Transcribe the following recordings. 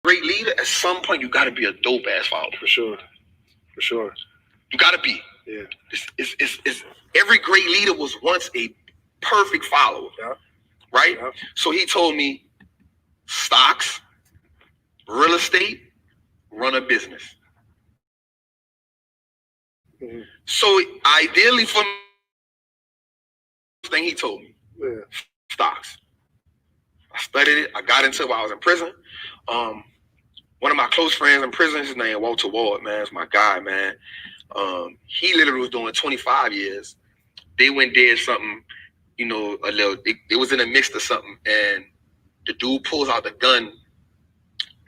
great leader, at some point you got to be a dope ass follower. For sure. You got to be. Yeah. It's every great leader was once a perfect follower. Yeah. Right? Yeah. So he told me stocks, real estate, run a business. Mm-hmm. So ideally for me, thing he told me, stocks. I studied it. I got into it while I was in prison. One of my close friends in prison, his name Walter Ward, man, is my guy, man. He literally was doing 25 years. They went did something, a little. It was in a mix of something, and the dude pulls out the gun,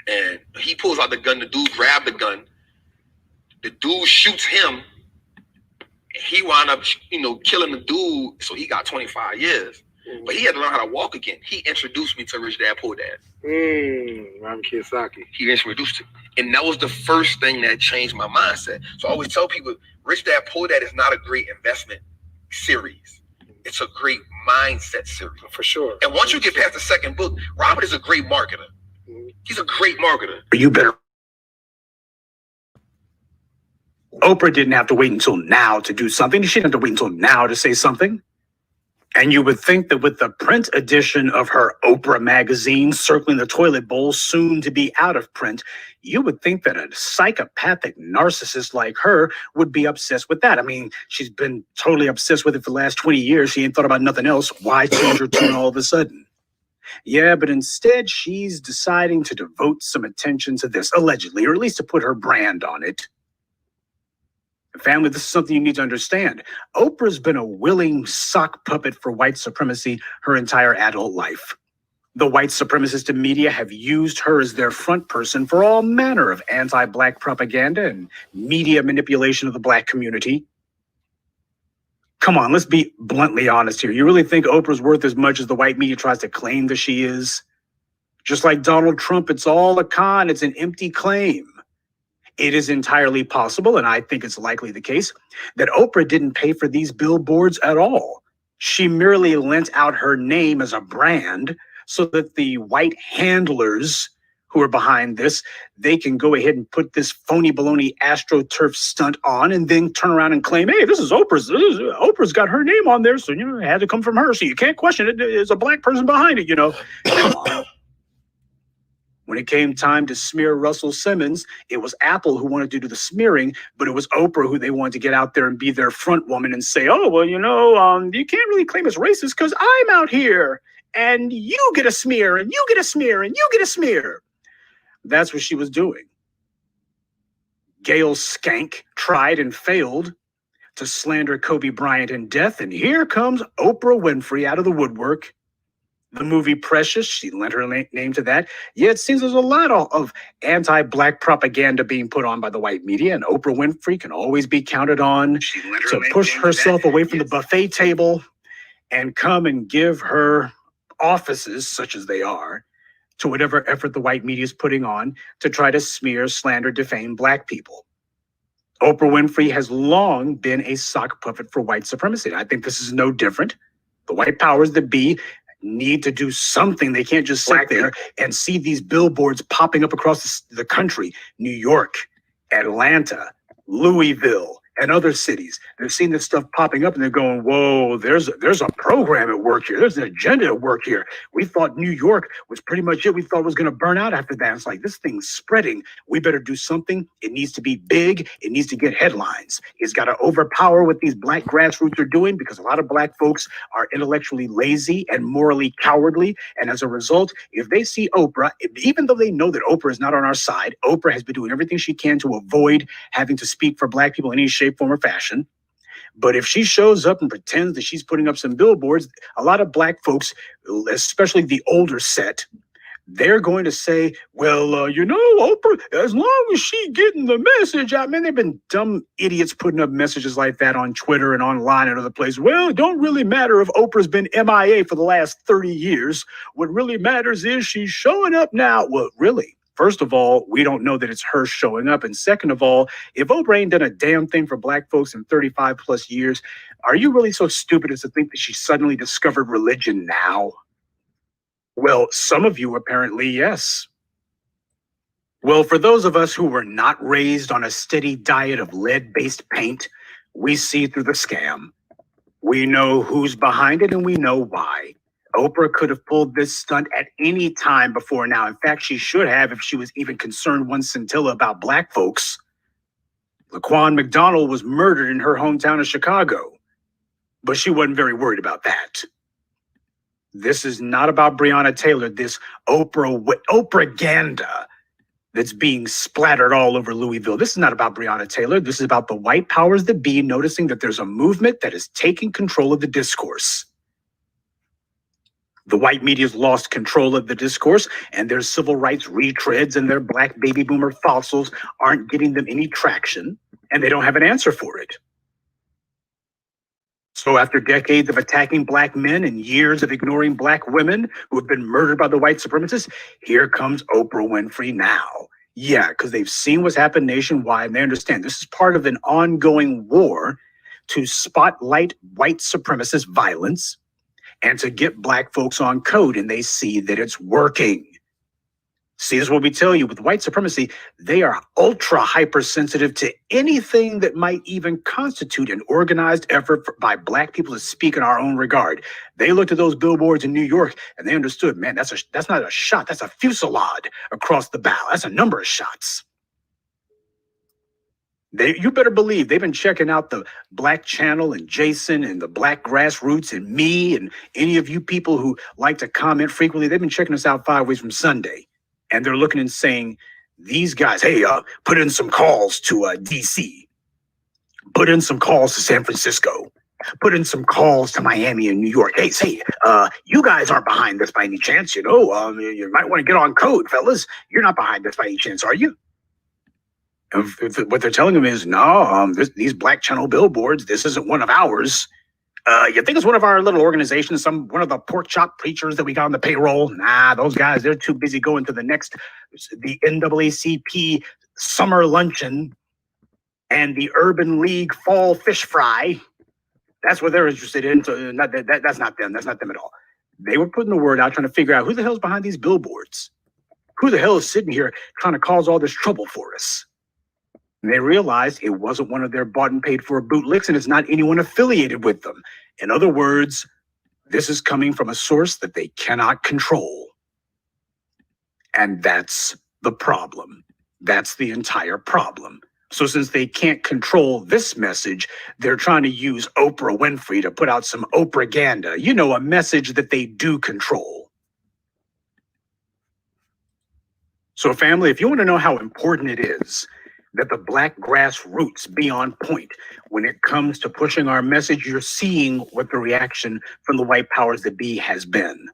and he pulls out the gun. The dude grabbed the gun. The dude shoots him. He wound up, killing the dude. So he got 25 years. Mm-hmm. But he had to learn how to walk again. He introduced me to Rich Dad Poor Dad. Robert Kiyosaki. He introduced it. And that was the first thing that changed my mindset. So I always tell people, Rich Dad Poor Dad is not a great investment series. It's a great mindset series. For sure. And once you get past the second book, Robert is a great marketer. Mm-hmm. He's a great marketer. You better. Oprah didn't have to wait until now to do something. She didn't have to wait until now to say something. And you would think that with the print edition of her Oprah magazine circling the toilet bowl, soon to be out of print, you would think that a psychopathic narcissist like her would be obsessed with that. I mean, she's been totally obsessed with it for the last 20 years. She ain't thought about nothing else. Why change her tune all of a sudden? Yeah, but instead she's deciding to devote some attention to this, allegedly, or at least to put her brand on it. Family, this is something you need to understand. Oprah's been a willing sock puppet for white supremacy her entire adult life. The white supremacist media have used her as their front person for all manner of anti-black propaganda and media manipulation of the black community. Come on, let's be bluntly honest here. You really think Oprah's worth as much as the white media tries to claim that she is? Just like Donald Trump, it's all a con. It's an empty claim. It is entirely possible, and I think it's likely the case, that Oprah didn't pay for these billboards at all. She merely lent out her name as a brand so that the white handlers who are behind this, they can go ahead and put this phony baloney AstroTurf stunt on and then turn around and claim, hey, this is Oprah's. Oprah's got her name on there, so, it had to come from her, so you can't question it. There's a black person behind it, Come on. When it came time to smear Russell Simmons, it was Apple who wanted to do the smearing, but it was Oprah who they wanted to get out there and be their front woman and say, oh, well, you can't really claim it's racist because I'm out here and you get a smear and you get a smear and you get a smear. That's what she was doing. Gail Skank tried and failed to slander Kobe Bryant in death, and here comes Oprah Winfrey out of the woodwork. The movie Precious, she lent her name to that. Yeah, it seems there's a lot of anti-black propaganda being put on by the white media, and Oprah Winfrey can always be counted on to push herself away from the buffet table and come and give her offices, such as they are, to whatever effort the white media is putting on to try to smear, slander, defame black people. Oprah Winfrey has long been a sock puppet for white supremacy. I think this is no different. The white powers that be need to do something. They can't just sit there and see these billboards popping up across the country. New York, Atlanta, Louisville, and other cities. They're seeing this stuff popping up and they're going, whoa, there's a program at work here. There's an agenda at work here. We thought New York was pretty much it. We thought it was going to burn out after that. It's like, this thing's spreading. We better do something. It needs to be big. It needs to get headlines. It's got to overpower what these black grassroots are doing because a lot of black folks are intellectually lazy and morally cowardly. And as a result, if they see Oprah, even though they know that Oprah is not on our side, Oprah has been doing everything she can to avoid having to speak for black people in any shape, form, or fashion. But if she shows up and pretends that she's putting up some billboards, a lot of black folks, especially the older set, they're going to say, well, Oprah, as long as she getting the message out, man, they've been dumb idiots putting up messages like that on Twitter and online and other places. Well, it don't really matter if Oprah's been MIA for the last 30 years. What really matters is she's showing up now. Well, really? First of all, we don't know that it's her showing up. And second of all, if Oprah ain't done a damn thing for black folks in 35 plus years, are you really so stupid as to think that she suddenly discovered religion now? Well, some of you apparently, yes. Well, for those of us who were not raised on a steady diet of lead-based paint, we see through the scam. We know who's behind it and we know why. Oprah could have pulled this stunt at any time before now. In fact, she should have if she was even concerned one scintilla about black folks. Laquan McDonald was murdered in her hometown of Chicago, but she wasn't very worried about that. This is not about Breonna Taylor, this Oprah-ganda that's being splattered all over Louisville. This is not about Breonna Taylor. This is about the white powers that be noticing that there's a movement that is taking control of the discourse. The white media's lost control of the discourse, and their civil rights retreads and their black baby boomer fossils aren't getting them any traction, and they don't have an answer for it. So after decades of attacking black men and years of ignoring black women who have been murdered by the white supremacists, here comes Oprah Winfrey now. Yeah, because they've seen what's happened nationwide and they understand this is part of an ongoing war to spotlight white supremacist violence and to get black folks on code, and they see that it's working. See, this is what we tell you with white supremacy. They are ultra hypersensitive to anything that might even constitute an organized effort by black people to speak in our own regard. They looked at those billboards in New York and they understood, man, that's not a shot, that's a fusillade across the bow. That's a number of shots. You better believe they've been checking out the Black Channel and Jason and the Black Grassroots and me and any of you people who like to comment frequently. They've been checking us out 5 ways from Sunday. And they're looking and saying, these guys, hey, put in some calls to D.C. Put in some calls to San Francisco. Put in some calls to Miami and New York. Hey, say, you guys aren't behind this by any chance, you know? You might want to get on code, fellas. You're not behind this by any chance, are you? And what they're telling them is, no, these Black Channel billboards, this isn't one of ours. You think it's one of our little organizations, one of the pork chop preachers that we got on the payroll? Nah, those guys, they're too busy going to the NAACP summer luncheon and the Urban League fall fish fry. That's what they're interested in. So that's not them. That's not them at all. They were putting the word out, trying to figure out who the hell's behind these billboards. Who the hell is sitting here trying to cause all this trouble for us? And they realized it wasn't one of their bought and paid for bootlicks, and it's not anyone affiliated with them. In other words, this is coming from a source that they cannot control. And that's the problem. That's the entire problem. So since they can't control this message, they're trying to use Oprah Winfrey to put out some Oprah-ganda, you know, a message that they do control. So family, if you want to know how important it is that the black grassroots be on point when it comes to pushing our message, you're seeing what the reaction from the white powers that be has been.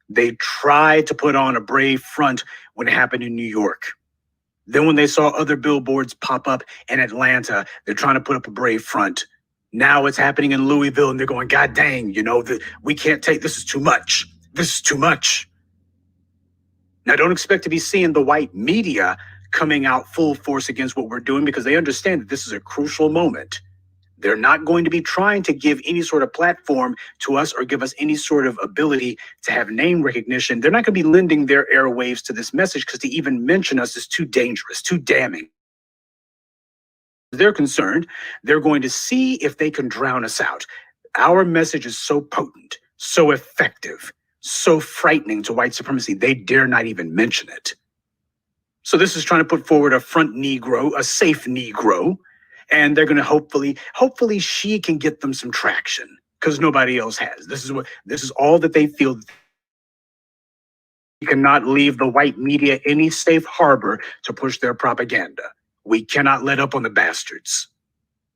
They tried to put on a brave front when it happened in New York. Then when they saw other billboards pop up in Atlanta, they're trying to put up a brave front. Now it's happening in Louisville and they're going, God dang, you know, we can't take, this is too much. This is too much. Now don't expect to be seeing the white media coming out full force against what we're doing, because they understand that this is a crucial moment. They're not going to be trying to give any sort of platform to us or give us any sort of ability to have name recognition. They're not going to be lending their airwaves to this message, because to even mention us is too dangerous, too damning. They're concerned. They're going to see if they can drown us out. Our message is so potent, so effective, so frightening to white supremacy, they dare not even mention it. So this is trying to put forward a front Negro, a safe Negro, and they're going to hopefully she can get them some traction, because nobody else has. This is all that they feel. We cannot leave the white media any safe harbor to push their propaganda. We cannot let up on the bastards.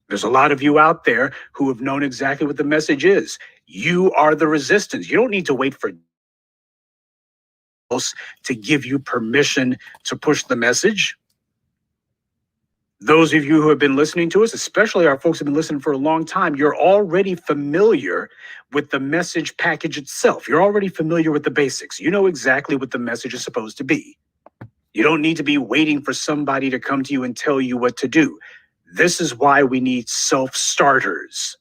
There's a lot of you out there who have known exactly what the message is. You are the resistance. You don't need to wait for else to give you permission to push the message. Those of you who have been listening to us, especially our folks who have been listening for a long time, you're already familiar with the message package itself. You're already familiar with the basics. You know exactly what the message is supposed to be. You don't need to be waiting for somebody to come to you and tell you what to do. This is why we need self-starters.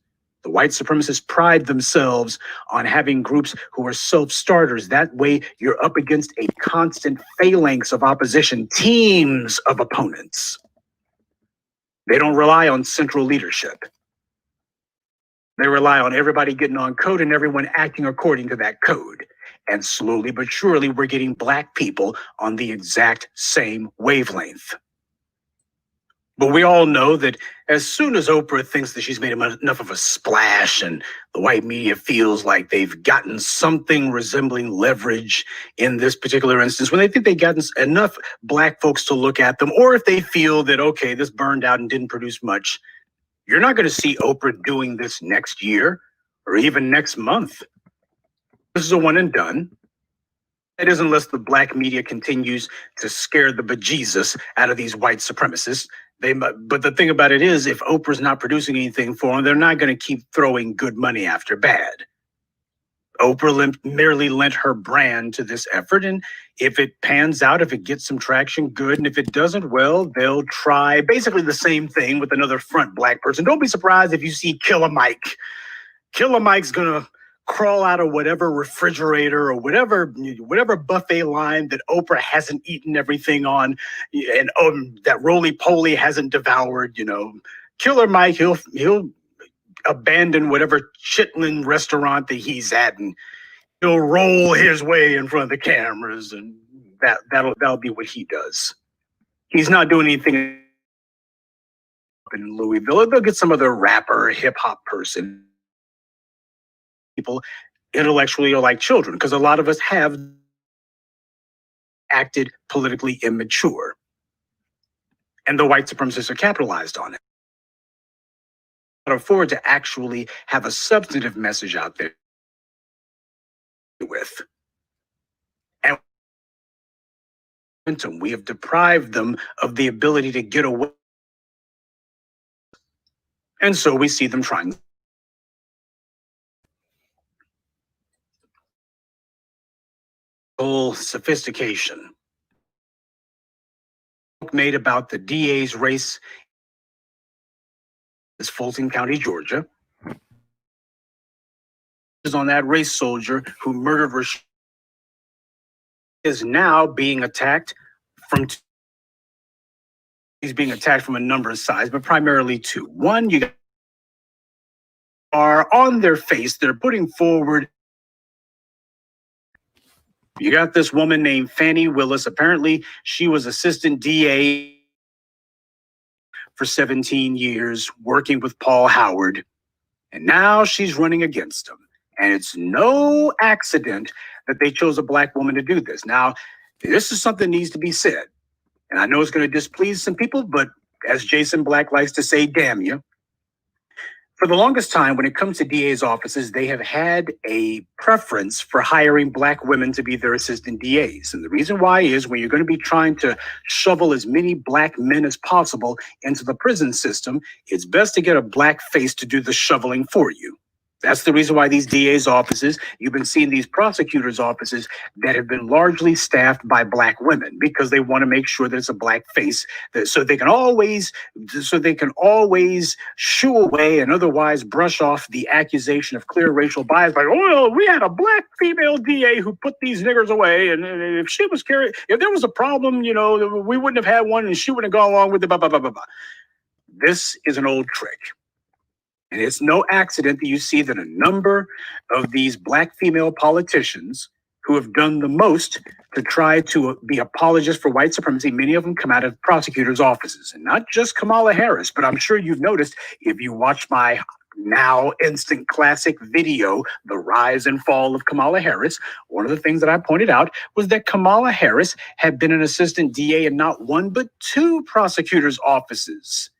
The white supremacists pride themselves on having groups who are self-starters. That way, you're up against a constant phalanx of opposition, teams of opponents. They don't rely on central leadership. They rely on everybody getting on code and everyone acting according to that code. And slowly but surely, we're getting Black people on the exact same wavelength. But we all know that as soon as Oprah thinks that she's made enough of a splash and the white media feels like they've gotten something resembling leverage in this particular instance, when they think they've gotten enough Black folks to look at them, or if they feel that, okay, this burned out and didn't produce much, you're not going to see Oprah doing this next year or even next month. This is a one and done. It is unless the Black media continues to scare the bejesus out of these white supremacists. But the thing about it is, if Oprah's not producing anything for them, they're not going to keep throwing good money after bad. Oprah merely lent her brand to this effort, and if it pans out, if it gets some traction, good, and if it doesn't, well, they'll try basically the same thing with another front Black person. Don't be surprised if you see Killer Mike. Killer Mike's gonna crawl out of whatever refrigerator or whatever buffet line that Oprah hasn't eaten everything on, and that roly-poly hasn't devoured. Killer Mike, he'll abandon whatever Chitlin restaurant that he's at, and he'll roll his way in front of the cameras, and that'll be what he does. He's not doing anything in Louisville. They'll get some other rapper, hip hop person. People intellectually are like children, because a lot of us have acted politically immature, and the white supremacists are capitalized on it. Afford to actually have a substantive message out there with. And we have deprived them of the ability to get away. And so we see them trying. Whole sophistication made about the DA's race is Fulton County, Georgia, is on that race soldier who murdered Rashida, is now being attacked from he's being attacked from a number of sides, but primarily two. One, you are on their face, they're putting forward. You got this woman named Fani Willis. Apparently, she was assistant DA for 17 years, working with Paul Howard. And now she's running against him. And it's no accident that they chose a Black woman to do this. Now, this is something that needs to be said. And I know it's going to displease some people, but as Jason Black likes to say, damn you. For the longest time, when it comes to DA's offices, they have had a preference for hiring Black women to be their assistant DAs. And the reason why is when you're going to be trying to shovel as many Black men as possible into the prison system, it's best to get a Black face to do the shoveling for you. That's the reason why these DA's offices, you've been seeing these prosecutors' offices that have been largely staffed by Black women, because they want to make sure that it's a Black face, so they can always shoo away and otherwise brush off the accusation of clear racial bias. Like, oh, well, we had a Black female DA who put these niggers away, and if she was if there was a problem, we wouldn't have had one, and she wouldn't have gone along with it. Blah blah blah blah blah. This is an old trick. And it's no accident that you see that a number of these Black female politicians who have done the most to try to be apologists for white supremacy, many of them come out of prosecutors' offices. And not just Kamala Harris, but I'm sure you've noticed if you watch my now instant classic video, The Rise and Fall of Kamala Harris, one of the things that I pointed out was that Kamala Harris had been an assistant DA in not one, but two prosecutors' offices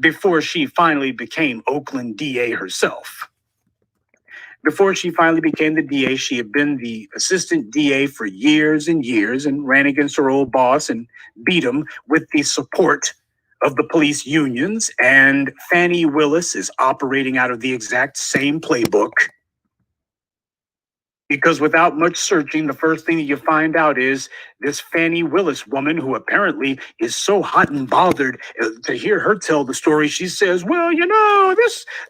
before she finally became Oakland DA herself. Before she finally became the DA, she had been the assistant DA for years and years and ran against her old boss and beat him with the support of the police unions. And Fani Willis is operating out of the exact same playbook. Because without much searching, the first thing that you find out is this Fannie Willis woman, who apparently is so hot and bothered to hear her tell the story. She says, well,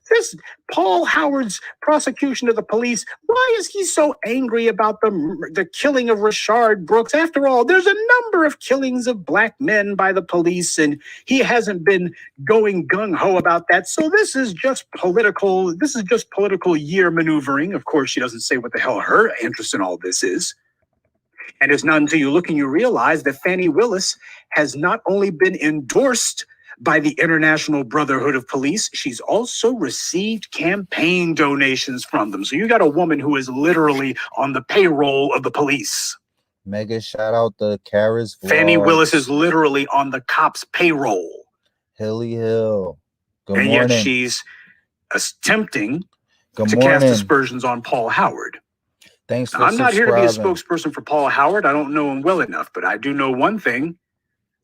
this Paul Howard's prosecution of the police, why is he so angry about the killing of Rayshard Brooks? After all, there's a number of killings of black men by the police, and he hasn't been going gung-ho about that. So this is just political year maneuvering. Of course, she doesn't say what the hell her interest in all this is. And it's not until you look and you realize that Fannie Willis has not only been endorsed by the International Brotherhood of Police, she's also received campaign donations from them. So you got a woman who is literally on the payroll of the police. Mega shout out to Karis Vlogs. Fannie Willis is literally on the cops' payroll. Hilly Hill. Good and morning. Yet she's attempting Good to morning. cast aspersions on Paul Howard. Thanks for I'm not here to be a subscribing. spokesperson for Paul Howard. I don't know him well enough, but I do know one thing.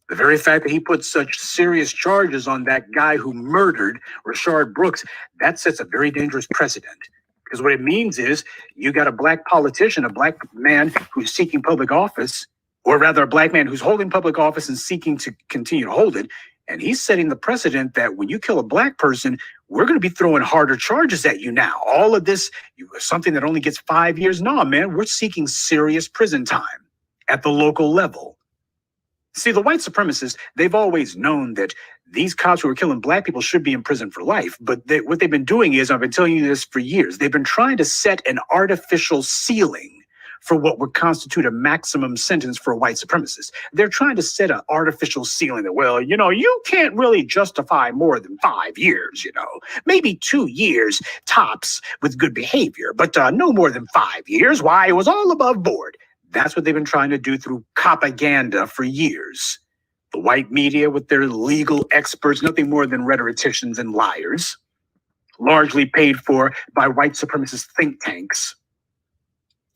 The very fact that he put such serious charges on that guy who murdered Rayshard Brooks, that sets a very dangerous precedent. Because what it means is you got a black politician, a black man who's seeking public office, or rather a black man who's holding public office and seeking to continue to hold it. And he's setting the precedent that when you kill a black person, we're going to be throwing harder charges at you now. All of this, something that only gets 5 years. No, man, we're seeking serious prison time at the local level. See, the white supremacists, they've always known that these cops who are killing black people should be in prison for life. But what they've been doing is, I've been telling you this for years, they've been trying to set an artificial ceiling for what would constitute a maximum sentence for a white supremacist. They're trying to set an artificial ceiling that, well, you can't really justify more than 5 years, maybe 2 years tops with good behavior, but no more than 5 years. Why? It was all above board. That's what they've been trying to do through propaganda for years. The white media with their legal experts, nothing more than rhetoricians and liars, largely paid for by white supremacist think tanks.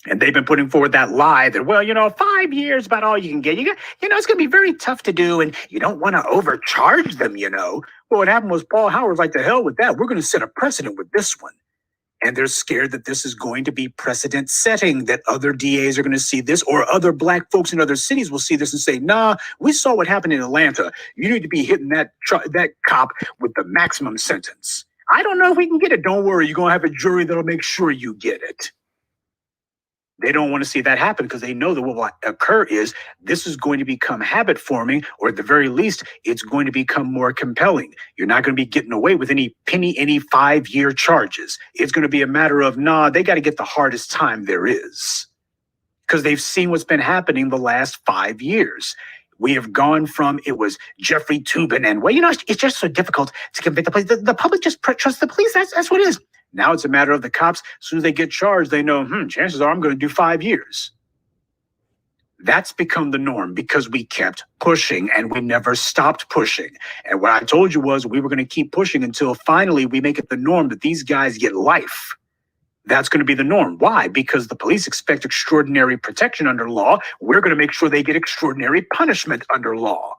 And they've been putting forward that lie that, well, 5 years about all you can get. It's going to be very tough to do, and you don't want to overcharge them, Well, what happened was Paul Howard's like, the hell with that. We're going to set a precedent with this one. And they're scared that this is going to be precedent setting, that other DAs are going to see this, or other black folks in other cities will see this and say, nah, we saw what happened in Atlanta. You need to be hitting that cop with the maximum sentence. I don't know if we can get it. Don't worry. You're going to have a jury that'll make sure you get it. They don't want to see that happen because they know that what will occur is this is going to become habit forming, or at the very least, it's going to become more compelling. You're not going to be getting away with any 5-year charges. It's going to be a matter of, they got to get the hardest time there is, because they've seen what's been happening the last 5 years. We have gone from, it was Jeffrey Toobin and, it's just so difficult to convict the police. The public just trusts the police. That's what it is. Now it's a matter of the cops. As soon as they get charged, they know, chances are I'm going to do 5 years. That's become the norm because we kept pushing and we never stopped pushing. And what I told you was we were going to keep pushing until finally we make it the norm that these guys get life. That's going to be the norm. Why? Because the police expect extraordinary protection under law. We're going to make sure they get extraordinary punishment under law.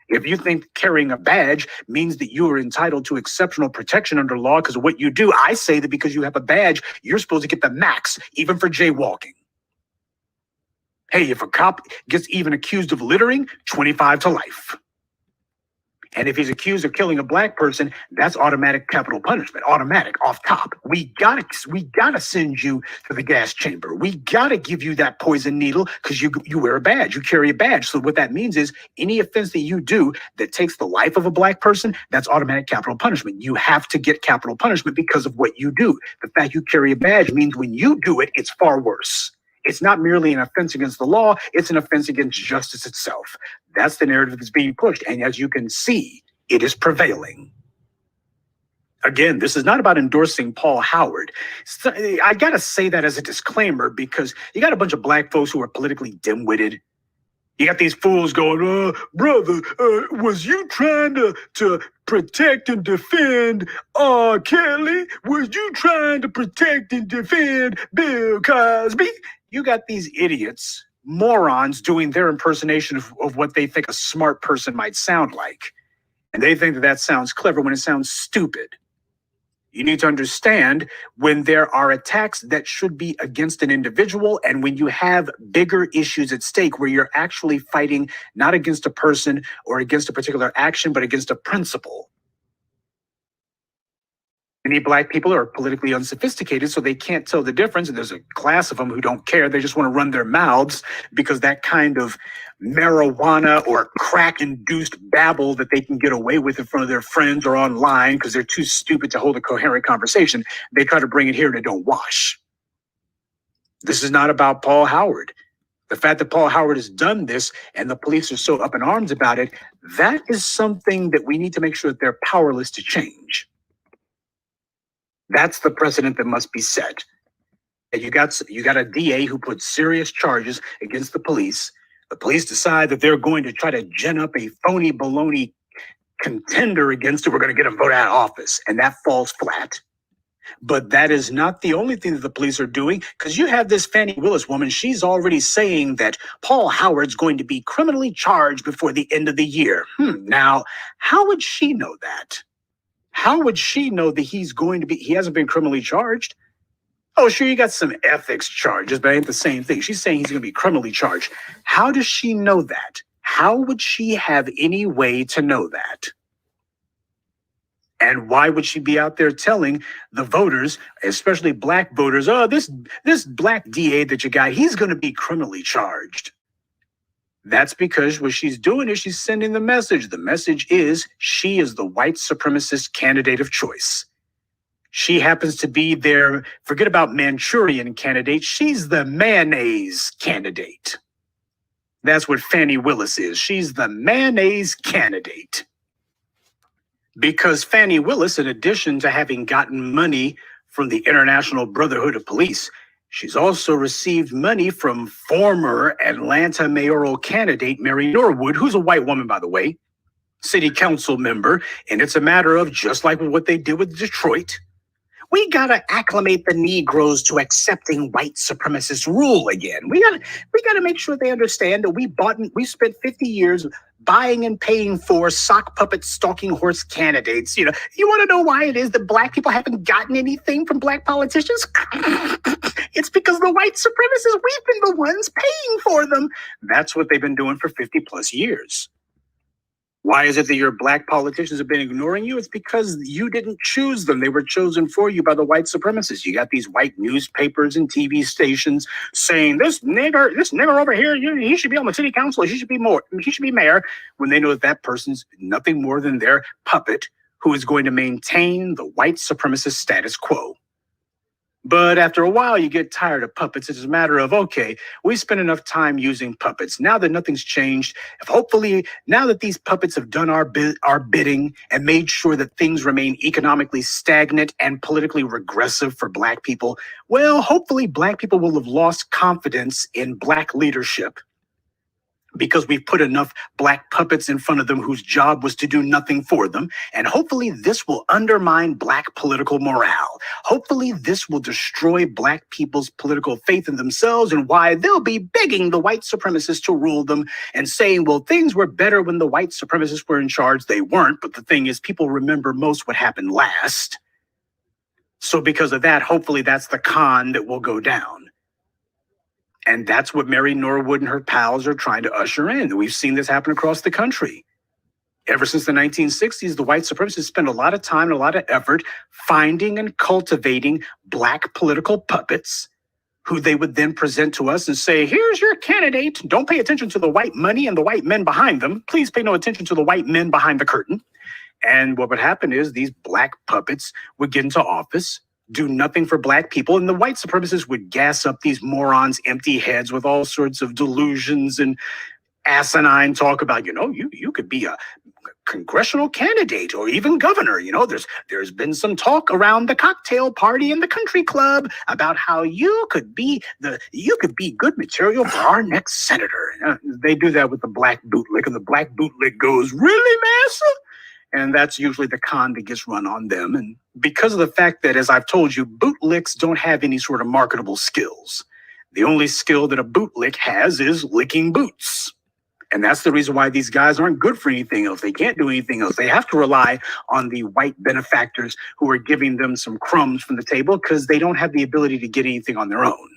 If you think carrying a badge means that you are entitled to exceptional protection under law because of what you do, I say that because you have a badge, you're supposed to get the max, even for jaywalking. Hey, if a cop gets even accused of littering, 25 to life. And if he's accused of killing a black person, that's automatic capital punishment, automatic, off top. We gotta send you to the gas chamber. We gotta give you that poison needle because you wear a badge, you carry a badge. So what that means is any offense that you do that takes the life of a black person, that's automatic capital punishment. You have to get capital punishment because of what you do. The fact you carry a badge means when you do it, it's far worse. It's not merely an offense against the law, it's an offense against justice itself. That's the narrative that's being pushed. And as you can see, it is prevailing. Again, this is not about endorsing Paul Howard. So, I got to say that as a disclaimer because you got a bunch of black folks who are politically dim-witted. You got these fools going, brother, was you trying to protect and defend Kelly? Was you trying to protect and defend Bill Cosby? You got these idiots, morons, doing their impersonation of what they think a smart person might sound like. And they think that sounds clever when it sounds stupid. You need to understand when there are attacks that should be against an individual and when you have bigger issues at stake where you're actually fighting not against a person or against a particular action, but against a principle. Many Black people are politically unsophisticated, so they can't tell the difference. And there's a class of them who don't care. They just want to run their mouths because that kind of marijuana or crack-induced babble that they can get away with in front of their friends or online because they're too stupid to hold a coherent conversation, they try to bring it here and it don't wash. This is not about Paul Howard. The fact that Paul Howard has done this and the police are so up in arms about it, that is something that we need to make sure that they're powerless to change. That's the precedent that must be set. You got a DA who puts serious charges against the police. The police decide that they're going to try to gin up a phony baloney contender against it. We're going to get him voted out of office, and that falls flat. But that is not the only thing that the police are doing, because you have this Fannie Willis woman. She's already saying that Paul Howard's going to be criminally charged before the end of the year. Now, how would she know that? How would she know that he hasn't been criminally charged? Oh, sure, you got some ethics charges, but it ain't the same thing. She's saying he's going to be criminally charged. How does she know that? How would she have any way to know that? And why would she be out there telling the voters, especially Black voters, oh, this Black DA that you got, he's going to be criminally charged? That's because what she's doing is she's sending the message. The message is she is the white supremacist candidate of choice. She happens to be their, forget about Manchurian candidate, she's the mayonnaise candidate. That's what Fannie Willis is. She's the mayonnaise candidate. Because Fannie Willis, in addition to having gotten money from the International Brotherhood of Police, she's also received money from former Atlanta mayoral candidate Mary Norwood, who's a white woman, by the way, city council member. And it's a matter of just like what they did with Detroit. We got to acclimate the Negroes to accepting white supremacist rule again. We got to make sure they understand that we spent 50 years buying and paying for sock puppet stalking horse candidates. You want to know why it is that Black people haven't gotten anything from Black politicians? It's because the white supremacists, we've been the ones paying for them. That's what they've been doing for 50 plus years. Why is it that your Black politicians have been ignoring you? It's because you didn't choose them. They were chosen for you by the white supremacists. You got these white newspapers and TV stations saying this nigger over here, he should be on the city council. He should be mayor, when they know that person's nothing more than their puppet who is going to maintain the white supremacist status quo. But after a while, you get tired of puppets. It's a matter of, okay, we spent enough time using puppets. Now that nothing's changed, now that these puppets have done our bidding and made sure that things remain economically stagnant and politically regressive for Black people, well, hopefully Black people will have lost confidence in Black leadership because we've put enough Black puppets in front of them whose job was to do nothing for them. And hopefully this will undermine Black political morale. Hopefully this will destroy Black people's political faith in themselves and why they'll be begging the white supremacists to rule them and saying, well, things were better when the white supremacists were in charge. They weren't. But the thing is, people remember most what happened last. So because of that, hopefully that's the con that will go down. And that's what Mary Norwood and her pals are trying to usher in. We've seen this happen across the country. Ever since the 1960s, the white supremacists spent a lot of time and a lot of effort finding and cultivating Black political puppets who they would then present to us and say, here's your candidate. Don't pay attention to the white money and the white men behind them. Please pay no attention to the white men behind the curtain. And what would happen is these Black puppets would get into office, do nothing for Black people, and the white supremacists would gas up these morons' empty heads with all sorts of delusions and asinine talk about, you could be a congressional candidate or even governor. There's been some talk around the cocktail party in the country club about how you could be good material for our next senator. They do that with the Black bootlick, and the Black bootlick goes, really, massa? And that's usually the con that gets run on them. And because of the fact that, as I've told you, bootlicks don't have any sort of marketable skills. The only skill that a bootlick has is licking boots. And that's the reason why these guys aren't good for anything else. They can't do anything else. They have to rely on the white benefactors who are giving them some crumbs from the table because they don't have the ability to get anything on their own.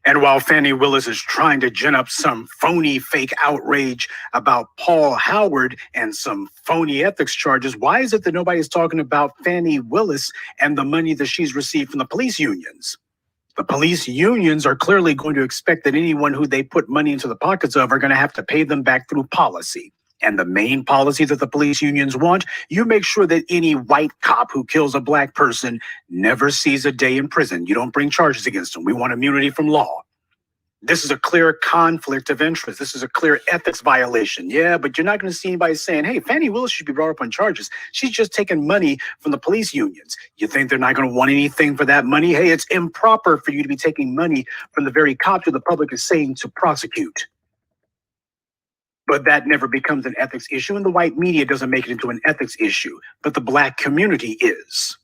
And while Fani Willis is trying to gin up some phony fake outrage about Paul Howard and some phony ethics charges, why is it that nobody's talking about Fani Willis and the money that she's received from the police unions? The police unions are clearly going to expect that anyone who they put money into the pockets of are going to have to pay them back through policy. And the main policy that the police unions want, you make sure that any white cop who kills a black person never sees a day in prison. You don't bring charges against them. We want immunity from law. This is a clear conflict of interest. This is a clear ethics violation. Yeah, but you're not going to see anybody saying, hey, Fani Willis should be brought up on charges. She's just taking money from the police unions. You think they're not going to want anything for that money? Hey, it's improper for you to be taking money from the very cops who the public is saying to prosecute. But that never becomes an ethics issue, and the white media doesn't make it into an ethics issue, but the black community is.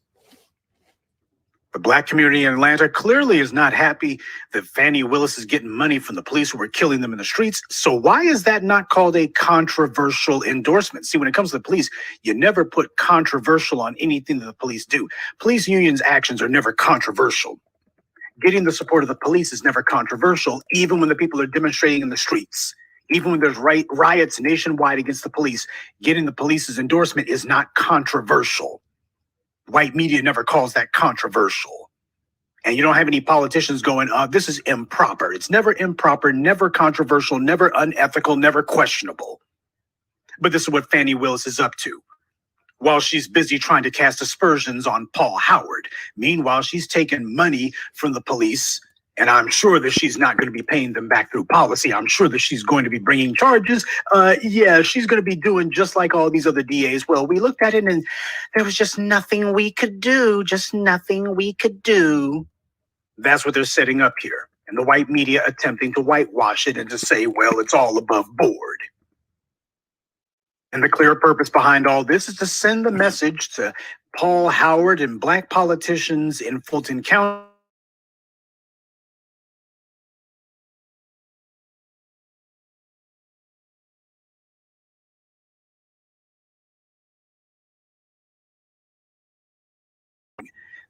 The black community in Atlanta clearly is not happy that Fani Willis is getting money from the police who were killing them in the streets. So why is that not called a controversial endorsement? See, when it comes to the police, you never put controversial on anything that the police do. Police unions' actions are never controversial. Getting the support of the police is never controversial, even when the people are demonstrating in the streets. Even when there's riots nationwide against the police, getting the police's endorsement is not controversial. White media never calls that controversial. And you don't have any politicians going, this is improper. It's never improper, never controversial, never unethical, never questionable. But this is what Fani Willis is up to. While she's busy trying to cast aspersions on Paul Howard. Meanwhile, she's taking money from the police, and I'm sure that she's not going to be paying them back through policy. I'm sure that she's going to be bringing charges. Yeah, she's going to be doing just like all these other DAs. Well, we looked at it and there was just nothing we could do, just nothing we could do. That's what they're setting up here. And the white media attempting to whitewash it and to say, well, it's all above board. And the clear purpose behind all this is to send the message to Paul Howard and black politicians in Fulton County.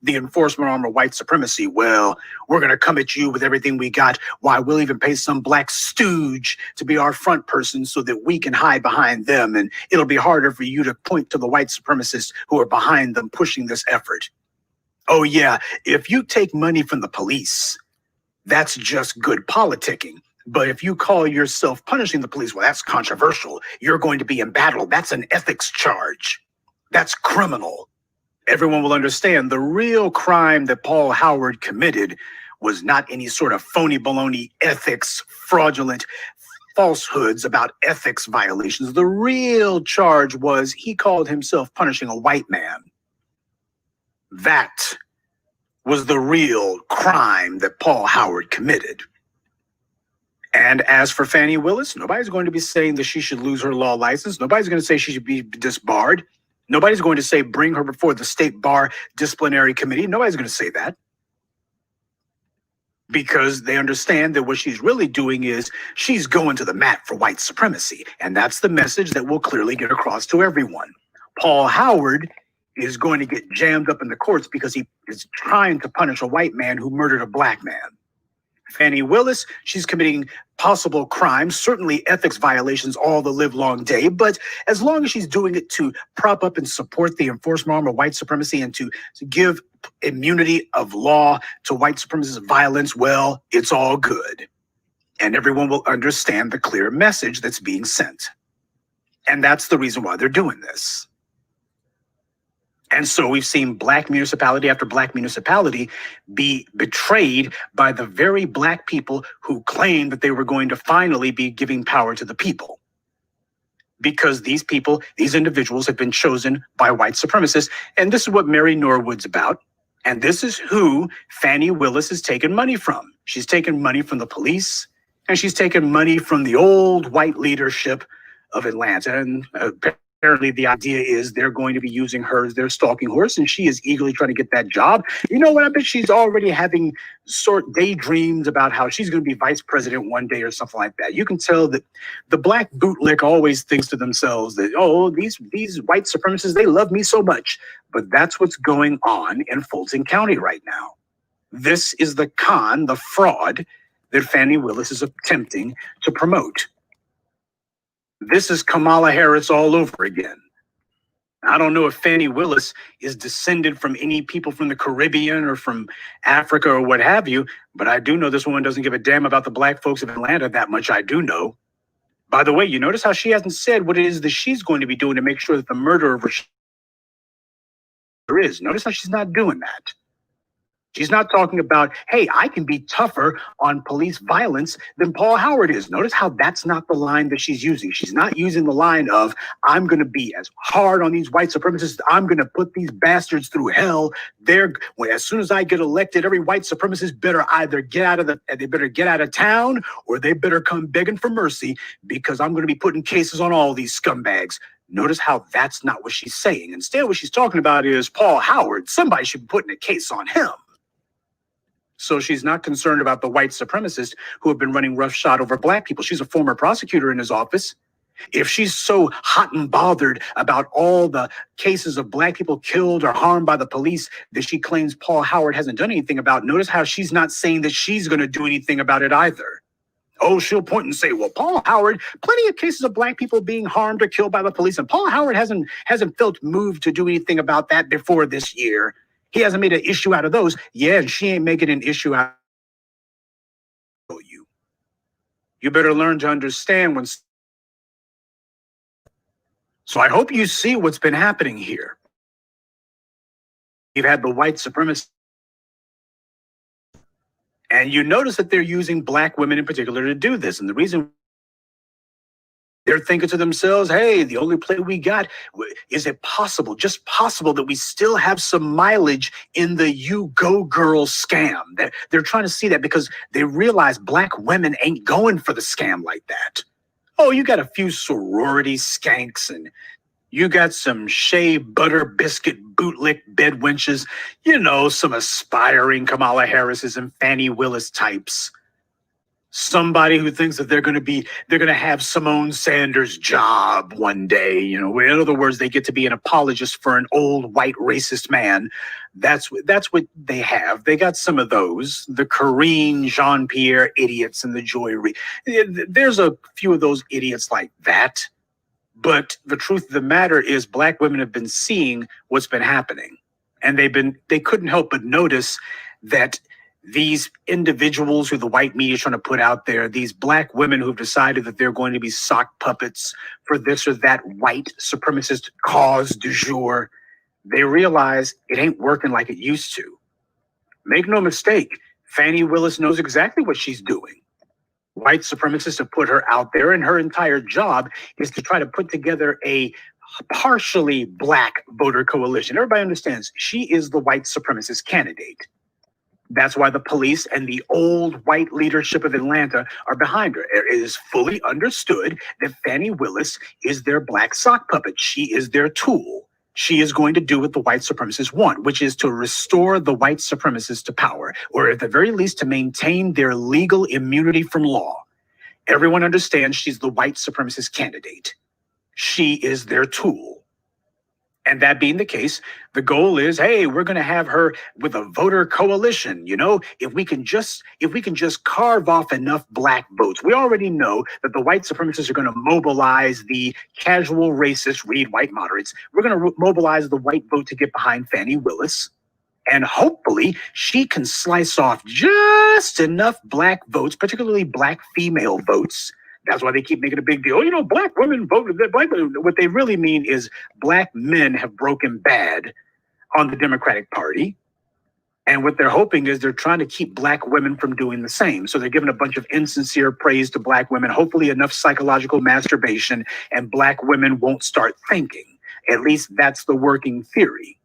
The enforcement arm of white supremacy. Well, we're going to come at you with everything we got. Why, we'll even pay some black stooge to be our front person so that we can hide behind them. And it'll be harder for you to point to the white supremacists who are behind them pushing this effort. Oh, yeah, if you take money from the police, that's just good politicking. But if you call yourself punishing the police, well, that's controversial. You're going to be embattled. That's an ethics charge. That's criminal. Everyone will understand the real crime that Paul Howard committed was not any sort of phony baloney ethics, fraudulent falsehoods about ethics violations. The real charge was he called himself punishing a white man. That was the real crime that Paul Howard committed. And as for Fani Willis, nobody's going to be saying that she should lose her law license. Nobody's going to say she should be disbarred. Nobody's going to say bring her before the state bar disciplinary committee. Nobody's going to say that. Because they understand that what she's really doing is she's going to the mat for white supremacy. And that's the message that will clearly get across to everyone. Paul Howard is going to get jammed up in the courts because he is trying to punish a white man who murdered a black man. Fani Willis, she's committing possible crimes, certainly ethics violations all the livelong day. But as long as she's doing it to prop up and support the enforcement arm of white supremacy and to give immunity of law to white supremacist violence, well, it's all good. And everyone will understand the clear message that's being sent. And that's the reason why they're doing this. And so we've seen black municipality after black municipality be betrayed by the very black people who claimed that they were going to finally be giving power to the people. Because these people, these individuals have been chosen by white supremacists. And this is what Mary Norwood's about. And this is who Fani Willis is taking money from. She's taken money from the police, and she's taken money from the old white leadership of Atlanta. And apparently the idea is they're going to be using her as their stalking horse, and she is eagerly trying to get that job. You know what? I bet she's already having daydreams about how she's going to be vice president one day or something like that. You can tell that the black bootlick always thinks to themselves that, oh, these white supremacists, they love me so much. But that's what's going on in Fulton County right now. This is the con, the fraud that Fani Willis is attempting to promote. This is Kamala Harris all over again. I don't know if Fani Willis is descended from any people from the Caribbean or from Africa or what have you, but I do know this woman doesn't give a damn about the black folks of Atlanta. That much I do know. By the way, you notice how she hasn't said what it is that she's going to be doing to make sure that the murder of her is. Notice how she's not doing that. She's not talking about, hey, I can be tougher on police violence than Paul Howard is. Notice how that's not the line that she's using. She's not using the line of, I'm going to be as hard on these white supremacists. I'm going to put these bastards through hell. As soon as I get elected, every white supremacist better either get out of town, or they better come begging for mercy, because I'm going to be putting cases on all these scumbags. Notice how that's not what she's saying. Instead, what she's talking about is Paul Howard. Somebody should be putting a case on him. So she's not concerned about the white supremacists who have been running roughshod over black people. She's a former prosecutor in his office. If she's so hot and bothered about all the cases of black people killed or harmed by the police that she claims Paul Howard hasn't done anything about, notice how she's not saying that she's going to do anything about it either. Oh, she'll point and say, well, Paul Howard, plenty of cases of black people being harmed or killed by the police, and Paul Howard hasn't felt moved to do anything about that before this year. He hasn't made an issue out of those. Yeah, and she ain't making an issue out of you. You better learn to understand when. So I hope you see what's been happening here. You've had the white supremacists, and you notice that they're using black women in particular to do this. And the reason they're thinking to themselves, hey, the only play we got, is it possible, just possible, that we still have some mileage in the You Go Girl scam? They're trying to see that because they realize black women ain't going for the scam like that. Oh, you got a few sorority skanks, and you got some shea butter biscuit bootlick bedwenches, you know, some aspiring Kamala Harris's and Fani Willis types. Somebody who thinks that they're going to have Simone Sanders' job one day. You know, in other words, they get to be an apologist for an old white racist man. That's what they have. They got some of those, the Karine Jean-Pierre idiots and the Joy Reid. There's a few of those idiots like that. But the truth of the matter is black women have been seeing what's been happening. And they couldn't help but notice that these individuals who the white media is trying to put out there, these black women who've decided that they're going to be sock puppets for this or that white supremacist cause du jour, they realize it ain't working like it used to. Make no mistake, Fani Willis knows exactly what she's doing. White supremacists have put her out there, and her entire job is to try to put together a partially black voter coalition. Everybody understands she is the white supremacist candidate. That's why the police and the old white leadership of Atlanta are behind her. It is fully understood that Fani Willis is their black sock puppet. She is their tool. She is going to do what the white supremacists want, which is to restore the white supremacists to power, or at the very least to maintain their legal immunity from law. Everyone understands she's the white supremacist candidate. She is their tool. And that being the case, the goal is, hey, we're going to have her with a voter coalition. You know, if we can just carve off enough black votes. We already know that the white supremacists are going to mobilize the casual racist, read white moderates. We're going to mobilize the white vote to get behind Fani Willis. And hopefully she can slice off just enough black votes, particularly black female votes. That's why they keep making a big deal. You know, black women voted. What they really mean is black men have broken bad on the Democratic Party. And what they're hoping is they're trying to keep black women from doing the same. So they're giving a bunch of insincere praise to black women, hopefully enough psychological masturbation, and black women won't start thinking. At least that's the working theory.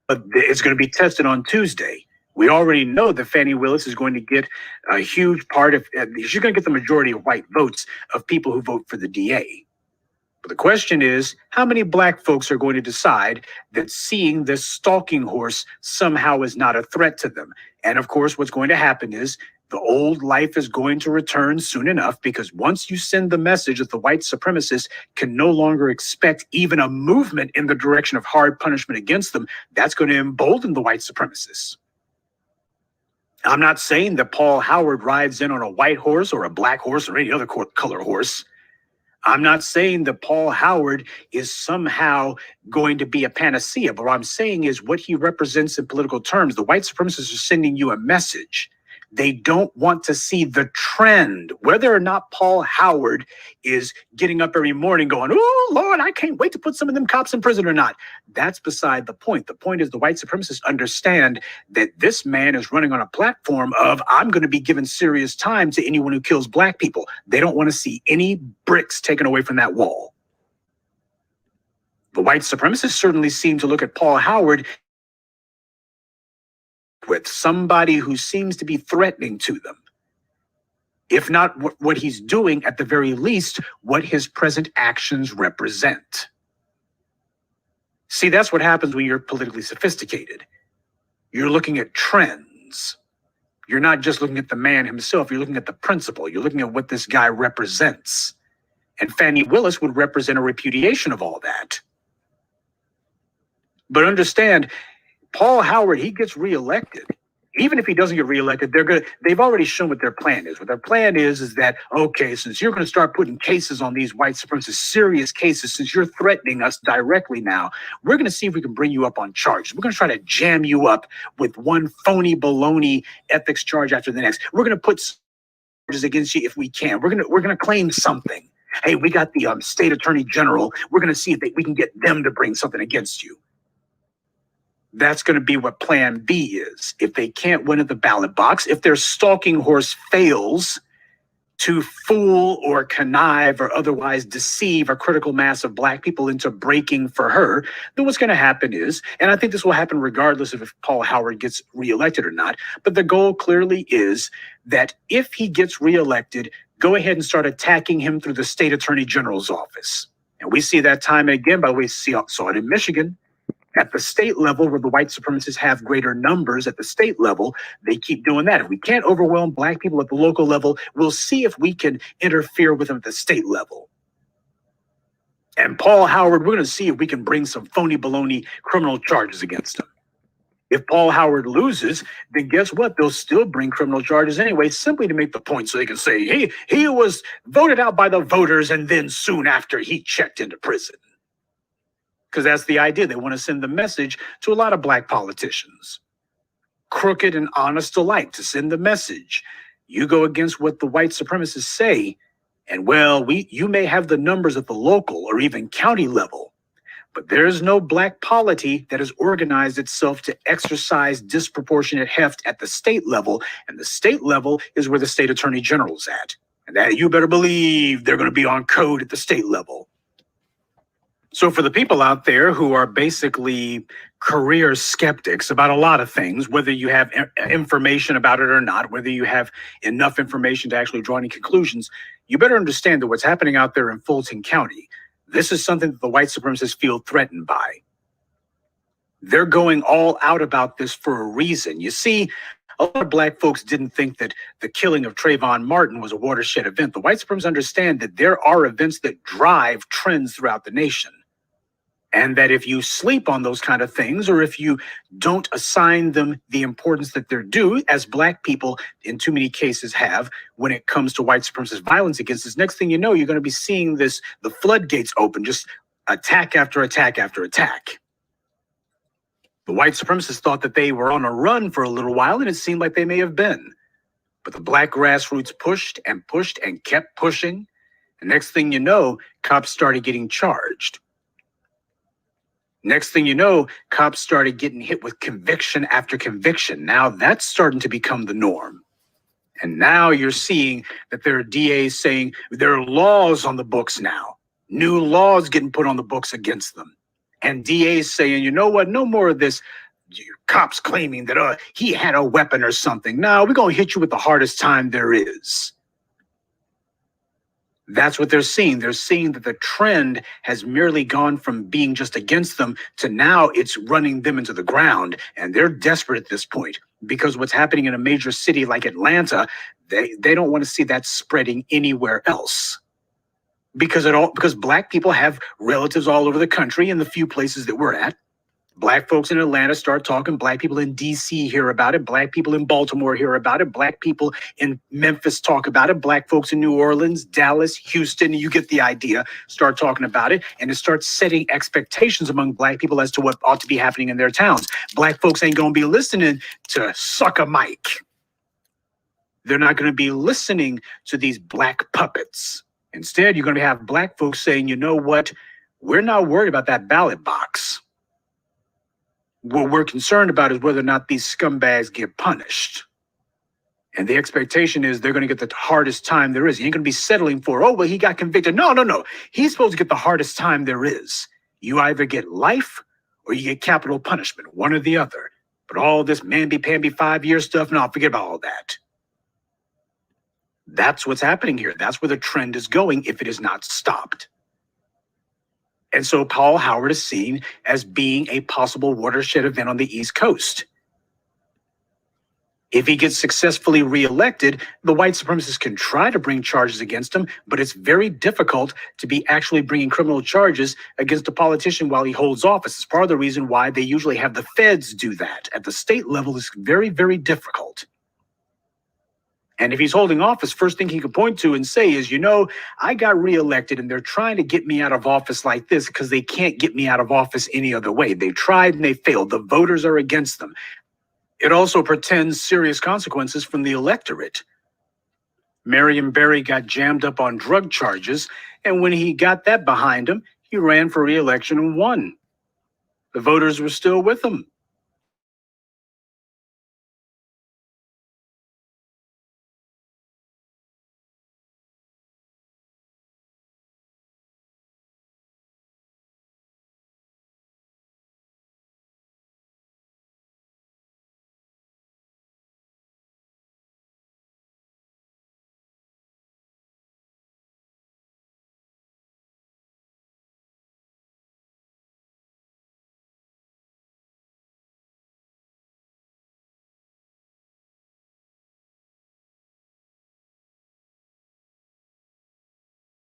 But it's going to be tested on Tuesday. We already know that Fani Willis is going to get a huge part of, she's going to get the majority of white votes of people who vote for the DA. But the question is, how many black folks are going to decide that seeing this stalking horse somehow is not a threat to them? And of course, what's going to happen is the old life is going to return soon enough, because once you send the message that the white supremacists can no longer expect even a movement in the direction of hard punishment against them, that's going to embolden the white supremacists. I'm not saying that Paul Howard rides in on a white horse or a black horse or any other color horse. I'm not saying that Paul Howard is somehow going to be a panacea, but what I'm saying is what he represents in political terms. The white supremacists are sending you a message. They don't want to see the trend, whether or not Paul Howard is getting up every morning going, oh, Lord, I can't wait to put some of them cops in prison or not. That's beside the point. The point is the white supremacists understand that this man is running on a platform of, I'm going to be giving serious time to anyone who kills black people. They don't want to see any bricks taken away from that wall. The white supremacists certainly seem to look at Paul Howard with somebody who seems to be threatening to them. If not what he's doing, at the very least, what his present actions represent. See, that's what happens when you're politically sophisticated. You're looking at trends. You're not just looking at the man himself. You're looking at the principle. You're looking at what this guy represents. And Fannie Willis would represent a repudiation of all that. But understand, Paul Howard, he gets reelected. Even if he doesn't get reelected, they've already shown what their plan is. What their plan is that, okay, since you're going to start putting cases on these white supremacists, serious cases, since you're threatening us directly now, we're going to see if we can bring you up on charges. We're going to try to jam you up with one phony baloney ethics charge after the next. We're going to put charges against you if we can. We're going to claim something. Hey, we got the state attorney general. We're going to see if we can get them to bring something against you. That's going to be what plan B is. If they can't win at the ballot box, if their stalking horse fails to fool or connive or otherwise deceive a critical mass of black people into breaking for her, then what's going to happen is, and I think this will happen regardless of if Paul Howard gets reelected or not, but the goal clearly is that if he gets reelected, go ahead and start attacking him through the state attorney general's office. And we see that time and again, by the way, saw it in Michigan. At the state level, where the white supremacists have greater numbers at the state level, they keep doing that. If we can't overwhelm black people at the local level, we'll see if we can interfere with them at the state level. And Paul Howard, we're going to see if we can bring some phony baloney criminal charges against him. If Paul Howard loses, then guess what? They'll still bring criminal charges anyway, simply to make the point so they can say, he was voted out by the voters and then soon after he checked into prison. Because that's the idea. They want to send the message to a lot of black politicians, crooked and honest alike, to send the message. You go against what the white supremacists say, and well, you may have the numbers at the local or even county level, but there's no black polity that has organized itself to exercise disproportionate heft at the state level, and the state level is where the state attorney general's at. And that you better believe they're going to be on code at the state level. So for the people out there who are basically career skeptics about a lot of things, whether you have information about it or not, whether you have enough information to actually draw any conclusions, you better understand that what's happening out there in Fulton County, this is something that the white supremacists feel threatened by. They're going all out about this for a reason. You see, a lot of black folks didn't think that the killing of Trayvon Martin was a watershed event. The white supremacists understand that there are events that drive trends throughout the nation. And that if you sleep on those kind of things, or if you don't assign them the importance that they're due, as black people in too many cases have when it comes to white supremacist violence against us, next thing you know, you're going to be seeing the floodgates open, just attack after attack after attack. The white supremacists thought that they were on a run for a little while, and it seemed like they may have been. But the black grassroots pushed and kept pushing. And next thing you know, cops started getting charged. Next thing you know, cops started getting hit with conviction after conviction. Now that's starting to become the norm. And now you're seeing that there are DAs saying there are laws on the books now. New laws getting put on the books against them. And DAs saying, you know what, no more of this cops claiming that he had a weapon or something. No, we're going to hit you with the hardest time there is. That's what they're seeing. They're seeing that the trend has merely gone from being just against them to now it's running them into the ground. And they're desperate at this point because what's happening in a major city like Atlanta, they don't want to see that spreading anywhere else. Because black people have relatives all over the country in the few places that we're at. Black folks in Atlanta start talking. Black people in DC hear about it. Black people in Baltimore hear about it. Black people in Memphis talk about it. Black folks in New Orleans, Dallas, Houston, you get the idea, start talking about it. And it starts setting expectations among black people as to what ought to be happening in their towns. Black folks ain't going to be listening to Sucker Mike. They're not going to be listening to these black puppets. Instead, you're going to have black folks saying, you know what? We're not worried about that ballot box. What we're concerned about is whether or not these scumbags get punished. And the expectation is they're going to get the hardest time there is. You ain't going to be settling for, oh, well, he got convicted. No. He's supposed to get the hardest time there is. You either get life or you get capital punishment, one or the other. But all this mamby-pamby 5-year stuff, no, forget about all that. That's what's happening here. That's where the trend is going if it is not stopped. And so Paul Howard is seen as being a possible watershed event on the East Coast. If he gets successfully reelected, the white supremacists can try to bring charges against him, but it's very difficult to be actually bringing criminal charges against a politician while he holds office. It's part of the reason why they usually have the feds do that. At the state level, it's very, very difficult. And if he's holding office, first thing he could point to and say is, you know, I got reelected and they're trying to get me out of office like this because they can't get me out of office any other way. They tried and they failed. The voters are against them. It also pretends serious consequences from the electorate. Marion Barry got jammed up on drug charges, and when he got that behind him, he ran for re-election and won. The voters were still with him.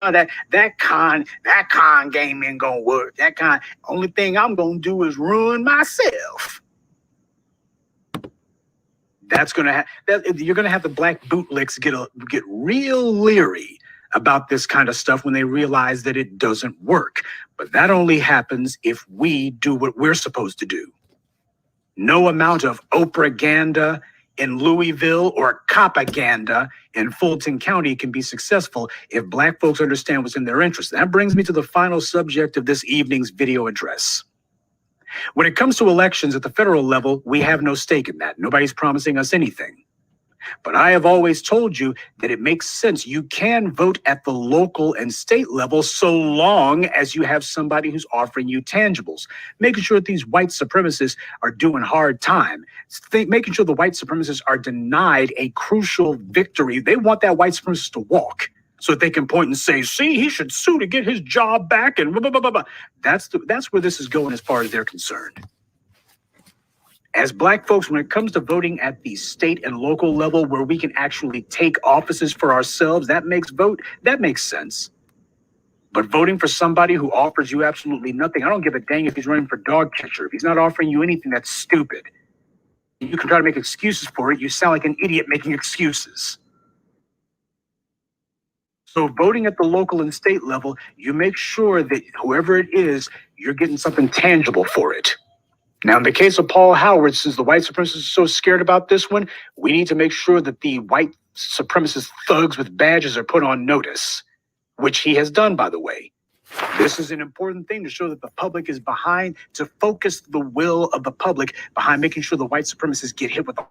That con game ain't gonna work. That con, only thing I'm gonna do is ruin myself. That's gonna you're gonna have the black bootlicks get real leery about this kind of stuff when they realize that it doesn't work. But that only happens if we do what we're supposed to do. No amount of Oprahganda in Louisville or Copaganda in Fulton County can be successful if black folks understand what's in their interest. That brings me to the final subject of this evening's video address. When it comes to elections at the federal level, we have no stake in that. Nobody's promising us anything. But I have always told you that it makes sense. You can vote at the local and state level so long as you have somebody who's offering you tangibles, making sure that these white supremacists are doing hard time, making sure the white supremacists are denied a crucial victory. They want that white supremacist to walk so that they can point and say, see, he should sue to get his job back and blah, blah, blah, blah, blah. That's where this is going as far as they're concerned. As black folks, when it comes to voting at the state and local level where we can actually take offices for ourselves, that makes sense. But voting for somebody who offers you absolutely nothing, I don't give a dang if he's running for dog catcher. If he's not offering you anything, that's stupid. You can try to make excuses for it. You sound like an idiot making excuses. So voting at the local and state level, you make sure that whoever it is, you're getting something tangible for it. Now, in the case of Paul Howard, since the white supremacists are so scared about this one, we need to make sure that the white supremacist thugs with badges are put on notice, which he has done, by the way. This is an important thing to show that the public is behind, to focus the will of the public behind making sure the white supremacists get hit with the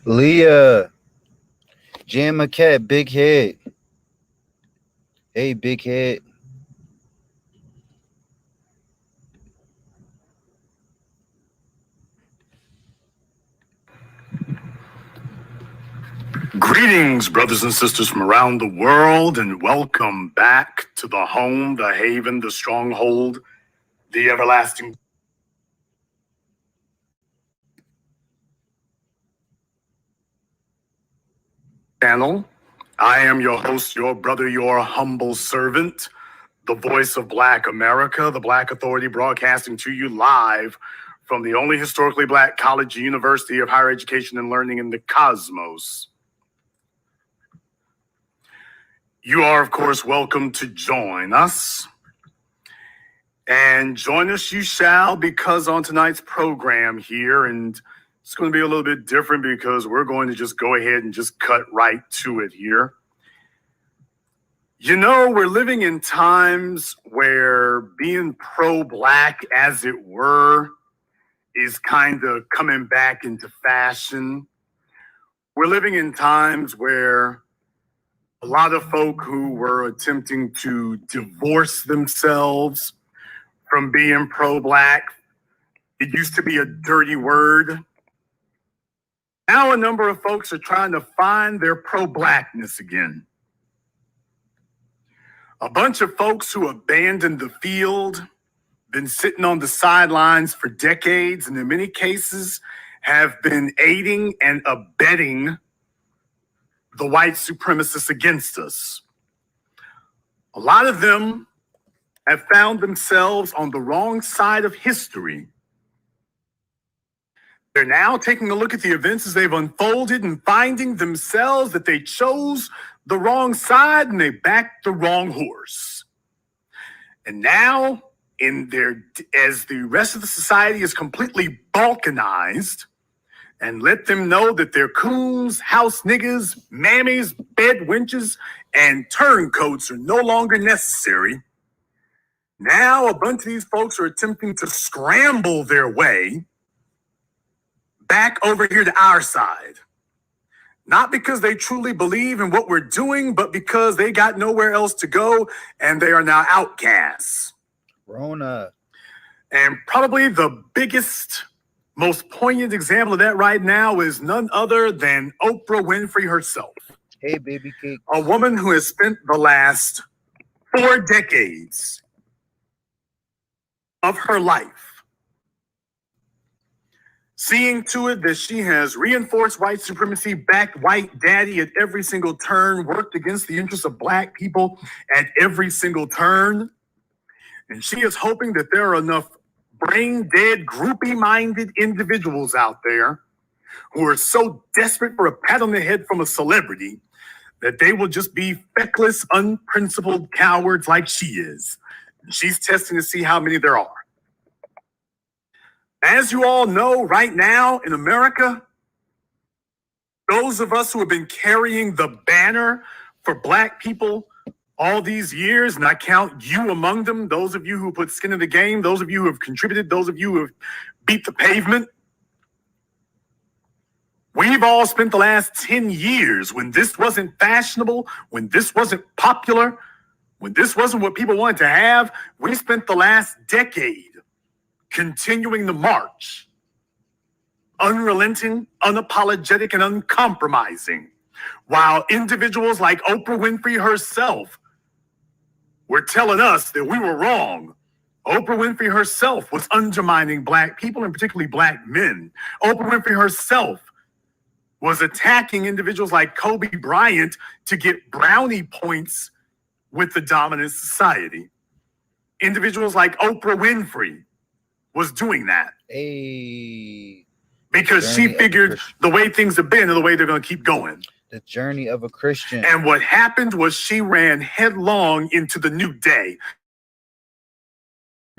Leah. Jam a cat, big head. Hey, big head. Greetings, brothers and sisters from around the world, and welcome back to the home, the haven, the stronghold, the everlasting channel. I am your host, your brother, your humble servant, the voice of Black America, the Black Authority, broadcasting to you live from the only historically Black college and university of higher education and learning in the cosmos. You are, of course, welcome to join us. And join us you shall, because on tonight's program here, and it's going to be a little bit different because we're going to just go ahead and just cut right to it here. You know, we're living in times where being pro-Black, as it were, is kind of coming back into fashion. We're living in times where a lot of folk who were attempting to divorce themselves from being pro-Black, it used to be a dirty word. Now a number of folks are trying to find their pro-Blackness again. A bunch of folks who abandoned the field, been sitting on the sidelines for decades, and in many cases have been aiding and abetting the white supremacists against us. A lot of them have found themselves on the wrong side of history. They're now taking a look at the events as they've unfolded and finding themselves that they chose the wrong side and they backed the wrong horse. And now, as the rest of the society is completely balkanized, and let them know that their coons, house niggas, mammies, bed wenches, and turncoats are no longer necessary. Now a bunch of these folks are attempting to scramble their way back over here to our side. Not because they truly believe in what we're doing, but because they got nowhere else to go and they are now outcasts. Rona. And probably the biggest, most poignant example of that right now is none other than Oprah Winfrey herself. Hey, baby cake. A woman who has spent the last 4 decades of her life seeing to it that she has reinforced white supremacy, backed white daddy at every single turn, worked against the interests of Black people at every single turn. And she is hoping that there are enough brain-dead, groupie-minded individuals out there who are so desperate for a pat on the head from a celebrity that they will just be feckless, unprincipled cowards like she is. She's testing to see how many there are. As you all know, right now in America, those of us who have been carrying the banner for Black people all these years, and I count you among them, those of you who put skin in the game, those of you who have contributed, those of you who have beat the pavement. We've all spent the last 10 years when this wasn't fashionable, when this wasn't popular, when this wasn't what people wanted to have, we spent the last decade continuing the march, unrelenting, unapologetic, and uncompromising, while individuals like Oprah Winfrey herself were telling us that we were wrong. Oprah Winfrey herself was undermining Black people, and particularly Black men. Oprah Winfrey herself was attacking individuals like Kobe Bryant to get brownie points with the dominant society. Individuals like Oprah Winfrey was doing that. Hey. Because she figured the way things have been and the way they're going to keep going. The journey of a Christian. And what happened was she ran headlong into the new day,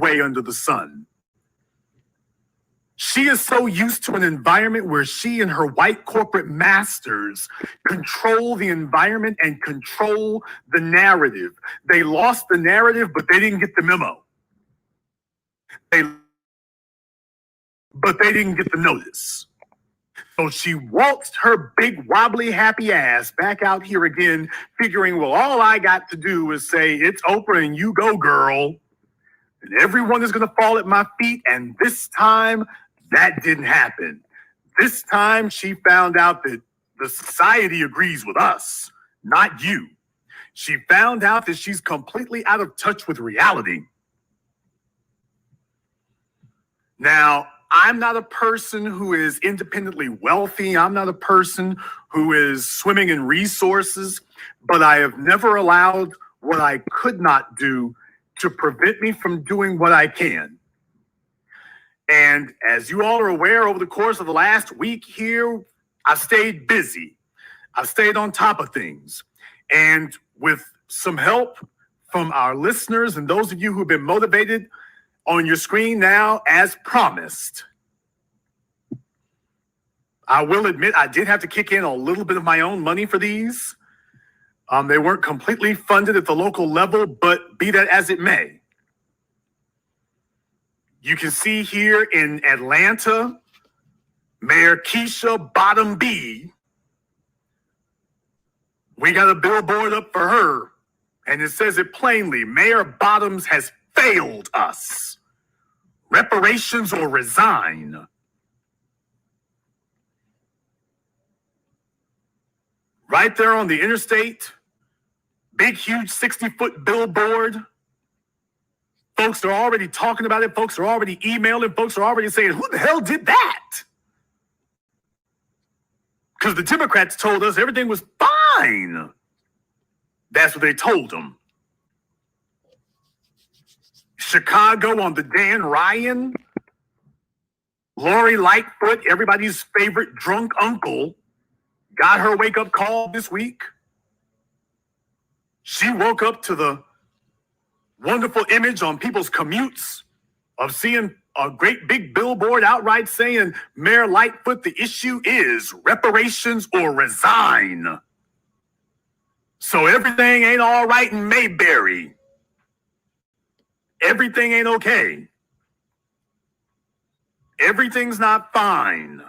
way under the sun. She is so used to an environment where she and her white corporate masters control the environment and control the narrative. They lost the narrative, but they didn't get the memo. But they didn't get the notice. So she waltzed her big wobbly happy ass back out here again, figuring, well, all I got to do is say, it's Oprah and you go, girl. And everyone is going to fall at my feet. And this time, that didn't happen. This time, she found out that the society agrees with us, not you. She found out that she's completely out of touch with reality. Now, I'm not a person who is independently wealthy. I'm not a person who is swimming in resources, but I have never allowed what I could not do to prevent me from doing what I can. And as you all are aware, over the course of the last week here, I've stayed busy. I've stayed on top of things. And with some help from our listeners and those of you who've been motivated on your screen now, as promised, I will admit I did have to kick in a little bit of my own money for these. They weren't completely funded at the local level, but be that as it may. You can see here in Atlanta, Mayor Keisha Bottom B, we got a billboard up for her, and it says it plainly, Mayor Bottoms has failed us. Reparations or resign. Right there on the interstate, big, huge 60-foot billboard. Folks are already talking about it. Folks are already emailing. Folks are already saying, who the hell did that? Because the Democrats told us everything was fine. That's what they told them. Chicago on the Dan Ryan. Lori Lightfoot, everybody's favorite drunk uncle, got her wake-up call this week. She woke up to the wonderful image on people's commutes of seeing a great big billboard outright saying, Mayor Lightfoot, the issue is reparations or resign. So everything ain't all right in Mayberry. Everything ain't okay. Everything's not fine.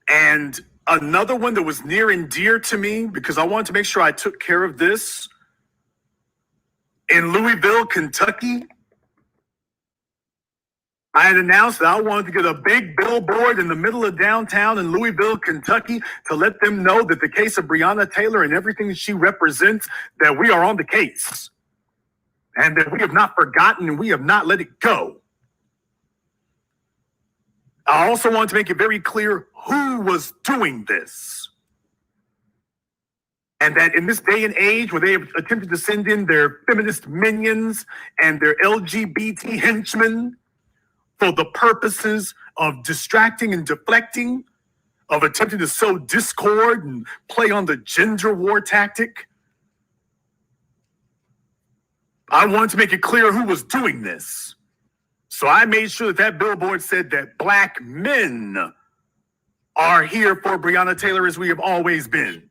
And another one that was near and dear to me, because I wanted to make sure I took care of this, in Louisville, Kentucky, I had announced that I wanted to get a big billboard in the middle of downtown in Louisville, Kentucky, to let them know that the case of Breonna Taylor and everything that she represents, that we are on the case. And that we have not forgotten and we have not let it go. I also wanted to make it very clear who was doing this. And that in this day and age where they have attempted to send in their feminist minions and their LGBT henchmen for the purposes of distracting and deflecting, of attempting to sow discord and play on the gender war tactic, I wanted to make it clear who was doing this. So I made sure that that billboard said that Black men are here for Breonna Taylor as we have always been.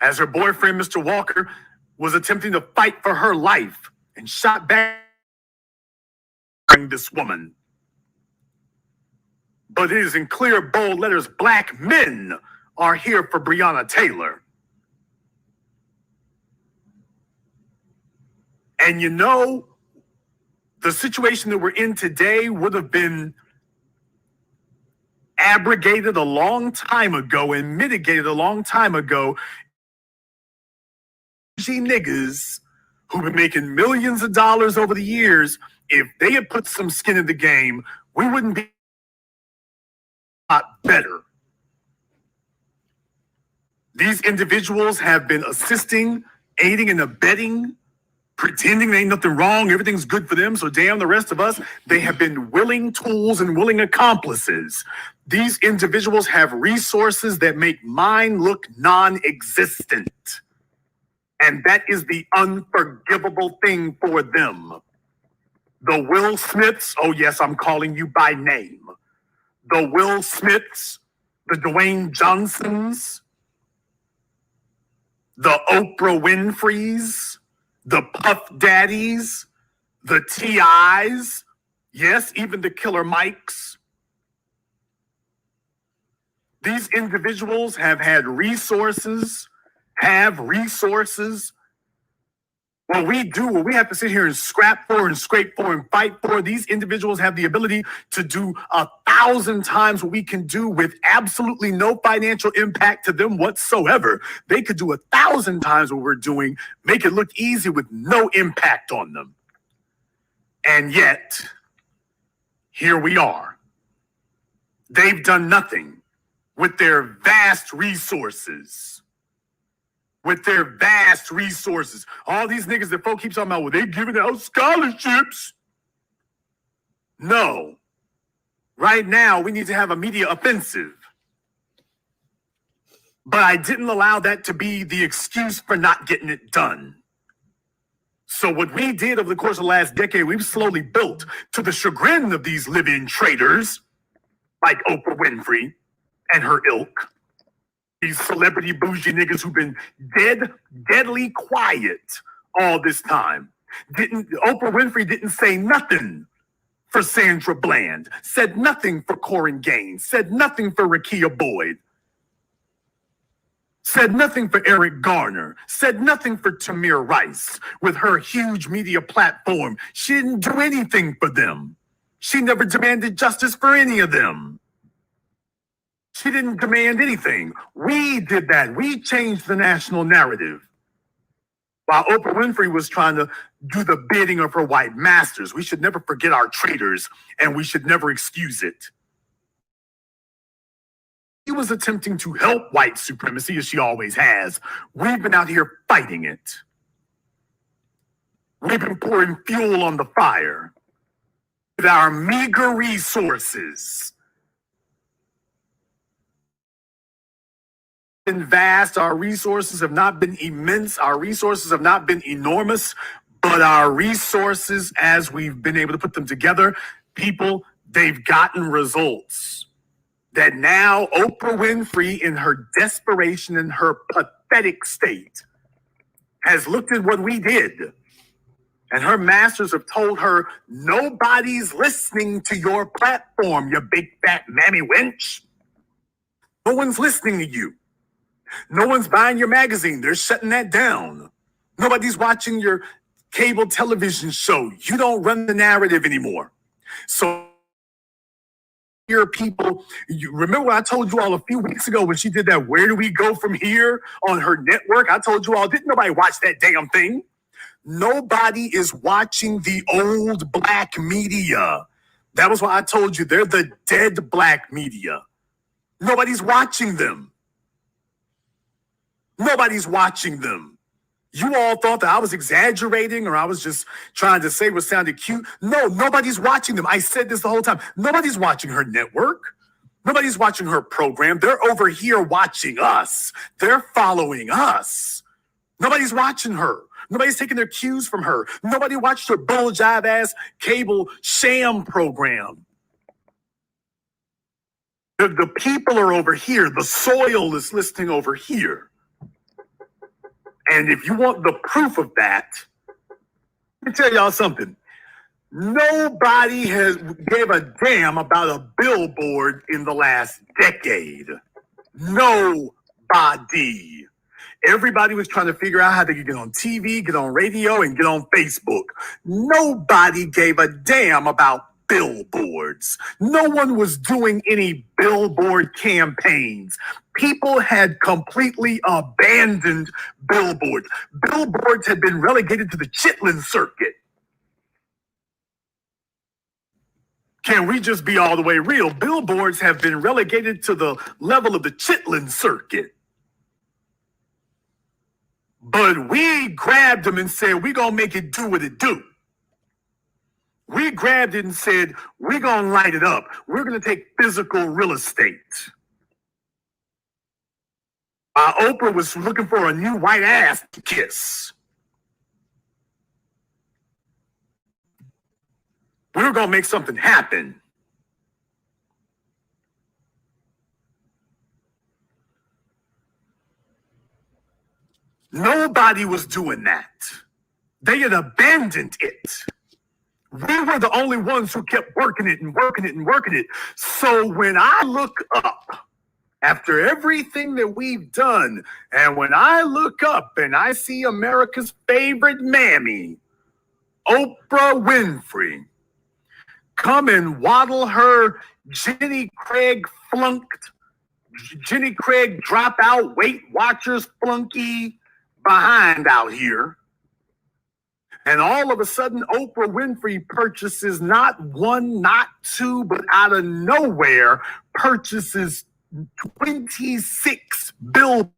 As her boyfriend, Mr. Walker, was attempting to fight for her life and shot back this woman. But it is in clear, bold letters, Black men are here for Breonna Taylor. And you know, the situation that we're in today would have been abrogated a long time ago and mitigated a long time ago. Niggas who've been making millions of dollars over the years, if they had put some skin in the game, we wouldn't be a lot better. These individuals have been assisting, aiding and abetting, pretending there ain't nothing wrong, everything's good for them, so damn the rest of us. They have been willing tools and willing accomplices. These individuals have resources that make mine look non-existent. And that is the unforgivable thing for them. The Will Smiths, oh yes, I'm calling you by name. The Will Smiths, the Dwayne Johnsons, the Oprah Winfreys, the Puff Daddies, the T.I.s, yes, even the Killer Mikes, These individuals have had resources, have resources. What we do, what we have to sit here and scrap for and scrape for and fight for, these individuals have the ability to do 1,000 times what we can do with absolutely no financial impact to them whatsoever. They could do 1,000 times what we're doing, make it look easy with no impact on them. And yet, here we are. They've done nothing with their vast resources. With their vast resources. All these niggas that folk keep talking about, well, they giving out scholarships. No. Right now, we need to have a media offensive. But I didn't allow that to be the excuse for not getting it done. So what we did over the course of the last decade, we've slowly built, to the chagrin of these live-in traitors, like Oprah Winfrey and her ilk, these celebrity bougie niggas who've been deadly quiet all this time. Oprah Winfrey didn't say nothing for Sandra Bland, said nothing for Corin Gaines, said nothing for Rakia Boyd, said nothing for Eric Garner, said nothing for Tamir Rice with her huge media platform. She didn't do anything for them. She never demanded justice for any of them. She didn't demand anything. We did that. We changed the national narrative. While Oprah Winfrey was trying to do the bidding of her white masters. We should never forget our traitors, and we should never excuse it. She was attempting to help white supremacy, as she always has. We've been out here fighting it. We've been pouring fuel on the fire with our meager resources. Been vast. Our resources have not been immense. Our resources have not been enormous, but our resources, as we've been able to put them together, people, they've gotten results. That now Oprah Winfrey, in her desperation and her pathetic state, has looked at what we did. And her masters have told her, nobody's listening to your platform, you big fat mammy wench. No one's listening to you. No one's buying your magazine. They're shutting that down. Nobody's watching your cable television show. You don't run the narrative anymore. So here, people, you remember what I told you all a few weeks ago when she did that Where Do We Go From Here on her network? I told you all, didn't nobody watch that damn thing? Nobody is watching the old black media. That was why I told you they're the dead black media. Nobody's watching them. Nobody's watching them. You all thought that I was exaggerating or I was just trying to say what sounded cute. No, nobody's watching them. I said this the whole time. Nobody's watching her network. Nobody's watching her program. They're over here watching us. They're following us. Nobody's watching her. Nobody's taking their cues from her. Nobody watched her bull jive ass cable sham program. The people are over here. The soil is listening over here. And if you want the proof of that, let me tell y'all something. Nobody has gave a damn about a billboard in the last decade. Nobody. Everybody was trying to figure out how they could get on TV, get on radio, and get on Facebook. Nobody gave a damn about billboards. No one was doing any billboard campaigns. People had completely abandoned billboards. Billboards had been relegated to the Chitlin circuit. Can we just be all the way real? Billboards have been relegated to the level of the Chitlin circuit. But we grabbed them and said, we're going to make it do what it do. We grabbed it and said, we're going to light it up. We're going to take physical real estate. Oprah was looking for a new white ass to kiss. We were going to make something happen. Nobody was doing that. They had abandoned it. We were the only ones who kept working it and working it and working it. So when I look up after everything that we've done. And when I look up and I see America's favorite mammy, Oprah Winfrey, come and waddle her Jenny Craig flunked, Jenny Craig dropout Weight Watchers flunky behind out here. And all of a sudden, Oprah Winfrey purchases not one, not two, but out of nowhere, purchases 26 billboards.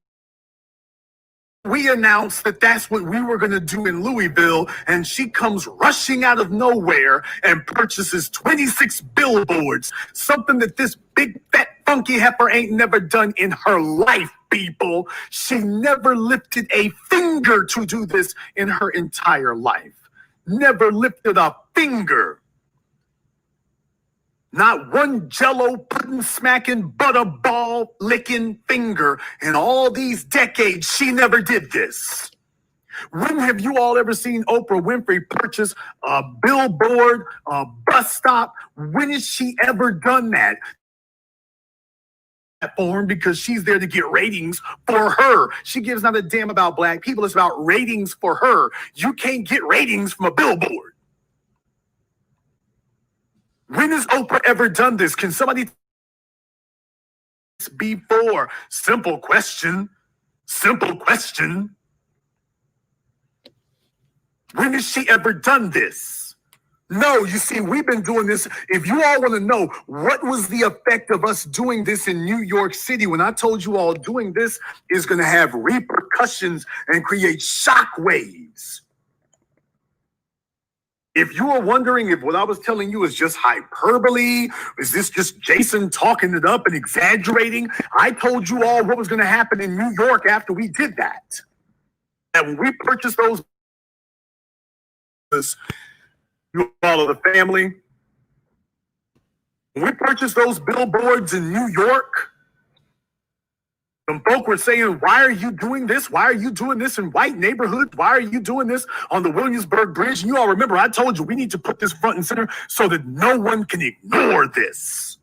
We announced that that's what we were going to do in Louisville, and she comes rushing out of nowhere and purchases 26 billboards, something that this big, fat, funky heifer ain't never done in her life, people. She never lifted a finger to do this in her entire life. Never lifted a finger. Not one jello pudding smacking butterball licking finger in all these decades. She never did this. When have you all ever seen Oprah Winfrey purchase a billboard, a bus stop? When has she ever done that? Platform, because she's there to get ratings for her. She gives not a damn about black people. It's about ratings for her. You can't get ratings from a billboard. When has Oprah ever done this? Can somebody before? Simple question. Simple question. When has she ever done this? No, you see, we've been doing this. If you all want to know what was the effect of us doing this in New York City, when I told you all doing this is going to have repercussions and create shock waves. If you are wondering if what I was telling you is just hyperbole, is this just Jason talking it up and exaggerating? I told you all what was going to happen in New York after we did that. And when we purchased those, you follow the family. When we purchased those billboards in New York, some folk were saying, why are you doing this? Why are you doing this in white neighborhoods? Why are you doing this on the Williamsburg Bridge? And you all remember, I told you we need to put this front and center so that no one can ignore this.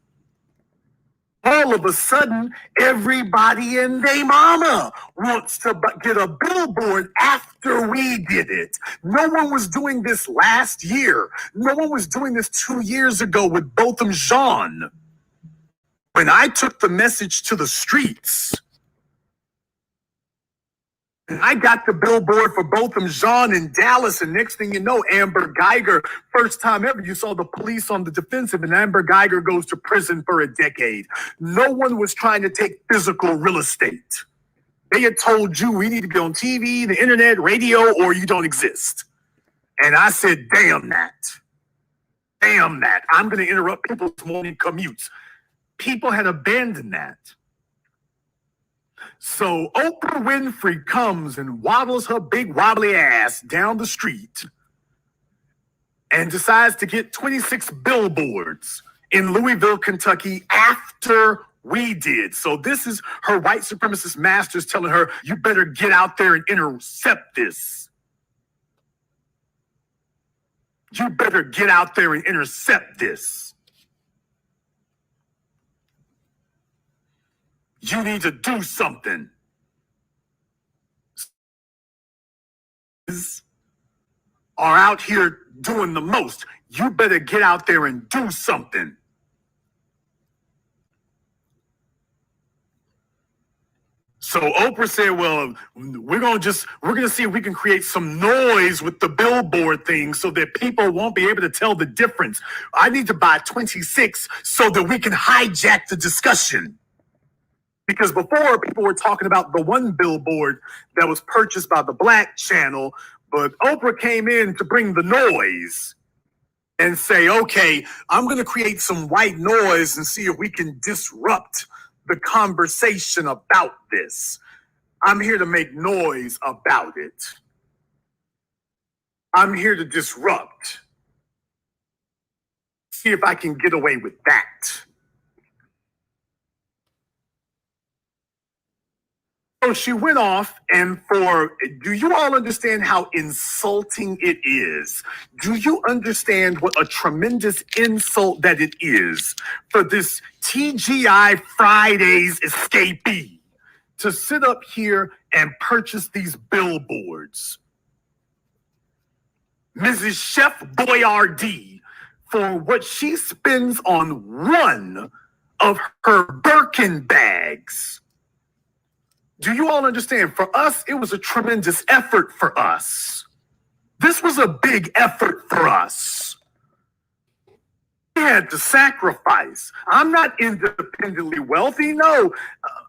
All of a sudden, everybody and their mama wants to get a billboard after we did it. No one was doing this last year. No one was doing this 2 years ago with Botham Jean. When I took the message to the streets, I got the billboard for Botham Jean in Dallas, and next thing you know, Amber Geiger, first time ever, you saw the police on the defensive, and Amber Geiger goes to prison for a decade. No one was trying to take physical real estate. They had told you we need to be on TV, the internet, radio, or you don't exist. And I said, damn that. Damn that. I'm going to interrupt people's morning commutes. People had abandoned that. So Oprah Winfrey comes and waddles her big wobbly ass down the street and decides to get 26 billboards in Louisville, Kentucky after we did. So this is her white supremacist masters telling her, you better get out there and intercept this. You better get out there and intercept this. You need to do something. Are out here doing the most. You better get out there and do something. So Oprah said, well, we're going to see if we can create some noise with the billboard thing so that people won't be able to tell the difference. I need to buy 26 so that we can hijack the discussion. Because before, people were talking about the one billboard that was purchased by the Black Channel, but Oprah came in to bring the noise and say, okay, I'm going to create some white noise and see if we can disrupt the conversation about this. I'm here to make noise about it. I'm here to disrupt. See if I can get away with that. So So she went off, and do you all understand how insulting it is? Do you understand what a tremendous insult that it is for this TGI Fridays escapee to sit up here and purchase these billboards? Mrs. Chef Boyardee, for what she spends on one of her Birkin bags. Do you all understand? For us, it was a tremendous effort for us. This was a big effort for us. We had to sacrifice. I'm not independently wealthy. No,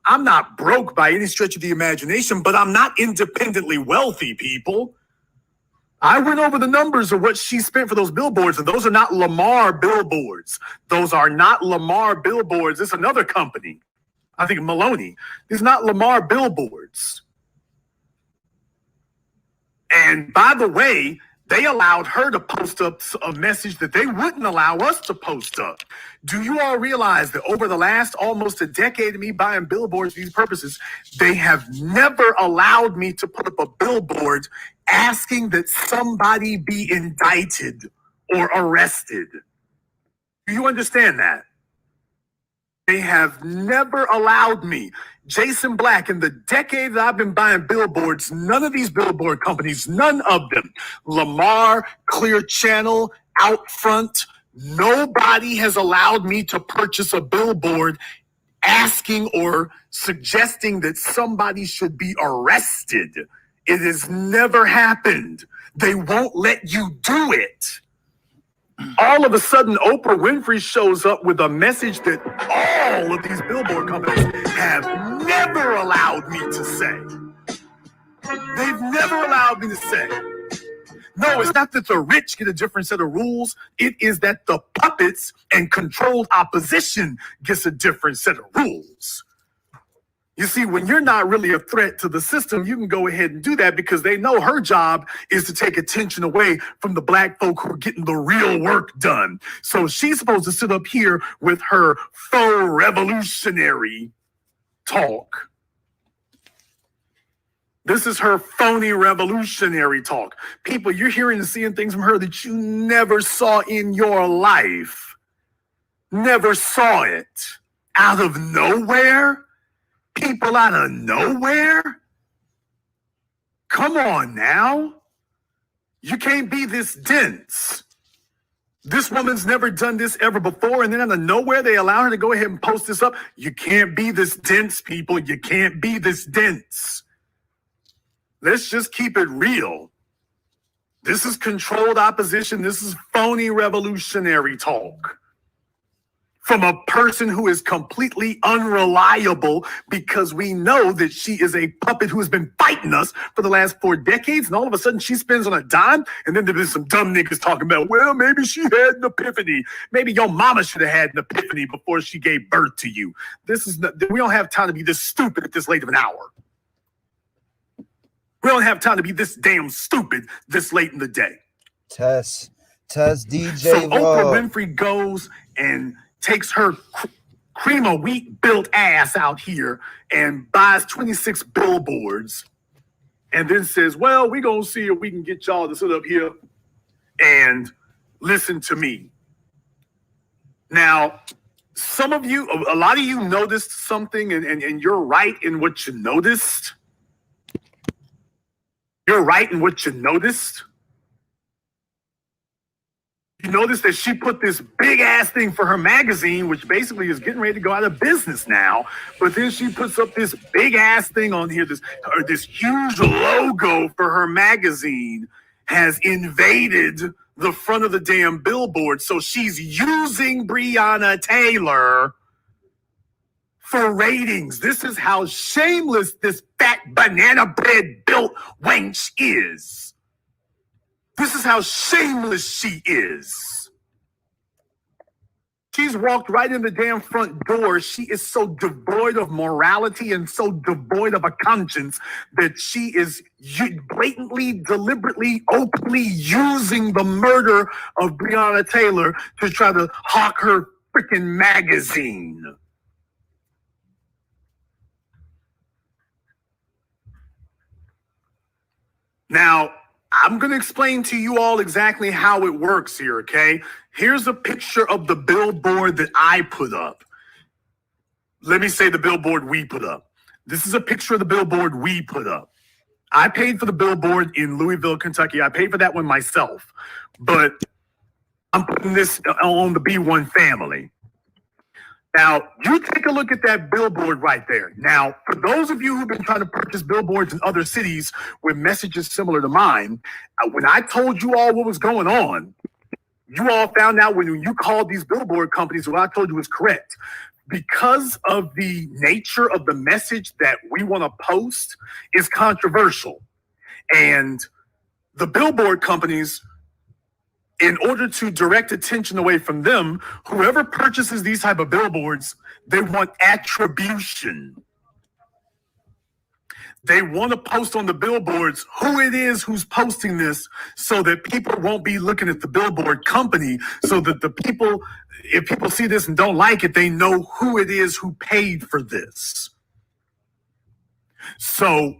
I'm not broke by any stretch of the imagination, but I'm not independently wealthy, people. I went over the numbers of what she spent for those billboards, and those are not Lamar billboards. Those are not Lamar billboards. It's another company. I think Maloney. These are not Lamar billboards. And by the way, they allowed her to post up a message that they wouldn't allow us to post up. Do you all realize that over the last almost a decade of me buying billboards for these purposes, they have never allowed me to put up a billboard asking that somebody be indicted or arrested? Do you understand that? They have never allowed me. Jason Black, in the decade that I've been buying billboards, none of these billboard companies, none of them, Lamar, Clear Channel, Outfront, nobody has allowed me to purchase a billboard asking or suggesting that somebody should be arrested. It has never happened. They won't let you do it. All of a sudden, Oprah Winfrey shows up with a message that all of these billboard companies have never allowed me to say. They've never allowed me to say. No, it's not that the rich get a different set of rules. It is that the puppets and controlled opposition gets a different set of rules. You see, when you're not really a threat to the system, you can go ahead and do that because they know her job is to take attention away from the black folk who are getting the real work done. So she's supposed to sit up here with her faux revolutionary talk. This is her phony revolutionary talk. People, you're hearing and seeing things from her that you never saw in your life. Never saw it. Out of nowhere? People out of nowhere? Come on now. You can't be this dense. This woman's never done this ever before, and then out of nowhere, they allow her to go ahead and post this up. You can't be this dense, people. You can't be this dense. Let's just keep it real. This is controlled opposition. This is phony revolutionary talk from a person who is completely unreliable, because we know that she is a puppet who has been fighting us for the last 4 decades, and all of a sudden she spins on a dime, and then there's some dumb niggas talking about, well, maybe she had an epiphany. Maybe your mama should have had an epiphany before she gave birth to you. We don't have time to be this stupid at this late of an hour. We don't have time to be this damn stupid this late in the day. Tess DJ. So Oprah Winfrey goes and takes her cream of wheat built ass out here and buys 26 billboards and then says, well, we're going to see if we can get y'all to sit up here and listen to me. Now, some of you, a lot of you noticed something, and you're right in what you noticed. You're right in what you noticed. You notice that she put this big ass thing for her magazine, which basically is getting ready to go out of business now. But then she puts up this big ass thing on here, this huge logo for her magazine has invaded the front of the damn billboard. So she's using Breonna Taylor for ratings. This is how shameless this fat banana bread built wench is. This is how shameless she is. She's walked right in the damn front door. She is so devoid of morality and so devoid of a conscience that she is blatantly, deliberately, openly using the murder of Breonna Taylor to try to hawk her freaking magazine. Now, I'm going to explain to you all exactly how it works here, okay? Here's a picture of the billboard that I put up. Let me say the billboard we put up. This is a picture of the billboard we put up. I paid for the billboard in Louisville, Kentucky. I paid for that one myself, but I'm putting this on the B1 family. Now, you take a look at that billboard right there. Now, for those of you who've been trying to purchase billboards in other cities with messages similar to mine, when I told you all what was going on, you all found out when you called these billboard companies, what I told you was correct. Because of the nature of the message that we want to post is controversial. And the billboard companies, in order to direct attention away from them, whoever purchases these type of billboards, they want attribution. They want to post on the billboards who it is who's posting this so that people won't be looking at the billboard company, so that the people, if people see this and don't like it, they know who it is who paid for this. So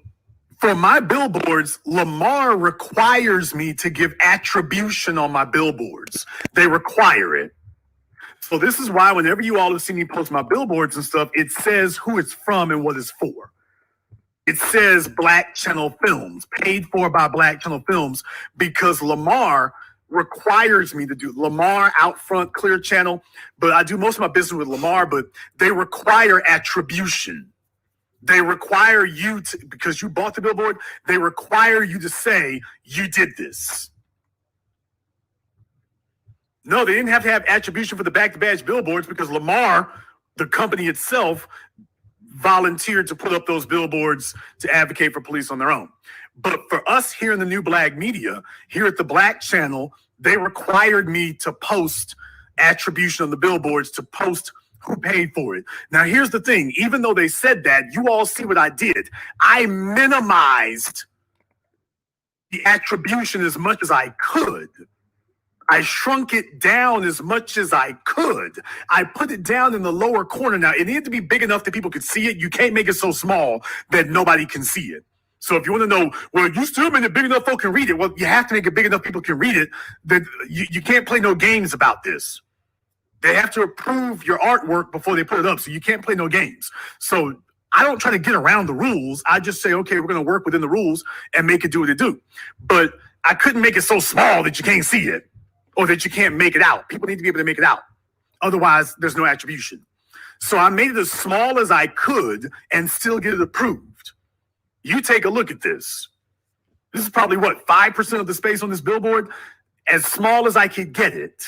for my billboards, Lamar requires me to give attribution on my billboards. They require it. So this is why whenever you all have seen me post my billboards and stuff, it says who it's from and what it's for. It says Black Channel Films, paid for by Black Channel Films, because Lamar requires me to do Lamar, Outfront, Clear Channel. But I do most of my business with Lamar, but they require attribution. They require you to, because you bought the billboard, they require you to say you did this. No, they didn't have to have attribution for the Back to Badge billboards because Lamar, the company itself, volunteered to put up those billboards to advocate for police on their own. But for us here in the New Black Media, here at the Black Channel, they required me to post attribution on the billboards, to post who paid for it. Now, here's the thing. Even though they said that, you all see what I did. I minimized the attribution as much as I could. I shrunk it down as much as I could. I put it down in the lower corner. Now, it needed to be big enough that people could see it. You can't make it so small that nobody can see it. So if you want to know, well, you still made it big enough folks can read it. Well, you have to make it big enough people can read it. That you can't play no games about this. They have to approve your artwork before they put it up, so you can't play no games. So I don't try to get around the rules. I just say, okay, we're going to work within the rules and make it do what it do. But I couldn't make it so small that you can't see it or that you can't make it out. People need to be able to make it out. Otherwise, there's no attribution. So I made it as small as I could and still get it approved. You take a look at this. This is probably, what, 5% of the space on this billboard? As small as I could get it.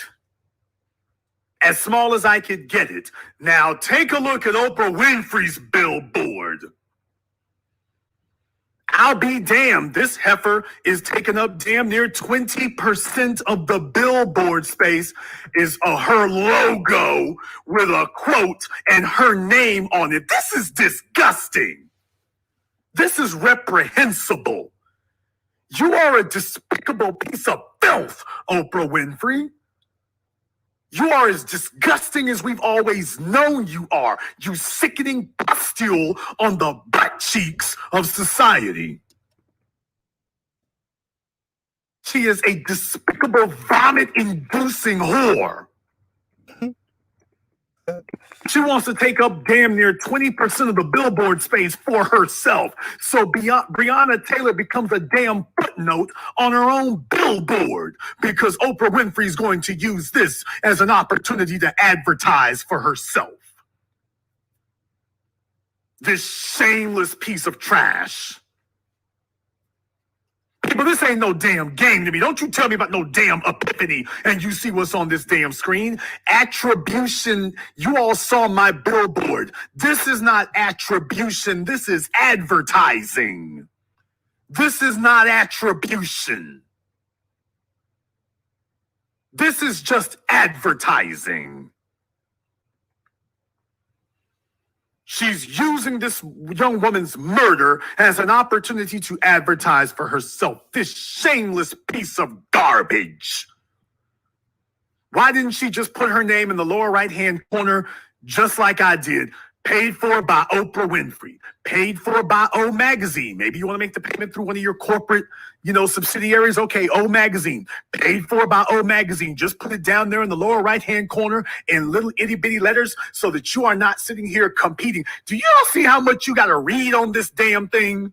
As small as I could get it. Now, take a look at Oprah Winfrey's billboard. I'll be damned. This heifer is taking up damn near 20% of the billboard space is her logo with a quote and her name on it. This is disgusting. This is reprehensible. You are a despicable piece of filth, Oprah Winfrey. You are as disgusting as we've always known you are. You sickening pustule on the butt cheeks of society. She is a despicable, vomit-inducing whore. She wants to take up damn near 20% of the billboard space for herself. So Breonna Taylor becomes a damn footnote on her own billboard because Oprah Winfrey is going to use this as an opportunity to advertise for herself. This shameless piece of trash. People, this ain't no damn game to me. Don't you tell me about no damn epiphany and you see what's on this damn screen. Attribution, you all saw my billboard. This is not attribution. This is advertising. This is not attribution. This is just advertising. She's using this young woman's murder as an opportunity to advertise for herself. This shameless piece of garbage. Why didn't she just put her name in the lower right-hand corner just like I did? Paid for by Oprah Winfrey. Paid for by O Magazine. Maybe you want to make the payment through one of your corporate, subsidiaries. Okay, O Magazine. Paid for by O Magazine. Just put it down there in the lower right-hand corner in little itty-bitty letters so that you are not sitting here competing. Do you all see how much you got to read on this damn thing?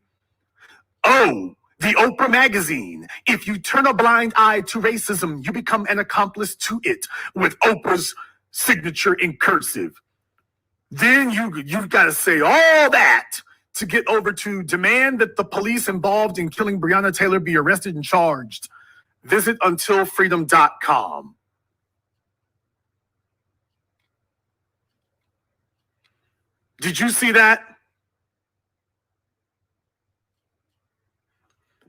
Oh, the Oprah Magazine. If you turn a blind eye to racism, you become an accomplice to it with Oprah's signature in cursive. Then you've got to say all that to get over to demand that the police involved in killing Breonna Taylor be arrested and charged. Visit untilfreedom.com. Did you see that?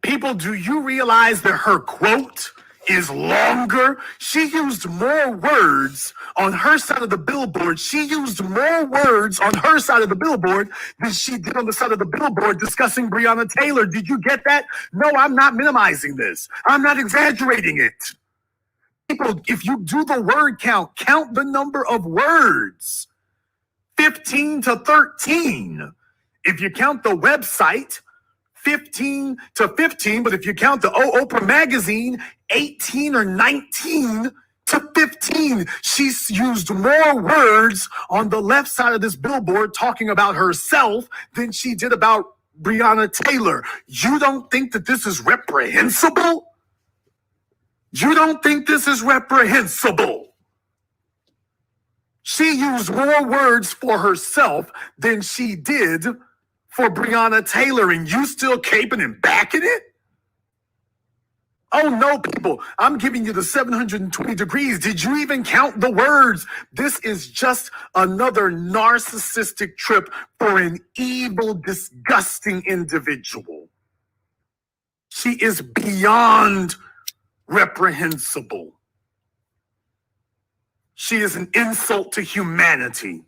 People, do you realize that her quote is longer? She used more words on her side of the billboard. She used more words on her side of the billboard than she did on the side of the billboard discussing Breonna Taylor. Did you get that? No, I'm not minimizing this. I'm not exaggerating it. People, if you do the word count, count the number of words. 15 to 13. If you count the website, 15 to 15, but if you count the Oprah Magazine, 18 or 19 to 15. She's used more words on the left side of this billboard talking about herself than she did about Breonna Taylor. You don't think that this is reprehensible? You don't think this is reprehensible? She used more words for herself than she did for Breonna Taylor, and you still caping and backing it? Oh no, people, I'm giving you the 720 degrees. Did you even count the words? This is just another narcissistic trip for an evil, disgusting individual. She is beyond reprehensible. She is an insult to humanity.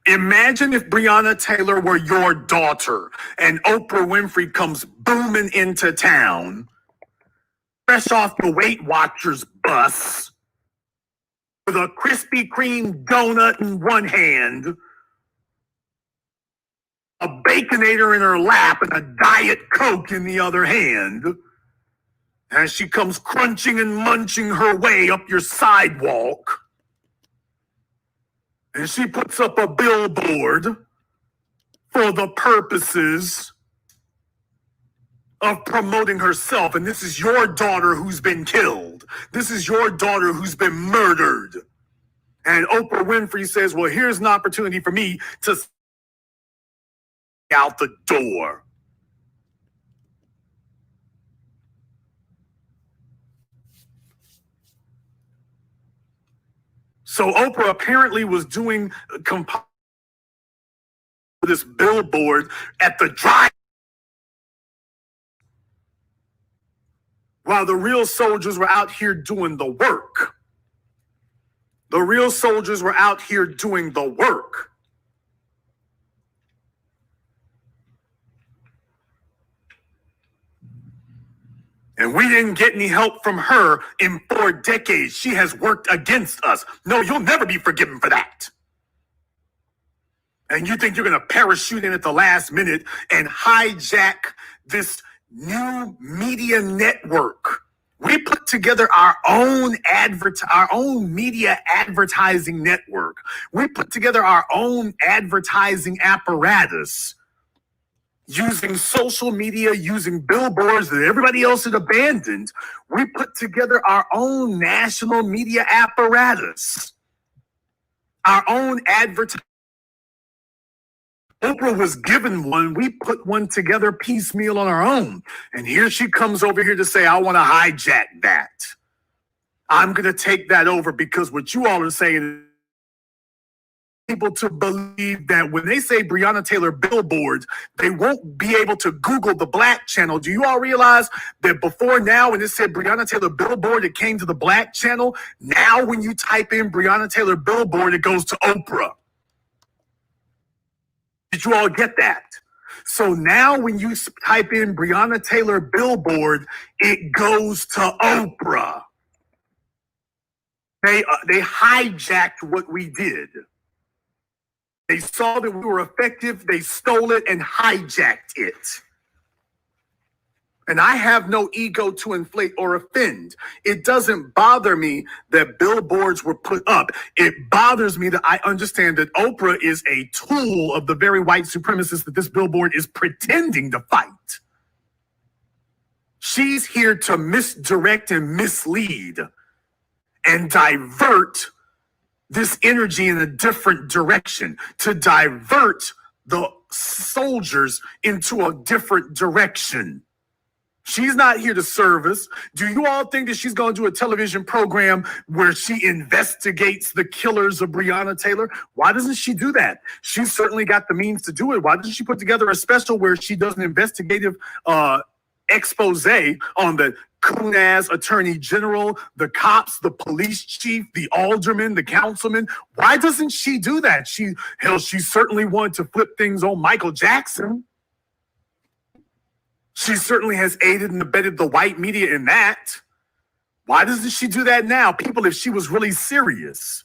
Imagine if Breonna Taylor were your daughter and Oprah Winfrey comes booming into town, fresh off the Weight Watchers bus, with a Krispy Kreme donut in one hand, a Baconator in her lap, and a Diet Coke in the other hand, as she comes crunching and munching her way up your sidewalk. And she puts up a billboard for the purposes of promoting herself. And this is your daughter who's been killed. This is your daughter who's been murdered. And Oprah Winfrey says, well, here's an opportunity for me to out the door. So Oprah apparently was doing this billboard at the drive while the real soldiers were out here doing the work. The real soldiers were out here doing the work. And we didn't get any help from her in 4 decades. She has worked against us. No, you'll never be forgiven for that. And you think you're going to parachute in at the last minute and hijack this new media network. We put together our own media advertising network. We put together our own advertising apparatus. Using social media, using billboards that everybody else had abandoned, we put together our own national media apparatus, our own advertising. Oprah was given one. We put one together piecemeal on our own. And here she comes over here to say, I want to hijack that. I'm going to take that over because what you all are saying is people to believe that when they say Breonna Taylor billboards, they won't be able to Google the Black channel. Do you all realize that before now, when it said Breonna Taylor billboard, it came to the Black channel? Now, when you type in Breonna Taylor billboard, it goes to Oprah. Did you all get that? So now when you type in Breonna Taylor billboard, it goes to Oprah. They hijacked what we did. They saw that we were effective. They stole it and hijacked it. And I have no ego to inflate or offend. It doesn't bother me that billboards were put up. It bothers me that I understand that Oprah is a tool of the very white supremacists that this billboard is pretending to fight. She's here to misdirect and mislead and divert this energy in a different direction, to divert the soldiers into a different direction. She's not here to serve us. Do you all think that she's going to do a television program where she investigates the killers of Breonna Taylor? Why doesn't she do that? She's certainly got the means to do it. Why doesn't she put together a special where she does an investigative expose on the coon-ass attorney general, the cops, the police chief, the alderman, the councilman? Why doesn't she do that? She certainly wanted to flip things on Michael Jackson. She certainly has aided and abetted the white media in that. Why doesn't she do that now? People, if she was really serious.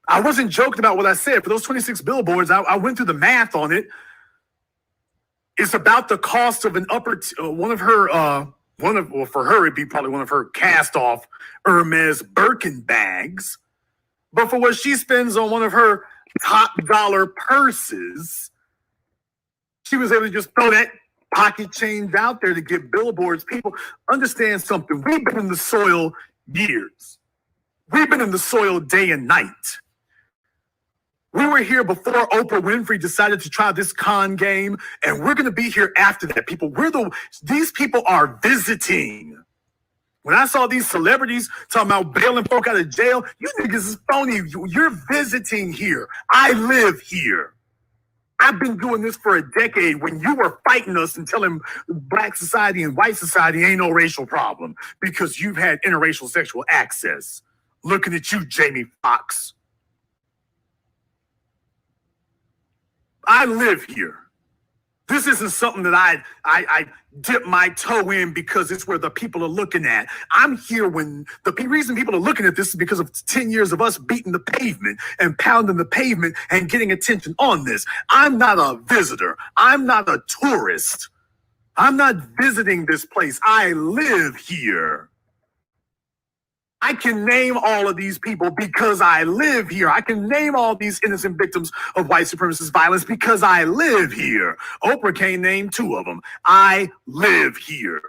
I wasn't joking about what I said. For those 26 billboards, I went through the math on it. It's about the cost of for her, it'd be probably one of her cast-off Hermes Birkin bags. But for what she spends on one of her top dollar purses, she was able to just throw that pocket change out there to get billboards. People, understand something. We've been in the soil years. We've been in the soil day and night. We were here before Oprah Winfrey decided to try this con game, and we're going to be here after that. People, these people are visiting. When I saw these celebrities talking about bailing folk out of jail, you niggas is phony. You're visiting here. I live here. I've been doing this for a decade when you were fighting us and telling black society and white society ain't no racial problem because you've had interracial sexual access. Looking at you, Jamie Foxx. I live here. This isn't something that I dip my toe in because it's where the people are looking at. I'm here when the reason people are looking at this is because of 10 years of us beating the pavement and pounding the pavement and getting attention on this. I'm not a visitor. I'm not a tourist. I'm not visiting this place. I live here. I can name all of these people because I live here. I can name all these innocent victims of white supremacist violence because I live here. Oprah can't name 2 of them. I live here.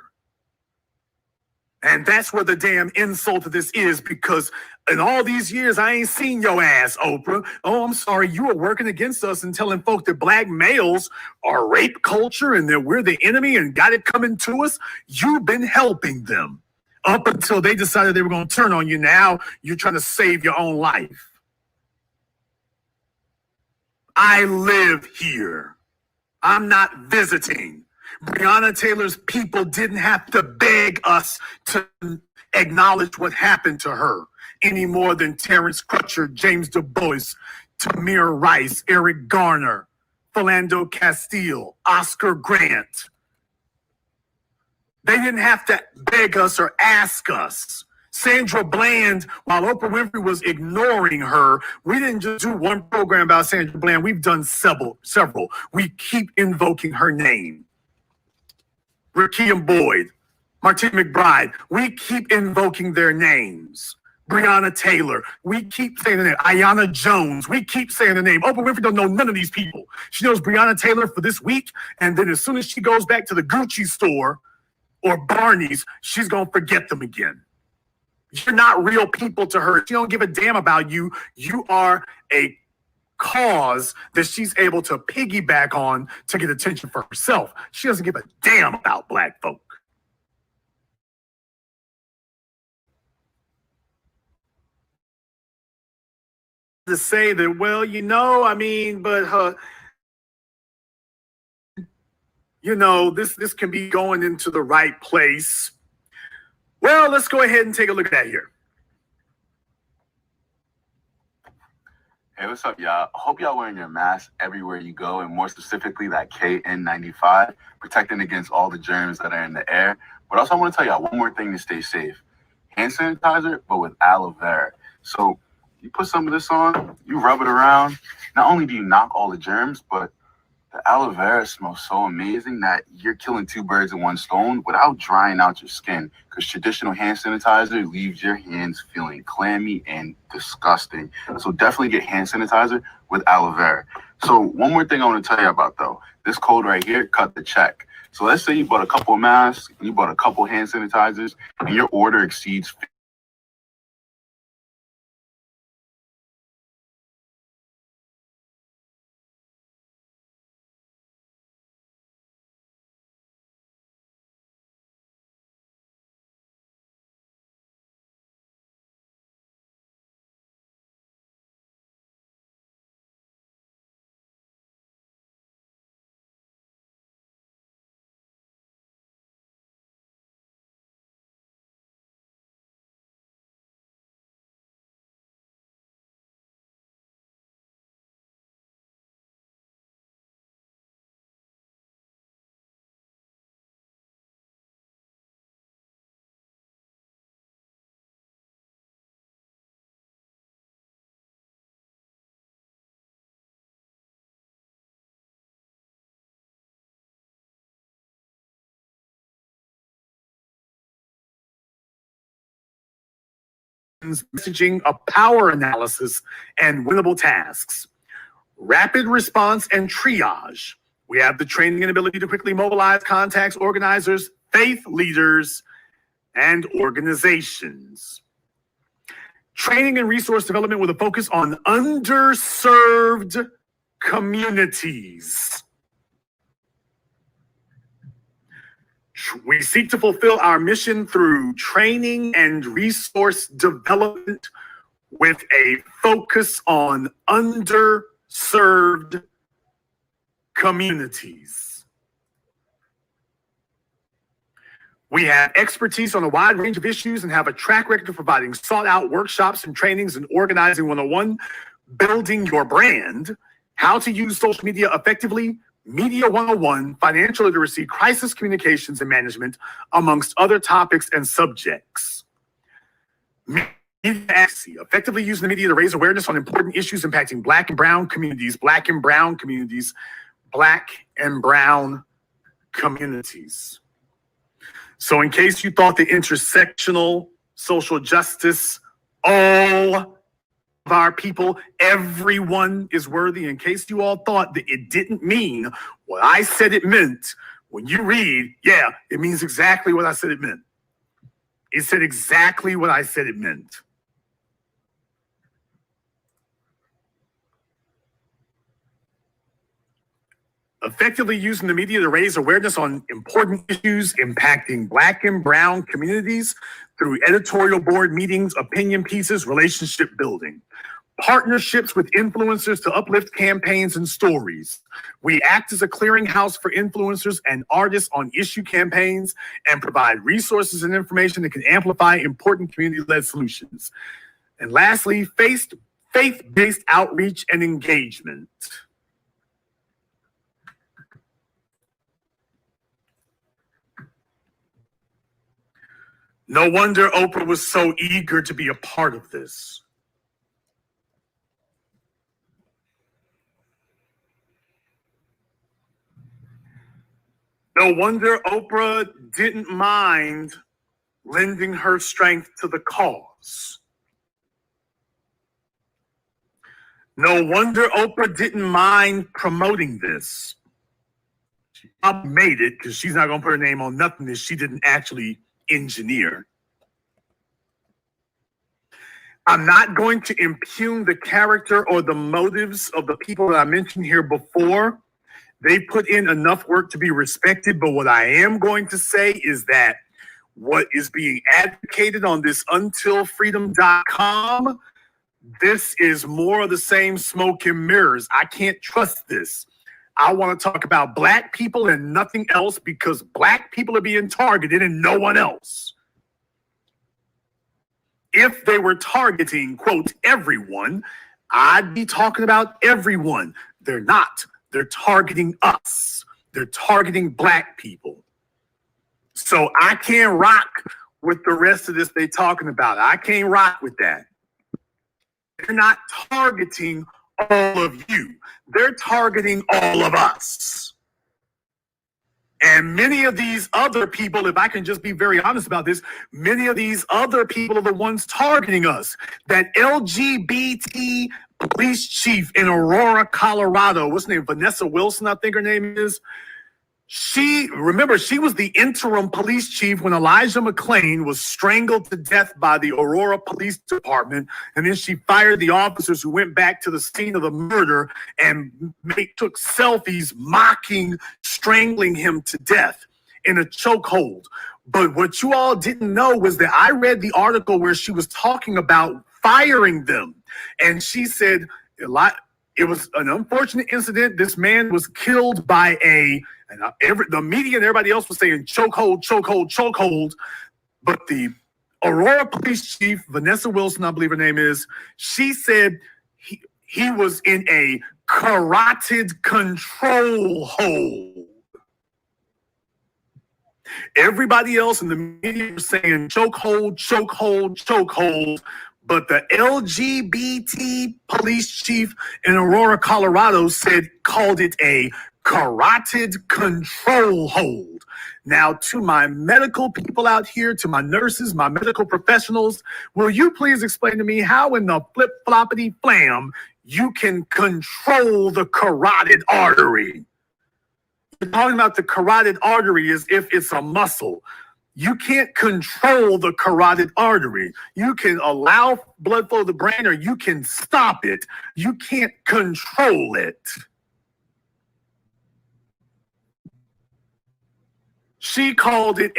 And that's where the damn insult to this is, because in all these years, I ain't seen your ass, Oprah. Oh, I'm sorry. You were working against us and telling folk that black males are rape culture and that we're the enemy and got it coming to us. You've been helping them. Up until they decided they were going to turn on you. Now you're trying to save your own life. I live here. I'm not visiting. Breonna Taylor's people didn't have to beg us to acknowledge what happened to her any more than Terrence Crutcher, James Du Bois, Tamir Rice, Eric Garner, Philando Castile, Oscar Grant. They didn't have to beg us or ask us. Sandra Bland, while Oprah Winfrey was ignoring her, we didn't just do one program about Sandra Bland. We've done several. We keep invoking her name. Rakeem Boyd, Martina McBride, we keep invoking their names. Breonna Taylor, we keep saying the name. Ayanna Jones, we keep saying the name. Oprah Winfrey don't know none of these people. She knows Breonna Taylor for this week, and then as soon as she goes back to the Gucci store or Barney's, she's going to forget them again. You're not real people to her. She don't give a damn about you. You are a cause that she's able to piggyback on to get attention for herself. She doesn't give a damn about black folk. To say that, well, but this can be going into the right place. Well, let's go ahead and take a look at that here. Hey, what's up, y'all? I hope y'all wearing your mask everywhere you go, and more specifically that KN95, protecting against all the germs that are in the air. But also I want to tell y'all one more thing to stay safe. hand sanitizer, but with aloe vera. So you put some of this on, you rub it around. Not only do you knock all the germs, but the aloe vera smells so amazing that you're killing two birds with one stone without drying out your skin, because traditional hand sanitizer leaves your hands feeling clammy and disgusting. So definitely get hand sanitizer with aloe vera. So one more thing I want to tell you about, though. This code right here, cut the check. So let's say you bought a couple of masks, you bought a couple of hand sanitizers, and your order exceeds messaging, a power analysis, and winnable tasks. Rapid response and triage. We have the training and ability to quickly mobilize contacts, organizers, faith leaders, and organizations. Training and resource development with a focus on underserved communities. We seek to fulfill our mission through training and resource development with a focus on underserved communities. We have expertise on a wide range of issues and have a track record of providing sought-out workshops and trainings and organizing 101, building your brand, how to use social media effectively, Media 101, financial literacy, crisis communications and management, amongst other topics and subjects. Media advocacy, effectively using the media to raise awareness on important issues impacting Black and Brown communities, Black and Brown communities, Black and Brown communities. So in case you thought the intersectional, social justice, all of our people, everyone is worthy, in case you all thought that it didn't mean what I said it meant, when you read, yeah, it means exactly what I said it meant. It said exactly what I said it meant. Effectively using the media to raise awareness on important issues impacting Black and Brown communities through editorial board meetings, opinion pieces, relationship building. Partnerships with influencers to uplift campaigns and stories. We act as a clearinghouse for influencers and artists on issue campaigns and provide resources and information that can amplify important community-led solutions. And lastly, faith-based outreach and engagement. No wonder Oprah was so eager to be a part of this. No wonder Oprah didn't mind lending her strength to the cause. No wonder Oprah didn't mind promoting this. She probably made it because she's not going to put her name on nothing that she didn't actually engineer. I'm not going to impugn the character or the motives of the people that I mentioned here before. They put in enough work to be respected, but what I am going to say is that what is being advocated on this untilfreedom.com, this is more of the same smoke and mirrors. I can't trust this. I want to talk about Black people and nothing else because Black people are being targeted and no one else. If they were targeting, quote, everyone, I'd be talking about everyone. They're not. They're targeting us. They're targeting Black people. So I can't rock with the rest of this they talking about. I can't rock with that. They're not targeting all of you. They're targeting all of us. And many of these other people, if I can just be very honest about this, many of these other people are the ones targeting us. That LGBT police chief in Aurora, Colorado, what's her name? Vanessa Wilson, I think her name is. She was the interim police chief when Elijah McClain was strangled to death by the Aurora Police Department. And then she fired the officers who went back to the scene of the murder and took selfies mocking, strangling him to death in a chokehold. But what you all didn't know was that I read the article where she was talking about firing them. And she said, it was an unfortunate incident. This man was killed by the media and everybody else was saying chokehold, chokehold, chokehold. But the Aurora police chief, Vanessa Wilson, I believe her name is, she said he was in a carotid control hold. Everybody else in the media was saying chokehold, chokehold, chokehold. But the LGBT police chief in Aurora, Colorado called it a carotid control hold. Now, to my medical people out here, to my nurses, my medical professionals, will you please explain to me how in the flip-floppity flam you can control the carotid artery? You're talking about the carotid artery as if it's a muscle. You can't control the carotid artery. You can allow blood flow to the brain or you can stop it. You can't control it. She called it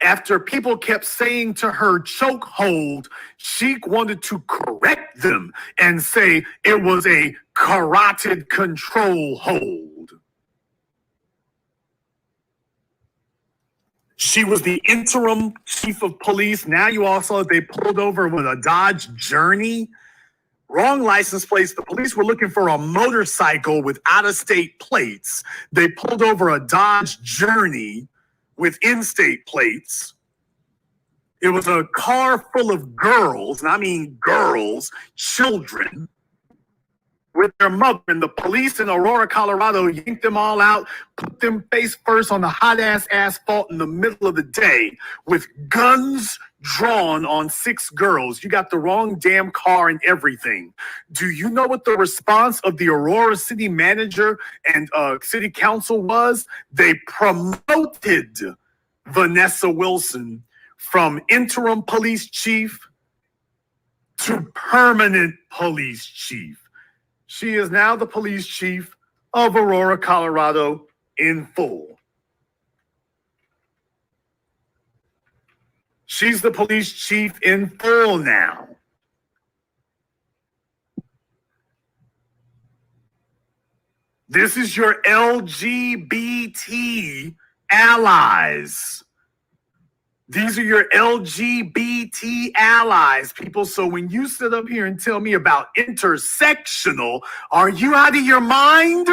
after people kept saying to her chokehold, she wanted to correct them and say it was a carotid control hold. She was the interim chief of police. Now you all saw that they pulled over with a Dodge Journey. Wrong license plates. The police were looking for a motorcycle with out-of-state plates. They pulled over a Dodge Journey with in-state plates. It was a car full of girls, and I mean girls, children, with their mother. And the police in Aurora, Colorado yanked them all out, put them face first on the hot-ass asphalt in the middle of the day with guns drawn on 6 girls. You got the wrong damn car and everything. Do you know what the response of the Aurora city manager and city council was? They promoted Vanessa Wilson from interim police chief to permanent police chief. She is now the police chief of Aurora, Colorado in full. She's the police chief in full now. This is your LGBT allies. These are your LGBT allies, people. So when you sit up here and tell me about intersectional, are you out of your mind?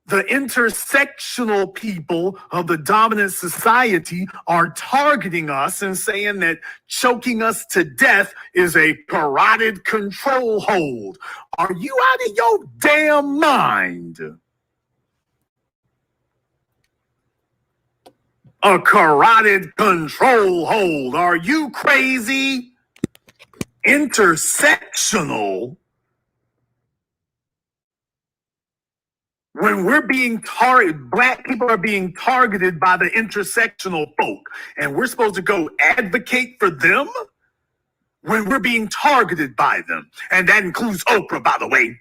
The intersectional people of the dominant society are targeting us and saying that choking us to death is a carotid control hold. Are you out of your damn mind? A carotid control hold. Are you crazy? Intersectional. When we're being targeted, black people are being targeted by the intersectional folk, and we're supposed to go advocate for them when we're being targeted by them. And that includes Oprah, by the way.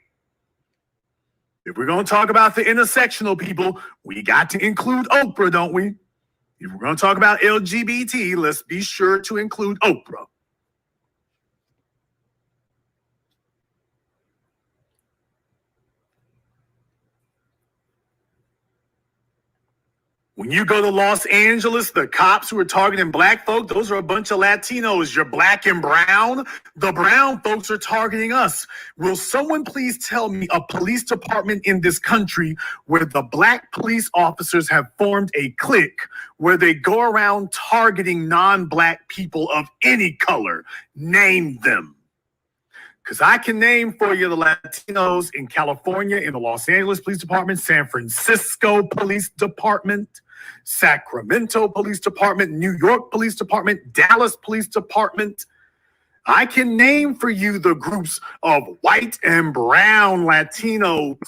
If we're going to talk about the intersectional people, we got to include Oprah, don't we? If we're going to talk about LGBT, let's be sure to include Oprah. When you go to Los Angeles, the cops who are targeting black folk, those are a bunch of Latinos. You're black and brown. The brown folks are targeting us. Will someone please tell me a police department in this country where the black police officers have formed a clique where they go around targeting non-black people of any color? Name them. Because I can name for you the Latinos in California, in the Los Angeles Police Department, San Francisco Police Department, Sacramento Police Department, New York Police Department, Dallas Police Department. I can name for you the groups of white and brown Latinos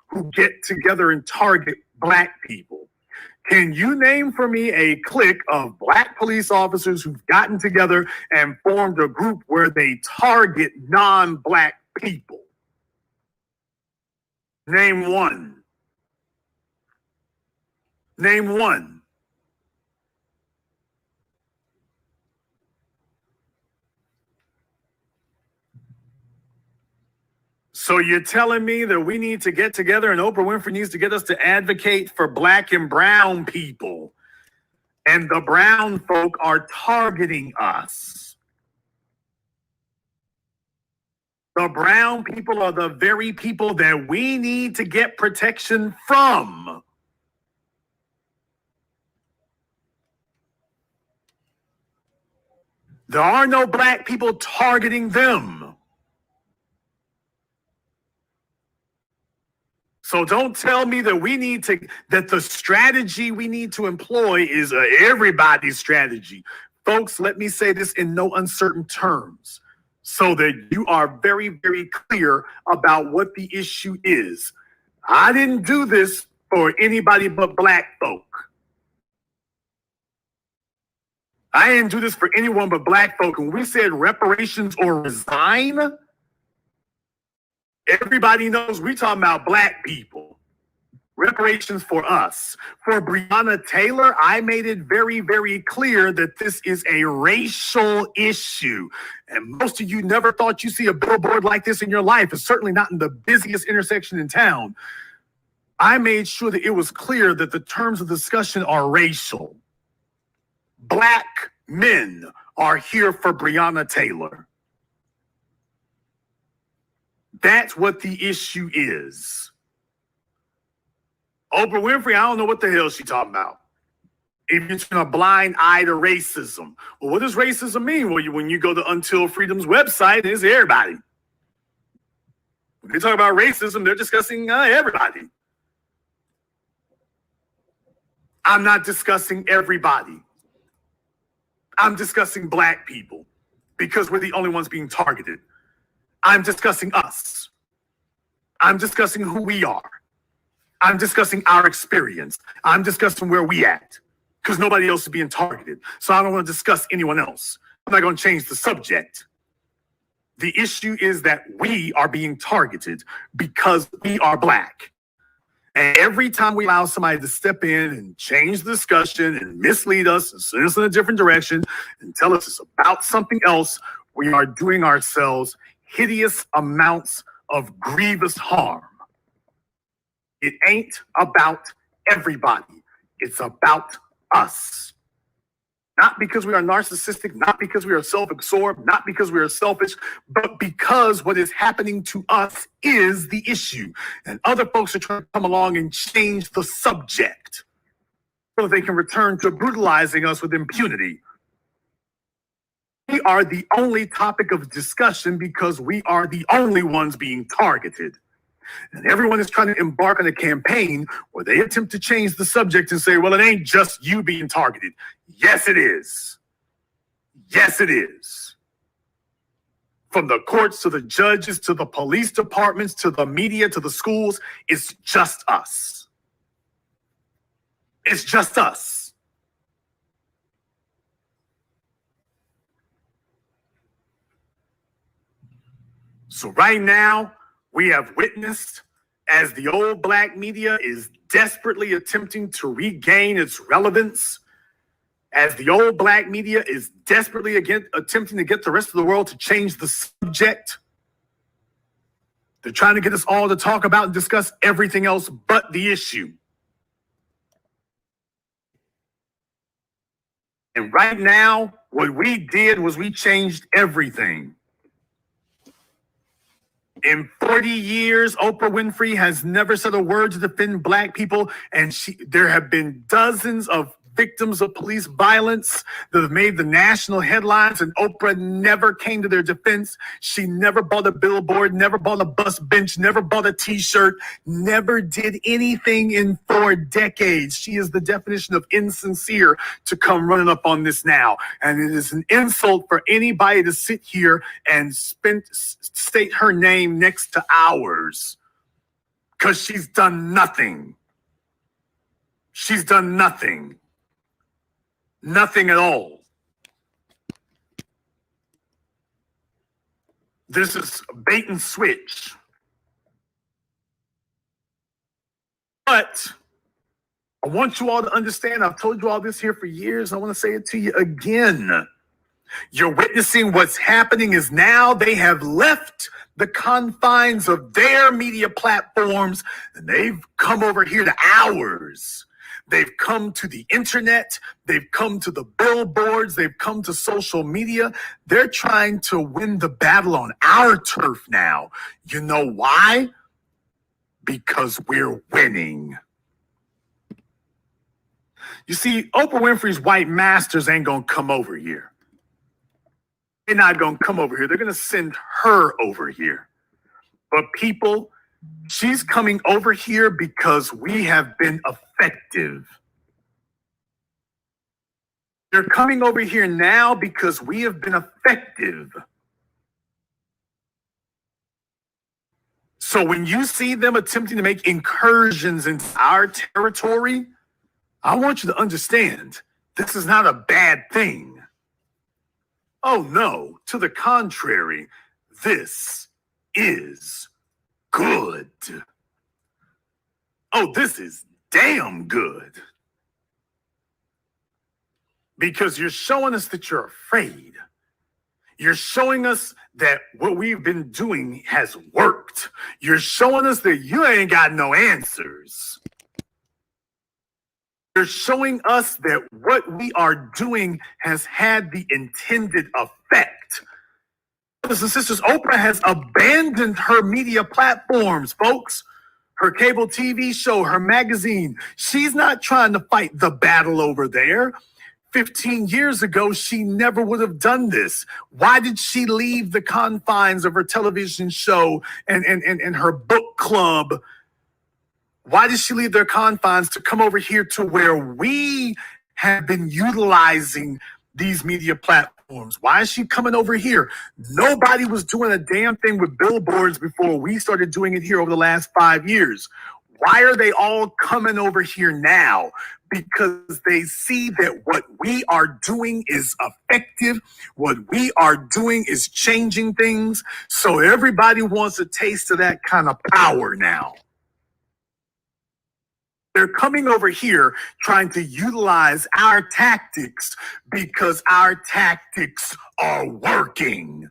who get together and target black people. Can you name for me a clique of black police officers who've gotten together and formed a group where they target non-black people? Name one. Name one. So you're telling me that we need to get together and Oprah Winfrey needs to get us to advocate for black and brown people. And the brown folk are targeting us. The brown people are the very people that we need to get protection from. There are no black people targeting them. So don't tell me that that the strategy we need to employ is everybody's strategy. Folks, let me say this in no uncertain terms so that you are very, very clear about what the issue is. I didn't do this for anybody but black folk. I didn't do this for anyone but black folk. When we said reparations or resign, everybody knows we're talking about black people. Reparations for us. For Breonna Taylor, I made it very, very clear that this is a racial issue. And most of you never thought you'd see a billboard like this in your life. It's certainly not in the busiest intersection in town. I made sure that it was clear that the terms of discussion are racial. Black men are here for Breonna Taylor. That's what the issue is. Oprah Winfrey, I don't know what the hell she's talking about. If you're turning a blind eye to racism. Well, what does racism mean? Well, when you go to Until Freedom's website, it's everybody. When they talk about racism, they're discussing everybody. I'm not discussing everybody. I'm discussing black people because we're the only ones being targeted. I'm discussing us. I'm discussing who we are. I'm discussing our experience. I'm discussing where we at because nobody else is being targeted. So I don't want to discuss anyone else. I'm not going to change the subject. The issue is that we are being targeted because we are black. And every time we allow somebody to step in and change the discussion and mislead us and send us in a different direction and tell us it's about something else, we are doing ourselves hideous amounts of grievous harm. It ain't about everybody. It's about us. Not because we are narcissistic, not because we are self-absorbed, not because we are selfish, but because what is happening to us is the issue. And other folks are trying to come along and change the subject so they can return to brutalizing us with impunity. We are the only topic of discussion because we are the only ones being targeted. And everyone is trying to embark on a campaign where they attempt to change the subject and say, well, it ain't just you being targeted. Yes, it is. Yes, it is. From the courts to the judges to the police departments to the media to the schools, it's just us. It's just us. So right now, we have witnessed as the old black media is desperately attempting to regain its relevance, as the old black media is desperately attempting to get the rest of the world to change the subject. They're trying to get us all to talk about and discuss everything else but the issue. And right now, what we did was we changed everything. In 40 years, Oprah Winfrey has never said a word to defend Black people, and there have been dozens of victims of police violence that have made the national headlines, and Oprah never came to their defense. She never bought a billboard, never bought a bus bench, never bought a t-shirt, never did anything in 4 decades. She is the definition of insincere to come running up on this now. And it is an insult for anybody to sit here and state her name next to ours, because she's done nothing. She's done nothing. Nothing at all. This is bait and switch. But I want you all to understand, I've told you all this here for years. I want to say it to you again. You're witnessing what's happening is now they have left the confines of their media platforms and they've come over here to ours. They've come to the internet. They've come to the billboards. They've come to social media. They're trying to win the battle on our turf now. You know why? Because we're winning. You see, Oprah Winfrey's white masters ain't going to come over here. They're not going to come over here. They're going to send her over here. But people, she's coming over here because we have been effective. They're coming over here now because we have been effective. So when you see them attempting to make incursions into our territory, I want you to understand, this is not a bad thing. Oh no, to the contrary, this is good. Oh, this is damn good. Because you're showing us that you're afraid. You're showing us that what we've been doing has worked. You're showing us that you ain't got no answers. You're showing us that what we are doing has had the intended effect. Brothers and sisters, Oprah has abandoned her media platforms, folks. Her cable TV show, her magazine. She's not trying to fight the battle over there. 15 years ago, she never would have done this. Why did she leave the confines of her television show and her book club? Why did she leave their confines to come over here to where we have been utilizing these media platforms? Why is she coming over here? Nobody was doing a damn thing with billboards before we started doing it here over the last 5 years. Why are they all coming over here now? Because they see that what we are doing is effective. What we are doing is changing things. So everybody wants a taste of that kind of power now. They're coming over here trying to utilize our tactics because our tactics are working.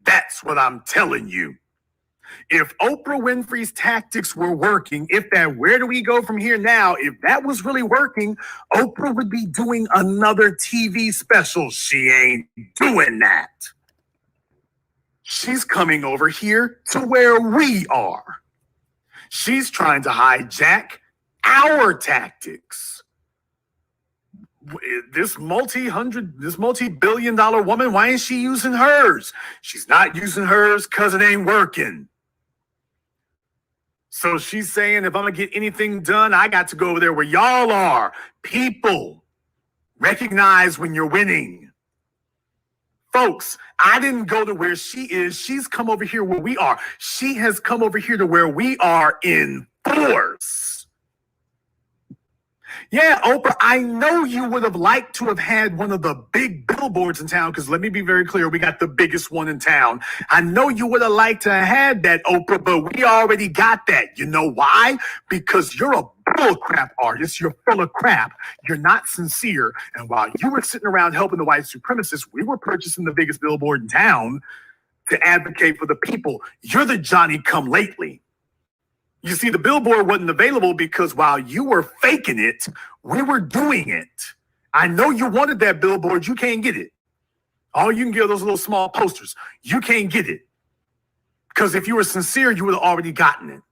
That's what I'm telling you. If Oprah Winfrey's tactics were working, where do we go from here now? If that was really working, Oprah would be doing another TV special. She ain't doing that. She's coming over here to where we are. She's trying to hijack our tactics. This multi-billion-dollar woman, why ain't she using hers? She's not using hers because it ain't working. So she's saying, if I'm going to get anything done, I got to go over there where y'all are. People, recognize when you're winning. Folks, I didn't go to where she is. She's come over here where we are. She has come over here to where we are in force. Yeah, Oprah, I know you would have liked to have had one of the big billboards in town, because let me be very clear, we got the biggest one in town. I know you would have liked to have had that, Oprah, but we already got that. You know why? Because you're a bullcrap artist. You're full of crap. You're not sincere. And while you were sitting around helping the white supremacists, we were purchasing the biggest billboard in town to advocate for the people. You're the Johnny-come-lately. You see, the billboard wasn't available because while you were faking it, we were doing it. I know you wanted that billboard. You can't get it. All you can get are those little small posters. You can't get it. Because if you were sincere, you would have already gotten it.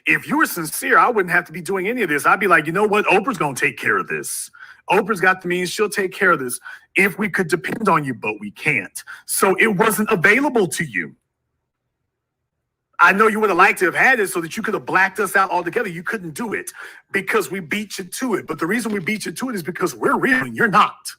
If you were sincere, I wouldn't have to be doing any of this. I'd be like, you know what? Oprah's going to take care of this. Oprah's got the means. She'll take care of this if we could depend on you, but we can't. So it wasn't available to you. I know you would have liked to have had it so that you could have blacked us out altogether. You couldn't do it because we beat you to it. But the reason we beat you to it is because we're real and you're not.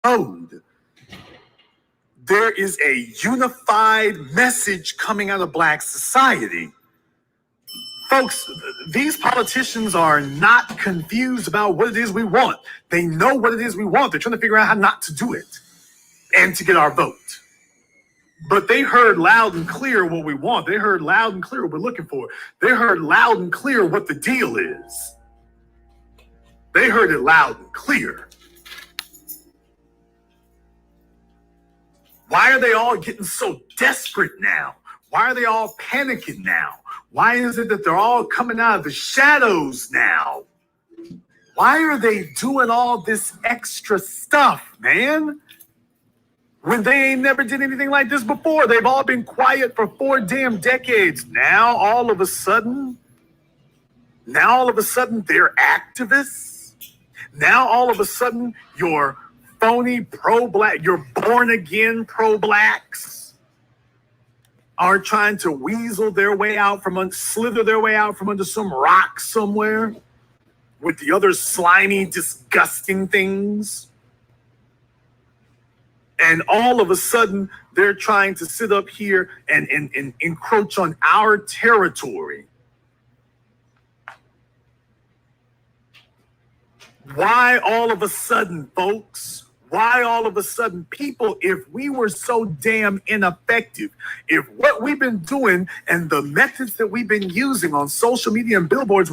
code. There is a unified message coming out of Black society. Folks, these politicians are not confused about what it is we want. They know what it is we want. They're trying to figure out how not to do it and to get our vote. But they heard loud and clear what we want. They heard loud and clear what we're looking for. They heard loud and clear what the deal is. They heard it loud and clear. Why are they all getting so desperate now? Why are they all panicking now? Why is it that they're all coming out of the shadows now? Why are they doing all this extra stuff, man? When they ain't never did anything like this before. They've all been quiet for 4 damn decades. Now, all of a sudden, they're activists. Now, all of a sudden, you're phony pro-black, you're born-again pro-blacks are trying to weasel their way out slither their way out from under some rock somewhere with the other slimy, disgusting things. And all of a sudden, they're trying to sit up here and encroach on our territory. Why all of a sudden, folks? Why all of a sudden, people, if we were so damn ineffective, if what we've been doing and the methods that we've been using on social media and billboards,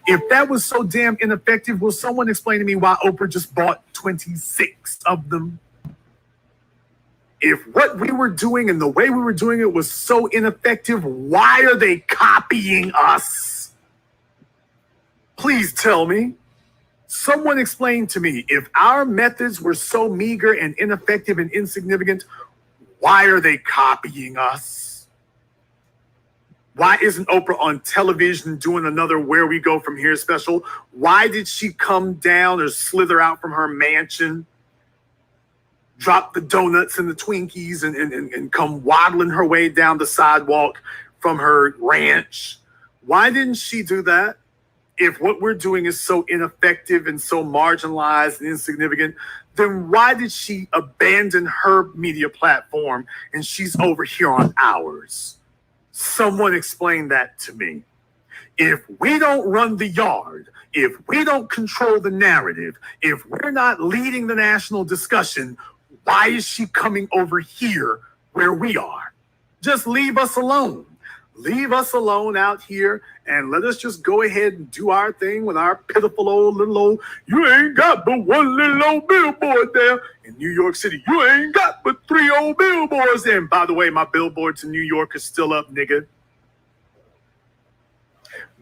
if that was so damn ineffective, will someone explain to me why Oprah just bought 26 of them? If what we were doing and the way we were doing it was so ineffective, why are they copying us? Please tell me. Someone explain to me, if our methods were so meager and ineffective and insignificant, why are they copying us? Why isn't Oprah on television doing another Where We Go From Here special? Why did she come down or slither out from her mansion, drop the donuts and the Twinkies and come waddling her way down the sidewalk from her ranch? Why didn't she do that? If what we're doing is so ineffective and so marginalized and insignificant, then why did she abandon her media platform and she's over here on ours? Someone explain that to me. If we don't run the yard, if we don't control the narrative, if we're not leading the national discussion, why is she coming over here where we are? Just leave us alone. Leave us alone out here and let us just go ahead and do our thing with our pitiful you ain't got but one little old billboard there in New York City. You ain't got but 3 old billboards there. And by the way, my billboards in New York are still up, nigga.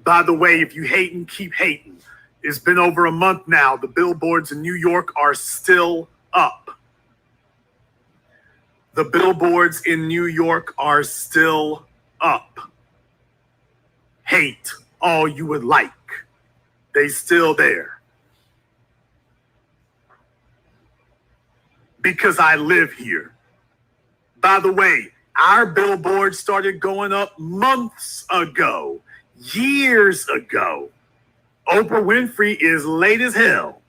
By the way, if you hating, keep hating. It's been over a month now. The billboards in New York are still up. The billboards in New York are still up. Hate all you would like. They still there. Because I live here. By the way, our billboard started going up months ago, years ago. Oprah Winfrey is late as hell.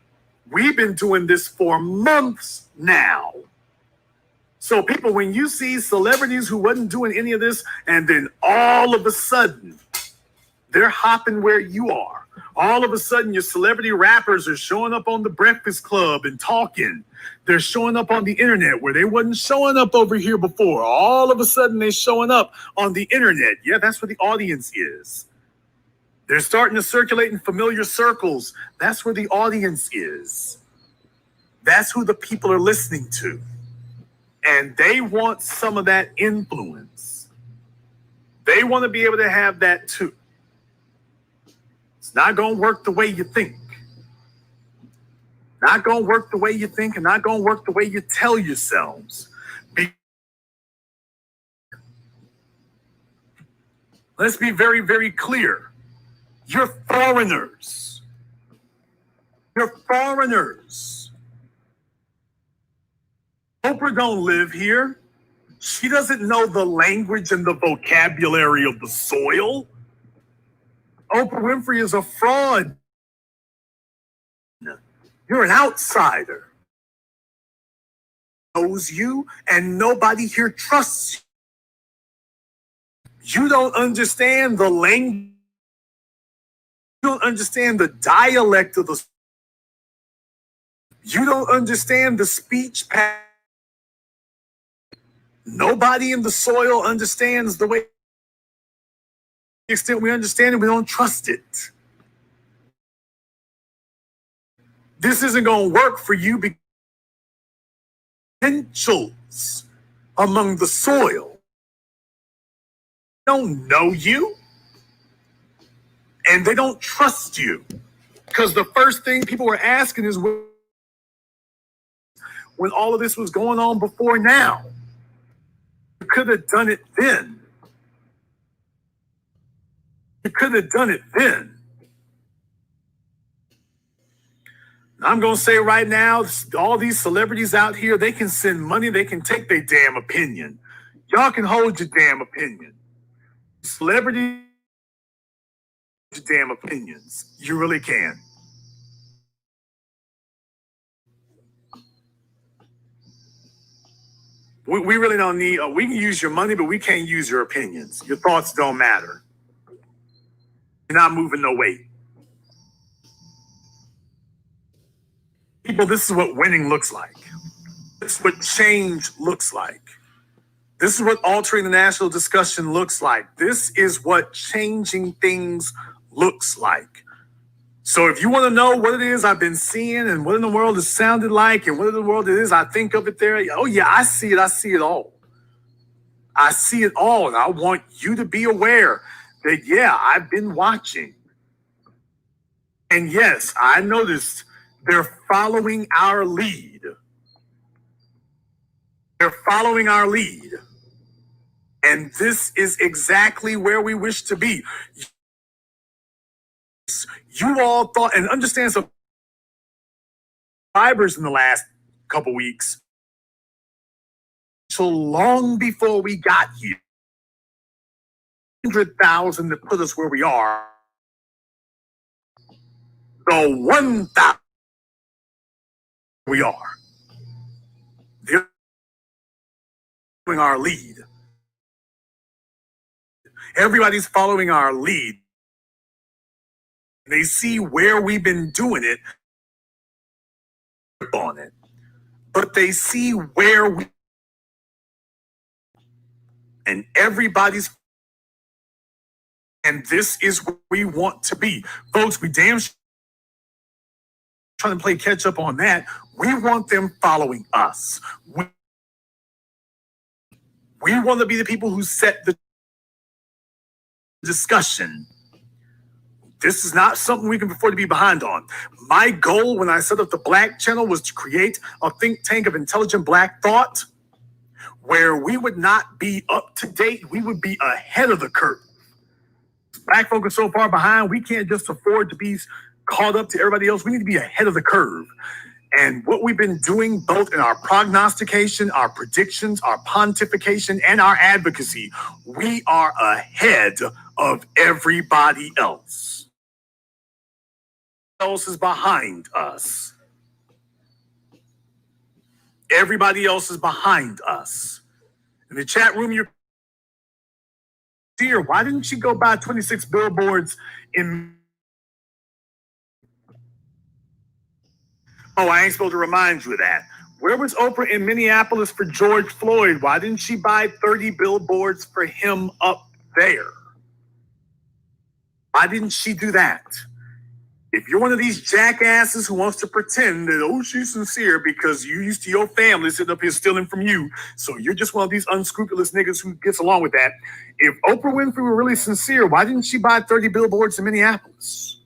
We've been doing this for months now. So people, when you see celebrities who wasn't doing any of this, and then all of a sudden, they're hopping where you are. All of a sudden, your celebrity rappers are showing up on the Breakfast Club and talking. They're showing up on the internet where they wasn't showing up over here before. All of a sudden, they're showing up on the internet. Yeah, that's where the audience is. They're starting to circulate in familiar circles. That's where the audience is. That's who the people are listening to. And they want some of that influence. They want to be able to have that too. It's not going to work the way you think. Not going to work the way you think and not going to work the way you tell yourselves. Let's be very, very clear. You're foreigners. You're foreigners. Oprah don't live here. She doesn't know the language and the vocabulary of the soil. Oprah Winfrey is a fraud. You're an outsider. knows you, and nobody here trusts you. You don't understand the language. You don't understand the dialect of the. You don't understand the speech pattern. Nobody in the soil understands the way. To the extent we understand it, we don't trust it. This isn't going to work for you because potentials among the soil don't know you and they don't trust you, because the first thing people were asking is when all of this was going on before now. You could have done it then. You could have done it then. I'm going to say right now, all these celebrities out here, they can send money, they can take their damn opinion. Y'all can hold your damn opinion. Celebrities, your damn opinions. You really can. We really don't need, we can use your money, but we can't use your opinions. Your thoughts don't matter. You're not moving no weight. People, this is what winning looks like. This is what change looks like. This is what altering the national discussion looks like. This is what changing things looks like. So if you want to know what it is I've been seeing and what in the world it sounded like and what in the world it is I think of it there, oh yeah, I see it. I see it all. I see it all. And I want you to be aware that, yeah, I've been watching. And yes, I noticed they're following our lead. They're following our lead. And this is exactly where we wish to be. You all thought, and understand some fibers in the last couple weeks, so long before we got here, 100,000 to put us where we are, the 1,000 we are. They're following our lead. Everybody's following our lead. They see where we've been doing it on it, but they see where we, and everybody's, and this is where we want to be. Folks, we damn sure trying to play catch up on that. We want them following us. We want to be the people who set the discussion. This is not something we can afford to be behind on. My goal when I set up the Black Channel was to create a think tank of intelligent Black thought where we would not be up to date. We would be ahead of the curve. Black folk are so far behind, we can't just afford to be caught up to everybody else. We need to be ahead of the curve. And what we've been doing both in our prognostication, our predictions, our pontification, and our advocacy, we are ahead of everybody else. Else is behind us. Everybody else is behind us. In the chat room, you're here. Why didn't she go buy 26 billboards in? Oh, I ain't supposed to remind you of that. Where was Oprah in Minneapolis for George Floyd? Why didn't she buy 30 billboards for him up there? Why didn't she do that? If you're one of these jackasses who wants to pretend that, oh, she's sincere because you used to your family sitting up here stealing from you, so you're just one of these unscrupulous niggas who gets along with that. If Oprah Winfrey were really sincere, why didn't she buy 30 billboards in Minneapolis?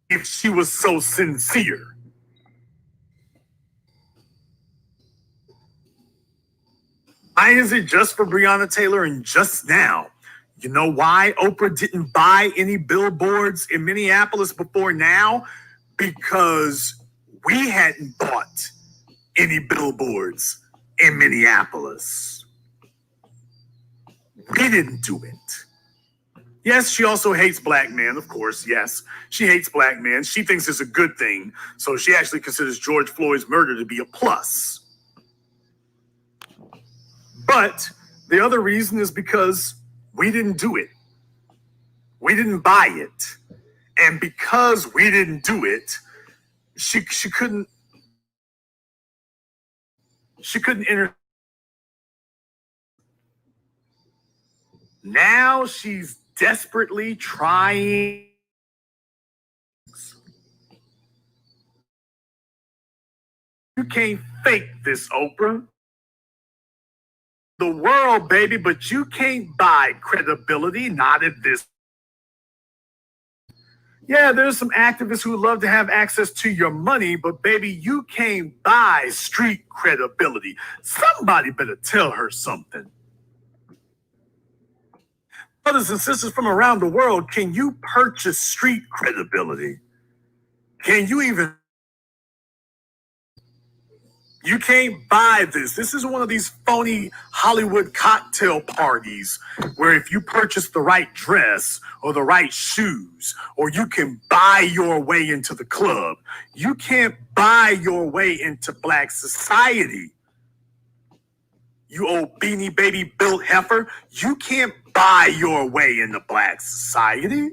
If she was so sincere. Why is it just for Breonna Taylor and just now? You know why Oprah didn't buy any billboards in Minneapolis before now? Because we hadn't bought any billboards in Minneapolis. We didn't do it. Yes, she also hates Black men, of course. Yes, she hates Black men. She thinks it's a good thing. So she actually considers George Floyd's murder to be a plus. But the other reason is because we didn't do it. We didn't buy it. And because we didn't do it, she couldn't enter. Now she's desperately trying. You can't fake this, Oprah. The world, baby, but you can't buy credibility, not at this. Yeah, there's some activists who love to have access to your money, but baby, you can't buy street credibility. Somebody better tell her something. Brothers and sisters from around the world, can you purchase street credibility? Can you even? You can't buy this. This is one of these phony Hollywood cocktail parties where if you purchase the right dress or the right shoes, or you can buy your way into the club, you can't buy your way into Black society. You old Beanie Baby built heifer, you can't buy your way into Black society.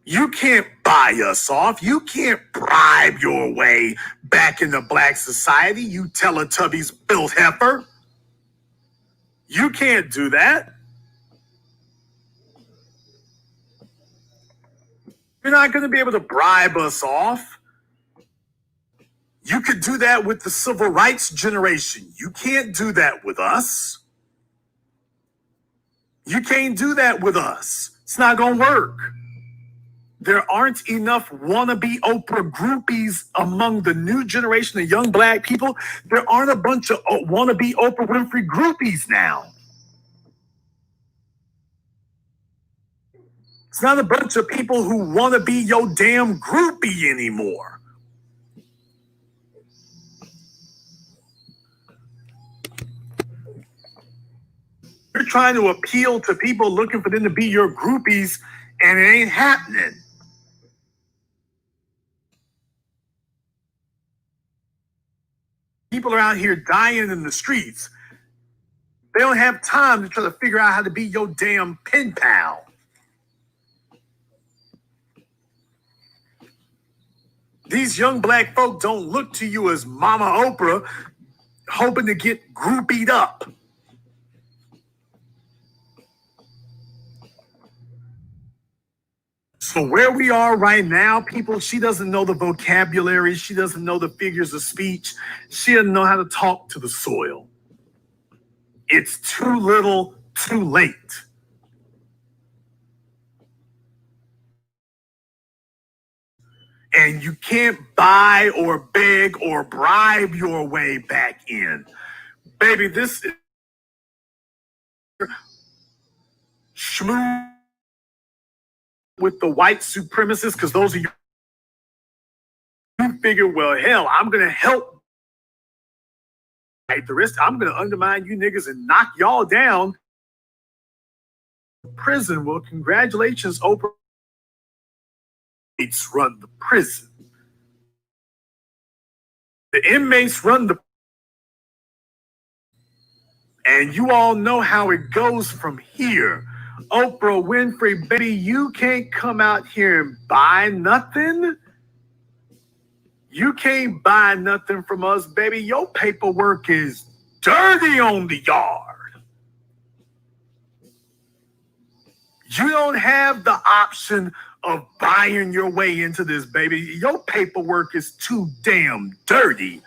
You can't buy us off. You can't bribe your way back into Black society, you Teletubbies built heifer. You can't do that. You're not going to be able to bribe us off. You could do that with the civil rights generation. You can't do that with us. You can't do that with us. It's not going to work. There aren't enough wannabe Oprah groupies among the new generation of young Black people. There aren't a bunch of wannabe Oprah Winfrey groupies now. It's not a bunch of people who want to be your damn groupie anymore. You're trying to appeal to people looking for them to be your groupies, and it ain't happening. People are out here dying in the streets. They don't have time to try to figure out how to be your damn pen pal. These young Black folk don't look to you as Mama Oprah, hoping to get groupied up. So where we are right now, people, she doesn't know the vocabulary. She doesn't know the figures of speech. She doesn't know how to talk to the soil. It's too little, too late. And you can't buy or beg or bribe your way back in. Baby, this is schmoo with the white supremacists, because those are you figure, well, hell, I'm going to help. The rest, I'm going to undermine you niggas and knock y'all down. Prison, well, congratulations, Oprah. Inmates run the prison. The inmates run the. And you all know how it goes from here. Oprah Winfrey, baby, you can't come out here and buy nothing. You can't buy nothing from us, baby. Your paperwork is dirty on the yard. You don't have the option of buying your way into this, baby. Your paperwork is too damn dirty.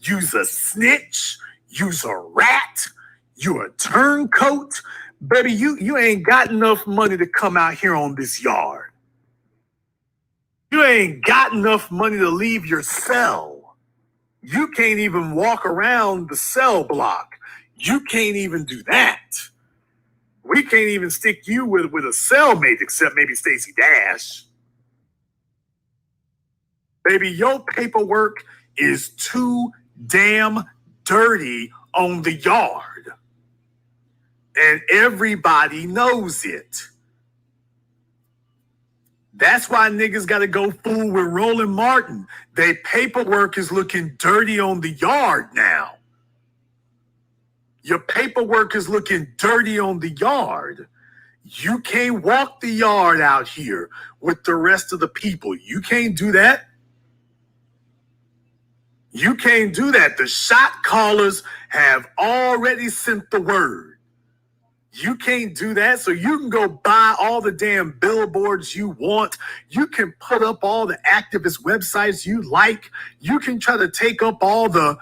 You's a snitch. You's a rat. You a turncoat. Baby, you ain't got enough money to come out here on this yard. You ain't got enough money to leave your cell. You can't even walk around the cell block. You can't even do that. We can't even stick you with a cellmate, except maybe Stacey Dash. Baby, your paperwork is too damn dirty on the yard. And everybody knows it. That's why niggas got to go fool with Roland Martin. Their paperwork is looking dirty on the yard now. Your paperwork is looking dirty on the yard. You can't walk the yard out here with the rest of the people. You can't do that. You can't do that. The shot callers have already sent the word. You can't do that. So you can go buy all the damn billboards you want. You can put up all the activist websites you like. You can try to take up all the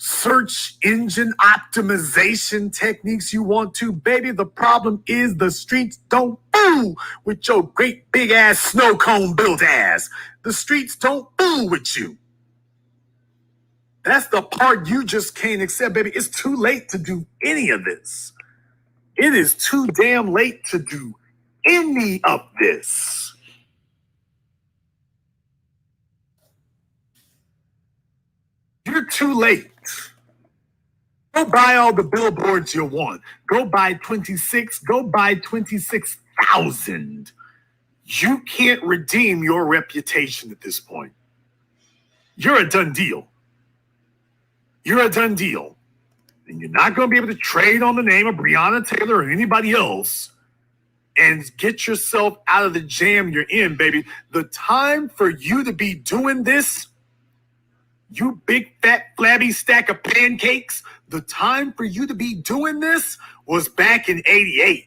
search engine optimization techniques you want to. Baby, the problem is the streets don't fool with your great big ass snow cone built ass. The streets don't fool with you. That's the part you just can't accept, baby. It's too late to do any of this. It is too damn late to do any of this. You're too late. Go buy all the billboards you want. Go buy 26. Go buy 26,000. You can't redeem your reputation at this point. You're a done deal. You're a done deal. And you're not going to be able to trade on the name of Breonna Taylor or anybody else and get yourself out of the jam you're in, baby. The time for you to be doing this, you big, fat, flabby stack of pancakes, the time for you to be doing this was back in 88.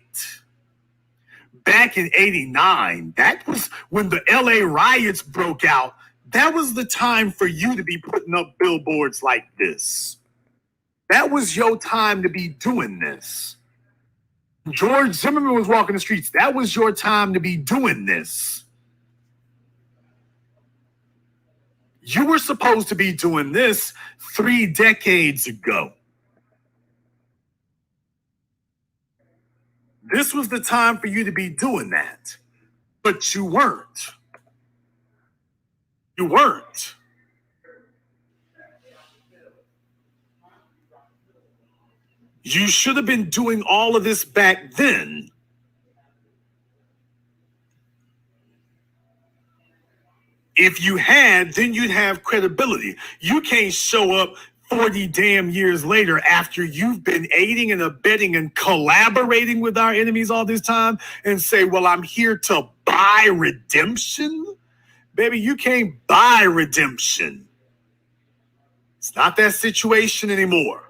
Back in 89. That was when the LA riots broke out. That was the time for you to be putting up billboards like this. That was your time to be doing this. George Zimmerman was walking the streets. That was your time to be doing this. You were supposed to be doing this 3 decades ago. This was the time for you to be doing that. But you weren't. You weren't. You should have been doing all of this back then. If you had, then you'd have credibility. You can't show up 40 damn years later after you've been aiding and abetting and collaborating with our enemies all this time and say, well, I'm here to buy redemption. Baby, you can't buy redemption. It's not that situation anymore.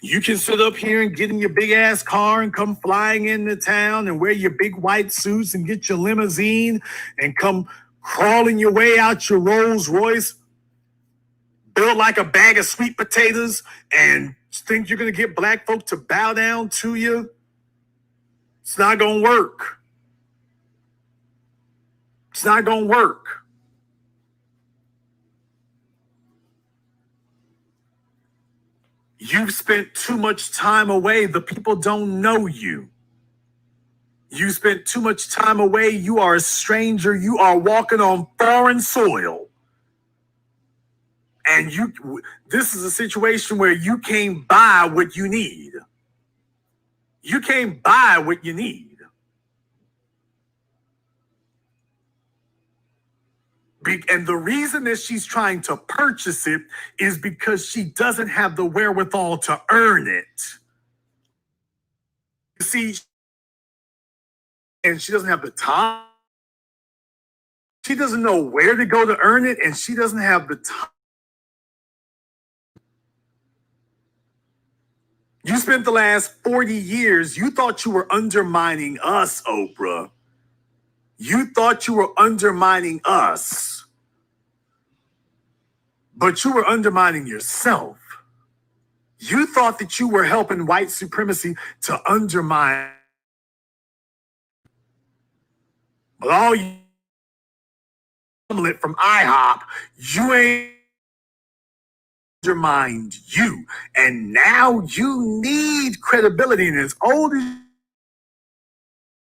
You can sit up here and get in your big ass car and come flying into town and wear your big white suits and get your limousine and come crawling your way out your Rolls Royce, built like a bag of sweet potatoes, and think you're going to get black folk to bow down to you. It's not going to work. It's not going to work. You've spent too much time away. The people don't know you. You spent too much time away. You are a stranger. You are walking on foreign soil. And this is a situation where you can't buy what you need. You can't buy what you need. And the reason that she's trying to purchase it is because she doesn't have the wherewithal to earn it. You see, and she doesn't have the time. She doesn't know where to go to earn it, and she doesn't have the time. You spent the last 40 years, you thought you were undermining us, Oprah. You thought you were undermining us. But you were undermining yourself. You thought that you were helping white supremacy to undermine. But all you from IHOP, you ain't undermined you. And now you need credibility. And as old as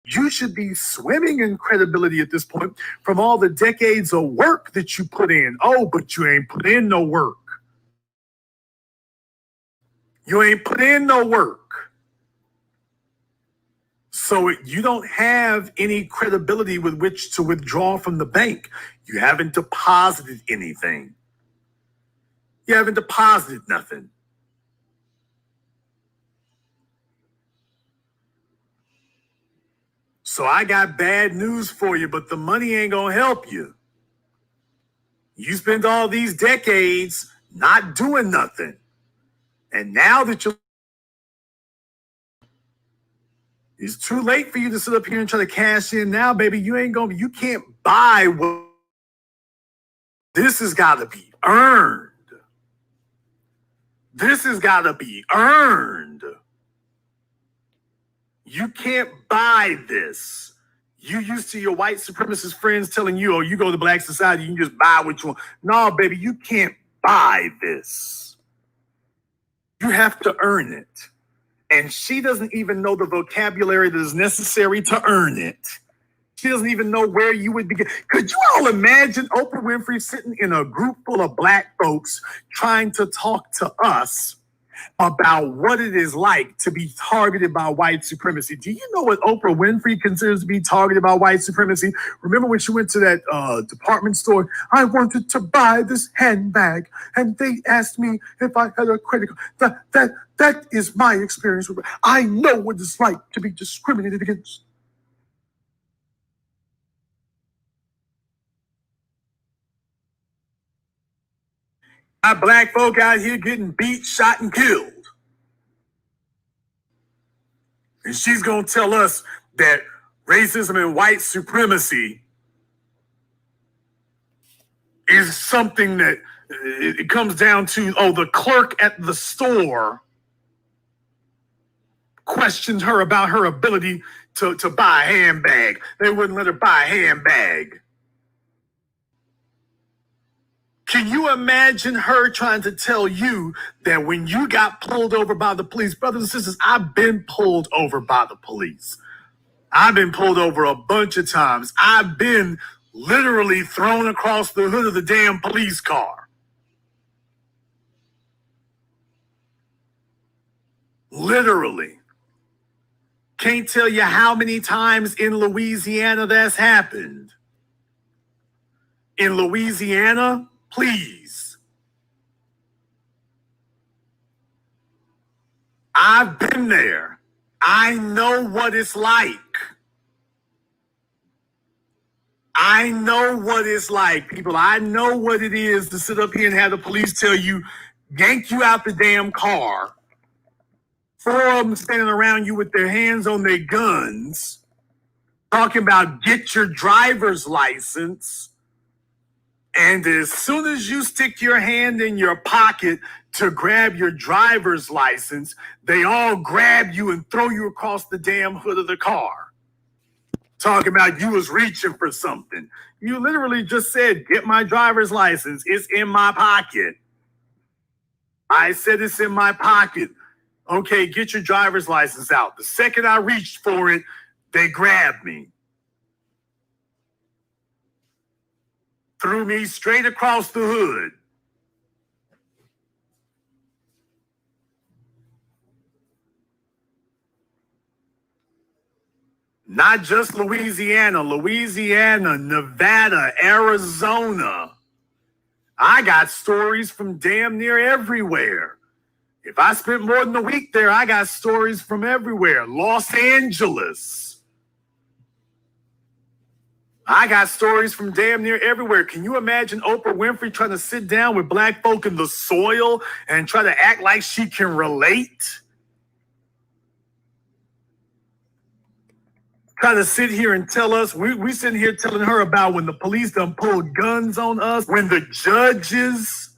you should be swimming in credibility at this point from all the decades of work that you put in. Oh, but you ain't put in no work. You ain't put in no work. So you don't have any credibility with which to withdraw from the bank. You haven't deposited anything. You haven't deposited nothing. So I got bad news for you, but the money ain't gonna help you. You spent all these decades not doing nothing. And now that it's too late for you to sit up here and try to cash in now, baby. You can't buy what. This has got to be earned. This has got to be earned. You can't buy this. You used to your white supremacist friends telling you, oh, you go to Black Society, you can just buy what you want. No, baby, you can't buy this. You have to earn it. And she doesn't even know the vocabulary that is necessary to earn it. She doesn't even know where you would begin. Could you all imagine Oprah Winfrey sitting in a group full of Black folks trying to talk to us about what it is like to be targeted by white supremacy? Do you know what Oprah Winfrey considers to be targeted by white supremacy? Remember when she went to that department store? I wanted to buy this handbag, and they asked me if I had a credit card. That is my experience. I know what it's like to be discriminated against. Got Black folk out here getting beat, shot, and killed. And she's going to tell us that racism and white supremacy is something that it comes down to, oh, the clerk at the store questioned her about her ability to buy a handbag. They wouldn't let her buy a handbag. Can you imagine her trying to tell you that when you got pulled over by the police? Brothers and sisters, I've been pulled over by the police. I've been pulled over a bunch of times. I've been literally thrown across the hood of the damn police car. Literally. Can't tell you how many times in Louisiana that's happened. In Louisiana, please. I've been there. I know what it's like. I know what it's like, people. I know what it is to sit up here and have the police tell you, yank you out the damn car. 4 of them standing around you with their hands on their guns, talking about get your driver's license. And as soon as you stick your hand in your pocket to grab your driver's license, they all grab you and throw you across the damn hood of the car. Talking about you was reaching for something. You literally just said, get my driver's license. It's in my pocket. I said it's in my pocket. Okay, get your driver's license out. The second I reached for it, they grabbed me. Threw me straight across the hood. Not just Louisiana, Nevada, Arizona. I got stories from damn near everywhere. If I spent more than a week there, I got stories from everywhere. Los Angeles. I got stories from damn near everywhere. Can you imagine Oprah Winfrey trying to sit down with Black folk in the soil and try to act like she can relate? Trying to sit here and tell us, we sitting here telling her about when the police done pulled guns on us, when the judges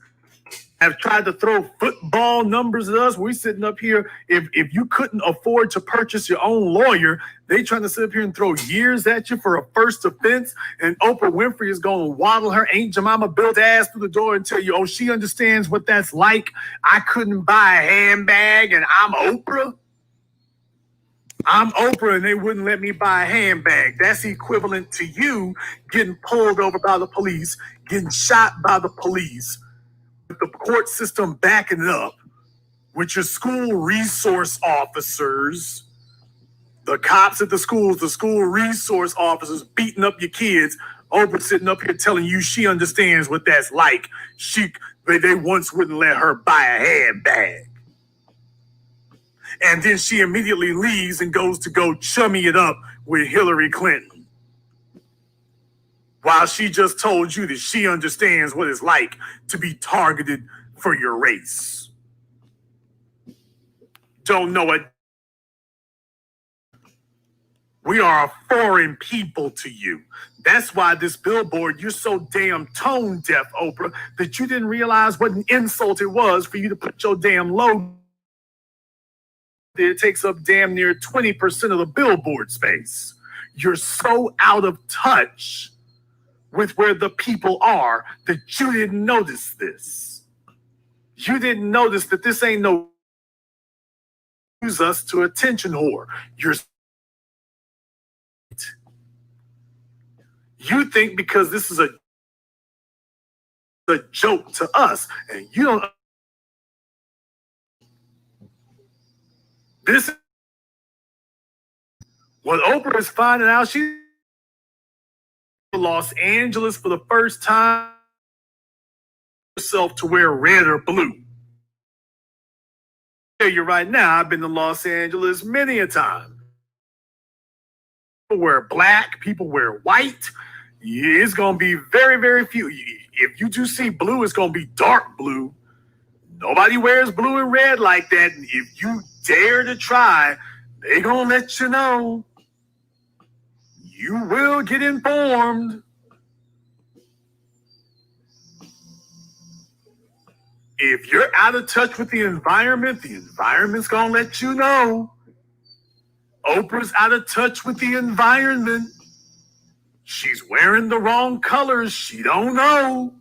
have tried to throw football numbers at us. We sitting up here, if you couldn't afford to purchase your own lawyer, they trying to sit up here and throw years at you for a first offense, and Oprah Winfrey is going to waddle her Aunt Jemima built ass through the door and tell you, oh, she understands what that's like. I couldn't buy a handbag, and I'm Oprah. I'm Oprah, and they wouldn't let me buy a handbag. That's equivalent to you getting pulled over by the police, getting shot by the police, with the court system backing it up, with your school resource officers The cops at the schools, the school resource officers beating up your kids. Oprah sitting up here telling you she understands what that's like. They once wouldn't let her buy a handbag. And then she immediately leaves and goes to go chummy it up with Hillary Clinton. While she just told you that she understands what it's like to be targeted for your race. Don't know it. We are a foreign people to you. That's why this billboard, you're so damn tone deaf, Oprah, that you didn't realize what an insult it was for you to put your damn logo. It takes up damn near 20% of the billboard space. You're so out of touch with where the people are that you didn't notice this. You didn't notice that this ain't no use us to attention whore. You think because this is a joke to us, and you don't. This what Oprah is finding out. She Los Angeles for the first time herself to wear red or blue. I tell you right now, I've been to Los Angeles many a time. People wear black, people wear white. It's gonna be very, very few. If you do see blue, it's gonna be dark blue. Nobody wears blue and red like that. And if you dare to try, they gonna let you know. You will get informed. If you're out of touch with the environment's gonna let you know. Oprah's out of touch with the environment. She's wearing the wrong colors. She don't know.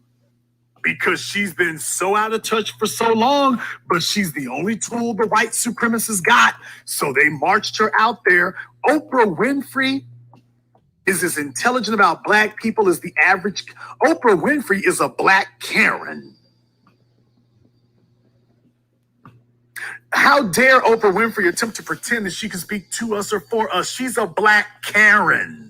Because she's been so out of touch for so long, but she's the only tool the white supremacists got. So they marched her out there. Oprah Winfrey is as intelligent about black people as the average. Oprah Winfrey is a black Karen. How dare Oprah Winfrey attempt to pretend that she can speak to us or for us? She's a black Karen.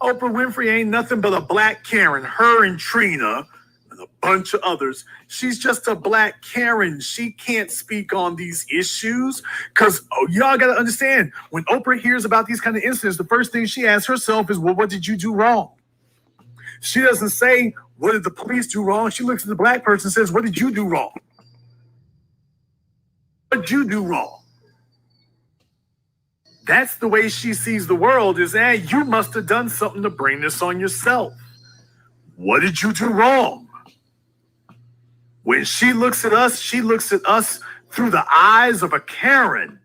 Oprah Winfrey ain't nothing but a black Karen. Her and Trina and a bunch of others. She's just a black Karen. She can't speak on these issues because y'all got to understand, when Oprah hears about these kind of incidents, the first thing she asks herself is, well, what did you do wrong? She doesn't say, what did the police do wrong? She looks at the black person and says, what did you do wrong? What did you do wrong? That's the way she sees the world is, you must have done something to bring this on yourself. What did you do wrong? When she looks at us through the eyes of a Karen.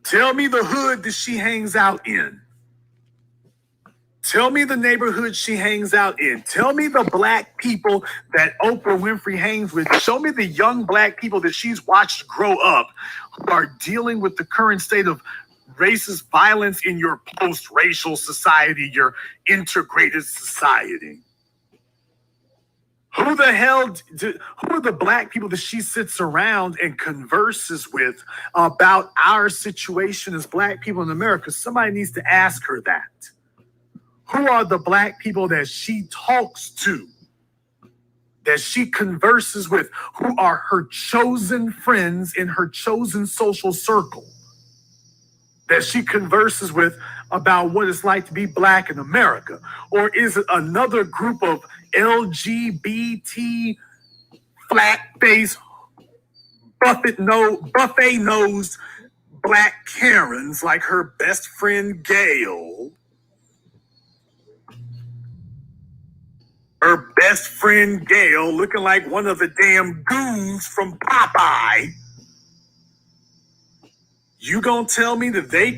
Tell me the hood that she hangs out in. Tell me the neighborhood she hangs out in. Tell me the black people that Oprah Winfrey hangs with. Show me the young black people that she's watched grow up who are dealing with the current state of racist violence in your post-racial society, your integrated society. Who are the black people that she sits around and converses with about our situation as black people in America? Somebody needs to ask her that. Who are the black people that she talks to, that she converses with, who are her chosen friends in her chosen social circle, that she converses with about what it's like to be black in America? Or is it another group of LGBT, flat-faced, buffet-nosed black Karens like her best friend Gail? Her best friend Gail looking like one of the damn goons from Popeye. You gonna tell me that they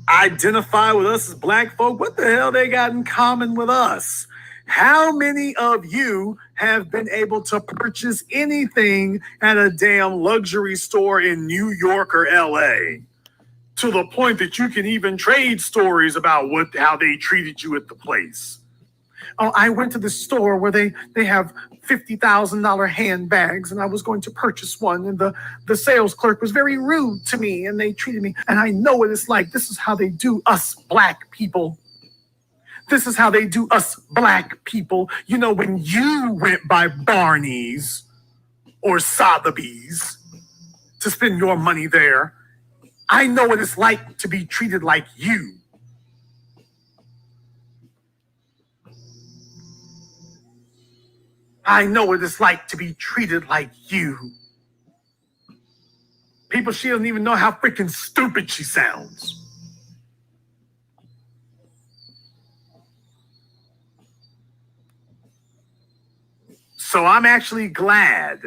identify with us as black folk? What the hell they got in common with us? How many of you have been able to purchase anything at a damn luxury store in New York or LA? To the point that you can even trade stories about how they treated you at the place. Oh, I went to the store where they have $50,000 handbags, and I was going to purchase one, and the sales clerk was very rude to me, and they treated me, and I know what it's like. This is how they do us black people. This is how they do us black people. You know, when you went by Barney's or Sotheby's to spend your money there, I know what it's like to be treated like you. I know what it's like to be treated like you. People, she doesn't even know how freaking stupid she sounds. So I'm actually glad.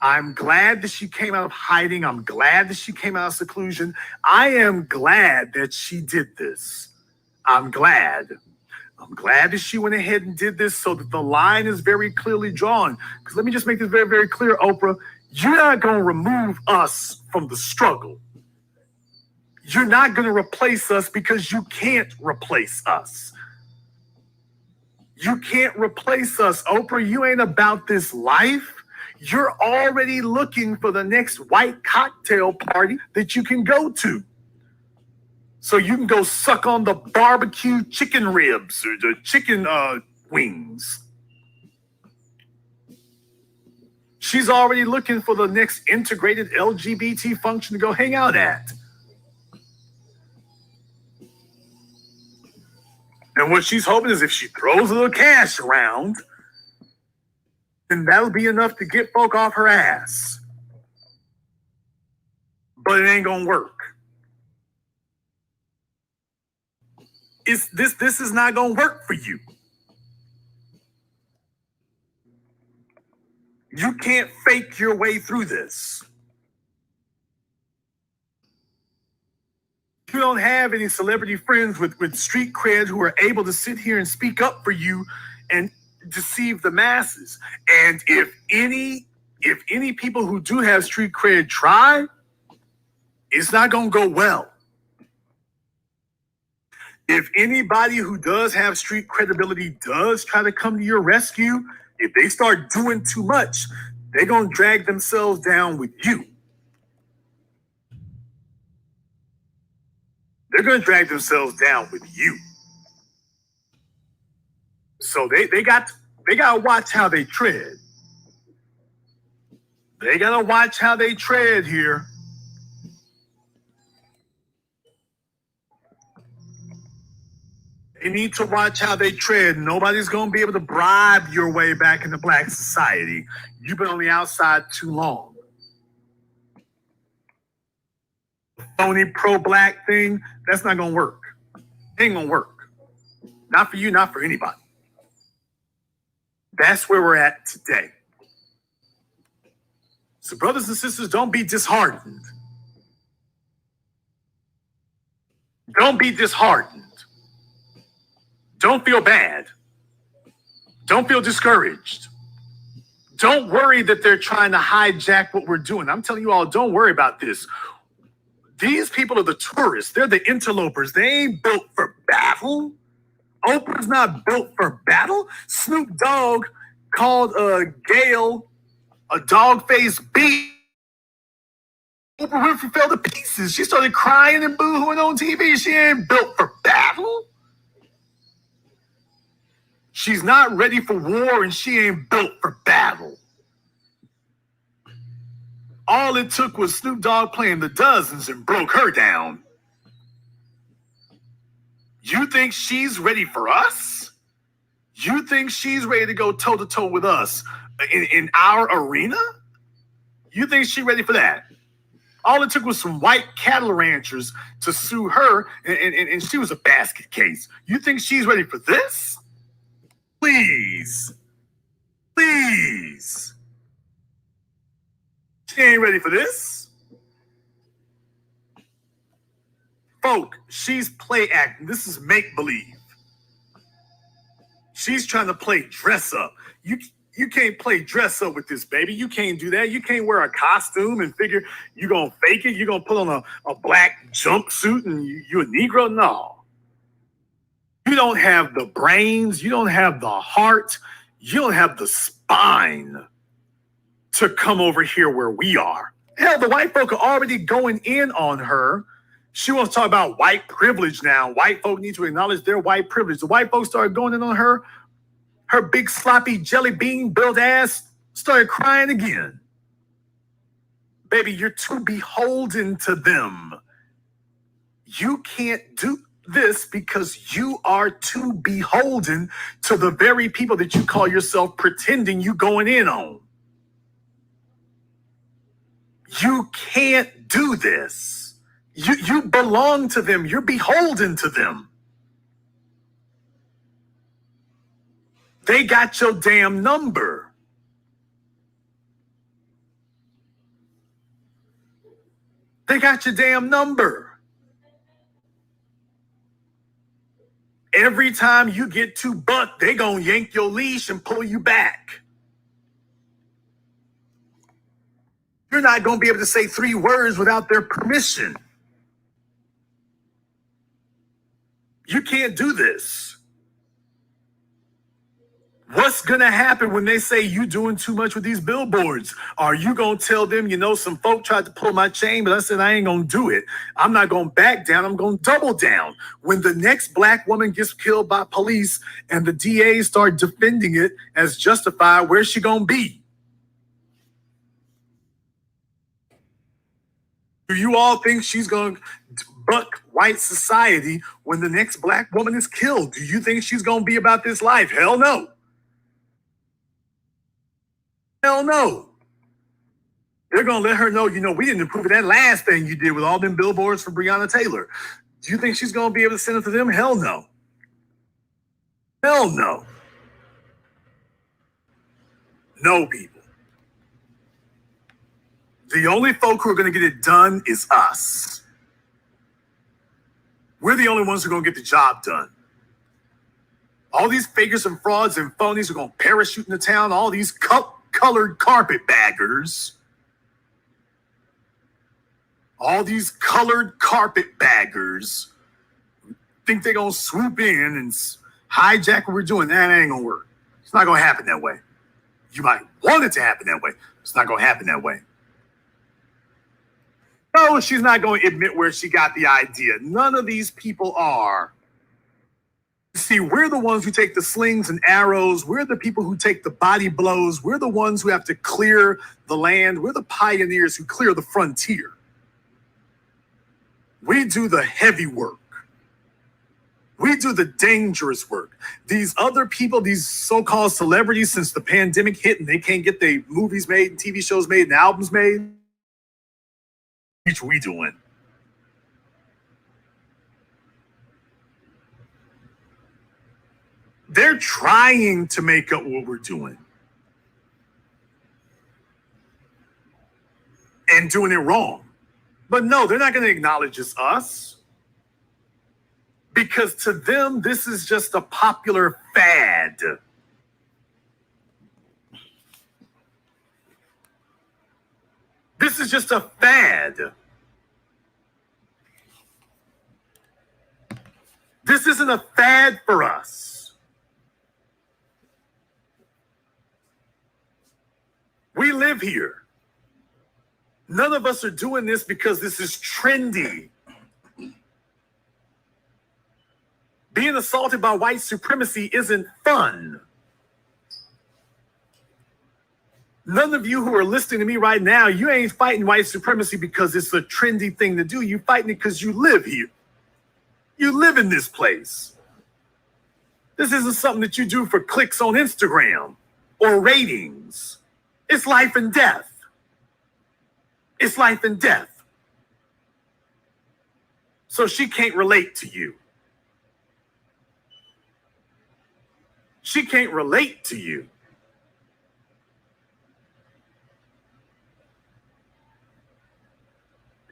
I'm glad that she came out of hiding. I'm glad that she came out of seclusion. I am glad that she did this. I'm glad. I'm glad that she went ahead and did this so that the line is very clearly drawn. Because let me just make this very, very clear, Oprah. You're not going to remove us from the struggle. You're not going to replace us because you can't replace us. You can't replace us, Oprah. You ain't about this life. You're already looking for the next white cocktail party that you can go to. So you can go suck on the barbecue chicken ribs or the chicken wings. She's already looking for the next integrated LGBT function to go hang out at. And what she's hoping is if she throws a little cash around, then that'll be enough to get folk off her ass. But it ain't gonna work. This is not gonna work for you. You can't fake your way through this. You don't have any celebrity friends with street cred who are able to sit here and speak up for you and deceive the masses. And if any people who do have street cred try, it's not gonna go well. If anybody who does have street credibility does try to come to your rescue, if they start doing too much, they're going to drag themselves down with you. They're going to drag themselves down with you. So they got to watch how they tread. They got to watch how they tread here. They need to watch how they tread. Nobody's going to be able to bribe your way back into black society. You've been on the outside too long. The phony pro-black thing, that's not going to work. It ain't going to work. Not for you, not for anybody. That's where we're at today. So brothers and sisters, don't be disheartened. Don't be disheartened. Don't feel bad. Don't feel discouraged. Don't worry that they're trying to hijack what we're doing. I'm telling you all, don't worry about this. These people are the tourists. They're the interlopers. They ain't built for battle. Oprah's not built for battle. Snoop Dogg called Gayle a dog-faced beast. Oprah Winfrey fell to pieces. She started crying and boo-hooing on TV. She ain't built for battle. She's not ready for war, and she ain't built for battle. All it took was Snoop Dogg playing the Dozens and broke her down. You think she's ready for us? You think she's ready to go toe-to-toe with us in our arena? You think she's ready for that? All it took was some white cattle ranchers to sue her, and she was a basket case. You think she's ready for this? Please. Please. She ain't ready for this. Folk, she's play acting. This is make-believe. She's trying to play dress up. You can't play dress up with this, baby. You can't do that. You can't wear a costume and figure you're going to fake it. You're going to put on a black jumpsuit and you're a Negro? No. You don't have the brains, you don't have the heart, you don't have the spine to come over here where we are. Hell, the white folk are already going in on her. She wants to talk about white privilege now. White folk need to acknowledge their white privilege. The white folks started going in on her. Her big sloppy jelly bean built ass started crying again. Baby, you're too beholden to them. You can't do this because you are too beholden to the very people that you call yourself pretending you going in on. You can't do this. You belong to them. You're beholden to them. They got your damn number. They got your damn number. Every time you get too buck, they gonna yank your leash and pull you back. You're not gonna be able to say 3 words without their permission. You can't do this. What's gonna happen when they say you doing too much with these billboards? Are you gonna tell them, some folk tried to pull my chain, but I said I ain't gonna do it. I'm not gonna back down. I'm gonna double down. When the next black woman gets killed by police and the DA start defending it as justified, where's she gonna be? Do you all think she's gonna buck white society when the next black woman is killed? Do you think she's gonna be about this life? Hell no. Hell no. They're going to let her know, we didn't approve of that last thing you did with all them billboards for Breonna Taylor. Do you think she's going to be able to send it to them? Hell no. Hell no. No, people. The only folk who are going to get it done is us. We're the only ones who are going to get the job done. All these fakers and frauds and phonies are going to parachute into town. All these colored carpetbaggers. All these colored carpetbaggers think they're going to swoop in and hijack what we're doing. That ain't going to work. It's not going to happen that way. You might want it to happen that way. It's not going to happen that way. No, she's not going to admit where she got the idea. None of these people are. See, we're the ones who take the slings and arrows. We're the people who take the body blows. We're the ones who have to clear the land. We're the pioneers who clear the frontier. We do the heavy work. We do the dangerous work. These other people, these so-called celebrities, since the pandemic hit and they can't get their movies made, and TV shows made, and albums made, what we doing? They're trying to make up what we're doing and doing it wrong. But no, they're not going to acknowledge it's us because to them, this is just a popular fad. This is just a fad. This isn't a fad for us. We live here. None of us are doing this because this is trendy. Being assaulted by white supremacy isn't fun. None of you who are listening to me right now, you ain't fighting white supremacy because it's a trendy thing to do. You're fighting it because you live here. You live in this place. This isn't something that you do for clicks on Instagram or ratings. It's life and death. It's life and death. So she can't relate to you. She can't relate to you.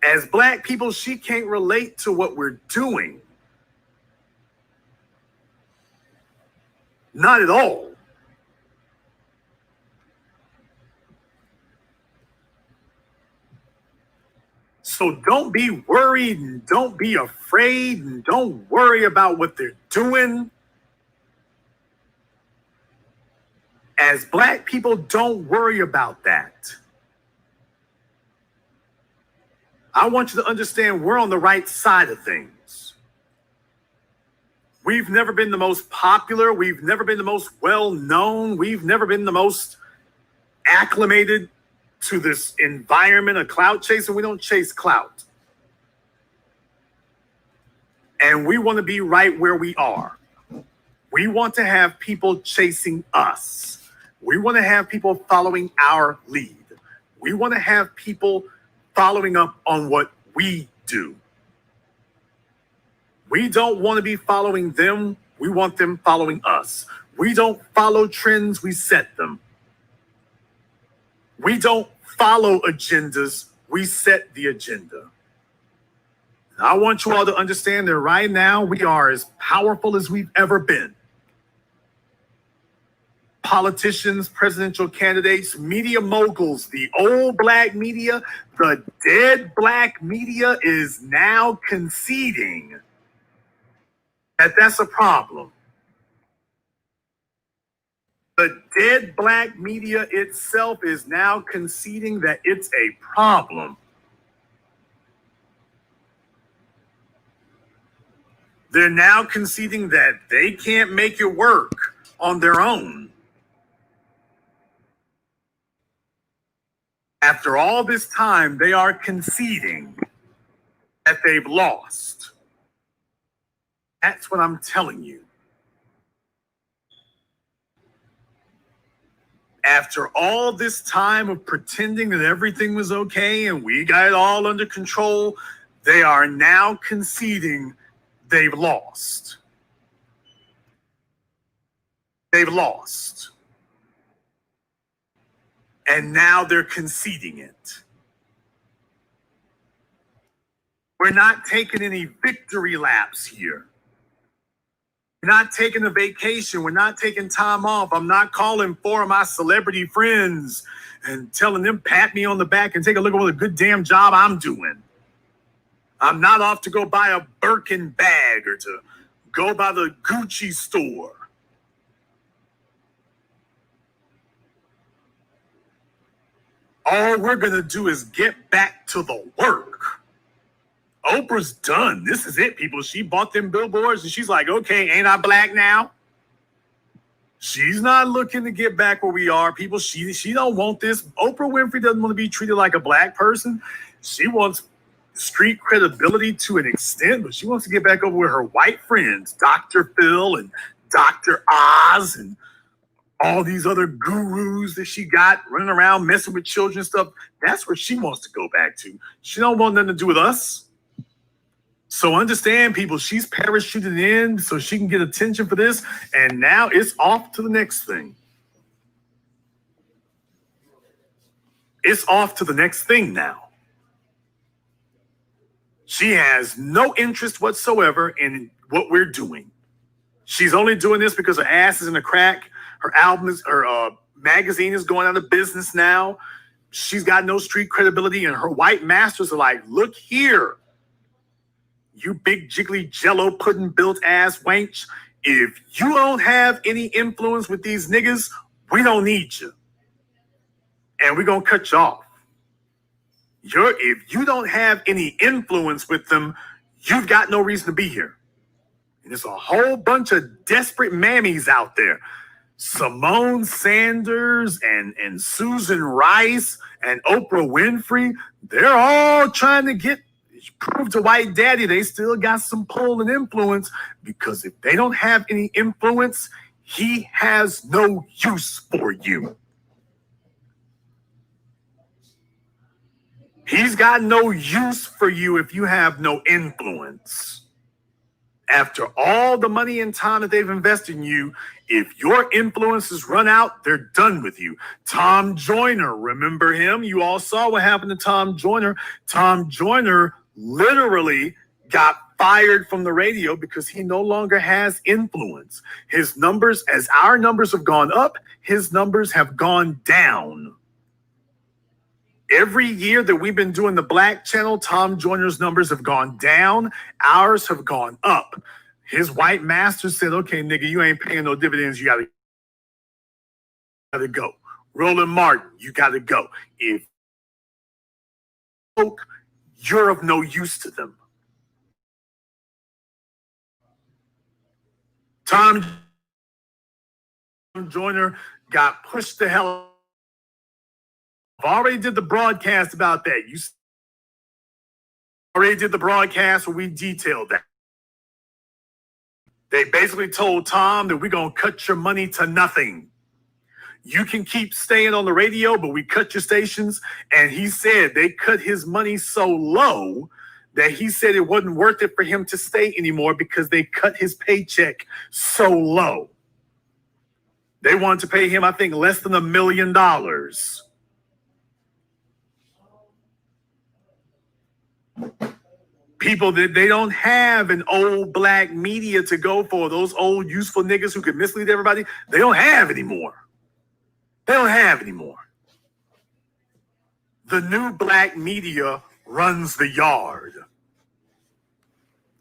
As black people, she can't relate to what we're doing. Not at all. So don't be worried and don't be afraid and don't worry about what they're doing. As Black people, don't worry about that. I want you to understand we're on the right side of things. We've never been the most popular. We've never been the most well-known. We've never been the most acclimated to this environment of clout chasing. We don't chase clout. And we want to be right where we are. We want to have people chasing us. We want to have people following our lead. We want to have people following up on what we do. We don't want to be following them. We want them following us. We don't follow trends, we set them. We don't follow agendas, we set the agenda. And I want you all to understand that right now we are as powerful as we've ever been. Politicians, presidential candidates, media moguls, the old Black media, the dead Black media is now conceding that that's a problem. The dead Black media itself is now conceding that it's a problem. They're now conceding that they can't make it work on their own. After all this time, they are conceding that they've lost. That's what I'm telling you. After all this time of pretending that everything was okay and we got it all under control, they are now conceding they've lost. They've lost. And now they're conceding it. We're not taking any victory laps here. We're not taking a vacation. We're not taking time off. I'm not calling 4 of my celebrity friends and telling them pat me on the back and take a look at what a good damn job I'm doing. I'm not off to go buy a Birkin bag or to go by the Gucci store. All we're going to do is get back to the work. Oprah's done. This is it, people. She bought them billboards and she's like, okay, ain't I Black now? She's not looking to get back where we are, people. She don't want this. Oprah Winfrey doesn't want to be treated like a Black person. She wants street credibility to an extent, but she wants to get back over with her white friends, Dr. Phil and Dr. Oz and all these other gurus that she got running around messing with children and stuff. That's where she wants to go back to. She don't want nothing to do with us. So understand, people, she's parachuted in so she can get attention for this, and now it's off to the next thing. It's off to the next thing now. She has no interest whatsoever in what we're doing. She's only doing this because her ass is in the crack. Her magazine is going out of business now. She's got no street credibility, and her white masters are like, look here, you big jiggly jello pudding built ass wench. If you don't have any influence with these niggas, we don't need you. And we're going to cut you off. If you don't have any influence with them, you've got no reason to be here. And there's a whole bunch of desperate mammies out there. Simone Sanders and Susan Rice and Oprah Winfrey, they're all trying to prove to white daddy they still got some pull and influence, because if they don't have any influence, he has no use for you. He's got no use for you if you have no influence. After all the money and time that they've invested in you, if your influences run out, they're done with you. Tom Joyner, remember him? You all saw what happened to Tom Joyner. Tom Joyner literally got fired from the radio because he no longer has influence. His numbers, as our numbers have gone up, his numbers have gone down. Every year that we've been doing the Black Channel, Tom Joyner's numbers have gone down. Ours have gone up. His white master said, okay, nigga, you ain't paying no dividends. You gotta go. Roland Martin, you gotta go. If you're of no use to them. Tom Joyner got pushed the hell. I already did the broadcast about that. You already did the broadcast where we detailed that. They basically told Tom that we're going to cut your money to nothing. You can keep staying on the radio, but we cut your stations. And he said they cut his money so low that he said it wasn't worth it for him to stay anymore because they cut his paycheck so low. They wanted to pay him, I think, less than $1 million. People that they don't have an old black media to go for, those old useful niggas who could mislead everybody, they don't have anymore. They don't have anymore. The new black media runs the yard.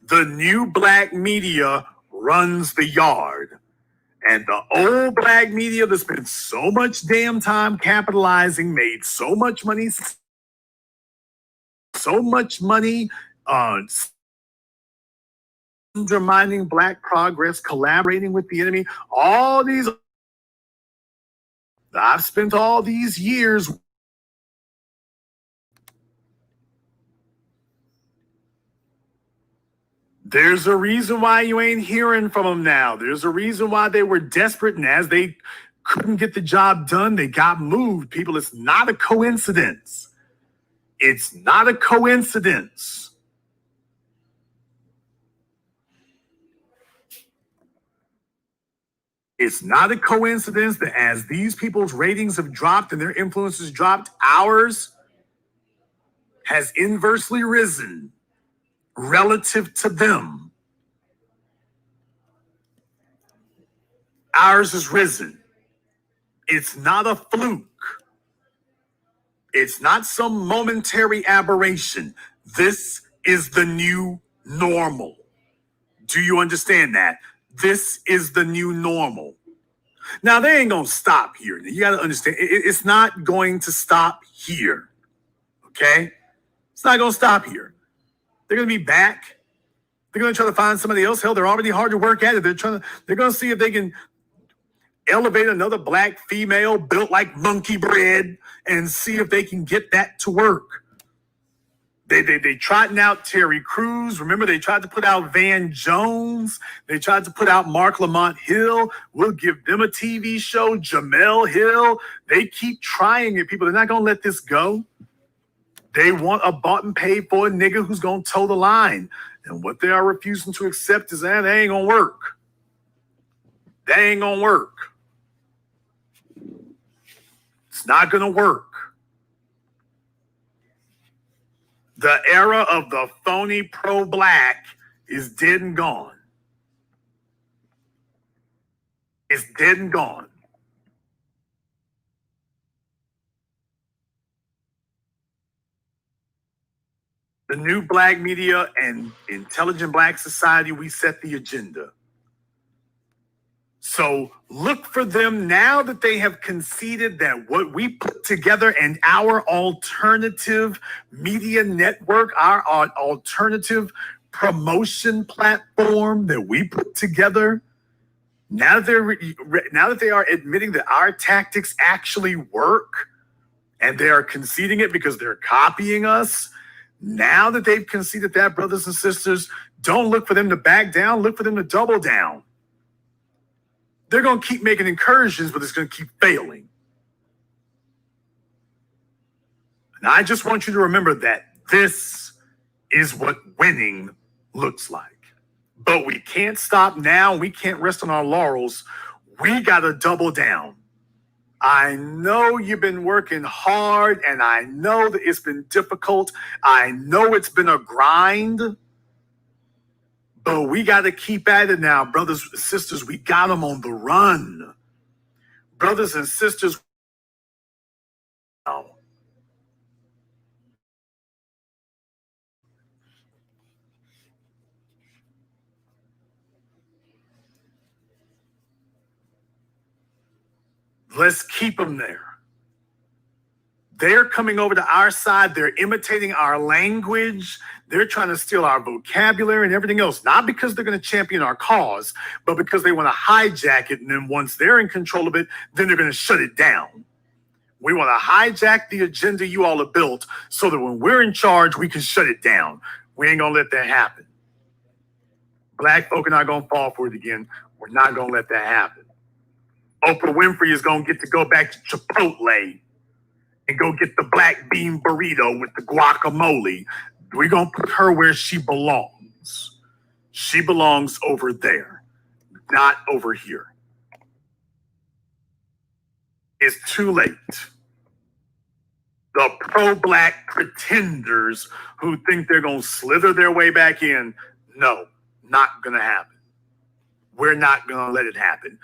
The new black media runs the yard. And the old black media that spent so much damn time capitalizing, made so much money on undermining black progress, collaborating with the enemy, all these. I've spent all these years. There's a reason why you ain't hearing from them now. There's a reason why they were desperate, and as they couldn't get the job done, they got moved. People, it's not a coincidence. It's not a coincidence. It's not a coincidence that as these people's ratings have dropped and their influence has dropped, ours has inversely risen relative to them. Ours has risen. It's not a fluke. It's not some momentary aberration. This is the new normal. Do you understand that? This is the new normal. Now, they ain't going to stop here. You got to understand, it's not going to stop here. Okay? It's not going to stop here. They're going to be back. They're going to try to find somebody else. Hell, they're already hard to work at it. They're going to see if they can elevate another black female built like monkey bread and see if they can get that to work. They trotting out Terry Crews. Remember, they tried to put out Van Jones. They tried to put out Mark Lamont Hill. We'll give them a TV show. Jamel Hill. They keep trying it, people. They're not going to let this go. They want a bought and paid for nigga who's going to toe the line. And what they are refusing to accept is that ain't going to work. That ain't going to work. It's not going to work. The era of the phony pro-black is dead and gone. It's dead and gone. The new black media and intelligent black society, we set the agenda. So look for them now that they have conceded that what we put together and our alternative media network, our alternative promotion platform that we put together, now that they are admitting that our tactics actually work and they are conceding it because they're copying us, now that they've conceded that, brothers and sisters, don't look for them to back down, look for them to double down. They're going to keep making incursions, but it's going to keep failing. And I just want you to remember that this is what winning looks like. But we can't stop now. We can't rest on our laurels. We got to double down. I know you've been working hard, and I know that it's been difficult. I know it's been a grind. But we got to keep at it now, brothers and sisters. We got them on the run. Brothers and sisters, Let's keep them there. They're coming over to our side. They're imitating our language. They're trying to steal our vocabulary and everything else, not because they're going to champion our cause, but because they want to hijack it. And then once they're in control of it, then they're going to shut it down. We want to hijack the agenda you all have built so that when we're in charge, we can shut it down. We ain't going to let that happen. Black folk are not going to fall for it again. We're not going to let that happen. Oprah Winfrey is going to get to go back to Chipotle and go get the black bean burrito with the guacamole. We're going to put her where she belongs. She belongs over there, not over here. It's too late. The pro-black pretenders who think they're going to slither their way back in, no, not going to happen. We're not going to let it happen.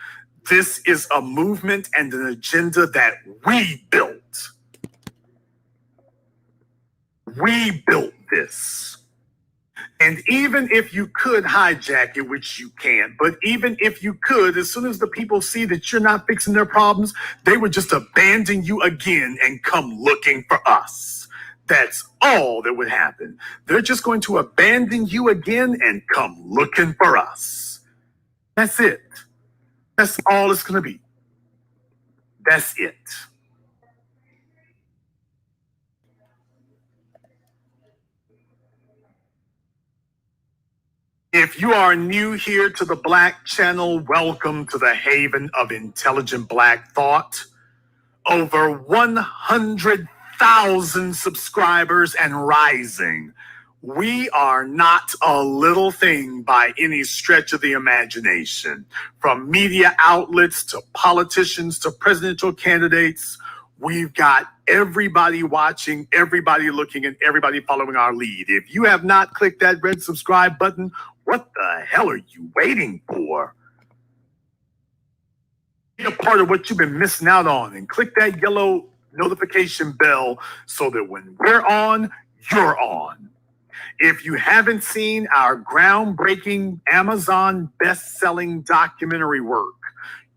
This is a movement and an agenda that we built. We built this. And even if you could hijack it, which you can't, but even if you could, as soon as the people see that you're not fixing their problems, they would just abandon you again and come looking for us. That's all that would happen. They're just going to abandon you again and come looking for us. That's it. That's all it's going to be. That's it. If you are new here to the Black Channel, welcome to the haven of intelligent Black thought. Over 100,000 subscribers and rising. We are not a little thing by any stretch of the imagination. From media outlets to politicians to presidential candidates, we've got everybody watching, everybody looking, and everybody following our lead. If you have not clicked that red subscribe button, what the hell are you waiting for? Be a part of what you've been missing out on and click that yellow notification bell so that when we're on, you're on. If you haven't seen our groundbreaking Amazon best-selling documentary work,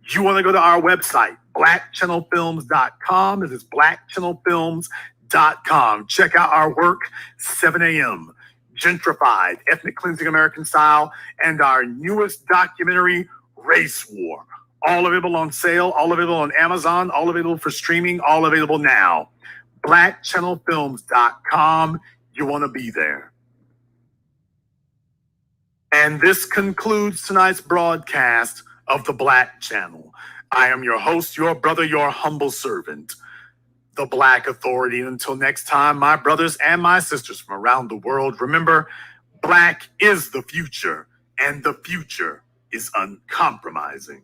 you want to go to our website, blackchannelfilms.com. This is blackchannelfilms.com. Check out our work, 7 a.m., Gentrified, Ethnic Cleansing American Style, and our newest documentary, Race War. All available on sale, all available on Amazon, all available for streaming, all available now. blackchannelfilms.com. You want to be there. And this concludes tonight's broadcast of the Black Channel. I am your host, your brother, your humble servant, the Black Authority. And until next time, my brothers and my sisters from around the world, remember, Black is the future, and the future is uncompromising.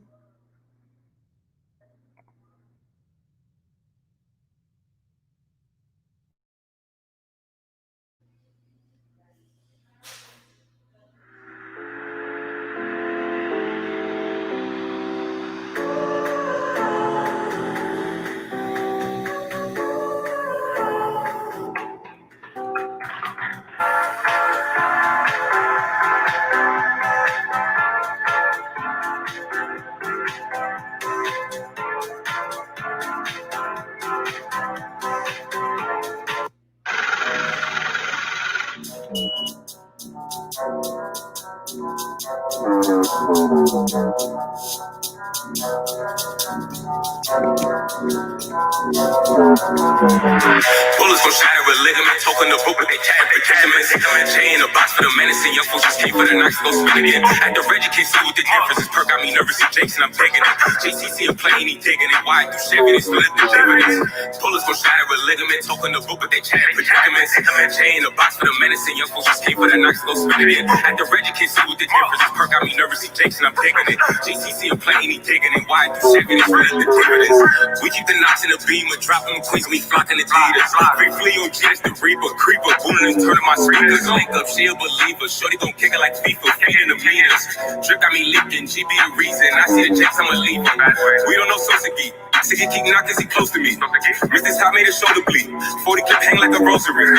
Bullets gon' shatter a ligament, token the book with they tag. Predicaments, J in a box for the menace, and young folks just came for the knocks, go spin again. At the Reggie can't see what the difference is. Perk got me nervous, and Jason, I'm taking it. JCC and playing, he digging it. Why do Chevy, they split the dividends. Bullets gon' shatter a ligament, token the book with they tag. Predicaments, J in a box for the menace, and young folks just came for the knocks, go spin again. At the Reggie can't see what the difference is. Perk got me nervous, and Jason, I'm taking it. JCC and playing, he digging it. Why do Chevy, they split the dividends. We keep the knocks in the beam, and dropping the queens, we flocking the Adidas. Free flea on G's, the Reaper, Creeper, booting and turning my speakers. Link up, she a believer. Shorty gon' kick it like FIFA, feeding the meters. Drip got me leaking, GB a reason. I see the checks, I'ma leave her. We don't know Sosa Geek. I said, keep knocking, he close to me. Missed this top, made his shoulder bleed. 40 clip hang like a rosary.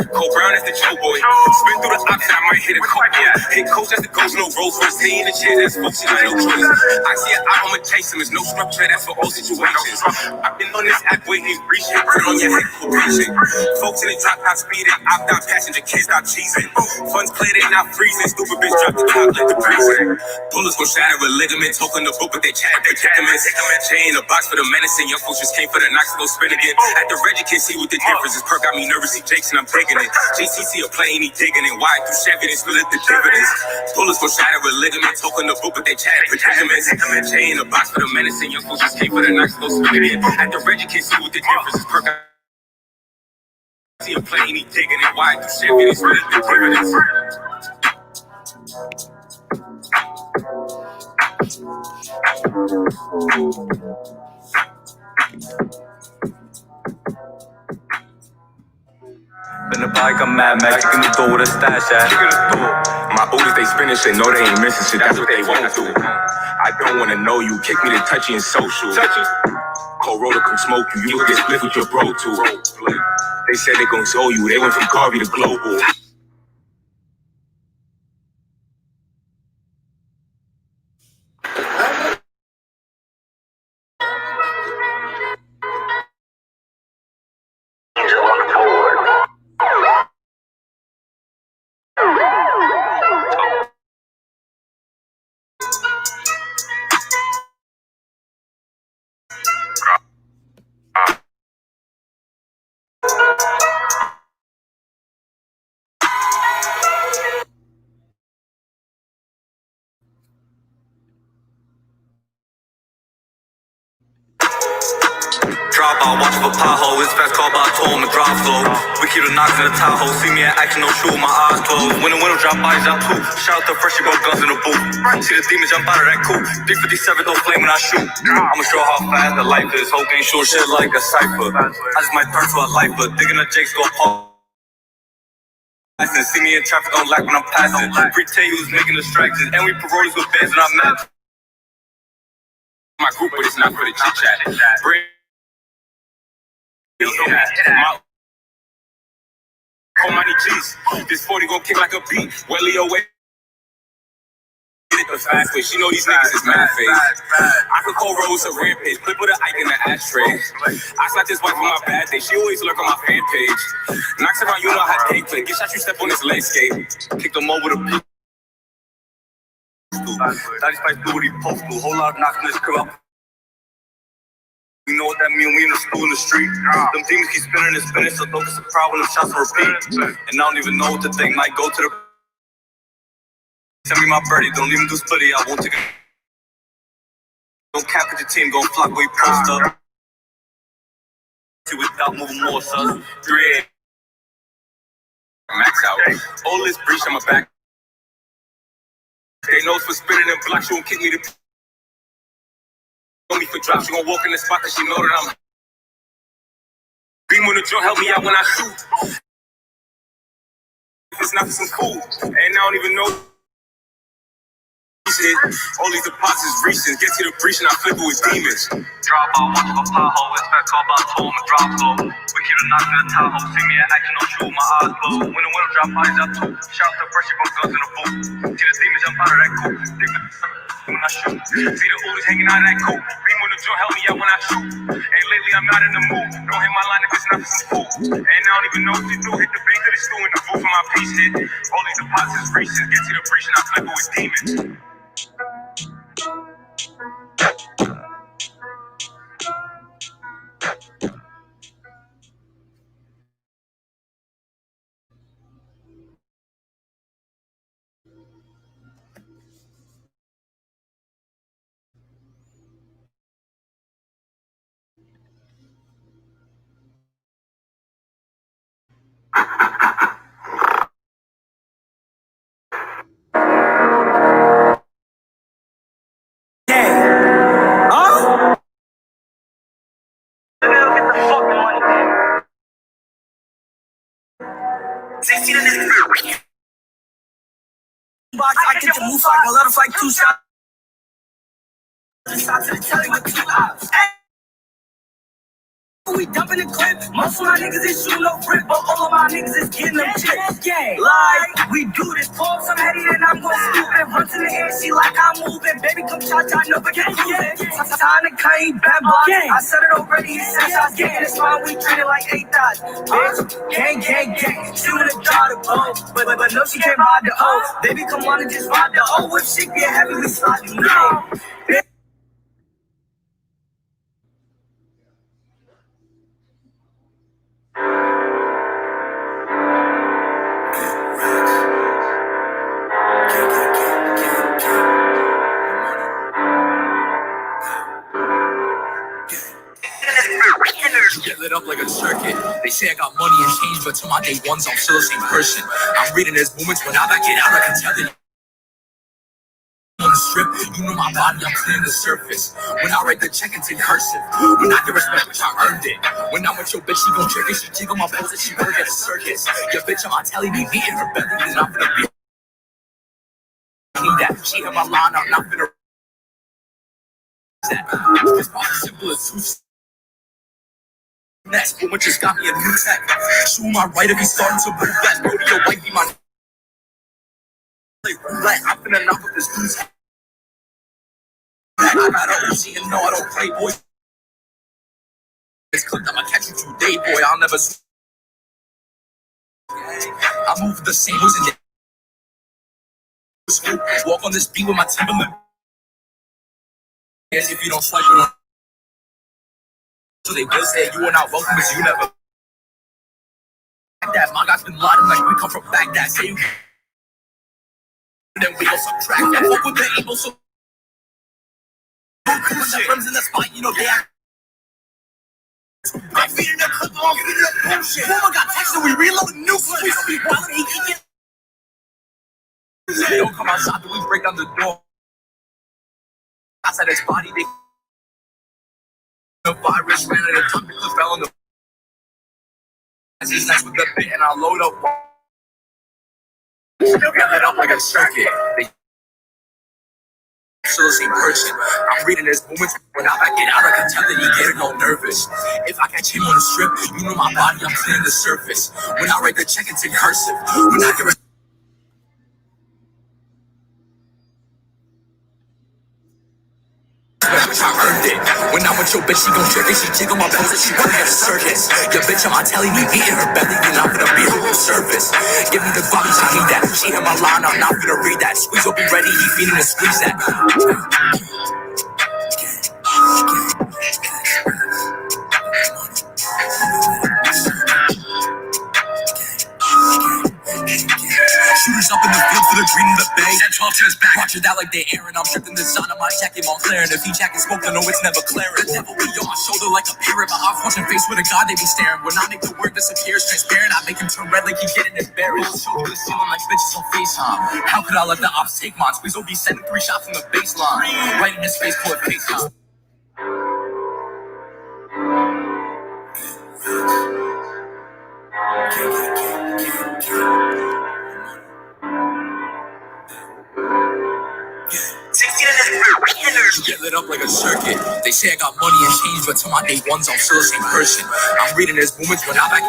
Cole Brown is the Joe boy. Spin through the option, I might hit a court. Hit coach, that's the coach, no Rolls Royce. Stay in the chair, that's function, no choice. I see an eye, I'ma chase him. There's no structure, that's for all situations. I've been on this app waiting, reach it, put it on your head, for patient. Folks in the drop, not speeding. I've got passenger, can't stop cheesing. Funds clear, they not freezing. Stupid bitch drop the top, let the breeze. Bullets gon' shatter a ligament, token the book, but they chat, they predicaments. Chain in the box for the medicine, young folks just came for the knocks, go spin again. At the Reggie, can't see what the difference is. Perk got me nervous, see Jakes and I'm taking it. JCC a play and he digging it. Why through Chevy, they split the dividends. Bullets gon' shatter a ligament, token the book, but they chat, predicaments. Chain in the box for the medicine, young folks just came for the knocks, go spin again. At the Reggie, can't see what the difference is. Perk got see a play and he digging it. Why through Chevy, they split the dividends. In the bike, I'm Mad Max, kicking the door with a stash at. My oldest, they spinning shit, know they ain't missing shit, that's what they won't do. I don't wanna know you, kick me to touchy and social. Cold roller come smoke you, you get split with your bro too. They said they gon' show you, they went from Carvey to Global. Drop out, watch for pothole. It's fast call by toll, and drop slow. We keep the knocks in the Tahoe. See me in action, no shoe, my eyes closed. When the window drop by, drop two. Shout out to fresh, you got guns in the booth. See the demons jump out of that coupe. 357 don't flame when I shoot. I'ma show how fast the life is. Whole game short shit like a cipher. I just might turn to a lifer. Digging the Jakes go pop. See me in traffic, don't lack when I'm passing. Pretend who's making distractions. And we parolees with bands and I'm mad. My group, but it's not for the chit chat. My money G's. This 40 gon' kick like a beat. Welly away. Get it the fast way. She know these niggas is mad face. I could call Rose a rampage. Clip with an Ike in the ashtray. I slapped this wife on my bad day. She always lurk on my fan page. Knocks around, you know how they play. Get shot, you step on this landscape. Kick them over the beat. Daddy Spice do what he post to. Whole lot of knocks in this crib up. You know what that mean? We in the school in the street. Them demons keep spinning and spinning, so don't get surprised when the shots will repeat. And I don't even know what to think. Might go to the. Send me my birdie, don't even do splitty. I won't take it. Don't cap with your team, gon' flock where you post up. See without moving more, son. 3 max out. All this breach on my back. They know for spinning and blocks, you won't kick me to. Me for drops, she gon' walk in the spot cause she know that I'm beam on the joint, help me out when I shoot. If it's not for some cool, and I don't even know shit. All these deposits reaching, get to the breach and I flip it with demons. Drop out, watch for pothole. It's fast call by toll, and drop slow. We keep the knocks in the Tahoe. See me in action, no shoe, my eyes closed. When the window drop by, drop two. Shout out to fresh, you got guns in the booth. See the demons jump out of that coupe. When I shoot, see the Ulis hanging out of that coupe. Beam on the joint, help me out when I shoot. And lately I'm not in the mood. Don't hit my line if it's not for some food. And I don't even know what to do. Hit the bank of the stool in the booth for my piece hit. All these deposits reaching, get to the breach and I flip it with demons. I get the move like a lot of like 2 shots. Shots to the telly with 2 eyes. We dumping the clip. Most of my niggas is shooting no grip, but all of my niggas is getting them chips. Yeah, like we do this. Pulse, I'm heady and I'm going stupid. Run to the air, she like I'm moving. Baby, come cha-cha, never get moving. Time to cut, bad block. I said it already, he says I was getting this one. We treat it like 8,000. Bitch, gang, gang, gang. Shooting a daughter, but no, she can't ride the O. Baby, come on and just ride the O. If shit get heavy, we slide you know. Get lit up like a circuit. They say I got money and change, but to my day ones, I'm still the same person. I'm reading these moments when I back it out, I can tell that on the strip, you know my body, I'm clearing the surface. When I write the check, it's in cursive. When I get respect, which I earned it. When I'm with your bitch, she gon' trick it. She jiggle my balls and she work at a circus. Your bitch on my telly be beating her belly, then I'm gonna be. That she hit my line, I'm not gonna. It's probably simple as two. Next, woman just got me a new tech. Shoe my right if he's starting to move that. Rodeo white be my play roulette. I'm finna knock up this dude's head. I got an OG and no, I don't play boy. It's clipped, I'ma catch you today, boy. I'll never. I move the same as in the walk on this beat with my Timberland. Yes, if you don't swipe it on. So they will say you are not welcome as you never. That my guy's been lying like we come from Baghdad. Say you. Then we go subtract that. Fuck with the able so. Put the friends in the spot, you know they act. I'm feeding the clip, I'm feeding the bullshit. Woman got texted, we reloading new clips. We be wildin', he can get. They don't come outside, but we break down the door. Outside his body, they. The virus ran at a time because fell on the. He's nice with the bit and I load up. Still get lit up like a circuit. They still the same person. I'm reading his moments when I back it out. I can tell that he getting all nervous. If I catch him on the strip, you know my body, I'm clearing the surface. When I write the check, it's in cursive. When I get. I earned it. When I'm with your bitch, she gon' trick it. She jiggle my balls and she work at a circus. Your bitch on my telly, me beating her belly, then I'm gonna be her service. Give me the vibes, I need that. She hit my line, I'm not gonna read that. Squeeze will be ready, he feeding and squeeze that. Shooters up in the field for the green in the bay. That 12 to his back. Watch it out like they airing. I'm stripping the sign of my jacket, Montclair. And if he jacket smoke, I know it's never clearing. The devil be on my shoulder like a parrot. My off watching face with a god, they be staring. When I make the word disappears transparent, I make him turn red like he's getting embarrassed. Shoulder to the ceiling like bitches on FaceTime. How could I let the ops take mine? Squeeze will be sending 3 shots from the baseline. Right in his face, pull it FaceTime. Get lit up like a circuit. They say I got money and change, but to my day ones, I'm still the same person. I'm reading his moments when I back.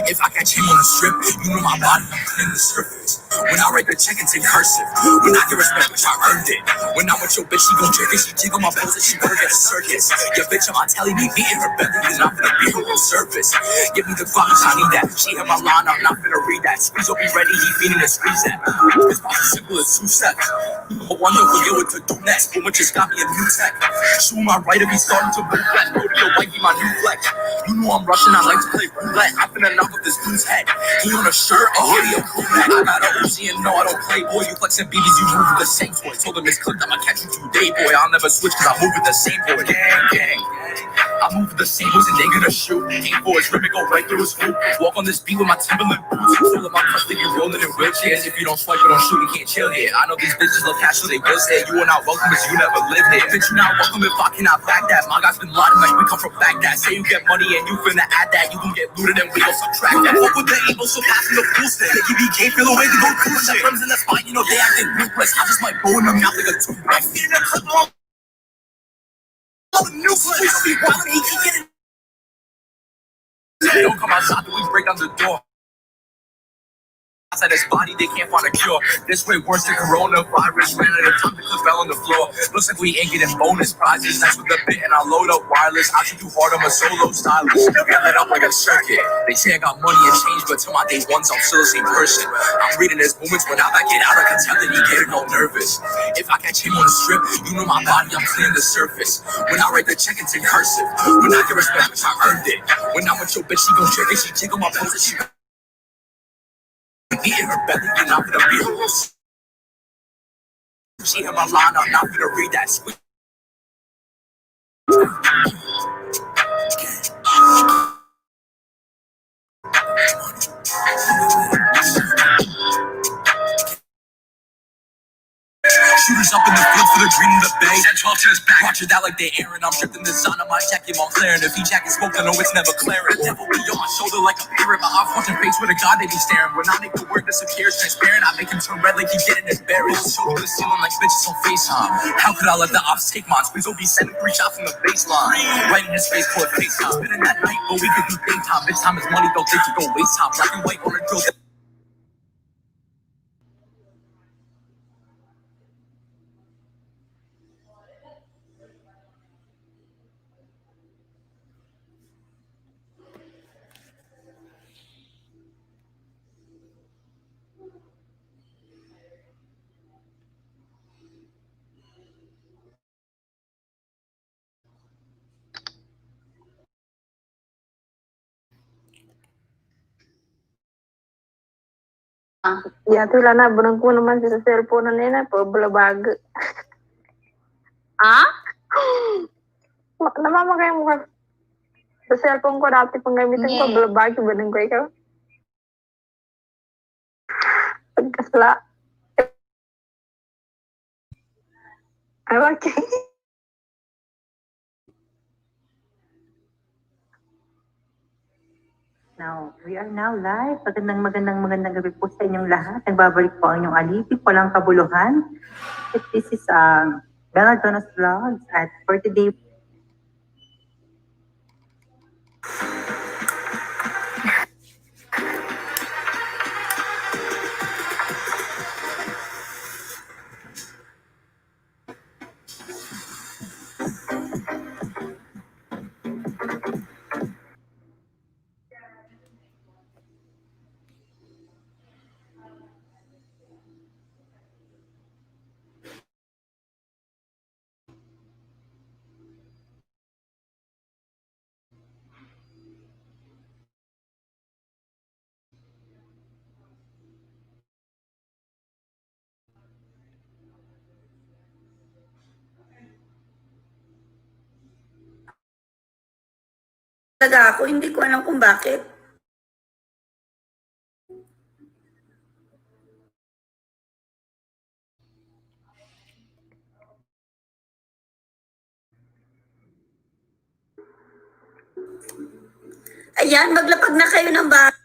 If I catch him on the strip, you know my body, I'm clearing the surface. When I write the check, it's in cursive. When I get respect, which I earned it. When I'm with your bitch, she gon' trick it. She jiggle my balls and she work at a circus. Your bitch on my telly, me beating her belly, then I'm gonna be her real surface. Give me the vibes, I need that. She hit my line, I'm not gonna read that. Squeeze will be ready, he feeding and squeeze that. It's as simple as 2 steps. But one look will get what to do next. Woman just got me a new tech. Shoe my right if he's starting to move that. Rodeo white be my new flex. You know I'm rushing, I like to play roulette. I'm finna knock up this dude's head. He on a shirt, a hoodie, a crew neck. I got an OG and no, I don't play, boy. You flexing BBs, you move with the same toy. Told him it's clipped, I'ma catch you today, boy. I'll never switch cause I move with the same boy. Gang, gang. I move with the same boys and they gonna shoot. Aim for his rim and go right through his hoop. Walk on this beat with my Timberland boots. Full of my custody, rolling in wheelchairs. If you don't swipe, you don't shoot, you can't chill here. I know these bitches love cash, so they will say you are not welcome cause you never lived here. Bitch, you not welcome if I cannot back that. My guy's been lying like we come from Baghdad. Say you get money and you finna add that. You gon' get looted and we gon' subtract that. Fuck with the able, so passing the full stick. They BK feel away to go cool shit. Friends in the spot, you know they acting ruthless. I just might blow in them out like a toothbrush. I'm feeding the clip on. We don't be wild, he can get it. Don't come outside, we break down the door. Outside his body, they can't find a cure. This way worse than coronavirus. Ran out of time because fell on the floor. Looks like we ain't getting bonus prizes. That's with the bit and I load up wireless. I should do hard on my solo stylist. Still get lit up like a circuit. They say I got money and change, but till my day ones, I'm still the same person. I'm reading his movements when I get out, I can tell that he getting all nervous. If I catch him on the strip, you know my body, I'm clearing the surface. When I write the check, it's in cursive. When I get respect, I earned it. When I'm with your bitch, she gon' trick it. She tickle my pose and she eating her belly, you're not gonna be her. She hit my line, I'm not gonna read that sweet. Shooters up in the field for the green in the bay. Send 12 to his back. Roger that like they Aaron. I'm dripping the sun on my jacket, I'm clearing. If he jacket smoke, I know it's never clearing. The devil be on my shoulder like a pirate. My off watching face with a god they be staring. When I make the word disappear transparent, I make him turn red like he getting his berries. Shoulder the ceiling like bitches on FaceTime. How could I let the ops take mine? Please don't be sending 3 shots from the baseline. Right in his face, call it FaceTime. Spending that night, but we could do daytime. Bitch time is money, don't think you gon' waste time. Black and white on a drill. Ya itulah nak berengku naman sa cellphone na nila po bulabag. Ah? Namama kayo mo sa cellphone ko dati panggamitin ko bulabag ibanin ko ikaw. Pagkasla. Okay. Now, we are now live. Magandang gabi po sa inyong lahat. Nagbabalik po ang inyong alipin, walang kabuluhan. This is Bella Jonas Vlogs at for today. Talaga ako, hindi ko alam kung bakit. Ayan, maglapag na kayo ng bahay.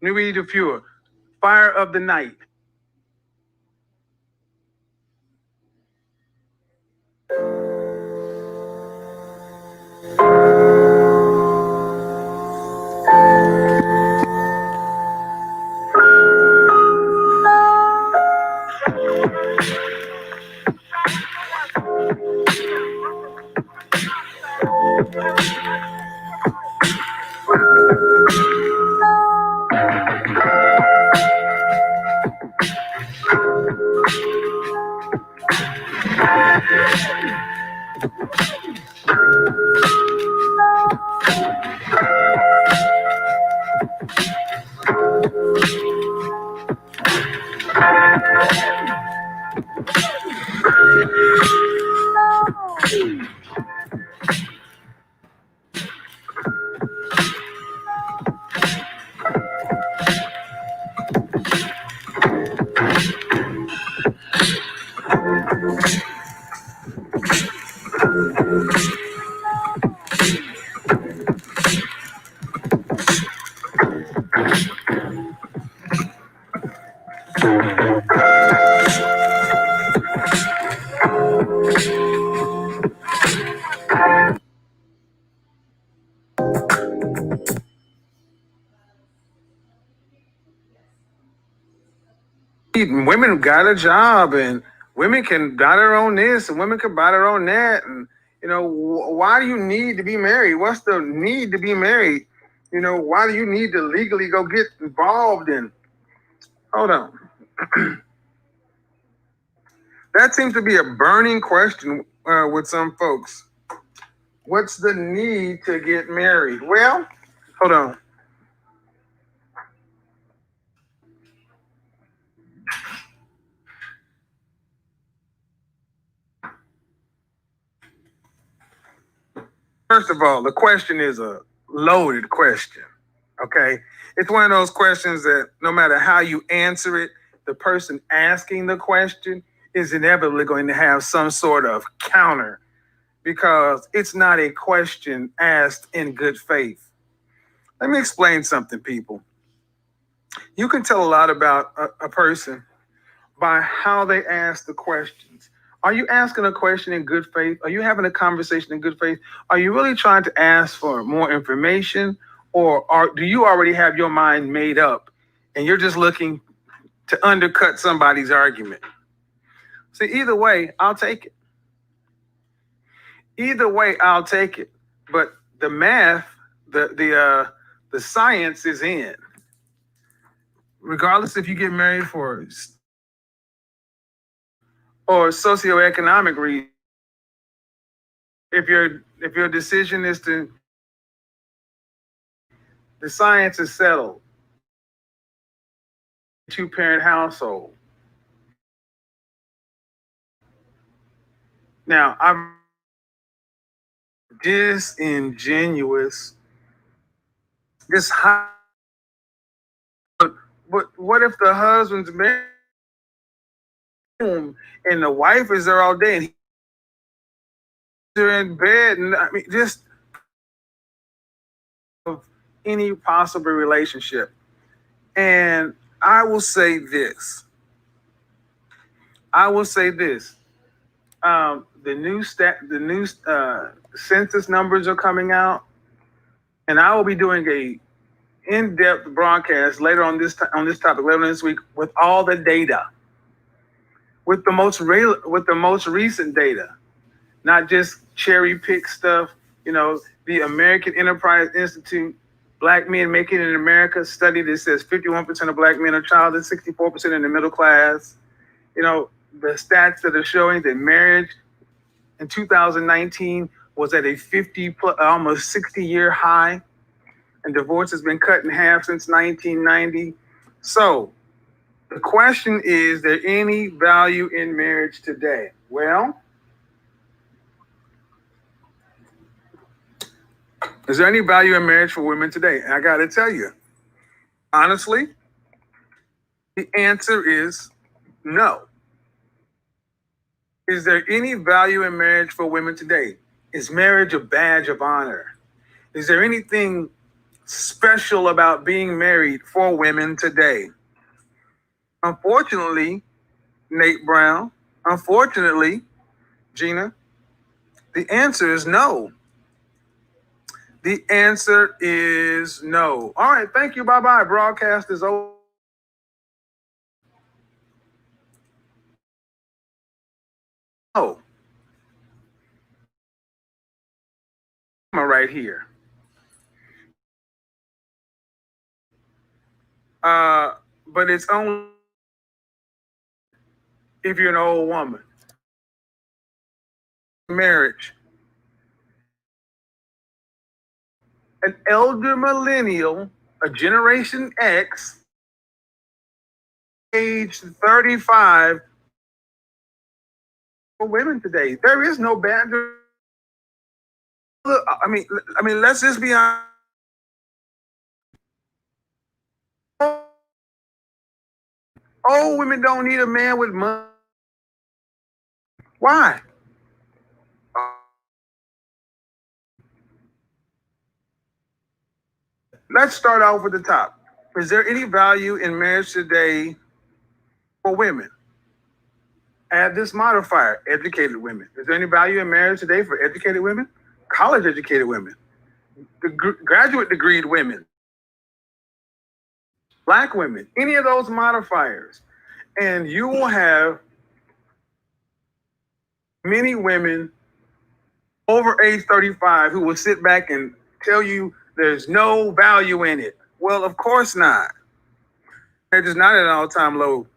New Weed of Pure, Fire of the Night. women got a job, and women can buy their own this, and women can buy their own that, and why do you need to be married? What's the need to be married? Why do you need to legally go get involved in? Hold on. That seems to be a burning question with some folks. What's the need to get married? Well, hold on. First of all, the question is a loaded question, okay? It's one of those questions that no matter how you answer it, the person asking the question is inevitably going to have some sort of counter because it's not a question asked in good faith. Let me explain something, people. You can tell a lot about a person by how they ask the questions. Are you asking a question in good faith? Are you having a conversation in good faith? Are you really trying to ask for more information? Or do you already have your mind made up and you're just looking to undercut somebody's argument? See, either way, I'll take it. Either way, I'll take it. But the math, the science is in. Regardless if you get married for or socioeconomic reason, if your decision is to, the science is settled. 2-parent household. Now, I'm disingenuous. Just how, but what if the husband's married and the wife is there all day and they're in bed, and I mean, just of any possible relationship. And I will say this. The new census numbers are coming out, and I will be doing a in-depth broadcast later on this topic later this week with all the data, with the most recent data, not just cherry pick stuff. The American Enterprise Institute, Black Men Making It in America study that says 51% of Black men are childless, 64% in the middle class. The stats that are showing that marriage in 2019 was at a almost 60-year high, and divorce has been cut in half since 1990. So the question is there any value in marriage today? Well, is there any value in marriage for women today? And I got to tell you, honestly, the answer is no. Is there any value in marriage for women today? Is marriage a badge of honor? Is there anything special about being married for women today? Unfortunately, Nate Brown, unfortunately, Gina, the answer is no. The answer is no. All right, thank you. Bye-bye. Broadcast is over. Oh. I'm right here. But it's only if you're an old woman. Marriage. An elder millennial, a Generation X, age 35, for women today. There is no bad. I mean, let's just be honest. Old women don't need a man with money. Why? Let's start off with the top. Is there any value in marriage today for women? Add this modifier, educated women. Is there any value in marriage today for educated women? College educated women, graduate degreed women, Black women, any of those modifiers. And you will have many women over age 35 who will sit back and tell you there's no value in it. Well, of course not. It is not at an all-time low.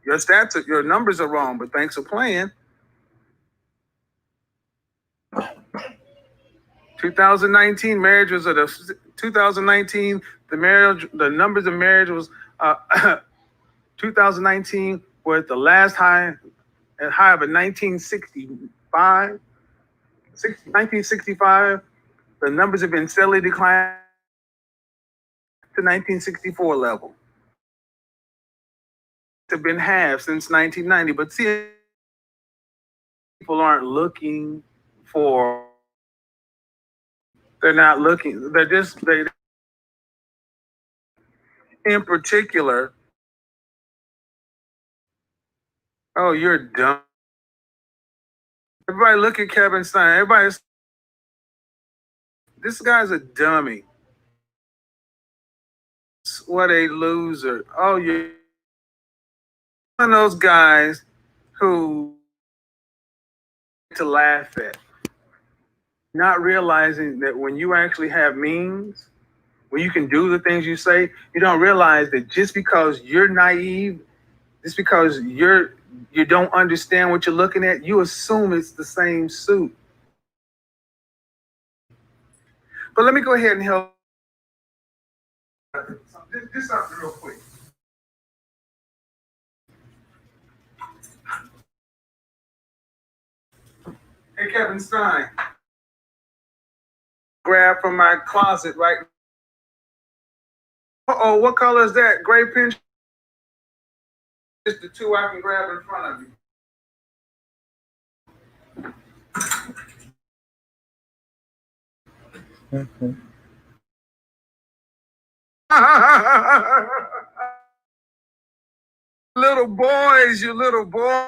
Your stats, your numbers are wrong, but thanks for playing. 2019 marriage was at a 2019 the numbers of marriage was 2019 were at the last high of a 1965. The numbers have been steadily declining to 1964 level. Have been halved since 1990, but see, people aren't looking for. They're not looking. They. In particular, oh, you're dumb. Everybody look at Kevin Stein. This guy's a dummy. What a loser. Oh, you're one of those guys who to laugh at. Not realizing that when you actually have means, when you can do the things you say, you don't realize that just because you're naive, just because you don't understand what you're looking at, you assume it's the same suit. But let me go ahead and help. This something real quick. Hey, Kevin Stein. Grab from my closet right now. Uh-oh, what color is that? Gray pen? Just the two I can grab in front of you. Little boys, you little boy.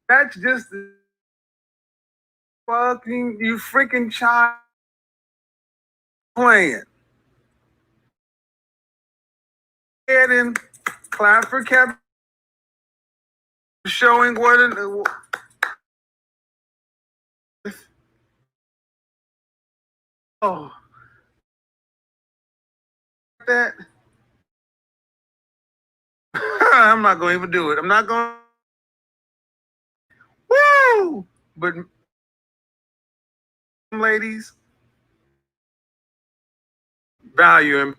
That's just the fucking, you freaking child playing. Head and clap for Kevin showing what oh that I'm not going to even do it. I'm not going. Woo! But ladies, value him.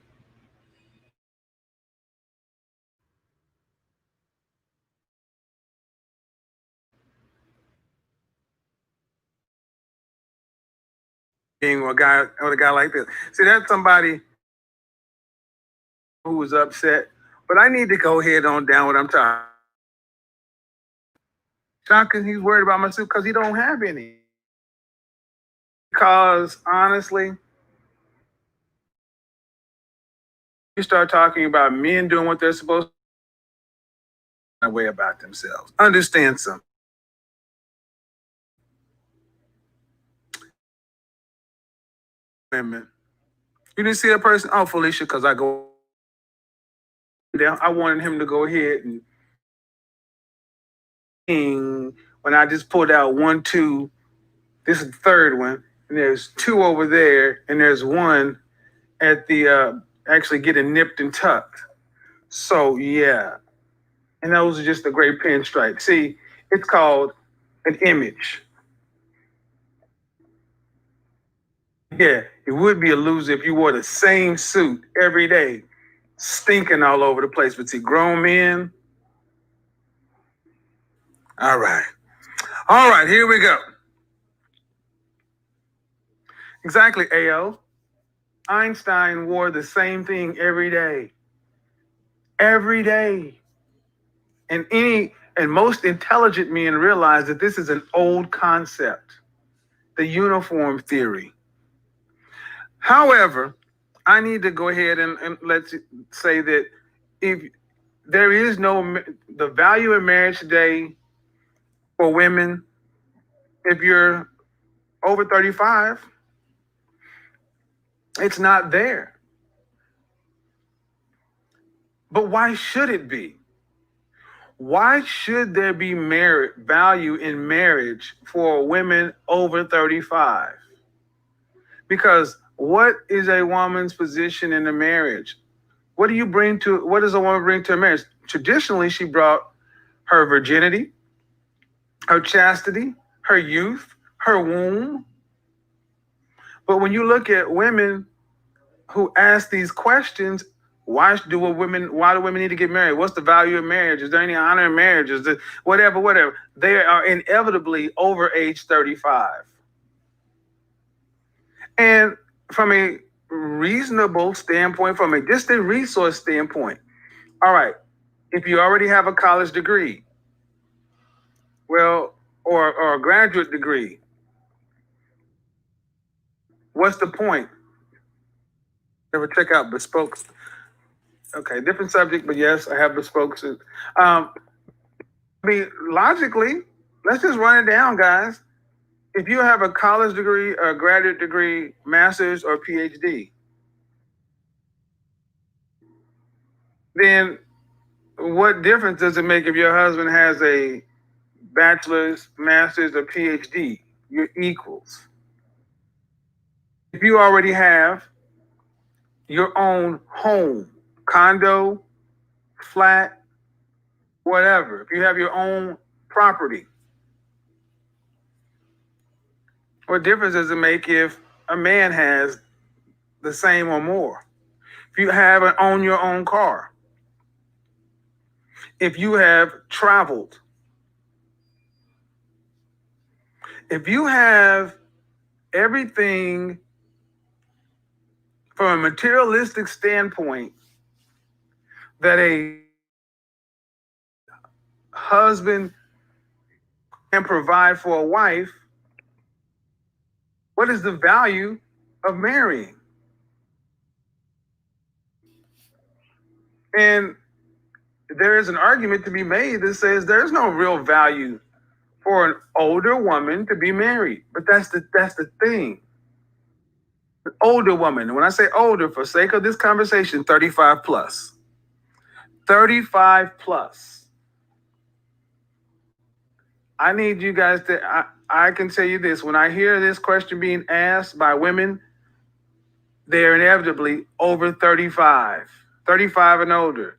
Being with a guy like this. See, that's somebody who was upset. But I need to go ahead on down what I'm talking. Shocking, he's worried about my suit because he don't have any. Because honestly, you start talking about men doing what they're supposed to way about themselves. Understand something. Women. You didn't see that person? Oh, Felicia, because I go down. I wanted him to go ahead and when I just pulled out 1, 2, this is the third one, and there's 2 over there, and there's 1 at the actually getting nipped and tucked. So yeah. And those are just the gray pinstripe. See, it's called an image. Yeah, it would be a loser if you wore the same suit every day, stinking all over the place. But see, grown men. All right, here we go. Exactly, AO. Einstein wore the same thing every day. Every day. And most intelligent men realize that this is an old concept, the uniform theory. However, I need to go ahead and let's say that if there is the value in marriage today for women, if you're over 35, it's not there. But why should it be? Why should there be value in marriage for women over 35? Because what is a woman's position in a marriage? What does a woman bring to a marriage? Traditionally, she brought her virginity, her chastity, her youth, her womb. But when you look at women who ask these questions, why do women need to get married? What's the value of marriage? Is there any honor in marriage? Is there whatever? They are inevitably over age 35. And from a reasonable standpoint, from a distant resource standpoint, all right, if you already have a college degree, well, or a graduate degree, what's the point? Ever check out Bespoke? Okay, different subject, but yes, I have Bespoke. I mean, logically, let's just run it down, guys. If you have a college degree, a graduate degree, master's, or PhD, then what difference does it make if your husband has a bachelor's, master's, or PhD? You're equals. If you already have your own home, condo, flat, whatever, if you have your own property, what difference does it make if a man has the same or more? If you own your own car, if you have traveled, if you have everything from a materialistic standpoint that a husband can provide for a wife, what is the value of marrying? And there is an argument to be made that says there's no real value for an older woman to be married. But that's the thing. An older woman, when I say older, for sake of this conversation, 35 plus. 35 plus. I need you guys I can tell you this, when I hear this question being asked by women, they're inevitably over 35 and older.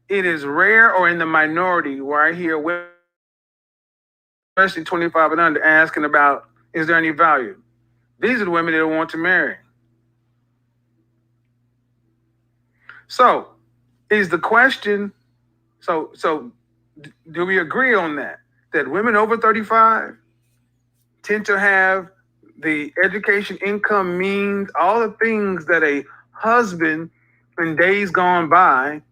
It is rare or in the minority where I hear women, especially 25 and under, asking about, is there any value? These are the women that want to marry. So, is the question, so do we agree on that? That women over 35 tend to have the education, income, means, all the things that a husband in days gone by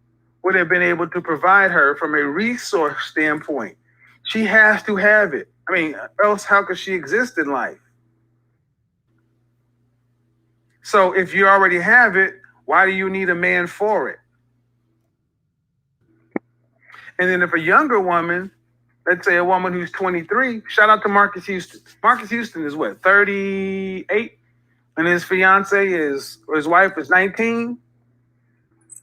would have been able to provide her from a resource standpoint. She has to have it. I mean, else how could she exist in life? So if you already have it, why do you need a man for it? And then if a younger woman, let's say a woman who's 23, shout out to Marcus Houston. Marcus Houston is what, 38? And his his wife is 19?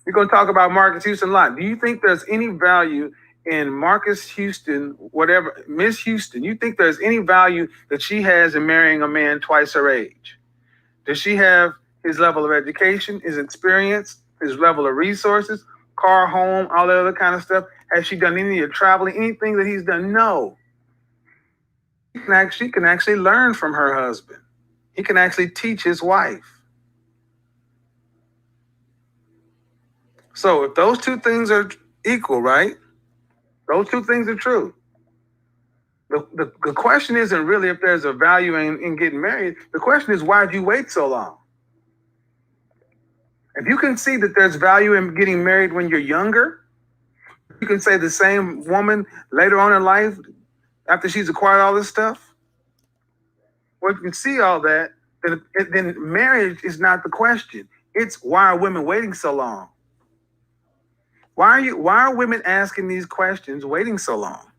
We're going to talk about Marcus Houston a lot. Do you think there's any value in Marcus Houston, whatever, Miss Houston? You think there's any value that she has in marrying a man twice her age? Does she have his level of education, his experience, his level of resources, car, home, all that other kind of stuff? Has she done any of the traveling, anything that he's done? No. She can actually learn from her husband. He can actually teach his wife. So if those two things are equal, right? Those two things are true. The question isn't really if there's a value in getting married. The question is, why did you wait so long? If you can see that there's value in getting married when you're younger, you can say the same woman later on in life, after she's acquired all this stuff. Well, you can see all that, then marriage is not the question. It's why are women waiting so long? Why are women asking these questions, waiting so long?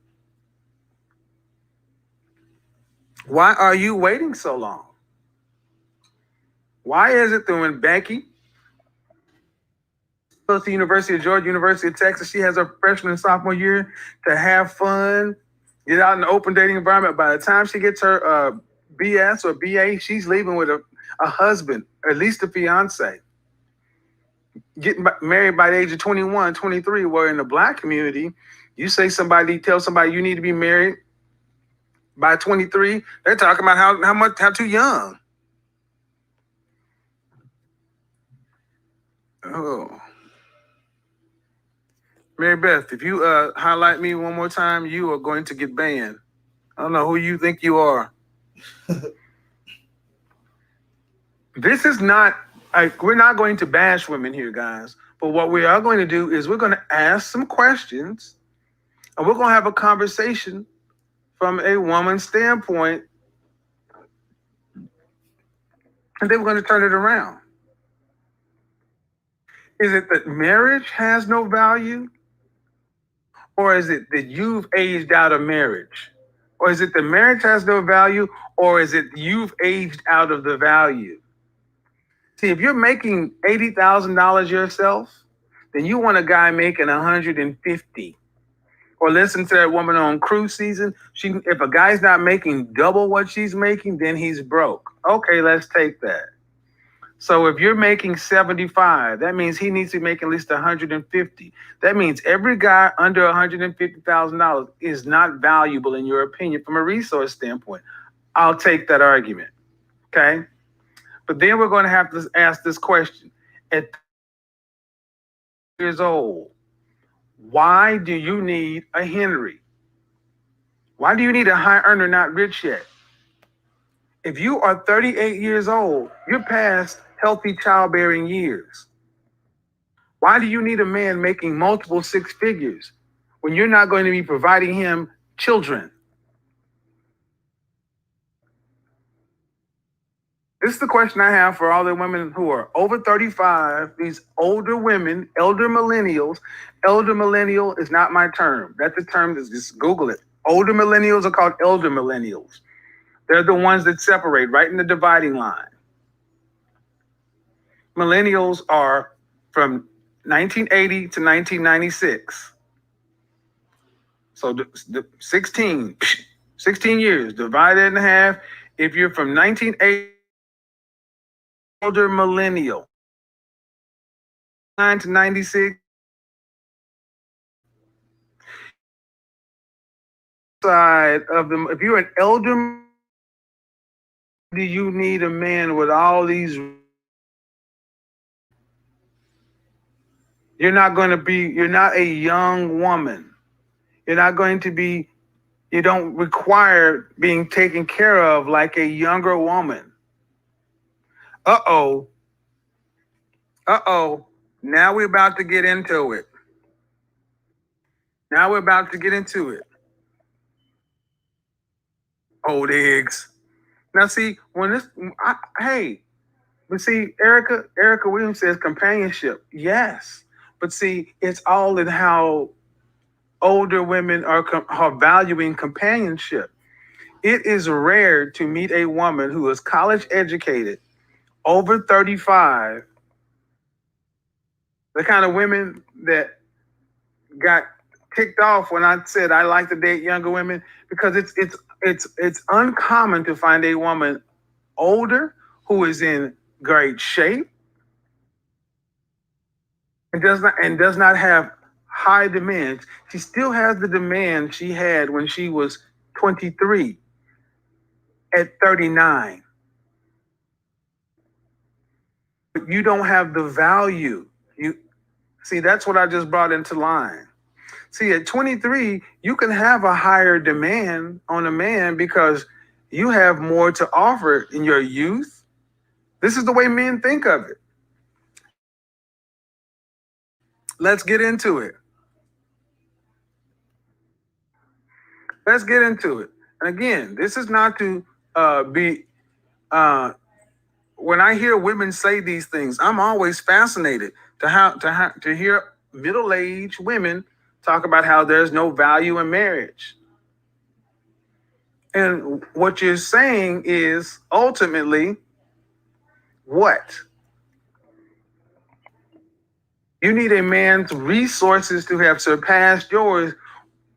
Why are you waiting so long? Why is it that when Becky goes to University of Georgia, University of Texas. She has her freshman and sophomore year to have fun, get out in the open dating environment. By the time she gets her BS or BA, she's leaving with a husband, or at least a fiance. Getting married by the age of 21, 23, where in the Black community, you tell somebody you need to be married by 23, they're talking about how too young. Oh. Mary Beth, if you highlight me one more time, you are going to get banned. I don't know who you think you are. This is not, we're not going to bash women here, guys. But what we are going to do is we're going to ask some questions, and we're going to have a conversation from a woman's standpoint, and then we're going to turn it around. Is it that marriage has no value? Or is it that you've aged out of marriage? Or is it that marriage has no value? Or is it you've aged out of the value? See, if you're making $80,000 yourself, then you want a guy making 150. Or listen to that woman on cruise season. If a guy's not making double what she's making, then he's broke. Okay, let's take that. So if you're making 75, that means he needs to be making at least 150. That means every guy under $150,000 is not valuable in your opinion from a resource standpoint. I'll take that argument. Okay? But then we're going to have to ask this question. At years old, why do you need a Henry? Why do you need a high earner not rich yet? If you are 38 years old, you're past healthy childbearing years. Why do you need a man making multiple six figures when you're not going to be providing him children? This is the question I have for all the women who are over 35, these older women, elder millennials. Elder millennial is not my term. That's a term, just Google it. Older millennials are called elder millennials. They're the ones that separate right in the dividing line. Millennials are from 1980 to 1996. So the 16 years, divide it in half. If you're from 1980, older millennial, 9 to 96, side of them, if you're an elder, do you need a man with all these? You're not a young woman. You're not going to be, you don't require being taken care of like a younger woman. Uh-oh. Now we're about to get into it. Old eggs. Now see, but see, Erica Williams says companionship. Yes. But see, it's all in how older women are valuing companionship. It is rare to meet a woman who is college educated, over 35, the kind of women that got kicked off when I said I like to date younger women, because it's uncommon to find a woman older who is in great shape and does not have high demands. She still has the demand she had when she was 23 at 39. But you don't have the value. See, that's what I just brought into line. See, at 23, you can have a higher demand on a man because you have more to offer in your youth. This is the way men think of it. Let's get into it. And again, this is not to when I hear women say these things, I'm always fascinated to hear middle-aged women talk about how there's no value in marriage. And what you're saying is ultimately what? You need a man's resources to have surpassed yours.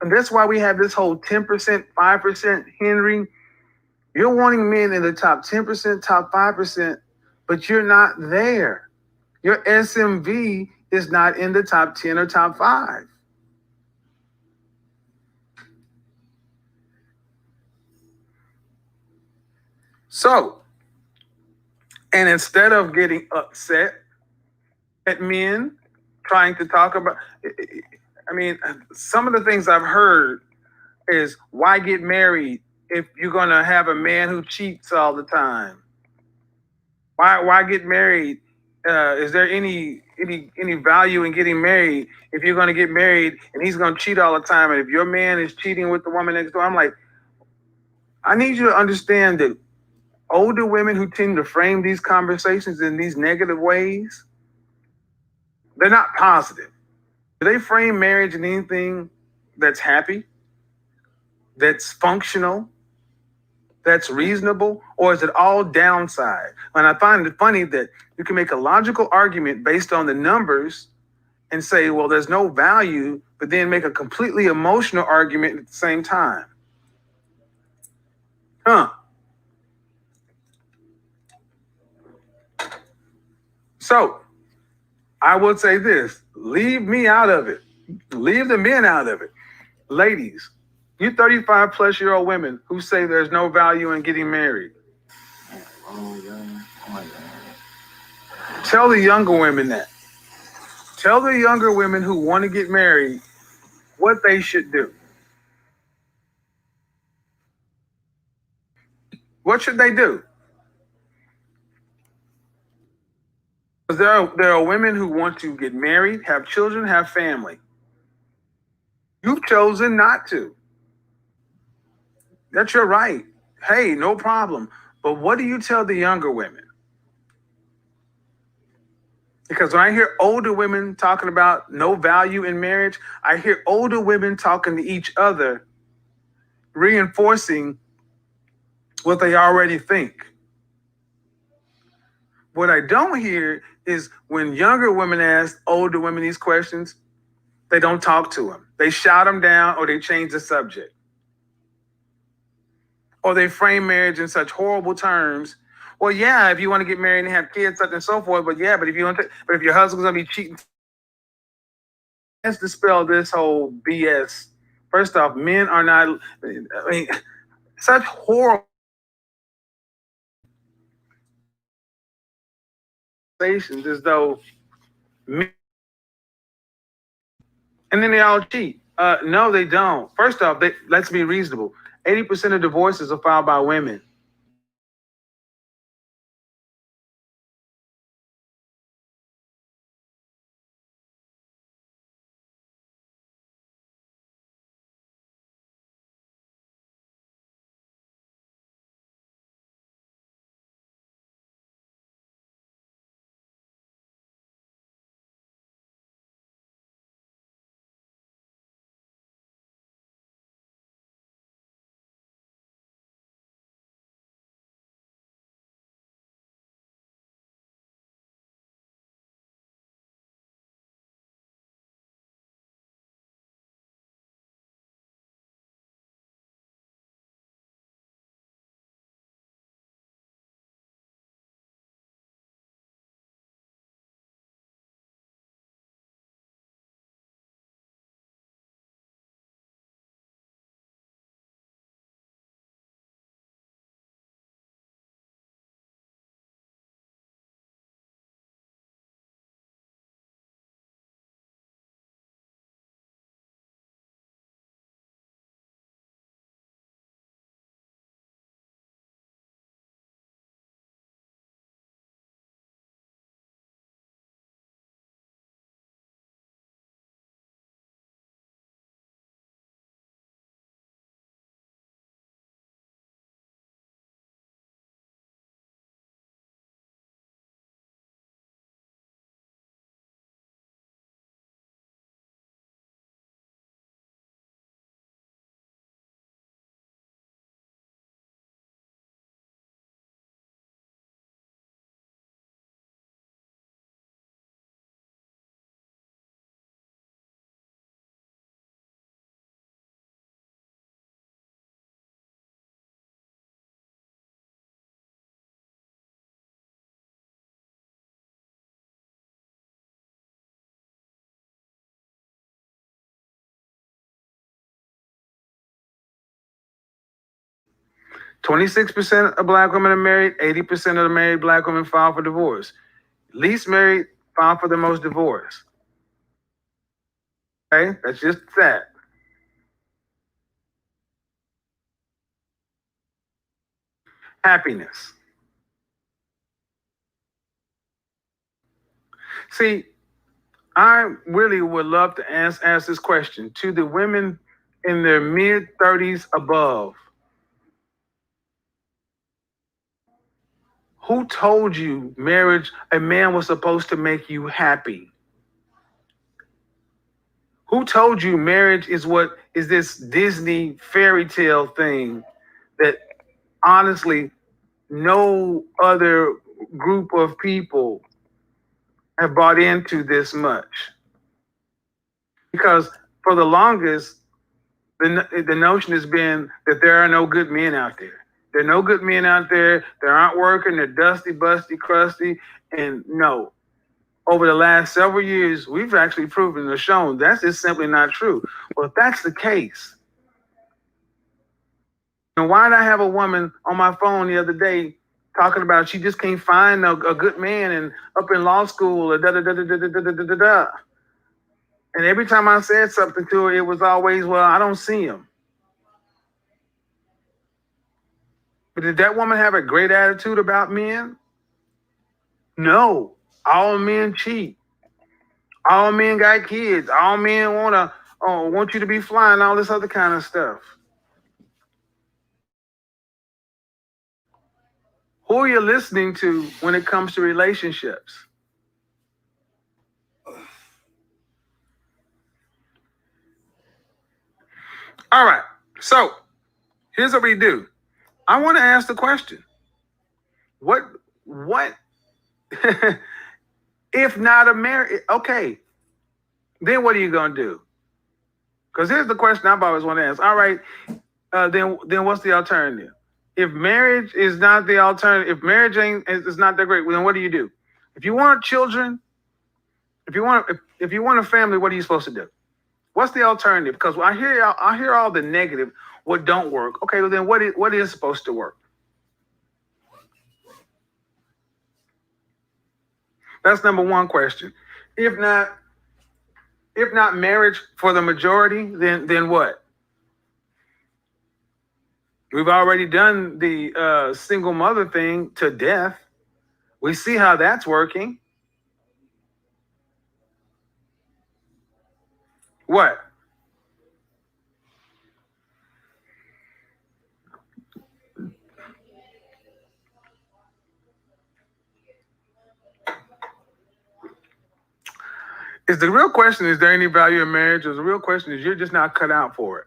And that's why we have this whole 10%, 5% Henry. You're wanting men in the top 10%, top 5%, but you're not there. Your SMV is not in the top 10 or top 5. So, and instead of getting upset at men trying to talk about, I mean, some of the things I've heard is, why get married if you're going to have a man who cheats all the time? Why get married? Is there any value in getting married if you're going to get married and he's going to cheat all the time? And if your man is cheating with the woman next door, I'm like, I need you to understand that older women who tend to frame these conversations in these negative ways, they're not positive. Do they frame marriage in anything that's happy, that's functional, that's reasonable, or is it all downside? And I find it funny that you can make a logical argument based on the numbers and say, well, there's no value, but then make a completely emotional argument at the same time. So I would say this, leave me out of it. Leave the men out of it. Ladies, you 35 plus year old women who say there's no value in getting married. Tell the younger women that. Tell the younger women who want to get married what they should do. What should they do? Because there are women who want to get married, have children, have family. You've chosen not to. That's your right. Hey, no problem. But what do you tell the younger women? Because when I hear older women talking about no value in marriage, I hear older women talking to each other, reinforcing what they already think. What I don't hear is when younger women ask older women these questions, they don't talk to them. They shout them down or they change the subject. Or they frame marriage in such horrible terms. Well, yeah, if you want to get married and have kids, such and so forth, but yeah, but if your husband's gonna be cheating, let's dispel this whole BS. First off, men are not, I mean, such horrible conversations as though men, and then they all cheat. No, they don't. First off, let's be reasonable. 80% of divorces are filed by women. 26% of black women are married. 80% of the married black women file for divorce. Least married file for the most divorce. Okay, that's just that. Happiness. See, I really would love to ask this question to the women in their mid-30s above. Who told you marriage, a man was supposed to make you happy? Who told you marriage is this Disney fairy tale thing that honestly no other group of people have bought into this much? Because for the longest, the notion has been that there are no good men out there. There are no good men out there. They aren't working. They're dusty, busty, crusty. And no, over the last several years, we've actually proven or shown that's just simply not true. Well, if that's the case, then why did I have a woman on my phone the other day talking about she just can't find a good man and up in law school or da-da-da-da-da-da-da-da-da. And every time I said something to her, it was always, well, I don't see him. But did that woman have a great attitude about men? No. All men cheat. All men got kids. All men want you to be flying, all this other kind of stuff. Who are you listening to when it comes to relationships? All right. So here's what we do. I want to ask the question. What if not a marriage? Okay. Then what are you going to do? Because here's the question I've always wanted to ask. All right. Then what's the alternative? If marriage is not the alternative, if marriage is not that great, well, then what do you do? If you want children, if you want a family, what are you supposed to do? What's the alternative? Because I hear all the negative, what don't work. Okay, well then what is supposed to work? That's number one question. If not marriage for the majority, then what? We've already done the single mother thing to death. We see how that's working. What? Is the real question, is there any value in marriage? Or the real question is you're just not cut out for it.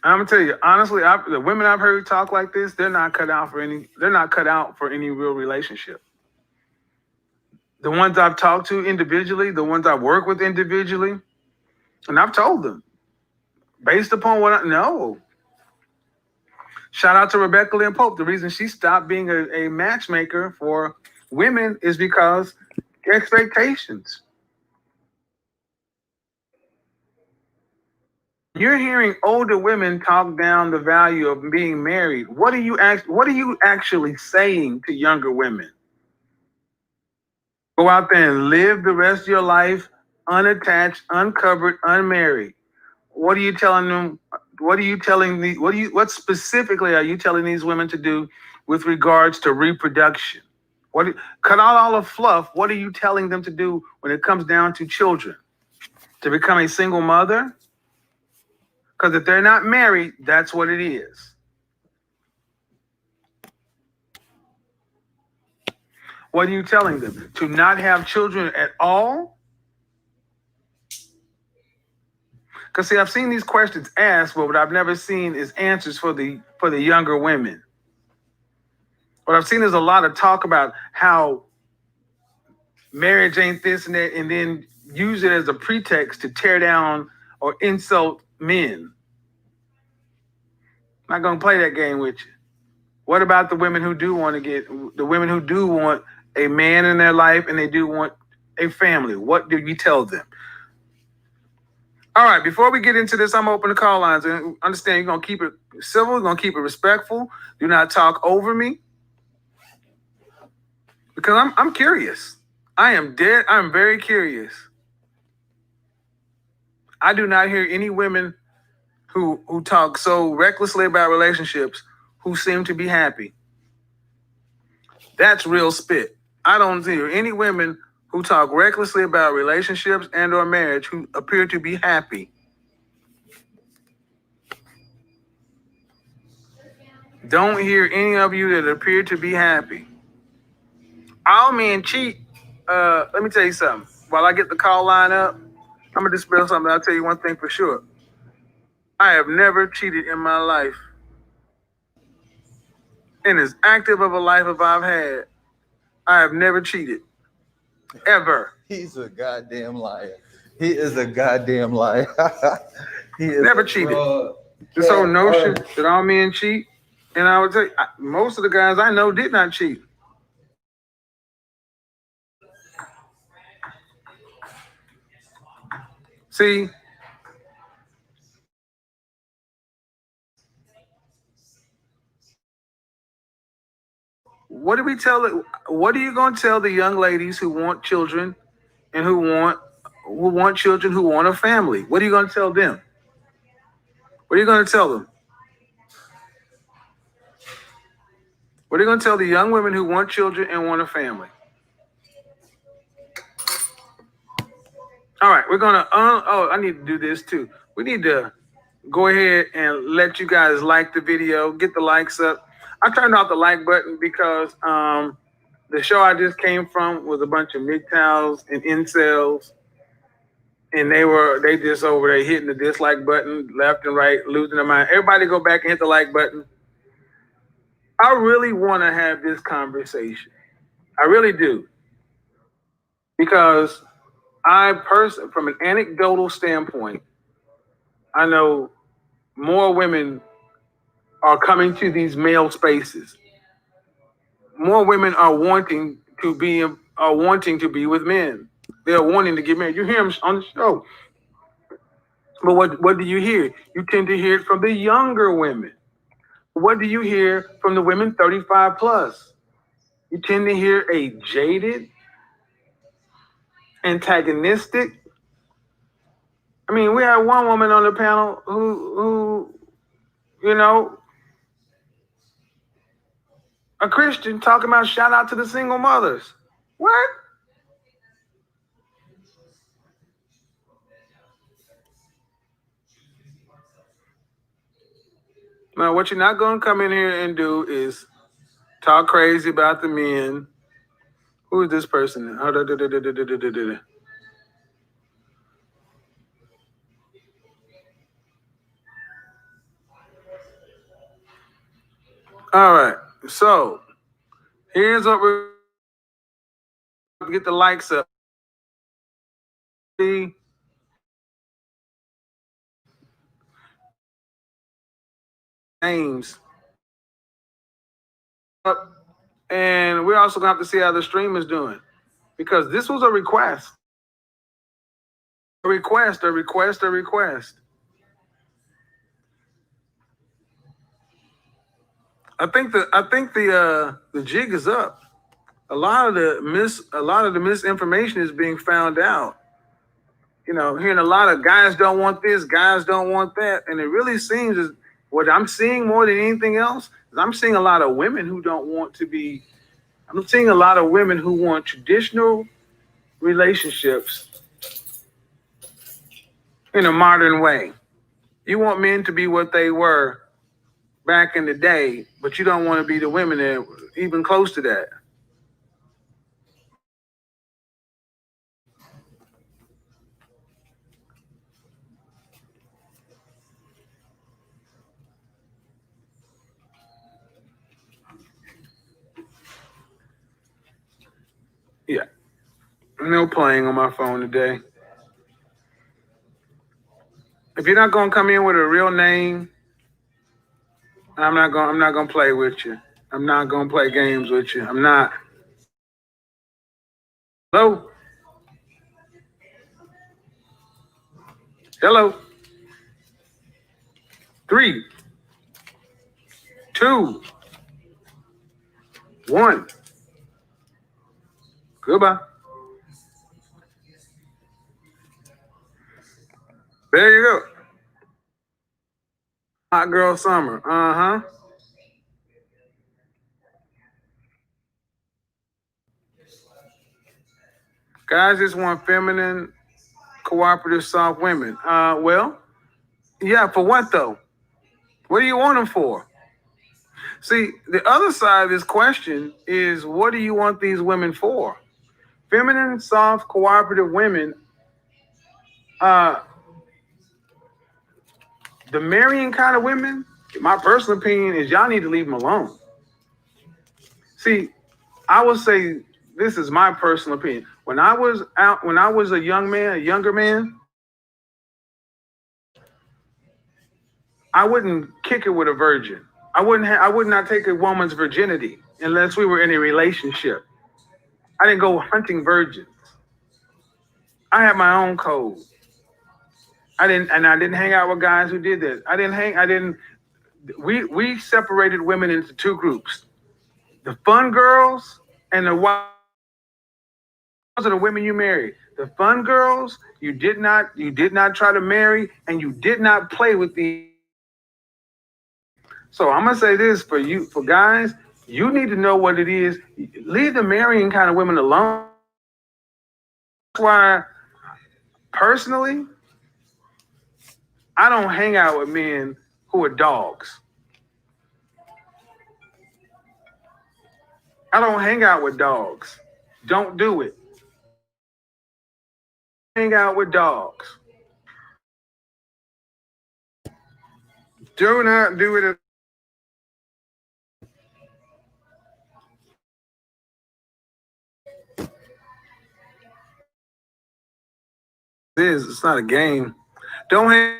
I'm gonna tell you honestly, the women I've heard talk like this, they're not cut out for any real relationship. The ones I've talked to individually, the ones I've worked with individually, and I've told them, based upon what I know. Shout out to Rebecca Lynn Pope. The reason she stopped being a matchmaker for women is because expectations. You're hearing older women talk down the value of being married. What are you actually saying to younger women? Go out there and live the rest of your life unattached, uncovered, unmarried. What are you telling them? What specifically are you telling these women to do with regards to reproduction? Cut out all the fluff. What are you telling them to do when it comes down to children? To become a single mother? Because if they're not married, that's what it is. What are you telling them? To not have children at all? Because see, I've seen these questions asked, but what I've never seen is answers for the younger women. What I've seen is a lot of talk about how marriage ain't this and that, and then use it as a pretext to tear down or insult men. I'm not gonna play that game with you. What about the women who do want a man in their life and they do want a family? What do you tell them? All right, before we get into this, I'm gonna open the call lines and understand you're gonna keep it civil, you're gonna keep it respectful. Do not talk over me. Because I'm curious. I'm very curious. I do not hear any women who talk so recklessly about relationships who seem to be happy. That's real spit. I don't hear any women who talk recklessly about relationships and or marriage who appear to be happy. Don't hear any of you that appear to be happy. All men cheat. Let me tell you something. While I get the call line up, I'm gonna dispel something. I'll tell you one thing for sure. I have never cheated in my life. In as active of a life as I've had, I have never cheated. Ever. He's a goddamn liar. He is a goddamn liar. He is never cheated. This whole notion that all men cheat, and I would tell you, most of the guys I know did not cheat. See, what are you going to tell the young ladies who want children and who want children who want a family? What are you going to tell them? What are you going to tell them? What are you going to tell the young women who want children and want a family? All right, we're going to, I need to do this too. We need to go ahead and let you guys like the video, get the likes up. I turned off the like button because the show I just came from was a bunch of MGTOWs and incels. And they just over there hitting the dislike button left and right, losing their mind. Everybody go back and hit the like button. I really want to have this conversation. I really do. Because from an anecdotal standpoint, I know more women are coming to these male spaces. More women are wanting to be with men. They're wanting to get married. You hear them on the show. But what do you hear? You tend to hear it from the younger women. What do you hear from the women 35 plus? You tend to hear a jaded, antagonistic. I mean, we had one woman on the panel who a Christian talking about shout out to the single mothers. What? Now, what you're not going to come in here and do is talk crazy about the men. Who is this person? All right. So here's what we're going to get the likes up. Names. And we're also going to have to see how the stream is doing. Because this was a request. A request. I think the jig is up. A lot of the misinformation is being found out. Hearing a lot of guys don't want this, guys don't want that, and it really seems as what I'm seeing more than anything else is I'm seeing a lot of women who don't want to be. I'm seeing a lot of women who want traditional relationships in a modern way. You want men to be what they were back in the day, but you don't want to be the women that even close to that. Yeah. No playing on my phone today. If you're not gonna come in with a real name, I'm not gonna play with you. I'm not gonna play games with you. I'm not. Hello? Hello. 3, 2, 1. Goodbye. There you go. Hot girl summer. Uh-huh. Guys just want feminine, cooperative, soft women. Well, yeah, for what though? What do you want them for? See, the other side of this question is, what do you want these women for? Feminine, soft, cooperative women, the marrying kind of women, my personal opinion is y'all need to leave them alone. See, I will say, this is my personal opinion. When I was a younger man, I wouldn't kick it with a virgin. I would not take a woman's virginity unless we were in a relationship. I didn't go hunting virgins. I had my own code. I didn't hang out with guys who did that. We separated women into two groups. The fun girls and the wild. Those are the women you married. The fun girls, you did not try to marry, and you did not play with the. So I'm gonna say this for guys, you need to know what it is. Leave the marrying kind of women alone. That's why, personally, I don't hang out with men who are dogs. I don't hang out with dogs. Don't do it. Hang out with dogs. Do not do it. It's not a game. Don't hang.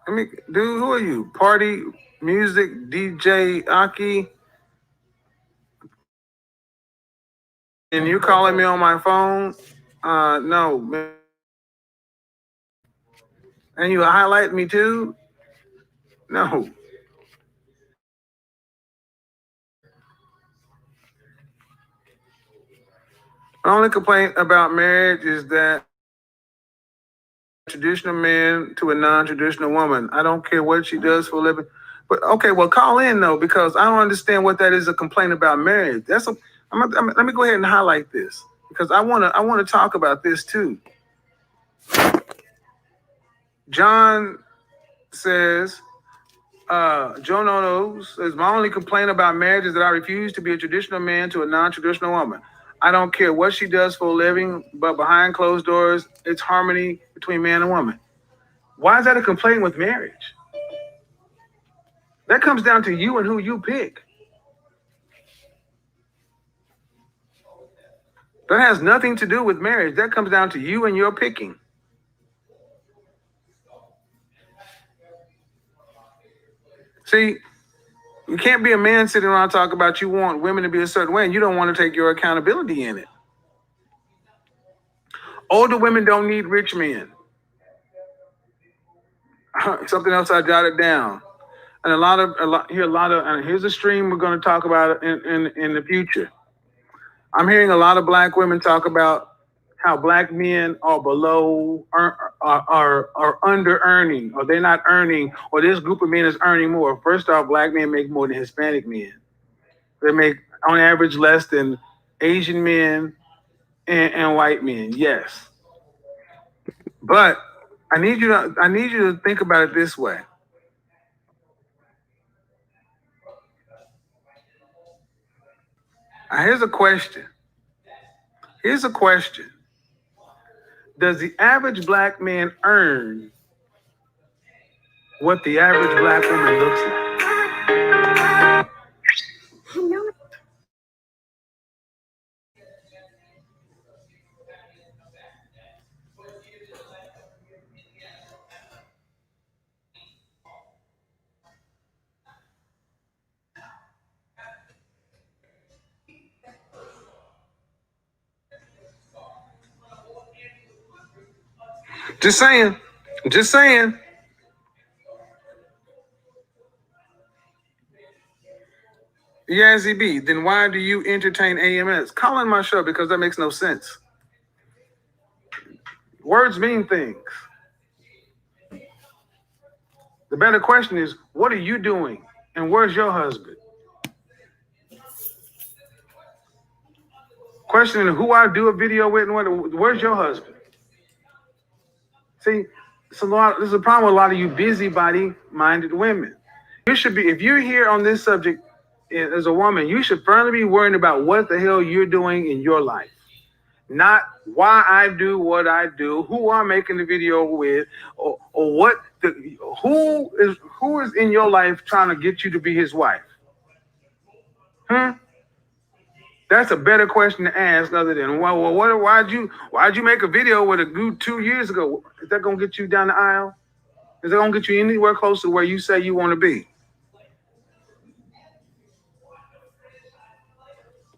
I mean, dude, who are you? Party music DJ Aki? And you calling me on my phone? No, man. And you highlight me too? No. My only complaint about marriage is that traditional man to a non-traditional woman. I don't care what she does for a living. But okay, well, call in though, because I don't understand what that is a complaint about marriage. Let me go ahead and highlight this, because I want to talk about this too. John says, Joe Nono says, my only complaint about marriage is that I refuse to be a traditional man to a non-traditional woman. I don't care what she does for a living, but behind closed doors, it's harmony between man and woman. Why is that a complaint with marriage? That comes down to you and who you pick. That has nothing to do with marriage. That comes down to you and your picking. See, you can't be a man sitting around talking about you want women to be a certain way and you don't want to take your accountability in it. Older women don't need rich men. Something else I jotted down. And here's a stream we're going to talk about in the future. I'm hearing a lot of black women talk about how black men are below, are under earning, or they're not earning, or this group of men is earning more. First off, black men make more than Hispanic men. They make on average less than Asian men and white men. Yes, but I need you to think about it this way. Here's a question. Does the average black man earn what the average black woman looks like? Just saying. Just saying. Yazzie B, then why do you entertain AMS? Call on my show because that makes no sense. Words mean things. The better question is, what are you doing? And where's your husband? Questioning who I do a video with and where's your husband? See, this is a problem with a lot of you busybody-minded women. You should be, if you're here on this subject as a woman, you should firmly be worrying about what the hell you're doing in your life. Not why I do what I do, who I'm making the video with, or who is in your life trying to get you to be his wife. That's a better question to ask other than why'd you make a video with a dude 2 years ago? Is that gonna get you down the aisle? Is that gonna get you anywhere close to where you say you want to be?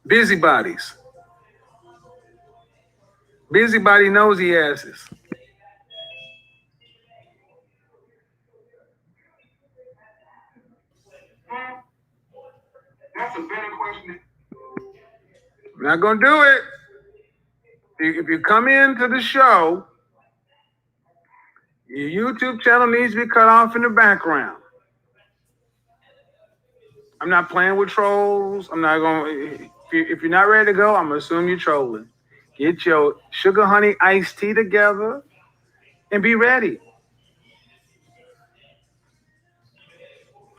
Busybodies. Busybody nosy asses. That's a better question. I'm not gonna do it. If you come into the show, your YouTube channel needs to be cut off in the background. I'm not playing with trolls. I'm not going. If you're not ready to go, I'm gonna assume you're trolling. Get your sugar honey iced tea together and be ready.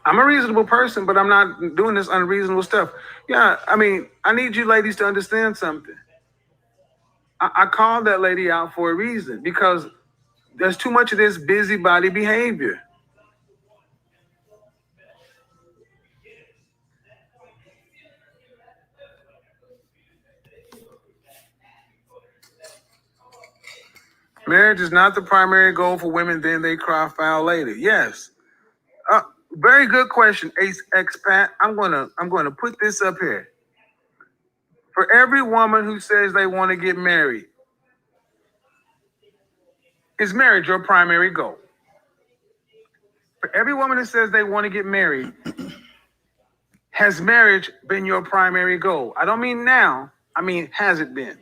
I'm a reasonable person, but I'm not doing this unreasonable stuff. Yeah, I mean, I need you ladies to understand something. I called that lady out for a reason because there's too much of this busybody behavior. Marriage is not the primary goal for women, then they cry foul later. Yes. Very good question, Ace Expat. I'm gonna put this up here. For every woman who says they want to get married, is marriage your primary goal? For every woman that says they want to get married, has marriage been your primary goal? I don't mean now, I mean, has it been?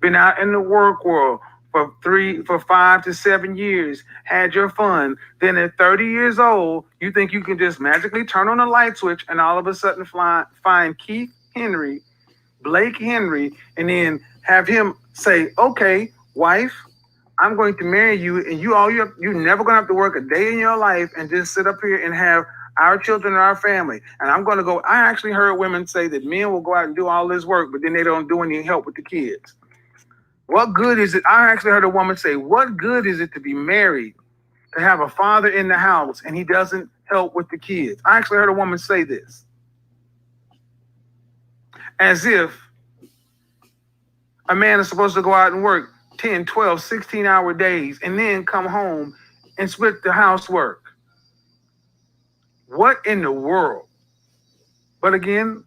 been out in the work world for 5 to 7 years, had your fun, then at 30 years old, you think you can just magically turn on a light switch and all of a sudden find Keith Henry, Blake Henry, and then have him say, okay, wife, I'm going to marry you, and you're never going to have to work a day in your life and just sit up here and have our children and our family. And I'm going to go. I actually heard women say that men will go out and do all this work, but then they don't do any help with the kids. What good is it? I actually heard a woman say, what good is it to be married, to have a father in the house, and he doesn't help with the kids? I actually heard a woman say this. As if a man is supposed to go out and work 10, 12, 16-hour days and then come home and split the housework. What in the world? But again,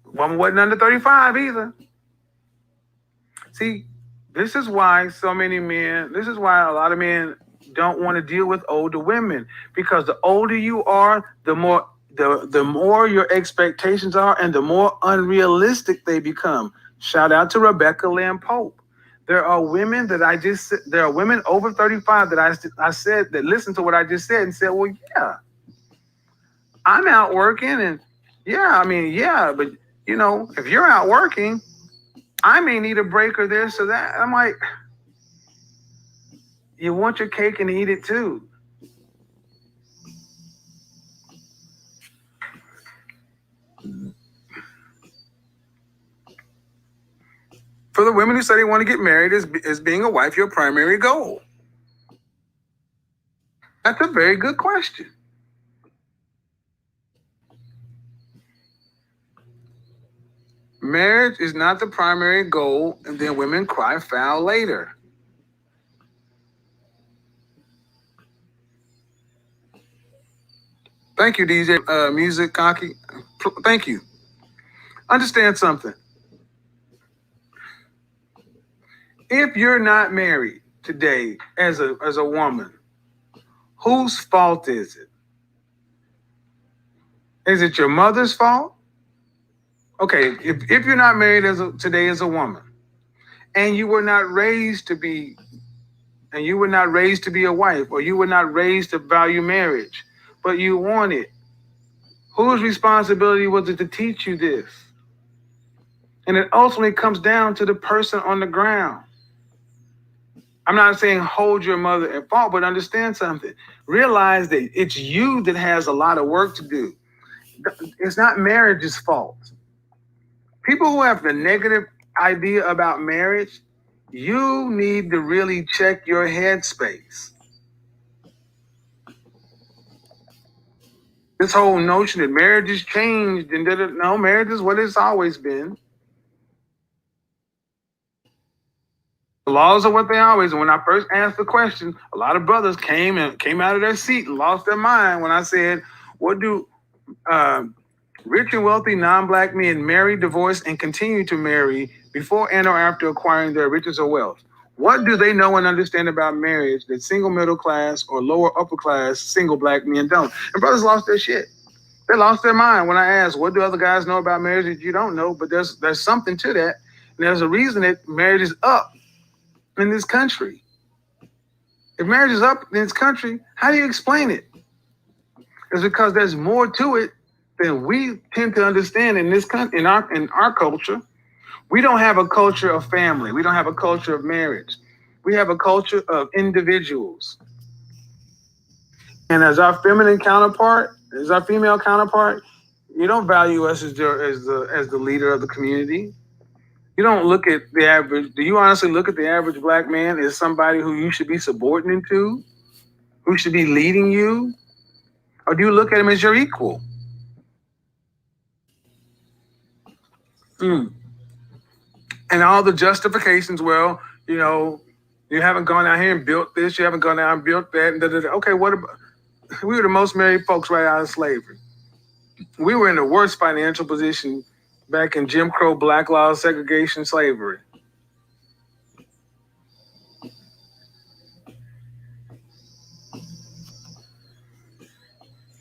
woman wasn't under 35 either. See, this is why a lot of men don't want to deal with older women, because the older you are, the more your expectations are and the more unrealistic they become. Shout out to Rebecca Lynn Pope. There are women over 35 that I said that listened to what I just said and said, well, yeah, I'm out working, and but if you're out working, I may need a break or this or that. I'm like, you want your cake and eat it too. For the women who say they want to get married, is being a wife your primary goal? That's a very good question. Marriage is not the primary goal, and then women cry foul later. Thank you, DJ Music Cocky. Thank you. Understand something. If you're not married today as a woman, whose fault is it? Is it your mother's fault? Okay, if you're not married today as a woman, and you were not raised to be a wife, or you were not raised to value marriage, but you want it, whose responsibility was it to teach you this? And it ultimately comes down to the person on the ground. I'm not saying hold your mother at fault, but understand something. Realize that it's you that has a lot of work to do. It's not marriage's fault. People who have the negative idea about marriage, you need to really check your headspace. This whole notion that marriage has changed and no, marriage is what it's always been. The laws are what they always. And when I first asked the question, a lot of brothers came out of their seat and lost their mind when I said, what do rich and wealthy non-black men marry, divorce, and continue to marry before and or after acquiring their riches or wealth? What do they know and understand about marriage that single middle class or lower upper class single black men don't? And brothers lost their shit. They lost their mind when I asked, what do other guys know about marriage that you don't know? But there's something to that. And there's a reason that marriage is up in this country. If marriage is up in this country, how do you explain it? It's because there's more to it than we tend to understand in this country, in our culture. We don't have a culture of family. We don't have a culture of marriage. We have a culture of individuals. And as our female counterpart, you don't value us as the leader of the community. You don't look at the average. Do you honestly look at the average black man as somebody who you should be subordinate to, who should be leading you? Or do you look at him as your equal? And all the justifications, well, you haven't gone out here and built this, you haven't gone out and built that, and Okay, what about, we were the most married folks right out of slavery. We were in the worst financial position back in Jim Crow, black law, segregation, slavery.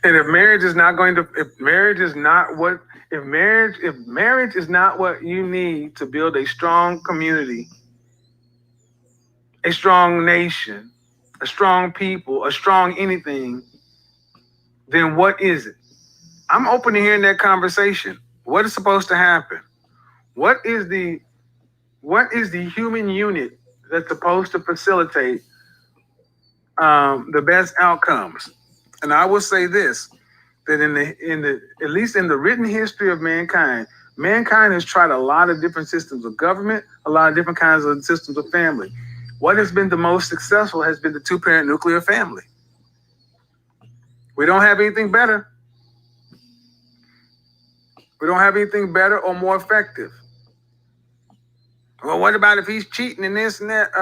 And if marriage is not what If marriage is not what you need to build a strong community, a strong nation, a strong people, a strong anything, then what is it? I'm open to hearing that conversation. What is supposed to happen? What is the human unit that's supposed to facilitate the best outcomes? And I will say this, that at least in the written history of mankind has tried a lot of different systems of government, a lot of different kinds of systems of family. What has been the most successful has been the two-parent nuclear family. We don't have anything better. We don't have anything better or more effective. Well, what about if he's cheating and this and that?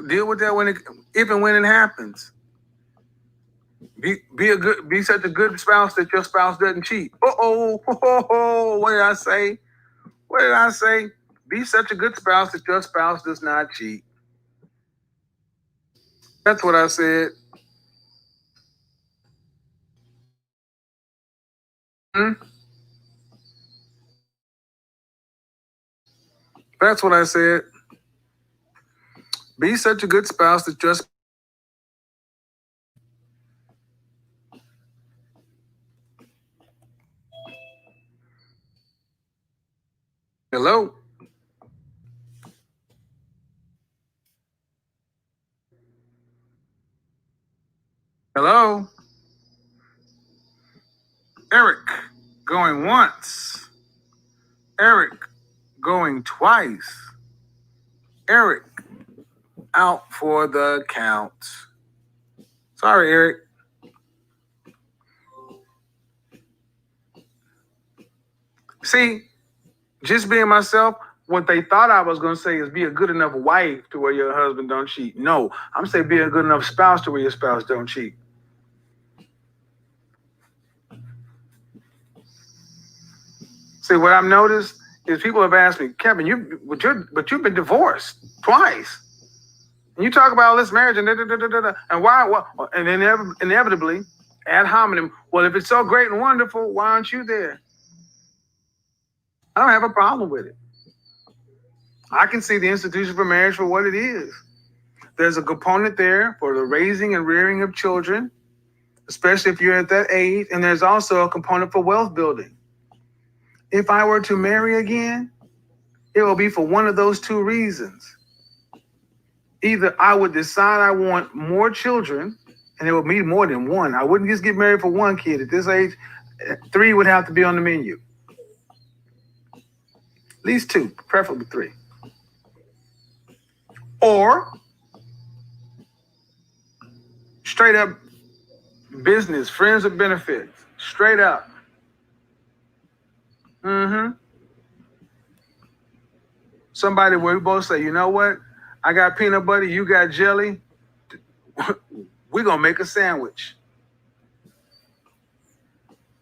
Deal with that if and when it happens. Be such a good spouse that your spouse doesn't cheat. What did I say? What did I say? Be such a good spouse that your spouse does not cheat. That's what I said. That's what I said. Be such a good spouse that your Hello? Hello? Eric going once. Eric going twice. Eric out for the count. Sorry, Eric. See, just being myself, what they thought I was going to say is be a good enough wife to where your husband don't cheat. No, I'm saying be a good enough spouse to where your spouse don't cheat. See, what I've noticed is people have asked me, Kevin, you've been divorced twice. And you talk about all this marriage and and why? And inevitably, ad hominem, well, if it's so great and wonderful, why aren't you there? I don't have a problem with it. I can see the institution for marriage for what it is. There's a component there for the raising and rearing of children, especially if you're at that age. And there's also a component for wealth building. If I were to marry again, it will be for one of those two reasons. Either I would decide I want more children, and it would be more than one. I wouldn't just get married for one kid. At this age, 3 would have to be on the menu. At least 2, preferably 3. Or straight up business, friends with benefits, straight up. Somebody where we both say, you know what? I got peanut butter, you got jelly. We're going to make a sandwich.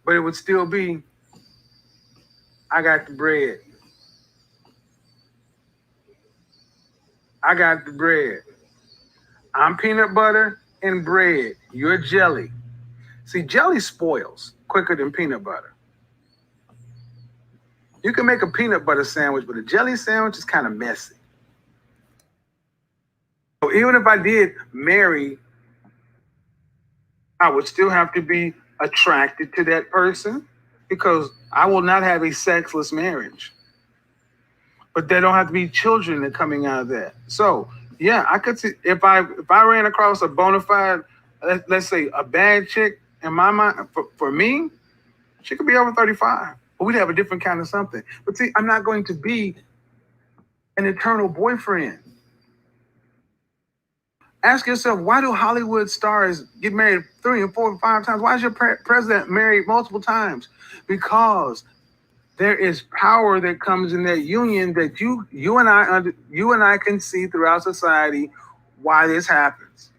But it would still be, I got the bread. I got the bread. I'm peanut butter and bread. You're jelly. See, jelly spoils quicker than peanut butter. You can make a peanut butter sandwich, but a jelly sandwich is kind of messy. So even if I did marry, I would still have to be attracted to that person because I will not have a sexless marriage. But there don't have to be children that coming out of that. So yeah, I could see if I ran across a bona fide, let's say a bad chick in my mind, for me, she could be over 35. But we'd have a different kind of something. But see, I'm not going to be an eternal boyfriend. Ask yourself, why do Hollywood stars get married 3 and 4 and 5 times? Why is your president married multiple times? Because there is power that comes in that union that you and I can see throughout society why this happens.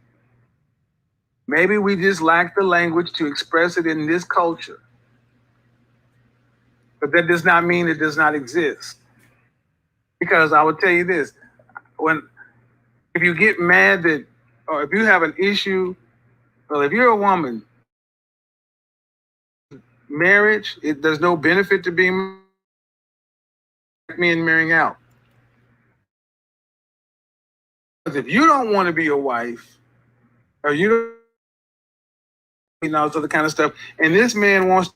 Maybe we just lack the language to express it in this culture. But that does not mean it does not exist. Because I will tell you this, if you get mad that, or if you have an issue, well, if you're a woman marriage, there's no benefit to being men marrying out. Because if you don't want to be a wife, or you don't, other kind of stuff, and this man wants to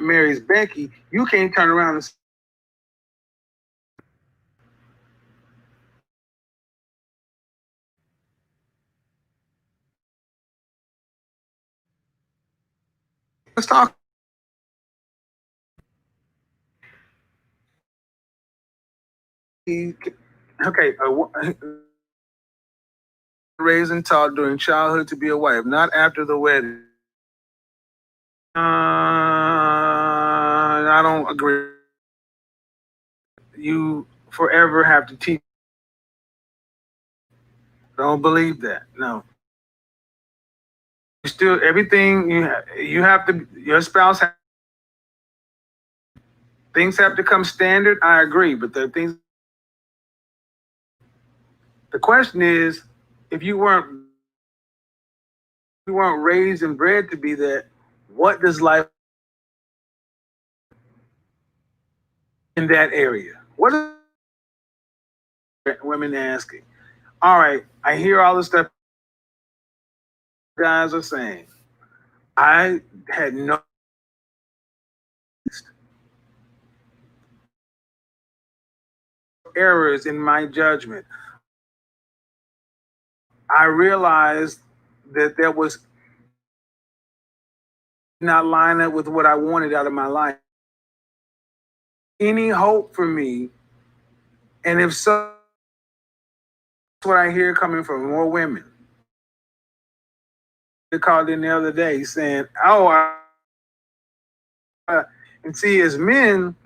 marry Becky, you can't turn around and say, let's talk. Okay, raised and taught during childhood to be a wife, not after the wedding. I don't agree. You forever have to teach. Don't believe that. No. Still, everything you have to. Your spouse. Things have to come standard. I agree, but the things. The question is, if you weren't raised and bred to be that, what does life in that area? What are women asking? All right, I hear all the stuff guys are saying. I had no errors in my judgment. I realized that there was not line up with what I wanted out of my life. Any hope for me? And if so, that's what I hear coming from more women. They called in the other day saying, "Oh, and see, as men,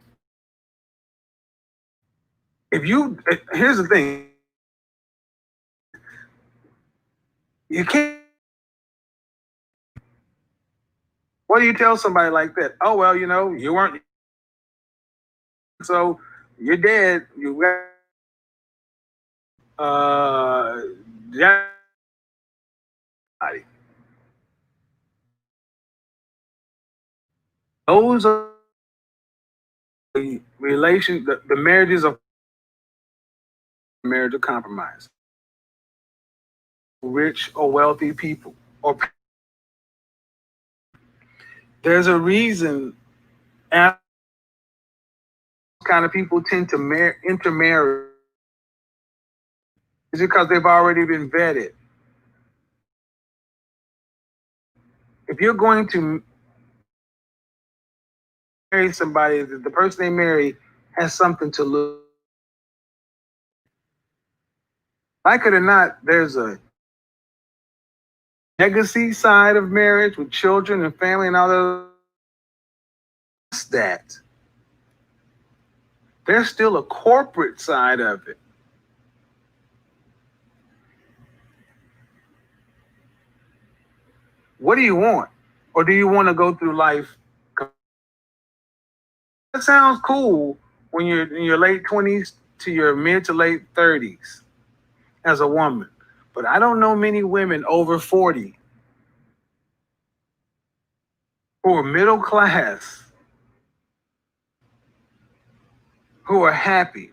here's the thing, you can't. What do you tell somebody like that? Oh, well, you weren't, so you're dead. You those are the marriages of marriage of compromise. Rich or wealthy people, or there's a reason kind of people tend to intermarry. Is because they've already been vetted. If you're going to marry somebody, the person they marry has something to lose. Like it or not, there's a legacy side of marriage with children and family and all that. There's still a corporate side of it. What do you want? Or do you want to go through life? That sounds cool when you're in your late 20s to your mid to late 30s as a woman. But I don't know many women over 40 who are middle class, who are happy,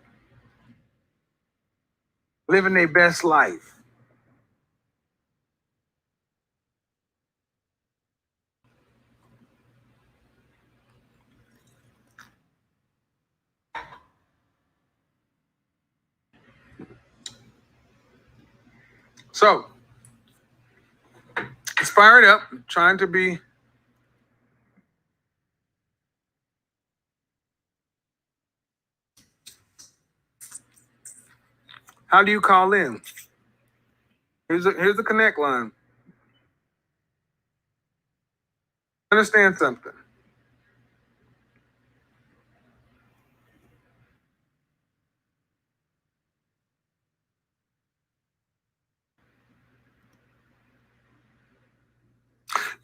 living their best life. So, it's fired up, trying to be how do you call in? Here's the connect line. Understand something.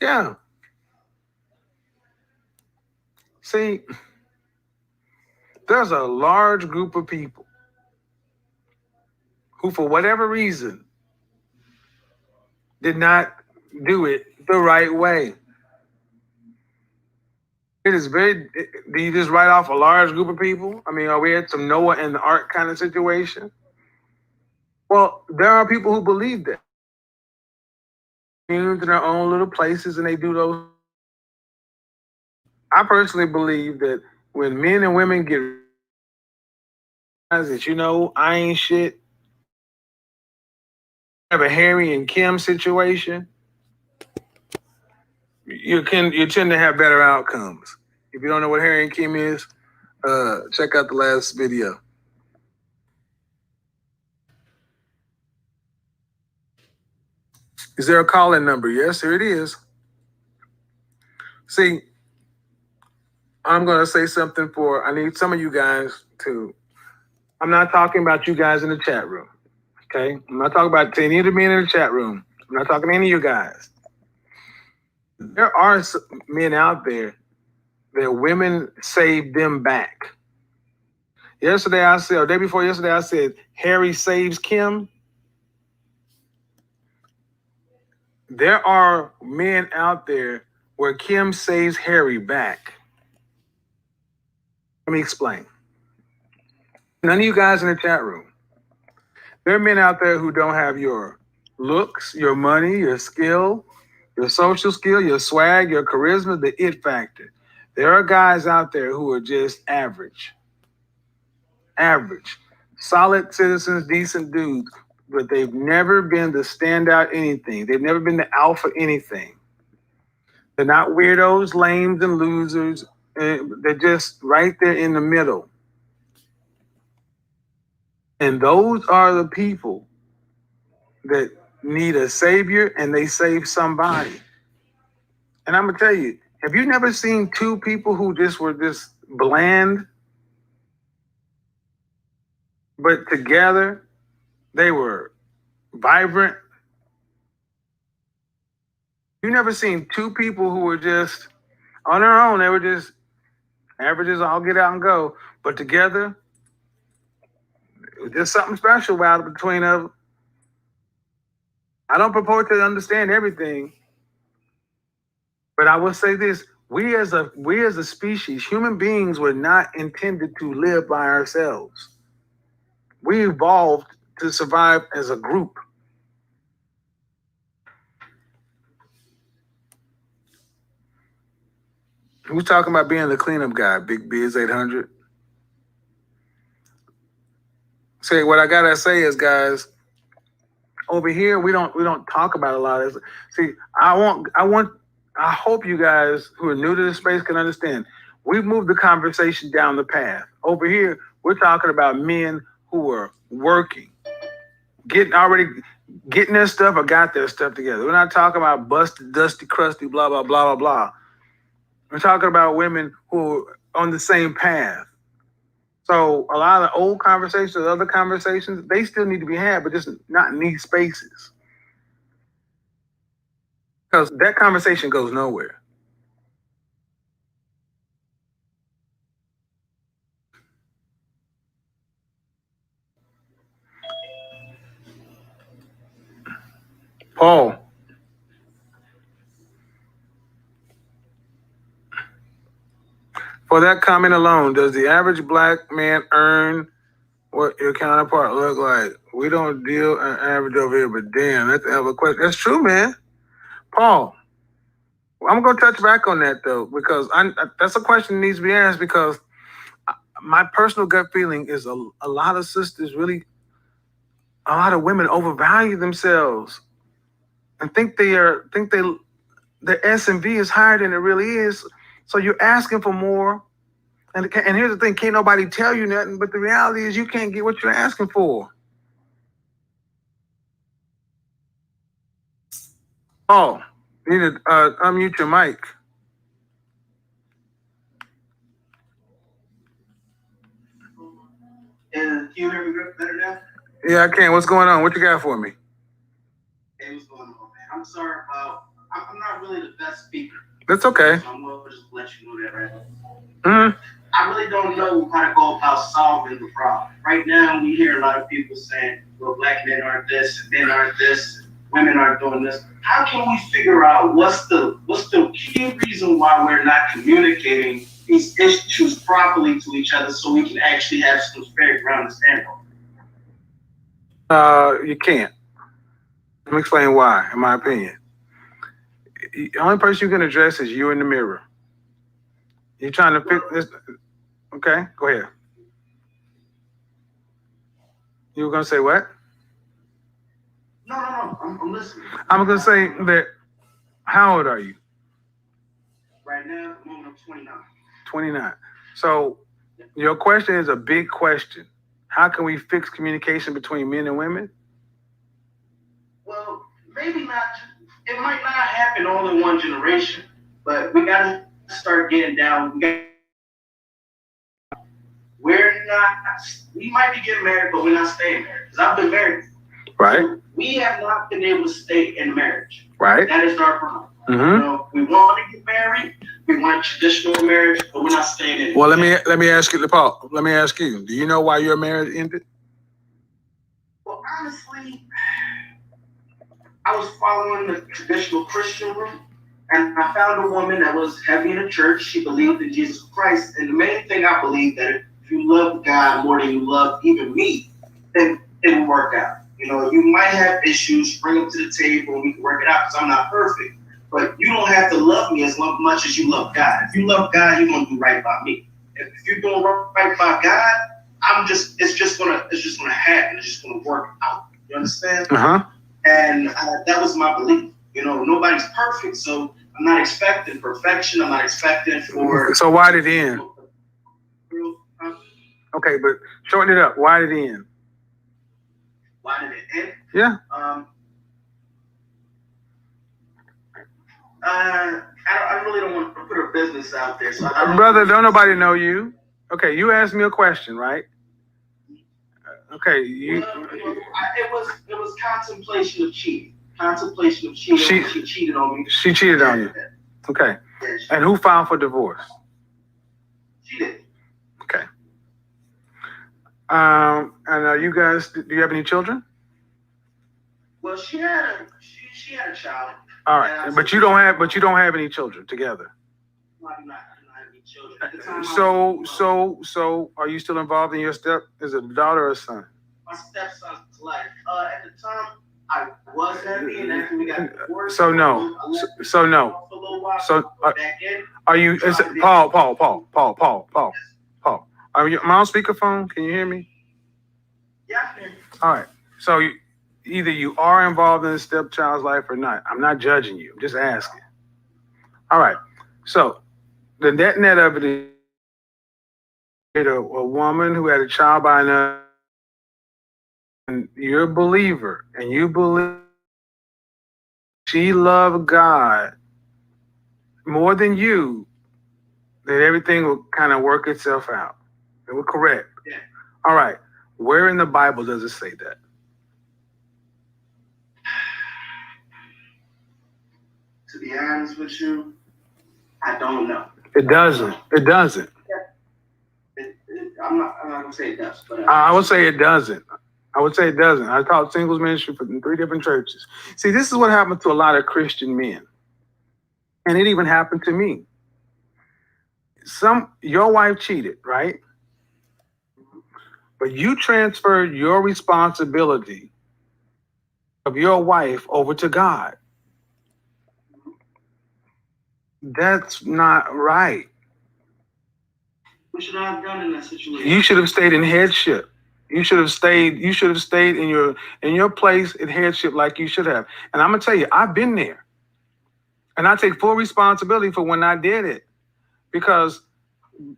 Yeah. See, there's a large group of people who, for whatever reason, did not do it the right way. It is very. Do you just write off a large group of people? I mean, are we at some Noah and the Ark kind of situation? Well, there are people who believe that. In their own little places, and they do those. I personally believe that when men and women get that, you know, I ain't shit. Have a Harry and Kim situation. You tend to have better outcomes. If you don't know what Harry and Kim is, check out the last video. Is there a call-in number? Yes, here it is. See, I'm going to say something I need some of you guys to, I'm not talking about you guys in the chat room, okay? I'm not talking about any of the men in the chat room. I'm not talking to any of you guys. There are men out there that women saved them back. Yesterday I said, or day before yesterday, I said, Harry saves Kim. There are men out there where Kim saves Harry back. Let me explain. None of you guys in the chat room. There are men out there who don't have your looks, your money, your skill, your social skill, your swag, your charisma, the it factor. There are guys out there who are just average. Average. Solid citizens, decent dudes, but they've never been the standout anything. They've never been the alpha anything. They're not weirdos, lames, and losers. They're just right there in the middle. And those are the people that need a savior, and they save somebody. And I'm going to tell you, have you never seen two people who just were just bland, but together they were vibrant? You never seen two people who were just on their own, they were just averages, all get out and go, but together, there's something special about it between them. I don't purport to understand everything, but I will say this: we as a species, human beings, were not intended to live by ourselves. We evolved to survive as a group. Who's talking about being the cleanup guy? Big Biz 800. Say what I gotta say is, guys, over here we don't talk about a lot of this. See, I hope you guys who are new to this space can understand. We've moved the conversation down the path. Over here, we're talking about men who are working, getting their stuff or got their stuff together. We're not talking about busted, dusty, crusty, blah, blah, blah, blah, blah. We're talking about women who are on the same path. So a lot of the old conversations, other conversations, they still need to be had, but just not in these spaces. Because that conversation goes nowhere. Paul. For that comment alone, does the average black man earn what your counterpart look like? We don't deal an average over here, but damn, that's a question. That's true, man. Paul, I'm going to touch back on that, though, because that's a question that needs to be asked, because my personal gut feeling is a lot of sisters really, a lot of women overvalue themselves and think their S&V is higher than it really is. So you're asking for more. And here's the thing, can't nobody tell you nothing, but the reality is you can't get what you're asking for. Oh, you need to unmute your mic. And can you hear me better now? Yeah, I can. What's going on? What you got for me? Hey, what's going on, man? I'm sorry about, I'm not really the best speaker. That's okay. So I'm going to just let you know that right now. Mm-hmm. I really don't know how to go about solving the problem. Right now, we hear a lot of people saying, well, black men aren't this, men aren't this, women are doing this. How can we figure out what's the key reason why we're not communicating these issues properly to each other so we can actually have some fair ground to stand on? You can't. Let me explain why, in my opinion. The only person you can address is you in the mirror. You're trying to fix this. Okay, go ahead. You were going to say what? No, I'm listening. I'm going to say that, how old are you? Right now, at the moment, I'm 29. 29. So your question is a big question. How can we fix communication between men and women? Well, maybe not. It might not happen all in one generation, but we got to start getting down. We might be getting married, but we're not staying married. Because I've been married. Right. So we have not been able to stay in marriage. Right. That is our problem. Mm-hmm. You know, we want to get married. We want traditional marriage, but we're not staying in it. Well, let me ask you, Paul. Let me ask you. Do you know why your marriage ended? Well, honestly, I was following the traditional Christian route, and I found a woman that was heavy in the church. She believed in Jesus Christ, and the main thing I believe that if you love God more than you love even me, then it will work out. You know, you might have issues, bring them to the table, and we can work it out because I'm not perfect. But you don't have to love me as much as you love God. If you love God, you're gonna do right by me. If you're doing right by God, it's just gonna happen. It's just gonna work out. You understand? Uh-huh. And that was my belief. You know, nobody's perfect, so I'm not expecting perfection. I'm not expecting for. So why did it end? Okay, but shorten it up. Why did it end? Why did it end? Yeah. I really don't want to put a business out there. So Brother, don't nobody know you. Okay, you asked me a question, right? Okay, it was contemplation of cheating. Contemplation of cheating. She cheated on me. She cheated on you. Okay. Yeah, And who filed for divorce? she did. Okay. And you guys, do you have any children? Well, she had a child. All right, but you don't have any children together. No, I do not have any children. At the time, So are you still involved in your step? Is it a daughter or a son? my stepson's life. At the time, I was happy, and after we got divorced. So no. So no. For a little while, So back in. are you? Is it, Paul? Are you? Am I on speakerphone? Can you hear me? Yeah. All right. So either you are involved in the stepchild's life or not. I'm not judging you. I'm just asking. All right. So the net of it is a woman who had a child by another, and you're a believer, and you believe she loved God more than you, that everything will kind of work itself out. It was correct. Yeah. All right. Where in the Bible does it say that? To be honest with you, I don't know. It doesn't. It doesn't. I'm not gonna say it does, but I would say it doesn't. I taught singles ministry in 3 different churches. See, this is what happened to a lot of Christian men. And it even happened to me. Your wife cheated, right? But you transferred your responsibility of your wife over to God. That's not right. what should I have done in that situation? You should have stayed in headship. You should have stayed in your place in headship like you should have. And I'm gonna tell you, I've been there. And I take full responsibility for when I did it. Because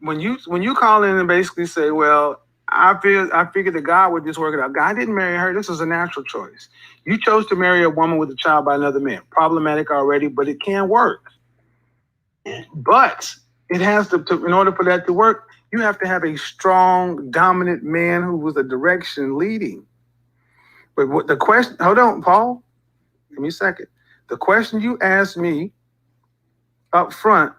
when you call in and basically say, well, I figured that God would just work it out. God didn't marry her. This was a natural choice. You chose to marry a woman with a child by another man. Problematic already, but it can work. But it has to in order for that to work, you have to have a strong, dominant man who was a direction leading. But what the question, hold on, Paul, give me a second. The question you asked me up front,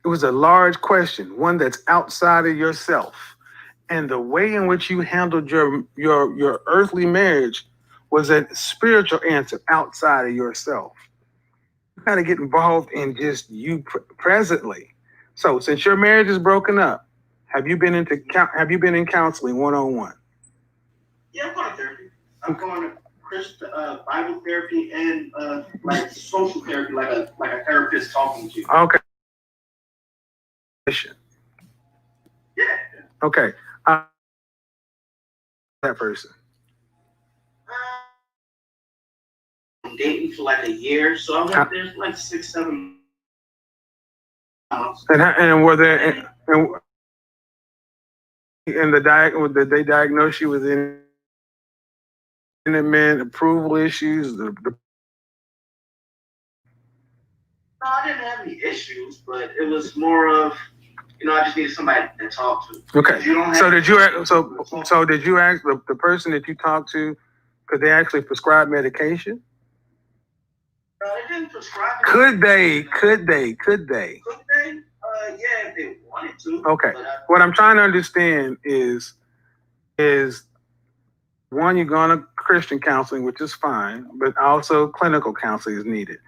it was a large question, one that's outside of yourself. And the way in which you handled your earthly marriage was a spiritual answer outside of yourself. You got to get involved in just you presently. So since your marriage is broken up, have you been in counseling one-on-one? Yeah, I'm going to therapy. I'm going to Christian Bible therapy and like social therapy, like a therapist talking to you. Okay. Yeah. Okay. That person. I'm dating for like a year, so I'm like there's like 6-7 months. And were there and did they diagnose you with any approval issues? No, I didn't have any issues, but it was more of, I just needed somebody to talk to. Okay. So did you ask the person that you talked to, could they actually prescribe medication? No, they didn't prescribe it. Could they? Could they? Yeah, if they wanted to. Okay. What I'm trying to understand is one, you're going to Christian counseling, which is fine, but also clinical counseling is needed.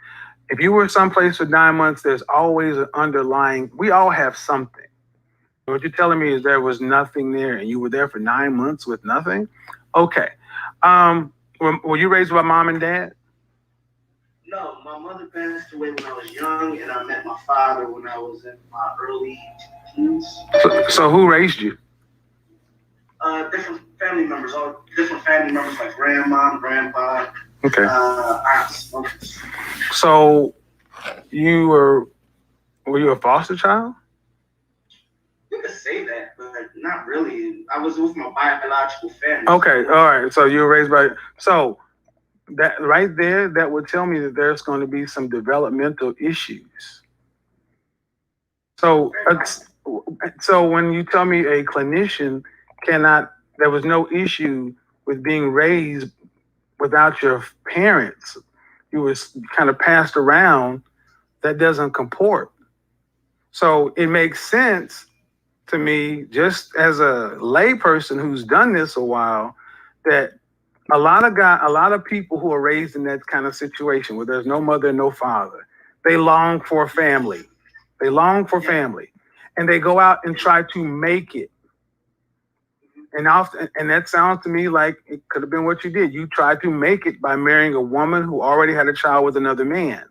If you were someplace for 9 months, there's always an underlying, we all have something. What you're telling me is there was nothing there and you were there for 9 months with nothing? Okay. Were you raised by mom and dad? No, my mother passed away when I was young, and I met my father when I was in my early teens. So who raised you? Different family members like grandma, grandpa. Okay. Aunts. So were you a foster child? You could say that, but not really. I was with my biological family. Okay, all right. So you were raised by, so that right there, that would tell me that there's going to be some developmental issues. So when you tell me a clinician there was no issue with being raised without your parents, you were kind of passed around, that doesn't comport. So it makes sense to me, just as a layperson who's done this a while, that a lot of people who are raised in that kind of situation where there's no mother and no father, they long for family. They long for family, and they go out and try to make it. And that sounds to me like it could have been what you did. You tried to make it by marrying a woman who already had a child with another man.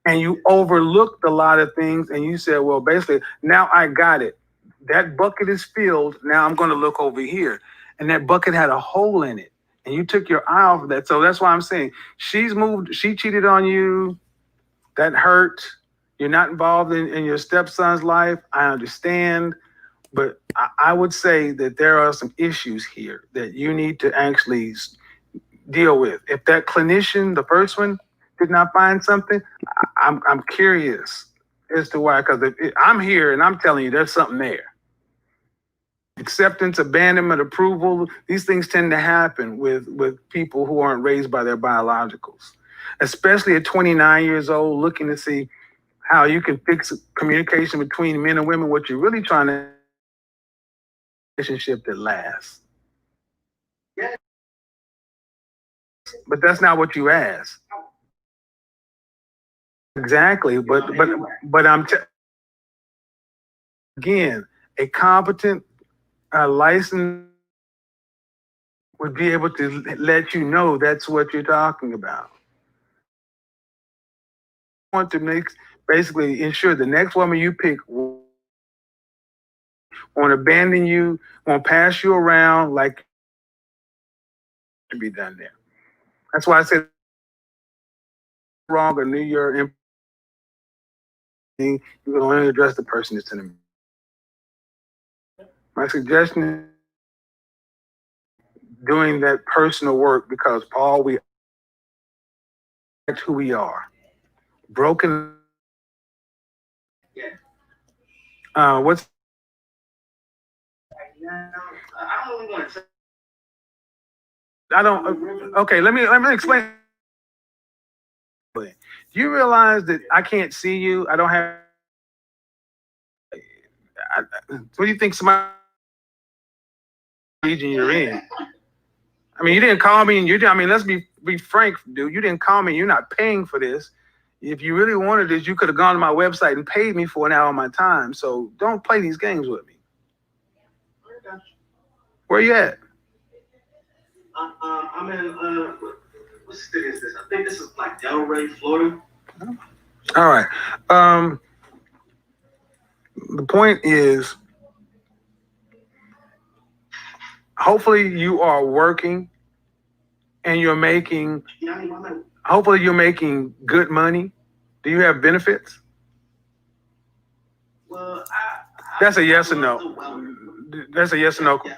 And you overlooked a lot of things, and you said, well, basically, now I got it. That bucket is filled. Now I'm going to look over here. And that bucket had a hole in it. And you took your eye off of that. So that's why I'm saying she cheated on you. That hurt. You're not involved in your stepson's life. I understand. But I would say that there are some issues here that you need to actually deal with. If that clinician, the first one, did not find something, I'm curious as to why. Because I'm here and I'm telling you there's something there. Acceptance, abandonment, approval, these things tend to happen with people who aren't raised by their biologicals. Especially at 29 years old, looking to see how you can fix communication between men and women, what you're really trying to relationship that lasts. Yeah. But that's not what you asked. Exactly, but I'm again, a competent license would be able to let you know that's what you're talking about. I want to basically ensure the next woman you pick won't abandon you, won't pass you around like to be done there. That's why I said wrong or New Year. You can only address the person that's in the. My suggestion is doing that personal work, because Paul, that's who we are. Broken. Yeah. What's? I don't really want to. Okay, let me explain. Do you realize that I can't see you? I don't have. What do you think? Somebody region you're in. I mean, you didn't call me, and let's be frank, dude. You didn't call me. You're not paying for this. If you really wanted this, you could have gone to my website and paid me for an hour of my time. So don't play these games with me. Where you at? I'm in, what state is this? I think this is like Delray, Florida. All right. The point is, hopefully you are working and you're making, hopefully you're making good money. Do you have benefits? Well, That's a yes or no. That's a yes or no. Do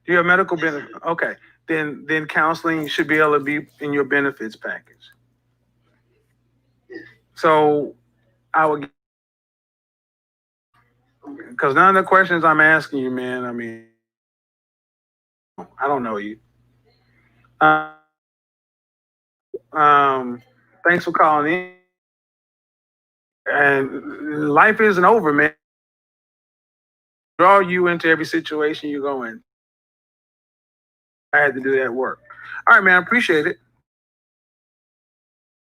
you have medical benefit? Okay. Then counseling should be able to be in your benefits package. So I would, because none of the questions I'm asking you, man, I mean, I don't know you. Thanks for calling in. And life isn't over, man. Draw you into every situation you go in. I had to do that work. All right, man, I appreciate it.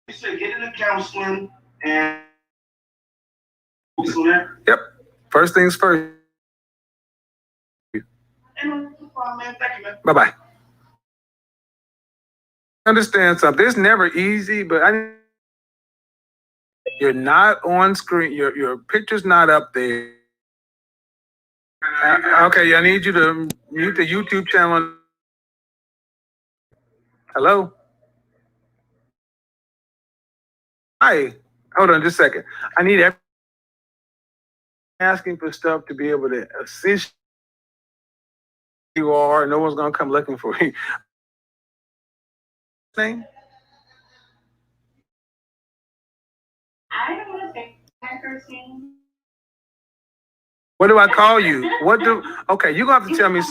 You said get into counseling and focus on that. Yep. First things first. Man, thank you, man. Bye-bye. Understand something. It's never easy, but you're not on screen. Your picture's not up there. Okay, I need you to mute the YouTube channel. Hello? Hi. Hold on just a second. I need asking for stuff to be able to assist you are. No one's going to come looking for you. Name? I don't want to say that first name. What do I call you? Okay, you're going to have to tell me.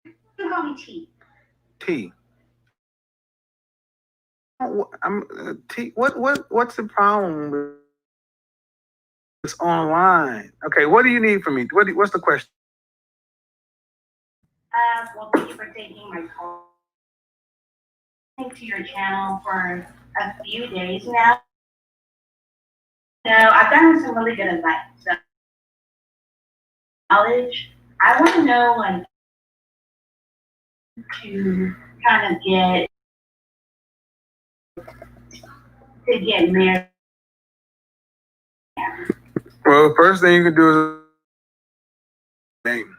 You call me T. T. T. What's the problem with this online? Okay, what do you need from me? What's the question? Well, thank you for taking my call. To your channel for a few days now. I've gotten some really good advice. So, knowledge. I want to know, like, to kind of get married. Well, the first thing you can do is name.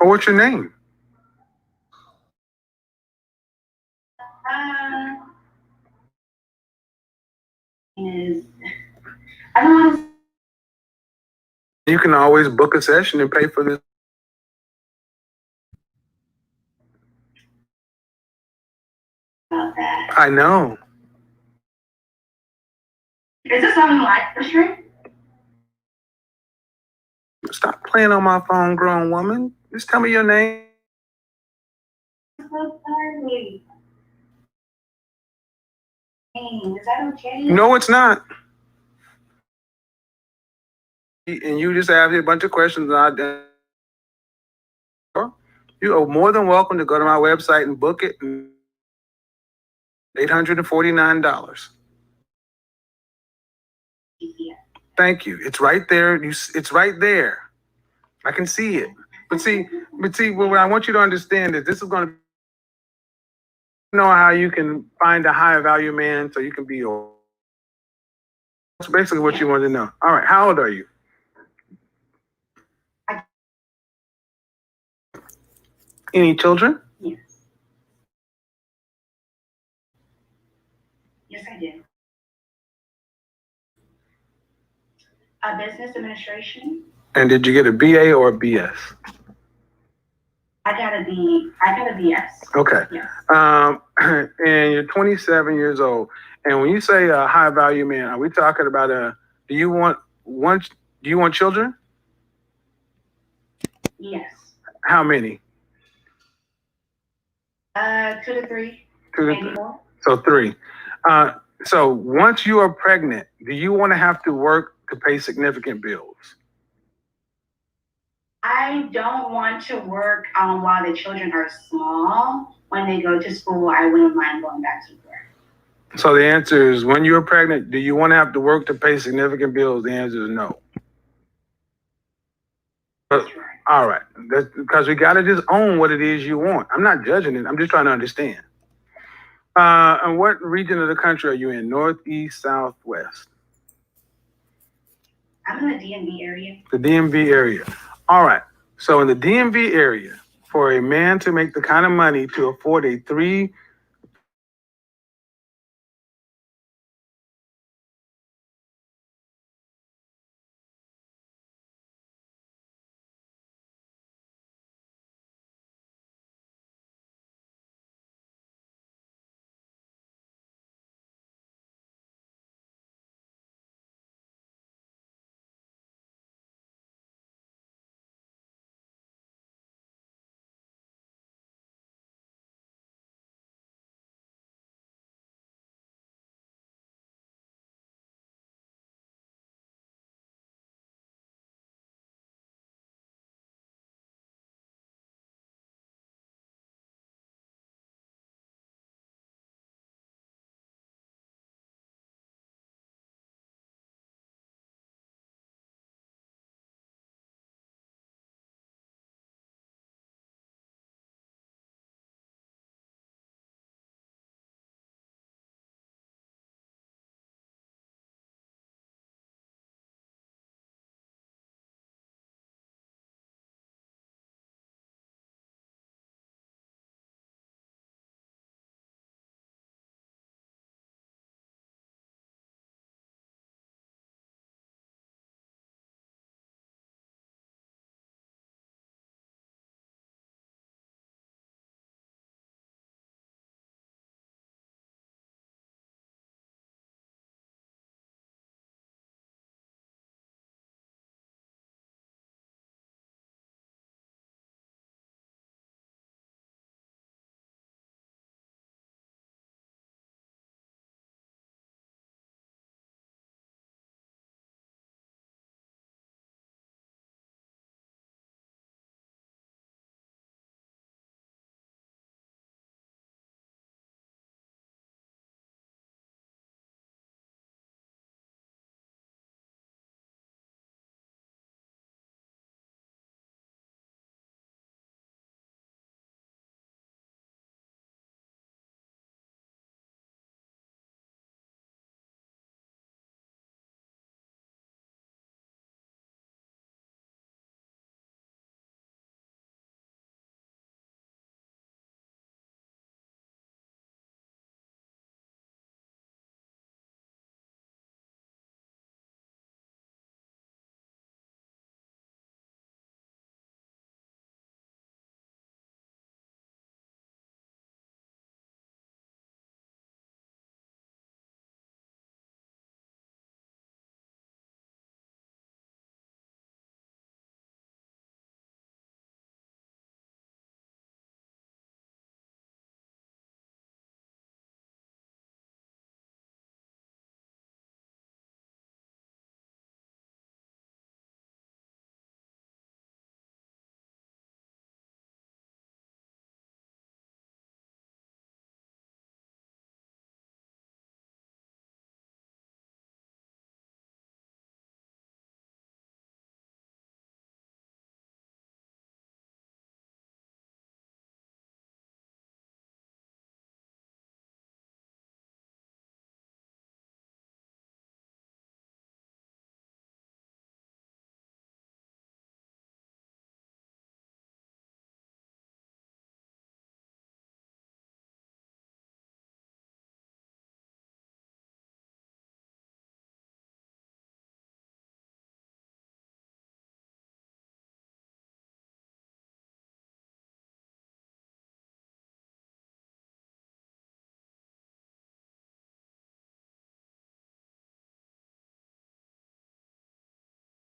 Or what's your name? I don't want to. You can always book a session and pay for this. About that. I know. Is this on live for sure? Stop playing on my phone, grown woman. Just tell me your name. I'm so sorry. Is that okay? No, it's not. And you just asked me a bunch of questions. And you are more than welcome to go to my website and book it. $849. Thank you. It's right there. It's right there. I can see it. But see, what I want you to understand is this is going to know how you can find a higher value man so you can be your. That's basically what you want to know. All right. How old are you? Any children? Yes. Yes, I do. Business administration. And did you get a BA or a BS? I got a BS. Okay. Yes. And you're 27 years old. And when you say a high value man, are we talking about do you want children? Yes. How many? 2 to 3. 2 to maybe 3. more. So 3. So once you are pregnant, do you want to have to work to pay significant bills? I don't want to work while the children are small. When they go to school, I wouldn't mind going back to work. So the answer is, when you're pregnant, do you want to have to work to pay significant bills? The answer is no. All right. That's because we got to just own what it is you want. I'm not judging it. I'm just trying to understand. And what region of the country are you in? North, east, south, west? I'm in the DMV area. The DMV area. All right. So in the DMV area, for a man to make the kind of money to afford a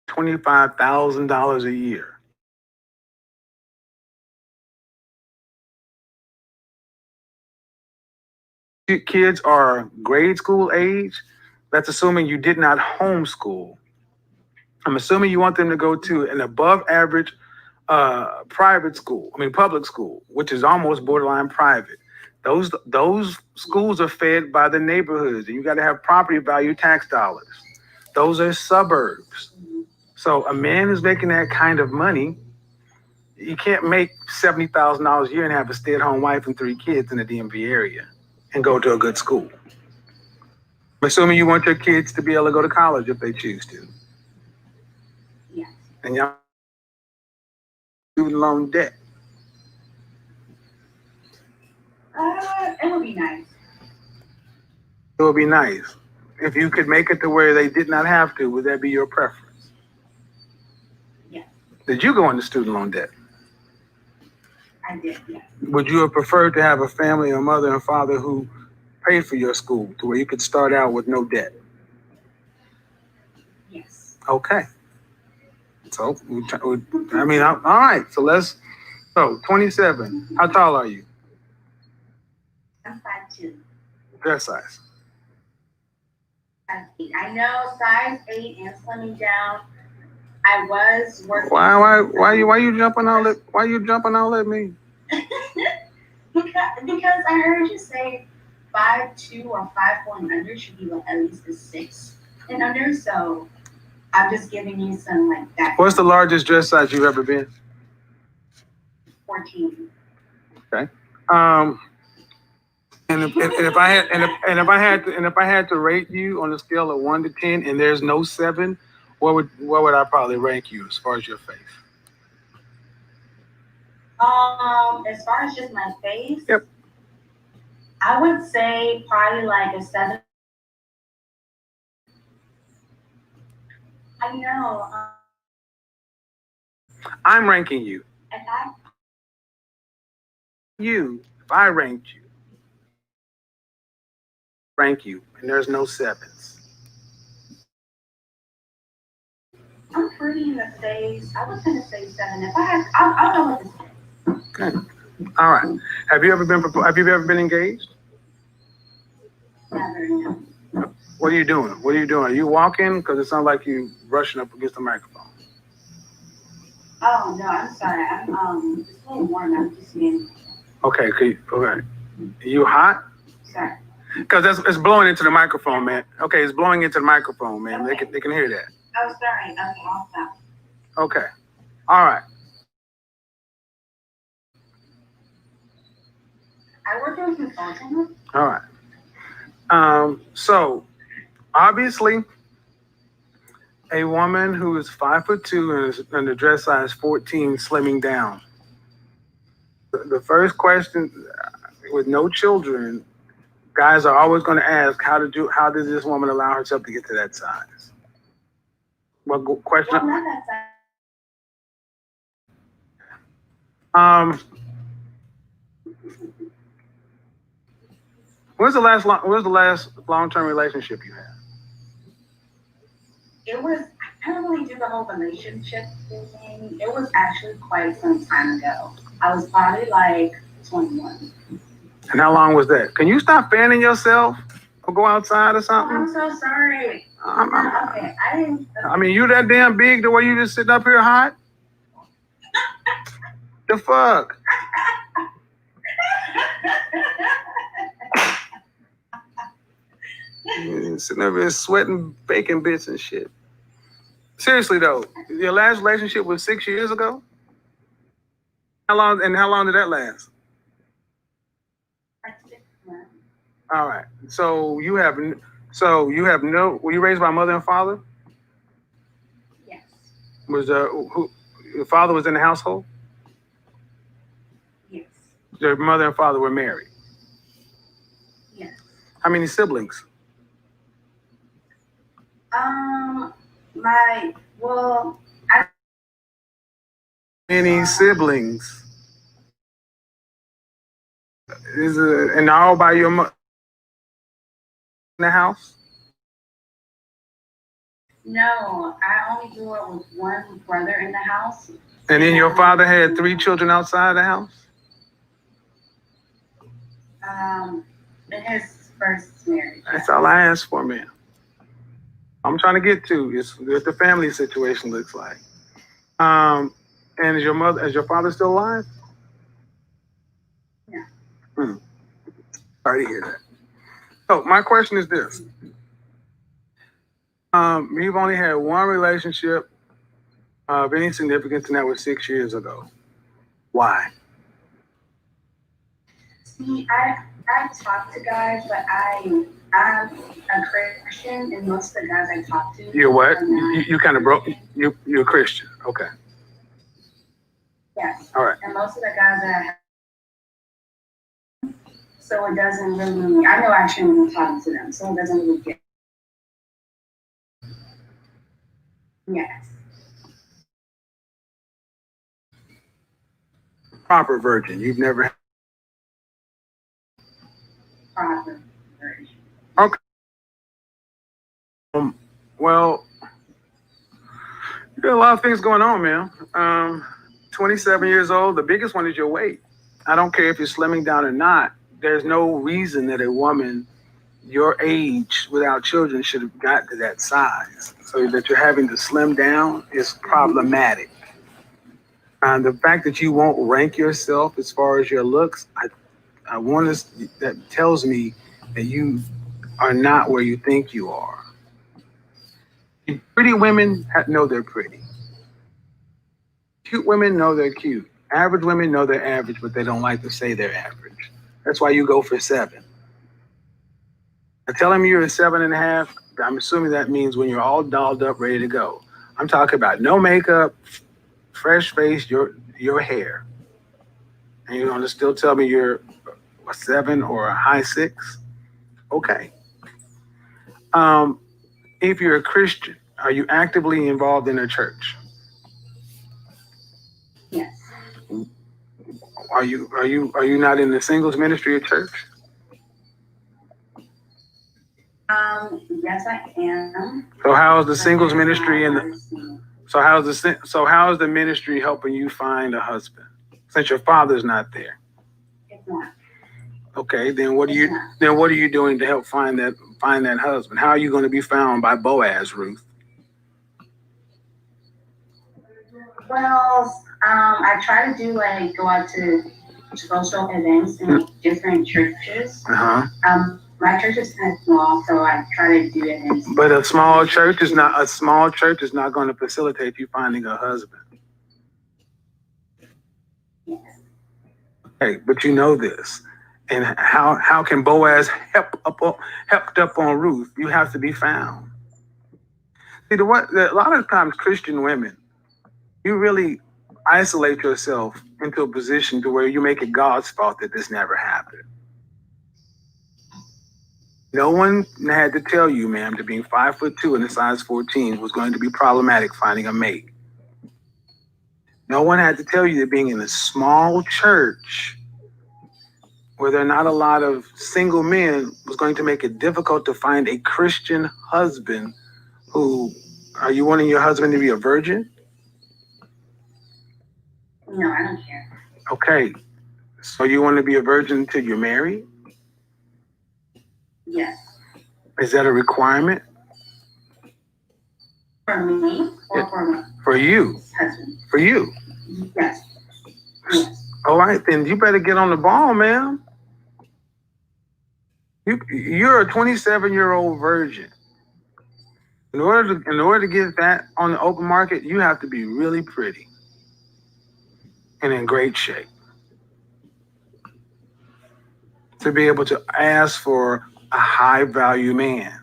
$25,000 a year. Kids are grade school age. That's assuming you did not homeschool. I'm assuming you want them to go to an above average private school, public school, which is almost borderline private. Those schools are fed by the neighborhoods, and you got to have property value tax dollars. Those are suburbs. So a man who's making that kind of money, you can't make $70,000 a year and have a stay-at-home wife and 3 kids in the DMV area and go to a good school. I'm assuming you want your kids to be able to go to college if they choose to. Yeah. And y'all student loan debt. It would be nice. It would be nice. If you could make it to where they did not have to, would that be your preference? Yeah. Did you go into student loan debt? I did, yeah. Would you have preferred to have a family, a mother and father who paid for your school to where you could start out with no debt? Yes. Okay. So, all right. So 27. How tall are you? I'm 5'2". Dress size. 5'8". I know size 8 and slimming down. I was working. Why you jumping all at me? because I heard you say 5'2" or 5'1" and under should be like at least a 6 and under. So I'm just giving you some like that. What's the largest dress size you've ever been? 14. Okay. And if I had to rate you on a scale of 1 to 10, and there's no 7, what would I probably rank you as far as your face? As far as just my face, yep, I would say probably like a 7. I know. I'm ranking you. If I ranked you, rank you, and there's no 7s. I'm pretty in the face. I was gonna say 7. If I had, I'll go with the 6. Okay. All right. Have you ever been engaged? Never, no. What are you doing? Are you walking? Because it sounds like you brushing up against the microphone. Oh no, I'm sorry. I'm it's a little warm. I'm just being. Okay. Okay. You hot? Sorry. Because it's blowing into the microphone, man. Okay, it's blowing into the microphone, man. Okay. They can hear that. Oh, sorry. Okay, I'll stop. Okay. All right. I work in consulting. All right. So obviously, a woman who is 5'2" and the dress size 14, slimming down. The first question, with no children, guys are always going to ask, how did this woman allow herself to get to that size? What question? Well, not that size. When's the last long-term relationship you had? It was, I don't really do the whole relationship thing. It was actually quite some time ago. I was probably like 21. And how long was that? Can you stop fanning yourself or go outside or something? I'm so sorry. Okay, I didn't. I mean, you that damn big the way you just sitting up here hot? The fuck? Sitting over here sweating bacon bits and shit. Seriously though, your last relationship was 6 years ago? How long did that last? All right. So were you raised by mother and father? Yes. Your father was in the household? Yes. Your mother and father were married? Yes. How many siblings? Many siblings. And all by your mother in the house? No, I only grew up with one brother in the house. And then your father had 3 children outside the house? In his first marriage. That's all I asked for, man. I'm trying to get to is what the family situation looks like. And And is your father still alive? Yeah. Sorry to hear that. So my question is this. You've only had one relationship of any significance, and that was 6 years ago. Why? See, I talk to guys, but I'm a Christian, and most of the guys I talk to. You're what? are not. You kind of broke. You're a Christian. Okay. Yes. All right. And most of the guys that I have, so it doesn't really, I know I shouldn't be talking to them, so it doesn't really get. Yes. Proper virgin. You've never. Proper version. Okay. Well, you got a lot of things going on, man. 27 years old. The biggest one is your weight. I don't care if you're slimming down or not. There's no reason that a woman your age without children should have got to that size. So that you're having to slim down is problematic. And the fact that you won't rank yourself as far as your looks, I want that tells me that you are not where you think you are. Pretty women know they're pretty. Cute women know they're cute. Average women know they're average, but they don't like to say they're average. That's why you go for 7. I tell them you're a 7.5. I'm assuming that means when you're all dolled up, ready to go. I'm talking about no makeup, fresh face, your hair. And you're gonna still tell me you're a 7 or a high 6? Okay. If you're a Christian, are you actively involved in a church? Yes. Are you not in the singles ministry at church? Yes, I am. So how is the singles ministry so how is the ministry helping you find a husband since your father's not there? It's not. Okay, then what are you doing to help find that husband? How are you going to be found by Boaz, Ruth? Well, I try to do go out to social events in different churches. My church is kind of small, so I try to do it. But a small church is not going to facilitate you finding a husband. Yes. Okay, but you know this. And how can Boaz help up on Ruth? You have to be found. See, a lot of times Christian women, you really isolate yourself into a position to where you make it God's fault that this never happened. No one had to tell you, ma'am, that being 5'2" and a size 14 was going to be problematic finding a mate. No one had to tell you that being in a small church where there are not a lot of single men was going to make it difficult to find a Christian husband are you wanting your husband to be a virgin? No, I don't care. Okay. So you want to be a virgin until you're married? Yes. Is that a requirement? For me or for For you. Husband? For you. Yes. Yes. All right, then you better get on the ball, ma'am. You're a 27-year-old virgin. In order to get that on the open market, you have to be really pretty and in great shape to be able to ask for a high value man.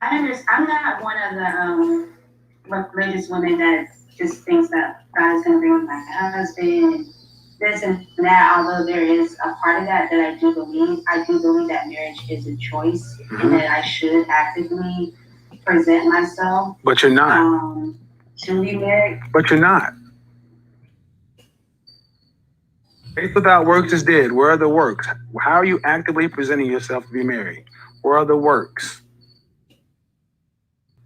I understand. I'm not one of the religious women that just thinks that God is going to bring my husband, this and that. Although there is a part of that I do believe. I do believe that marriage is a choice and that I should actively present myself. But you're not. To be married. But you're not. Faith without works is dead. Where are the works? How are you actively presenting yourself to be married? Where are the works?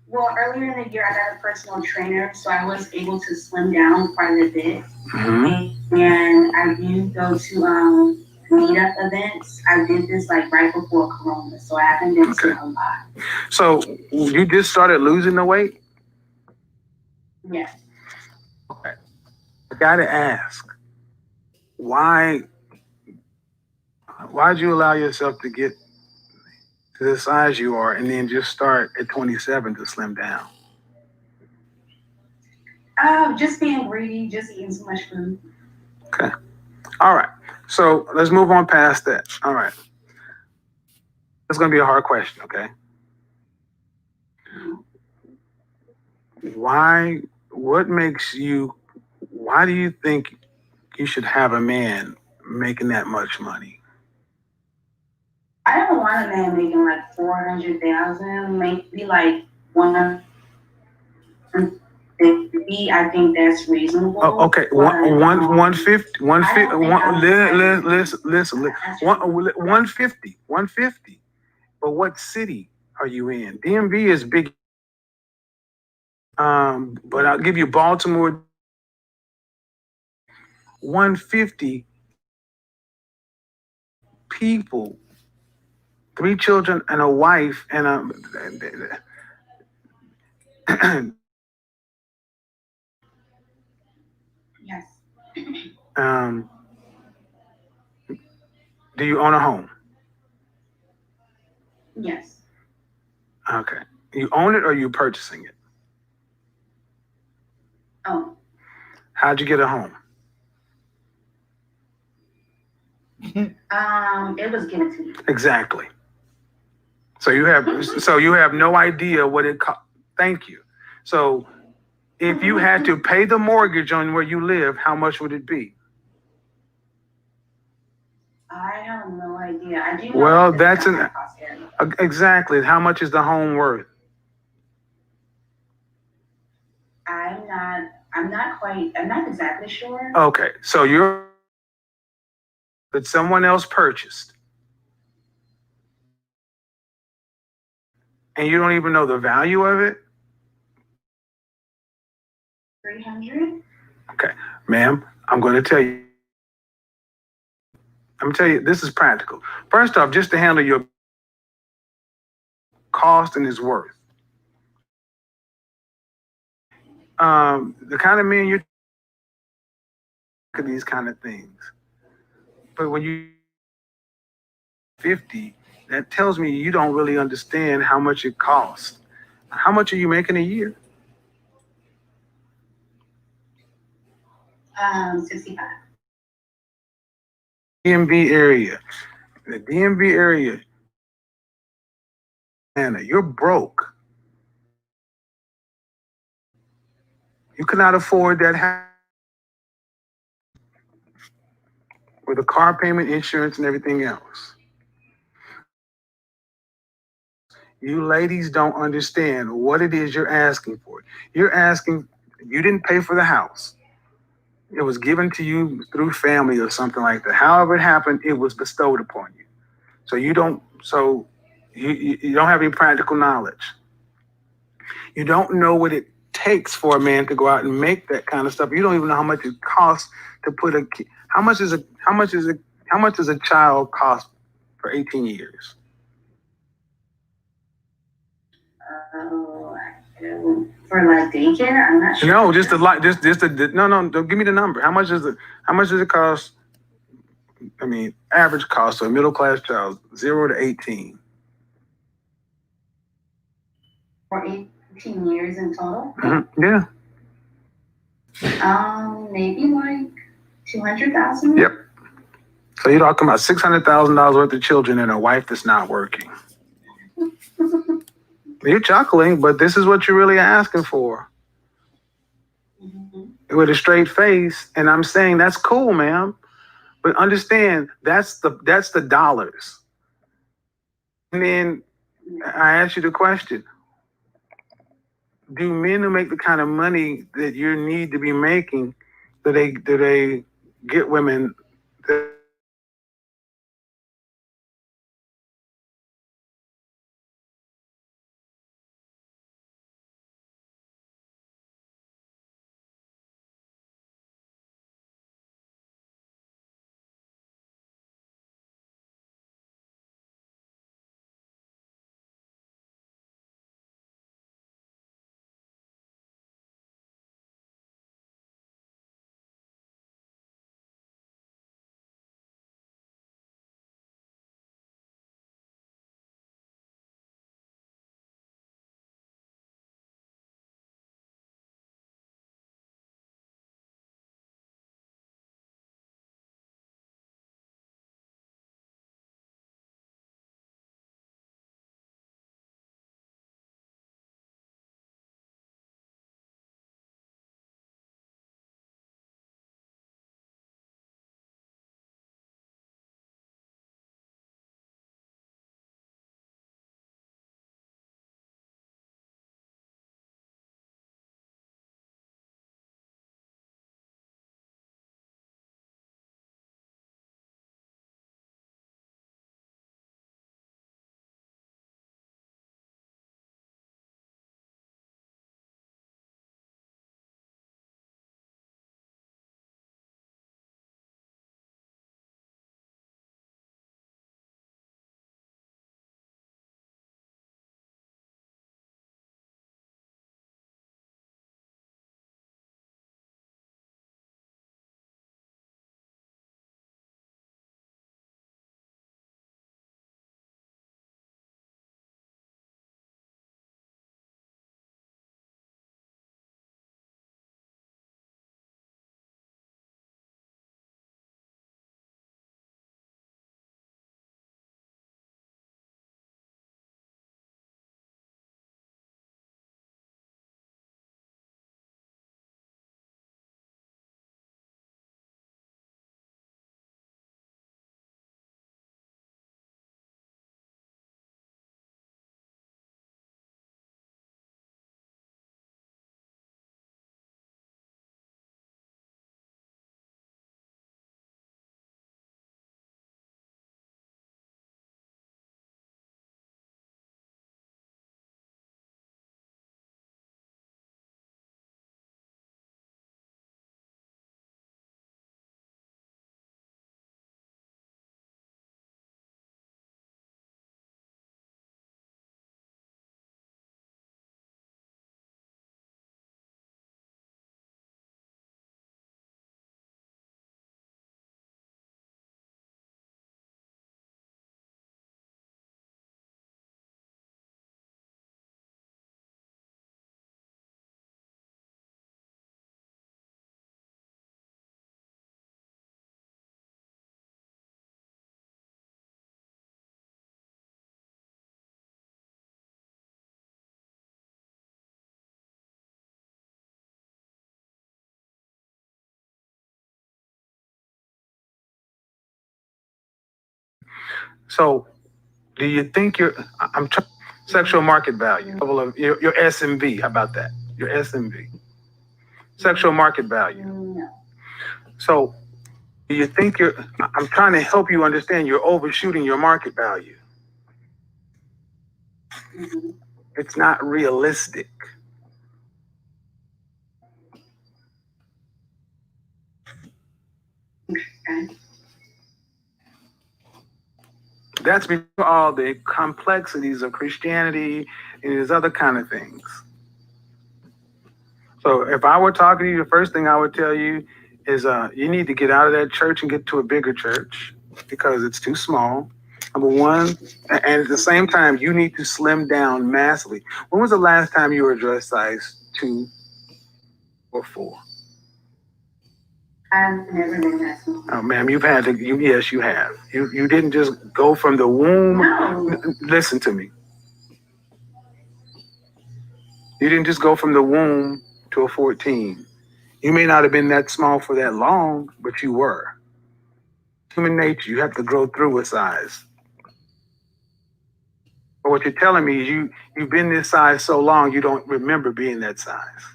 Well, earlier in the year, I got a personal trainer, so I was able to slim down quite a bit. And I do go to meetup events. I did this like right before Corona, so I haven't been to a lot. So you just started losing the weight? Yes. Okay. I gotta ask, why'd you allow yourself to get to the size you are and then just start at 27 to slim down? Just being greedy, just eating too much food. Okay. All right. So let's move on past that. All right. It's going to be a hard question, okay? Why do you think you should have a man making that much money? I don't want a man making like 400,000, maybe like 150. I think that's reasonable. Oh, okay, but, 150, 150. But what city are you in? DMV is big. But I'll give you Baltimore. 150 people, 3 children and a wife and yes. Do you own a home? Yes. Okay. You own it or you purchasing it? Oh. How'd you get a home? It was given to me. Exactly. So you have no idea what it cost. Thank you. So if you had to pay the mortgage on where you live, how much would it be? I have no idea. I do know Well, that that's exactly. How much is the home worth? I'm not exactly sure. Okay. So that someone else purchased. And you don't even know the value of it? 300? Okay. Ma'am, I'm going to tell you, this is practical. First off, just to handle your cost and its worth. The kind of men you look at these kind of things. But when you 50, that tells me you don't really understand how much it costs. How much are you making a year? 65. DMV area. The DMV area. Anna, you're broke. You cannot afford that house with a car payment, insurance, and everything else. You ladies don't understand what it is you're asking for. You didn't pay for the house. It was given to you through family or something like that. However it happened, it was bestowed upon you. So you don't have any practical knowledge. You don't know what it takes for a man to go out and make that kind of stuff. You don't even know how much it costs to put how much does a child cost for 18 years? For like daycare, I'm not sure. No, no, don't give me the number. How much does it cost? I mean, average cost of a middle class child, 0 to 18. For 18 years in total? Mm-hmm. Yeah. Maybe like 200,000. Yep. So you're talking about $600,000 worth of children and a wife that's not working. You're chuckling, but this is what you're really asking for. Mm-hmm. With a straight face, and I'm saying that's cool, ma'am. But understand that's the dollars. And then I ask you the question: do men who make the kind of money that you need to be making, do they get women that So, do you think sexual market value, level of your SMV? How about that? Your SMV, sexual market value. No. So, do you think I'm trying to help you understand you're overshooting your market value. Mm-hmm. It's not realistic. Okay. That's because all the complexities of Christianity and these other kind of things. So if I were talking to you, the first thing I would tell you is you need to get out of that church and get to a bigger church because it's too small. Number one, and at the same time, you need to slim down massively. When was the last time you were dress size 2 or 4? I've never been that small. Oh, ma'am, you've had to. Yes, you have. You didn't just go from the womb. No. Listen to me. You didn't just go from the womb to a 14. You may not have been that small for that long, but you were. Human nature, you have to grow through a size. But what you're telling me is you've been this size so long, you don't remember being that size.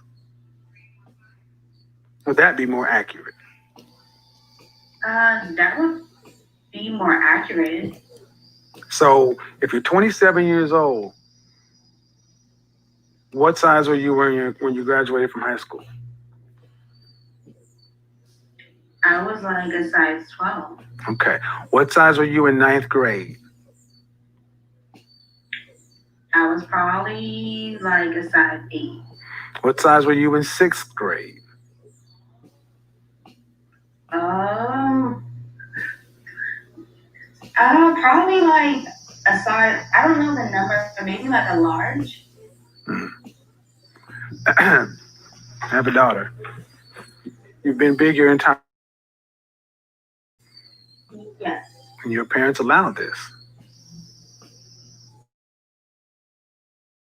Would that be more accurate? That would be more accurate. So if you're 27 years old, what size were you when you graduated from high school? I was like a size 12. Okay. What size were you in 9th grade? I was probably like a size 8. What size were you in 6th grade? Probably like a size, I don't know the number, but maybe like a large. I have a daughter. You've been big your entire. Yes. And your parents allowed this.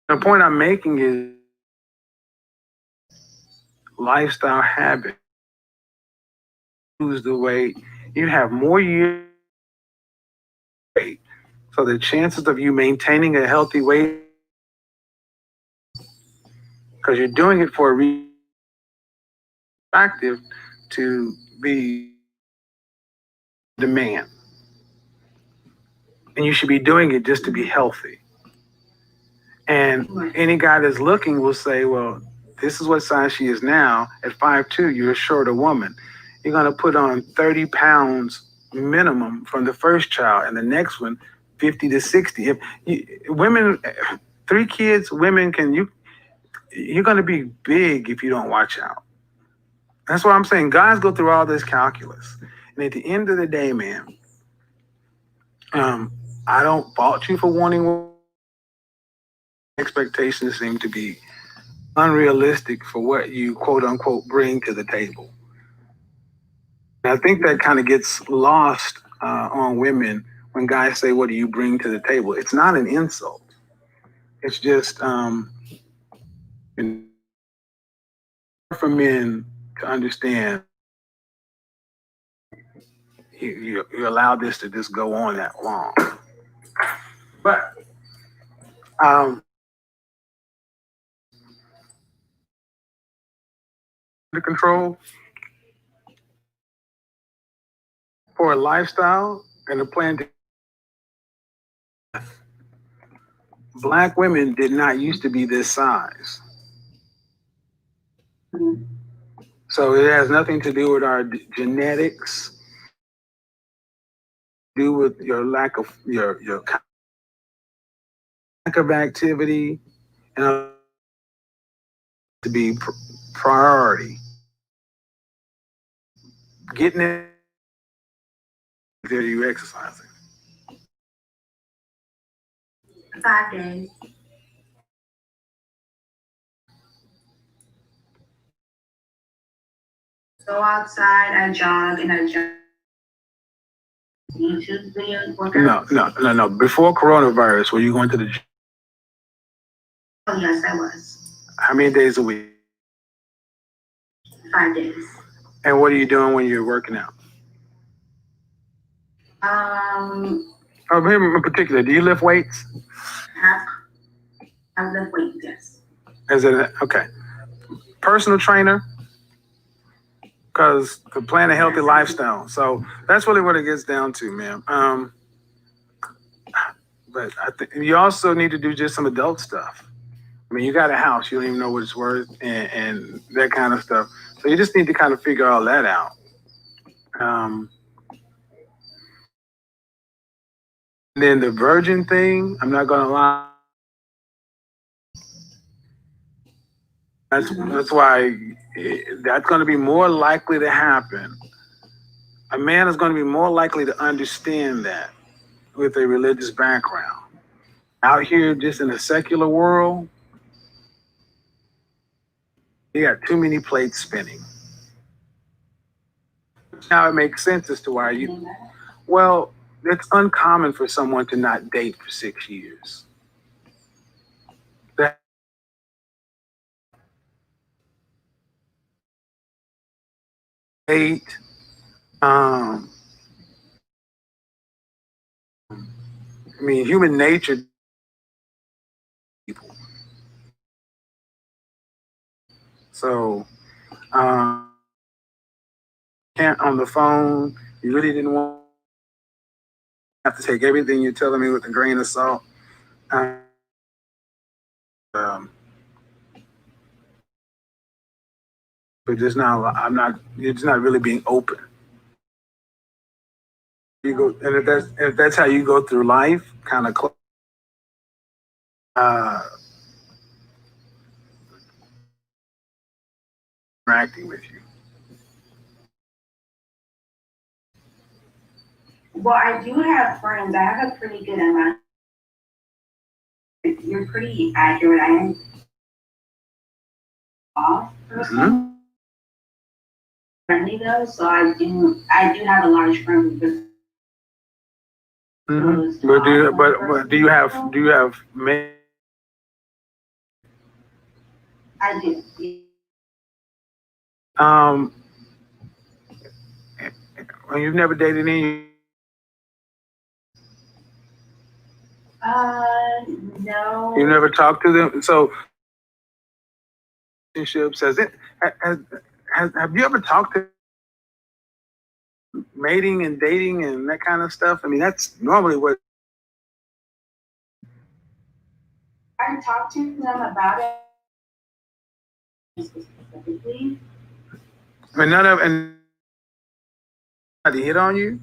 The point I'm making is lifestyle habit. Lose the weight. You have more years. So the chances of you maintaining a healthy weight, because you're doing it for a reason, active to be demand. And you should be doing it just to be healthy. And any guy that's looking will say, well, this is what size she is now. At 5'2", you're a shorter woman. You're going to put on 30 pounds minimum from the first child, and the next one, 50 to 60. Women, 3 kids, women you're going to be big if you don't watch out. That's what I'm saying. Guys go through all this calculus. And at the end of the day, man, I don't fault you for wanting. Expectations seem to be unrealistic for what you quote unquote bring to the table. And I think that kind of gets lost on women when guys say, what do you bring to the table? It's not an insult. It's just for men to understand you allow this to just go on that long. But the control for a lifestyle and a plan to. Black women did not used to be this size. So it has nothing to do with our genetics, do with your lack of your lack of activity, and to be priority. Getting it there, you exercising. 5 days. Go outside, I jog, and I jog. YouTube videos, workouts. No. Before coronavirus, were you going to the gym? Oh, yes, I was. How many days a week? 5 days. And what are you doing when you're working out? him in particular, do you lift weights? I lift weights, yes. Is it okay? Personal trainer, because to plan a healthy lifestyle. So that's really what it gets down to, man. But I think you also need to do just some adult stuff. I mean, you got a house, you don't even know what it's worth, and that kind of stuff. So you just need to kind of figure all that out. Then the virgin thing, I'm not gonna lie. That's why that's going to be more likely to happen. A man is going to be more likely to understand that with a religious background. Out here, just in a secular world, you got too many plates spinning. Now it makes sense as to why well, it's uncommon for someone to not date for 6 years. I mean, human nature. People. So, can't on the phone. You really didn't want. Have to take everything you're telling me with a grain of salt. But just now, I'm not. You're just not really being open. You go, and if that's how you go through life, kind of interacting with you. Well, I do have friends. I have a pretty good amount. You're pretty accurate. I am off person. Friendly though, so I do have a large friend group. But do you have men? I do. Well, you've never dated any. No. You never talked to them, so relationships. Have you ever talked to mating and dating and that kind of stuff? I mean, that's normally what. I talked to them about it specifically. I mean, and they hit on you.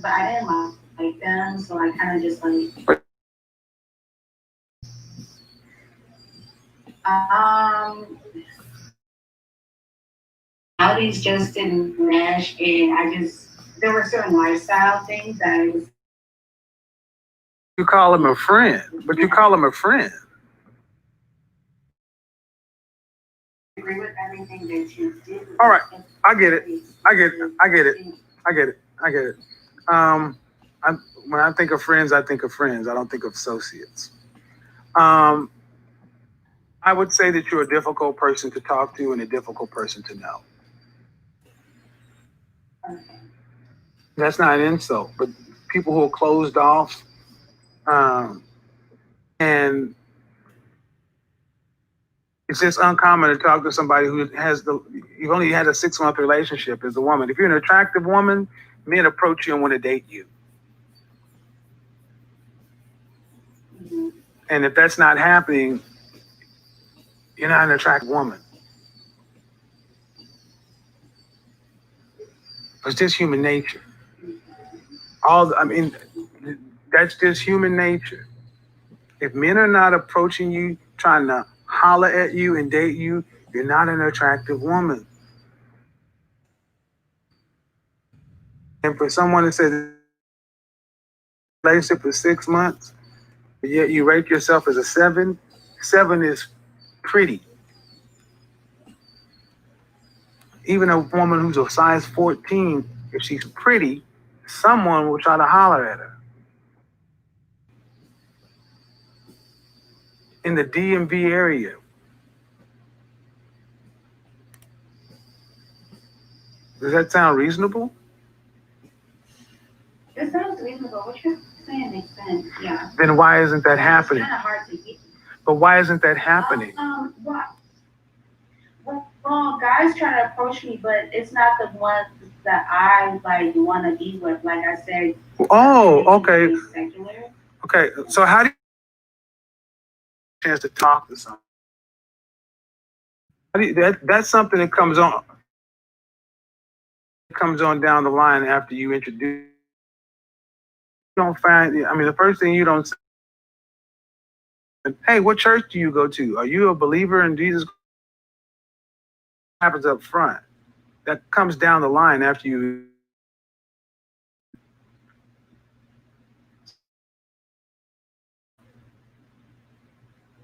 But I didn't like them, so I kind of just like. Nowadays just didn't mesh, and there were certain lifestyle things that I was. You call him a friend, but you call him a friend. I agree with everything that you did. All right, I get it. When I think of friends, I think of friends. I don't think of associates. I would say that you're a difficult person to talk to and a difficult person to know. That's not an insult, but people who are closed off, and it's just uncommon to talk to somebody who you've only had a 6-month relationship as a woman. If you're an attractive woman, men approach you and want to date you. And if that's not happening, you're not an attractive woman. It's just human nature. That's just human nature. If men are not approaching you, trying to holler at you and date you, you're not an attractive woman. And for someone that says relationship for 6 months, but yet you rate yourself as a 7, 7 is pretty. Even a woman who's a size 14, if she's pretty, someone will try to holler at her. In the DMV area. Does that sound reasonable? It sounds reasonable. What you're saying makes sense. Yeah. Then why isn't that happening? It's kind of hard to get. But why isn't that happening? Well, guys try to approach me, but it's not the ones that I like want to be with. Like I said. Oh, okay. Secular. Okay. So how do you chance to talk to someone? That's something that comes on down the line after you introduce. You don't find. I mean, the first thing you don't say, hey, what church do you go to? Are you a believer in Jesus? Happens up front. That comes down the line after you.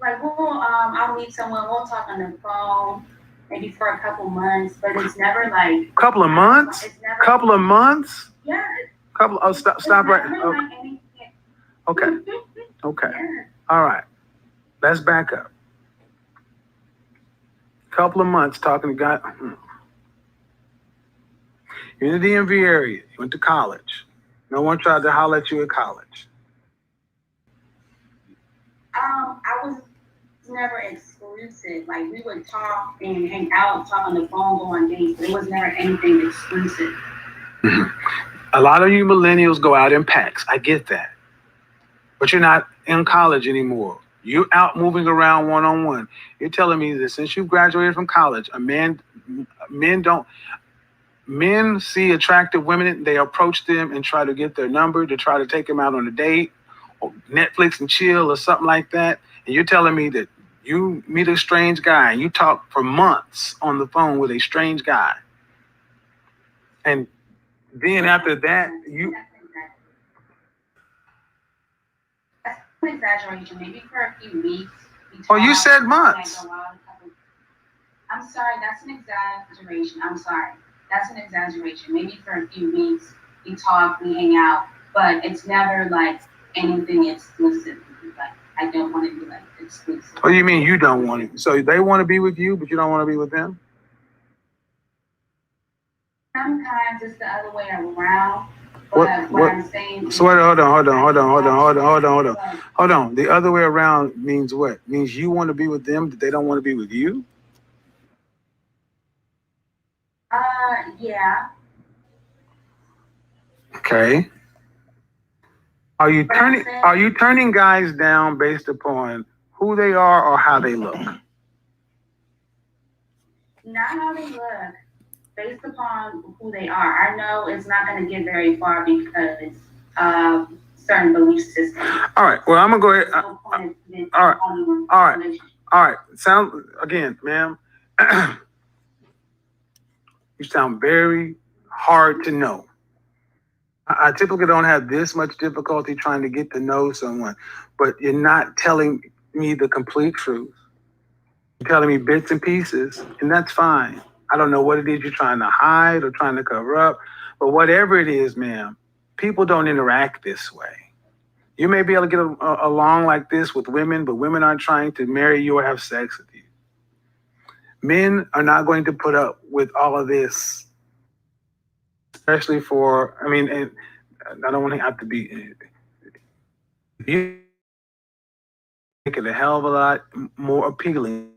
Like I'll meet someone, we'll talk on the phone, maybe for a couple months, but it's never like. Couple of months? Couple of months? Yeah. Stop right. Okay. Okay. All right. Let's back up. Couple of months talking to God. You're in the DMV area. You went to college. No one tried to holler at you at college. I was never exclusive. Like we would talk and hang out, talk on the phone, go on dates, but it was never anything exclusive. A lot of you millennials go out in packs. I get that. But you're not in college anymore. You're out moving around one-on-one. You're telling me that since you graduated from college, men see attractive women, they approach them and try to get their number to try to take them out on a date, or Netflix and chill or something like that. And you're telling me that you meet a strange guy and you talk for months on the phone with a strange guy. And then after that, you... That's an exaggeration. Maybe for a few weeks. Oh, you said months. I'm sorry, that's an exaggeration. I'm sorry. That's an exaggeration. Maybe for a few weeks, we talk, we hang out, but it's never like anything exclusive. Like, I don't want to be like exclusive. Oh, you mean you don't want it? So they want to be with you, but you don't want to be with them? Sometimes it's the other way around. But what I'm saying. So hold on. The other way around means what? Means you want to be with them, but they don't want to be with you? Yeah. Okay. Are you turning guys down based upon who they are or how they look? Not how they look, based upon who they are. I know it's not going to get very far because of certain belief systems. All right. Well, I'm gonna go ahead. All right. Sound again, ma'am. You sound very hard to know. I typically don't have this much difficulty trying to get to know someone, but you're not telling me the complete truth. You're telling me bits and pieces, and that's fine. I don't know what it is you're trying to hide or trying to cover up, but whatever it is, ma'am, people don't interact this way. You may be able to get along like this with women, but women aren't trying to marry you or have sex with you. Men are not going to put up with all of this, especially for, and I don't want to have to be, you make it a hell of a lot more appealing.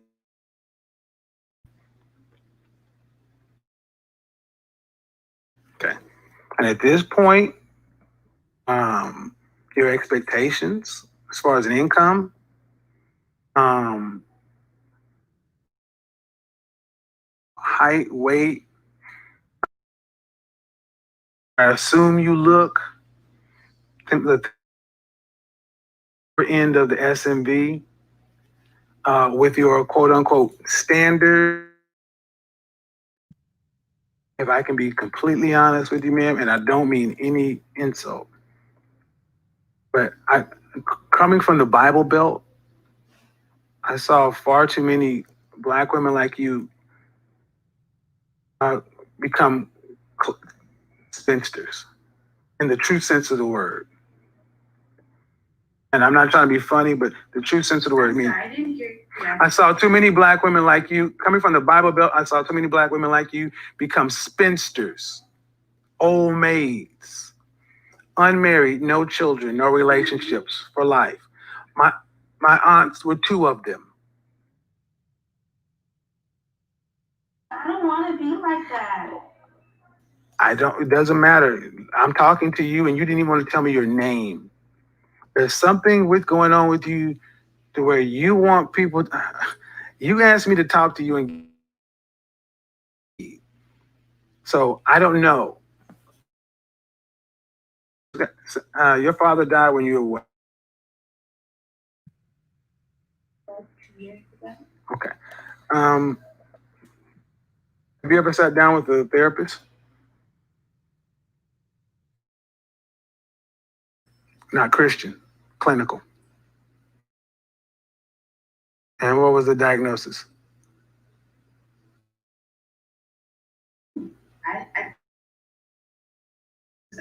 Okay. And at this point, your expectations as far as an income, height, weight, I assume you look the end of the SMV with your quote unquote standard. If I can be completely honest with you, ma'am, and I don't mean any insult, but coming from the Bible Belt, I saw far too many Black women like you become spinsters in the true sense of the word. And I'm not trying to be funny, but the true sense of the word. I saw too many Black women like you, coming from the Bible Belt, I saw too many Black women like you become spinsters, old maids, unmarried, no children, no relationships for life. My aunts were 2 of them. I don't want to be like that. It doesn't matter. I'm talking to you and you didn't even want to tell me your name. There's something going on with you to where you want people. You asked me to talk to you, and so I don't know. Your father died when you were what? 2 years ago. Okay. Have you ever sat down with a therapist? Not Christian, clinical. And what was the diagnosis?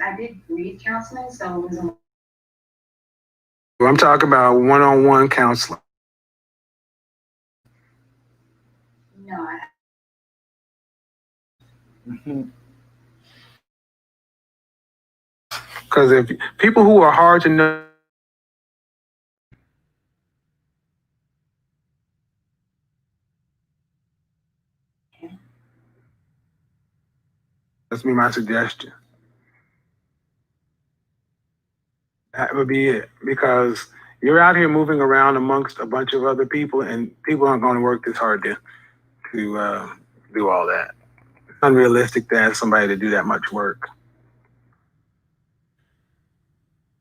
I did read counseling, so it was a I'm talking about one-on-one counseling. no. Because if people who are hard to know, that's me, my suggestion. That would be it. Because you're out here moving around amongst a bunch of other people, and people aren't going to work this hard to do all that. It's unrealistic to ask somebody to do that much work.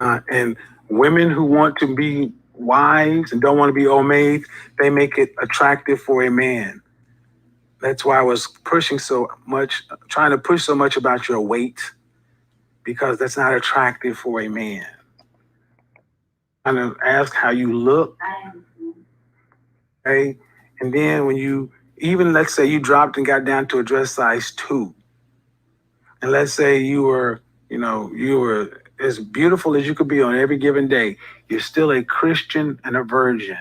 And women who want to be wives and don't want to be old maids, they make it attractive for a man. That's why I was trying to push so much about your weight, because that's not attractive for a man. I'm going to ask how you look. Okay? And then when let's say you dropped and got down to a dress size 2. And let's say you were as beautiful as you could be on every given day. You're still a Christian and a virgin.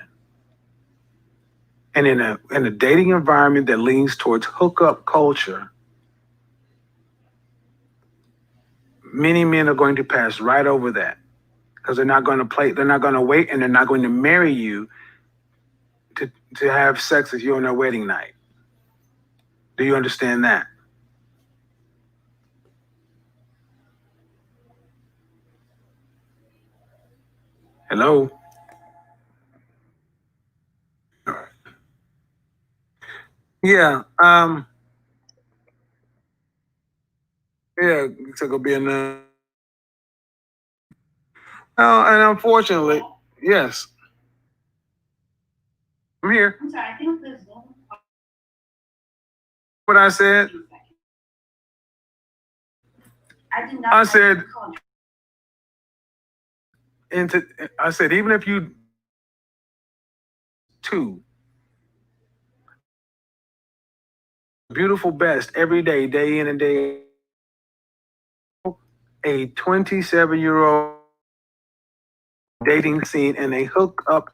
And in a dating environment that leans towards hookup culture, many men are going to pass right over that, because they're not going to wait, and they're not going to marry you to have sex with you on their wedding night. Do you understand that? Hello? All right. Yeah. It's going to be enough. And unfortunately, yes. I'm here. I'm sorry, I think the Zoom. What I said? I did not. I said, even if you 2 beautiful best every day, day in and day out, a 27-year-old dating scene and they hook up,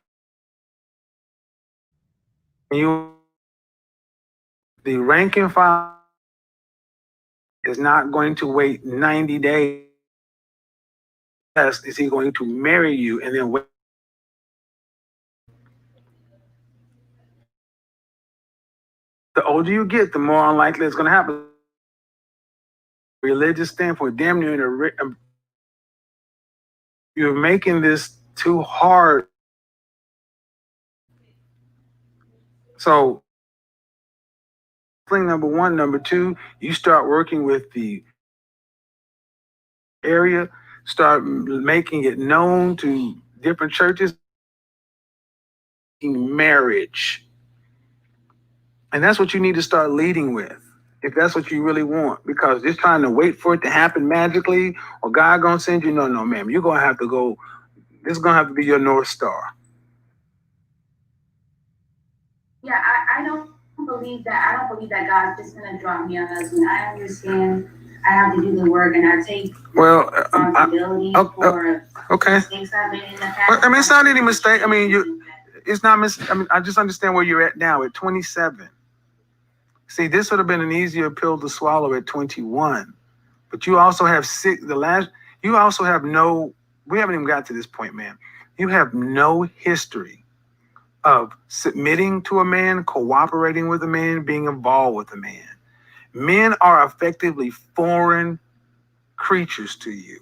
the rank and file is not going to wait 90 days. Is he going to marry you and then wait? The older you get, the more unlikely it's going to happen. Religious standpoint, damn near you're making this too hard. So, thing number 1, number 2, you start working with the area, start making it known to different churches. Marriage. And that's what you need to start leading with, if that's what you really want. Because just trying to wait for it to happen magically, or God gonna send you, no, ma'am. You're gonna have to go. This is gonna have to be your North Star. Yeah, I don't believe that. I don't believe that God's just gonna drop me a husband. I understand I have to do the work, and I take responsibility for mistakes I've made in the past. Well, I mean, it's not any mistake. I mean, I just understand where you're at now at 27. See, this would have been an easier pill to swallow at 21, but you also have You also have no, we haven't even got to this point, man. You have no history of submitting to a man, cooperating with a man, being involved with a man. Men are effectively foreign creatures to you,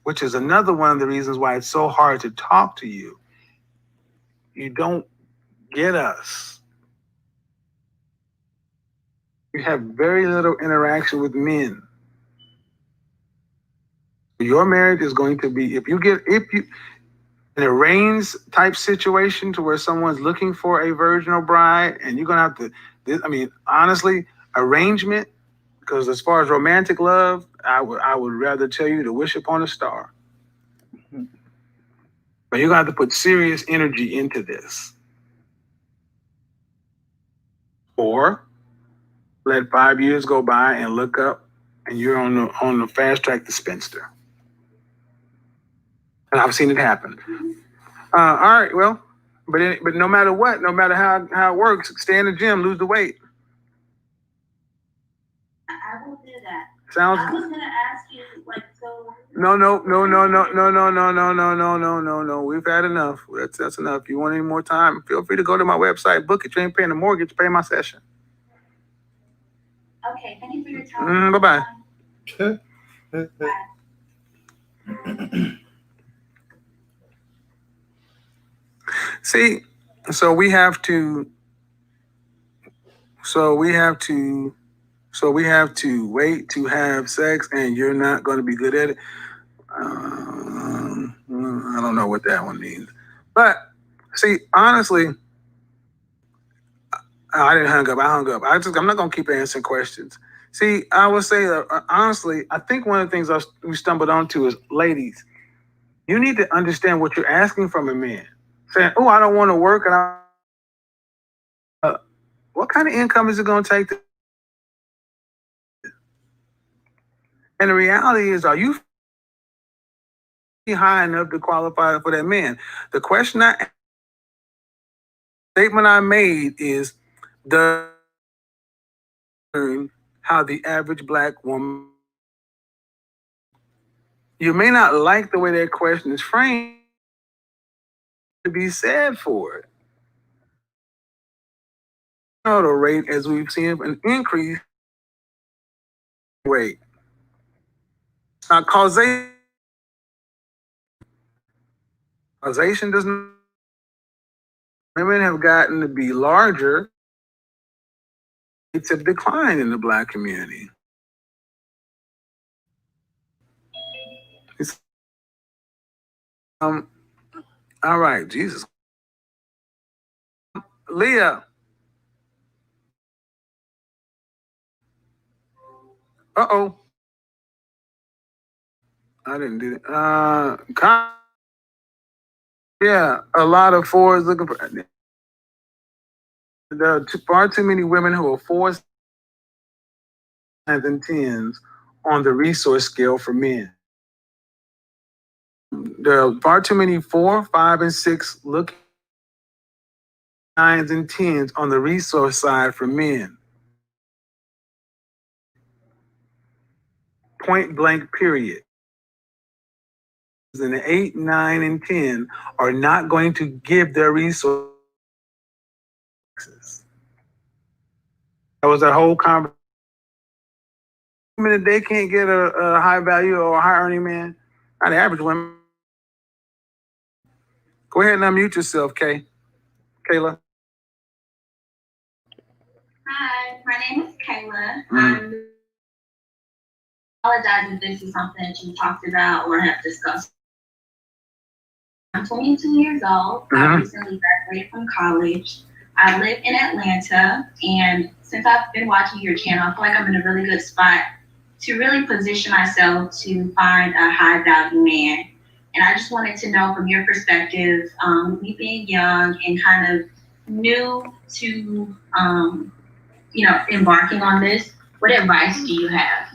which is another one of the reasons why it's so hard to talk to you. You don't get us. You have very little interaction with men. Your marriage is going to be, if you an arranged type situation to where someone's looking for a virginal bride, and you're gonna have to, honestly, arrangement, because as far as romantic love, I would rather tell you to wish upon a star. But you're gonna have to put serious energy into this. Or let 5 years go by and look up and you're on the fast track to spinster. And I've seen it happen. All right, well, but no matter what, no matter how it works, stay in the gym, lose the weight. I will do that. Sounds. I was gonna ask you, so. No. We've had enough. That's enough. If you want any more time, feel free to go to my website, book it. You ain't paying the mortgage, pay my session. Okay, thank you for your time. Bye-bye. See, so we have to wait to have sex, and you're not going to be good at it. I don't know what that one means. But see, honestly, I didn't hang up. I hung up. I'm not going to keep answering questions. See, I would say, honestly, I think one of the things we stumbled onto is, ladies, you need to understand what you're asking from a man. Saying, oh, I don't want to work, and what kind of income is it going to take? And the reality is, are you high enough to qualify for that man? The statement I made is, how the average black woman. You may not like the way that question is framed, to be said for it. The rate, as we've seen, an increase rate. Now, causation does not. Women have gotten to be larger. It's a decline in the black community. All right, Jesus. Leah. Uh-oh. I didn't do it. Yeah, a lot of fours looking for. There are far too many women who are 4s, 9s, and 10s on the resource scale for men. There are far too many 4, 5, and 6 looking 9s and 10s on the resource side for men. Point blank, period. And the 8, 9, and 10 are not going to give their resources. That was a whole conversation. If they can't get a high value or a high earning man, not the average women. Go ahead and unmute yourself, Kayla. Hi, my name is Kayla. I apologize if this is something that you talked about or have discussed. I'm 22 years old. I recently graduated from college. I live in Atlanta, and since I've been watching your channel, I feel like I'm in a really good spot to really position myself to find a high value man. And I just wanted to know from your perspective, me being young and kind of new to, embarking on this, what advice do you have?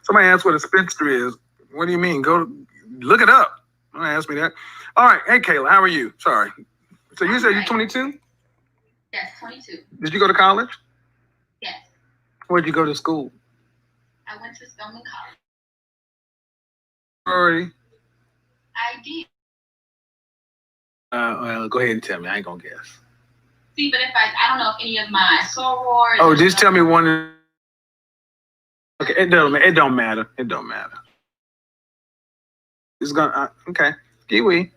Somebody asked what a spinster is. What do you mean? Go look it up. Don't ask me that. All right. Hey, Kayla, how are you? Sorry. So you said you're 22? Yes, 22. Did you go to college? Yes. Where'd you go to school? I went to Spelman College. Already. I did. Well, go ahead and tell me. I ain't gonna guess. See, but if I don't know if any of my sorors. Oh, just tell me one. Okay, it don't matter. It don't matter. It's gonna okay. Kiwi.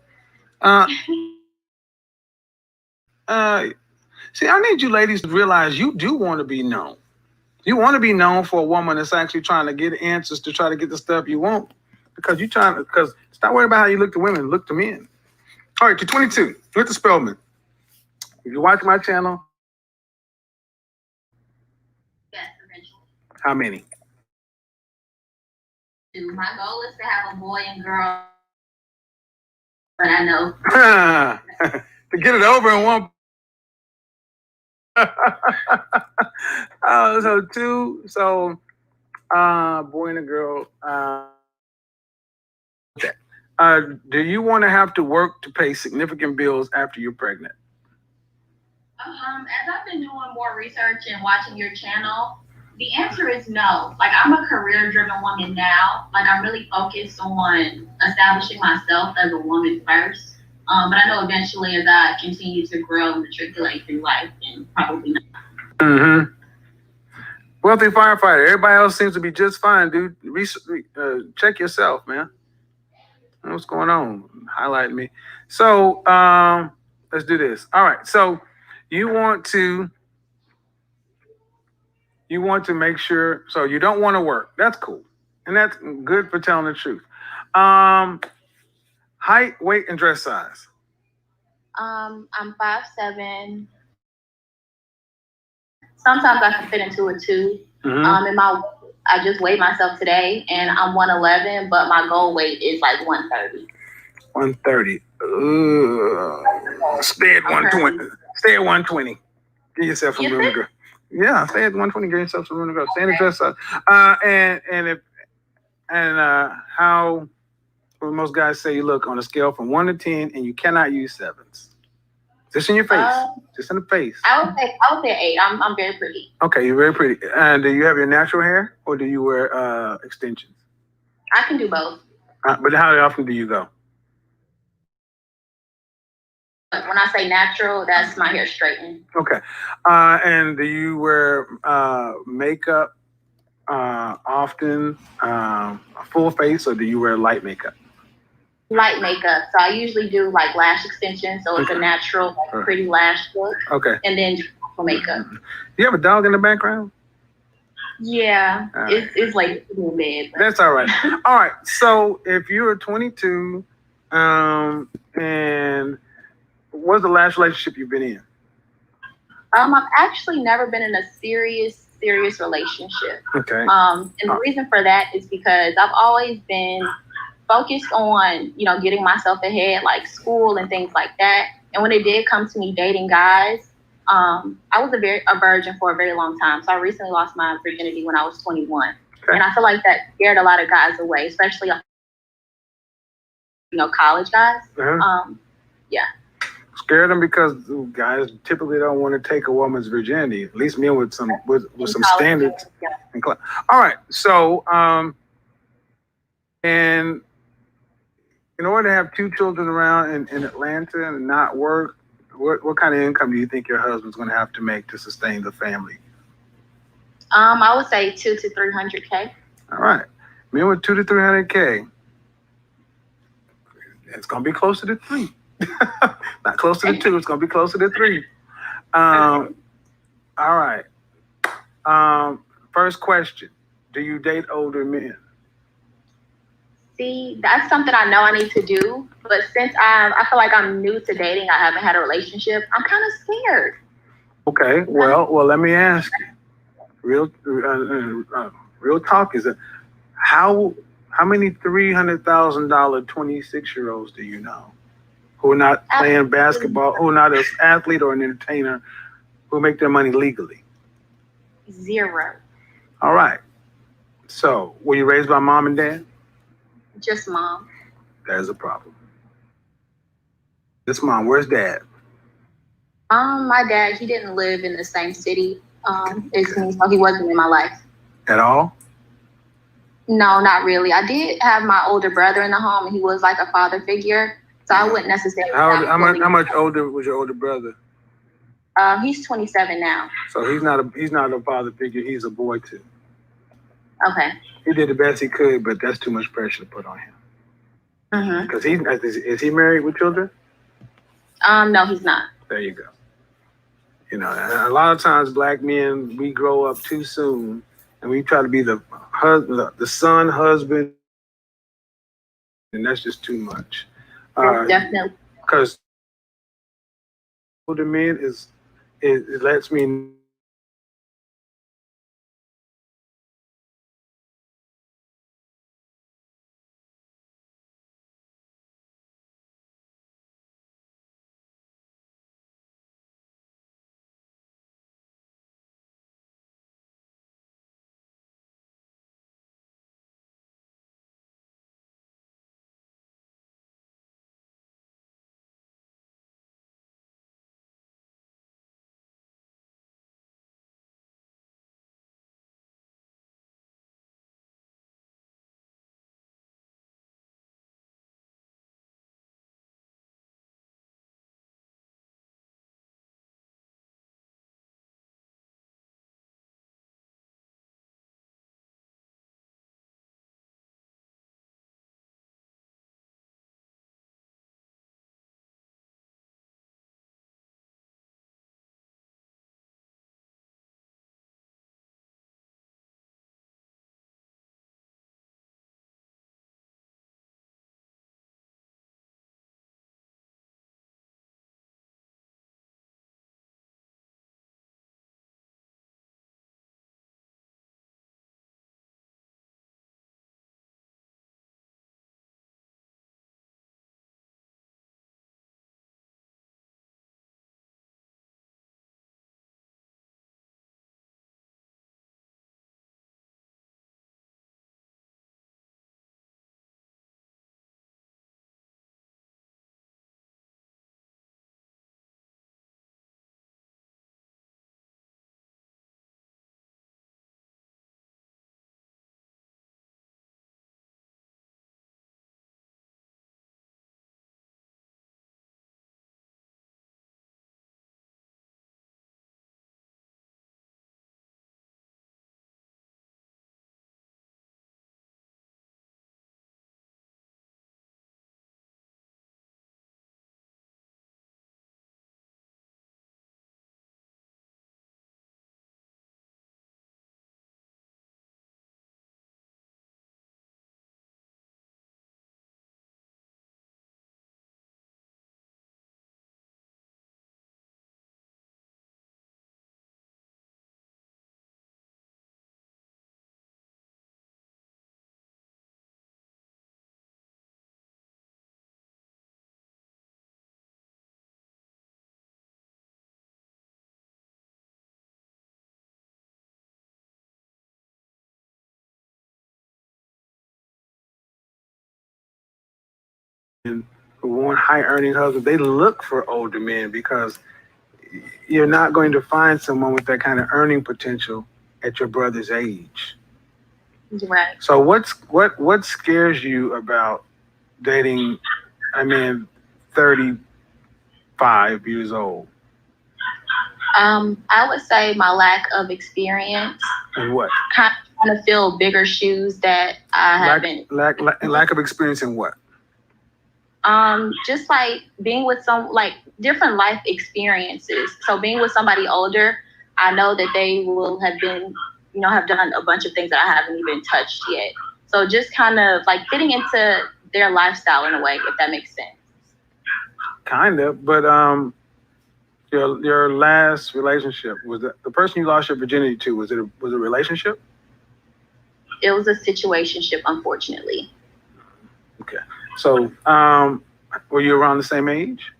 See, I need you ladies to realize you do want to be known. You want to be known for a woman that's actually trying to get answers to try to get the stuff you want. Because stop worrying about how you look to women, look to men. All right, you're 22. Look at Spellman. If you watch my channel, Yes, eventually. how many? My goal is to have a boy and girl. But I know. To get it over in one. So two. So, boy and a girl. Do you want to have to work to pay significant bills after you're pregnant? As I've been doing more research and watching your channel, the answer is no. Like, I'm a career-driven woman now. Like, I'm really focused on establishing myself as a woman first. But I know eventually as I continue to grow and matriculate through life, then probably not. Mm-hmm. Wealthy firefighter. Everybody else seems to be just fine, dude. Check yourself, man. What's going on? Highlight me. So let's do this. All right. So you want to make sure. So you don't want to work. That's cool, and that's good for telling the truth. Height, weight, and dress size. I'm 5'7". Sometimes I can fit into a 2. And I just weighed myself today, and I'm 111, but my goal weight is like 130. 130. Stay at 120. Stay at 120. Give yourself some room to grow. Yeah, stay at 120. Give yourself some room to grow. Stay in the dress size. How most guys say you look on a scale from 1 to 10, and you cannot use 7s. Just in your face. Just in the face. I would say 8. I'm very pretty. Okay, you're very pretty. And do you have your natural hair, or do you wear extensions? I can do both. But how often do you go? But when I say natural, that's my hair straightened. Okay. And do you wear makeup often, full face, or do you wear light makeup? Light makeup. So I usually do like lash extensions, so it's a natural, like, pretty lash look. Okay. And then full makeup. Do you have a dog in the background? Yeah, Right. it's like in bed. That's all right. All right. So if you're 22, and what's the last relationship you've been in? I've actually never been in a serious relationship. Okay. And the reason for that is because I've always been focused on, getting myself ahead, like school and things like that. And when it did come to me dating guys, I was a virgin for a very long time. So I recently lost my virginity when I was 21. Okay. And I feel like that scared a lot of guys away, especially, college guys. Yeah. Scared them because guys typically don't want to take a woman's virginity. At least men with some standards. Yeah. All right. So, and in order to have 2 children around in Atlanta and not work, what kind of income do you think your husband's going to have to make to sustain the family? I would say 200 to 300K. All right. Men with 200 to 300K. It's going to be closer to 3. Not closer to 2. It's going to be closer to 3. All right. First question. Do you date older men? See, that's something I know I need to do. But since I feel like I'm new to dating, I haven't had a relationship, I'm kind of scared. Okay. Well, let me ask you. Real talk is that how many $300,000 26-year-olds do you know who are not playing basketball, who are not an athlete or an entertainer, who make their money legally? 0. All right. So, were you raised by mom and dad? Just mom. There's a problem. This mom, where's dad? My dad, he didn't live in the same city as me, so he wasn't in my life. At all? No, not really. I did have my older brother in the home, and he was like a father figure. So I wouldn't necessarily. How much older was your older brother? He's 27 now. So he's not a father figure. He's a boy too. Okay. He did the best he could, but that's too much pressure to put on him. Mm-hmm. Because is he married with children? No, he's not. There you go. You know, a lot of times black men, we grow up too soon, and we try to be the son, husband, and that's just too much. Definitely. Because older men it lets me. Who want high earning husbands, they look for older men because you're not going to find someone with that kind of earning potential at your brother's age. Right. So what scares you about dating a man 35 years old? I would say my lack of experience. And what? Kind of fill bigger shoes that I haven't. Lack of experience in what? Just like being with different life experiences. So being with somebody older, I know that they will have been, have done a bunch of things that I haven't even touched yet. So just kind of like fitting into their lifestyle in a way, if that makes sense. Kind of, but your last relationship, was the person you lost your virginity to, was it a relationship? It was a situationship, unfortunately. Okay. So, were you around the same age?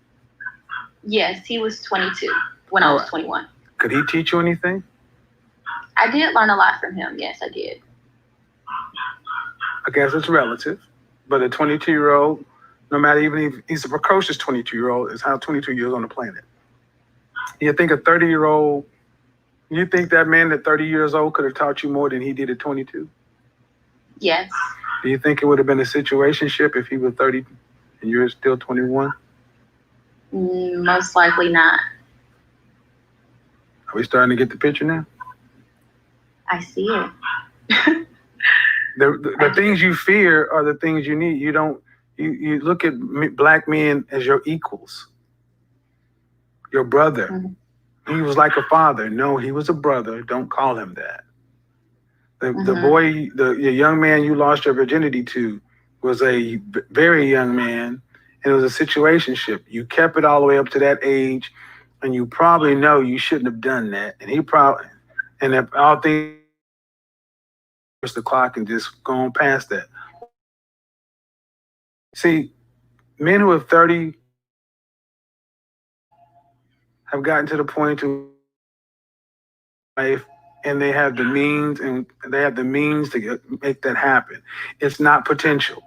Yes, he was 22 when I was 21. Could he teach you anything? I did learn a lot from him. Yes, I did. I guess it's relative, but a 22-year-old, no matter even if he's a precocious 22-year-old, is how 22 years on the planet. You think a 30-year-old, you think that man at 30 years old could have taught you more than he did at 22? Yes. Do you think it would have been a situationship if he was 30 and you're still 21? Most likely not. Are we starting to get the picture now? I see it. The things you fear are the things you need. You look at black men as your equals, your brother. Mm-hmm. He was like a father. No, he was a brother. Don't call him that. The boy, the young man you lost your virginity to was a very young man, and it was a situationship. You kept it all the way up to that age, and you probably know you shouldn't have done that. And he probably, and if all things the clock and just gone past that. See, men who are 30 have gotten to the point to life, and they have the means, to make that happen. It's not potential.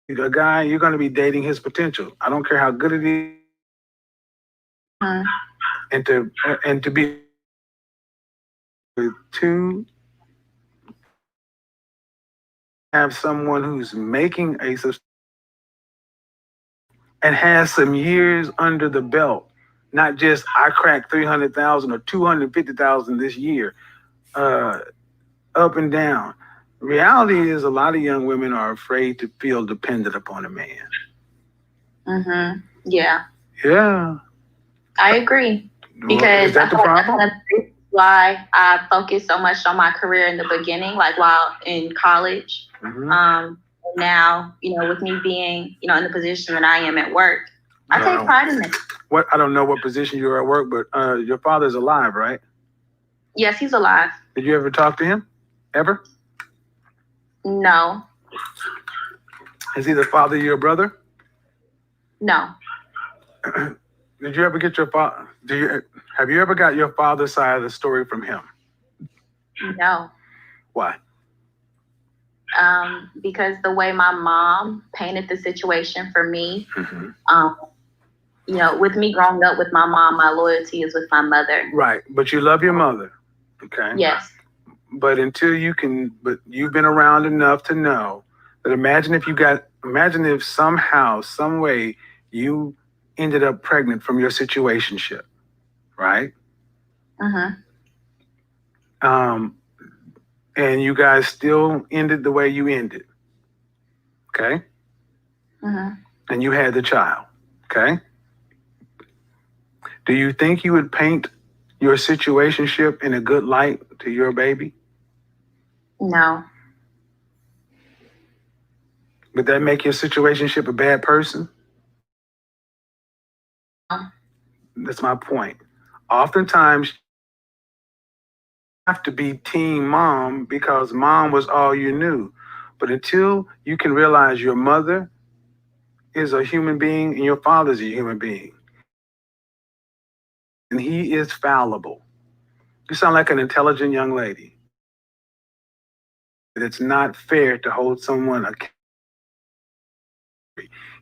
A guy, you're going to be dating his potential. I don't care how good it is, and to be with two, have someone who's making and has some years under the belt, not just I cracked 300,000 or 250,000 this year, up and down. Reality is a lot of young women are afraid to feel dependent upon a man. Mm-hmm. Yeah. Yeah. I agree. Because is that the problem? That's why I focused so much on my career in the beginning, like while in college. Mm-hmm. Now, with me being, in the position that I am at work, I take pride in it. I don't know what position you're at work, but your father's alive, right? Yes, he's alive. Did you ever talk to him? Ever? No. Is he the father of your brother? No. Did you ever get your father? Have you ever got your father's side of the story from him? No. Why? Because the way my mom painted the situation for me, with me growing up with my mom, my loyalty is with my mother. Right, but you love your mother, okay? Yes. But but you've been around enough to know that imagine if somehow, some way you ended up pregnant from your situationship, right? And you guys still ended the way you ended, okay? And you had the child, okay? Do you think you would paint your situationship in a good light to your baby? No. Would that make your situationship a bad person? No. That's my point. Oftentimes, you have to be team mom because mom was all you knew. But until you can realize your mother is a human being and your father's a human being, and he is fallible. You sound like an intelligent young lady. It's not fair to hold someone accountable.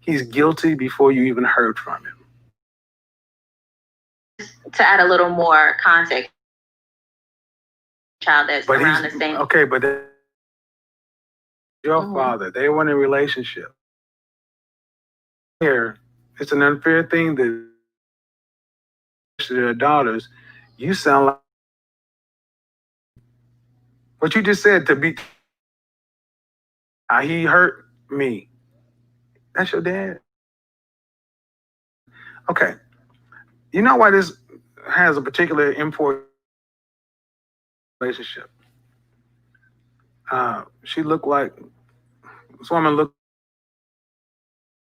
He's guilty before you even heard from him. To add a little more context, child that's around the same. Okay, but your father, they weren't in a relationship. Here, it's an unfair thing that to their daughters, you sound like what you just said he hurt me. That's your dad. Okay. You know why this has a particular import relationship? She looked like this woman looked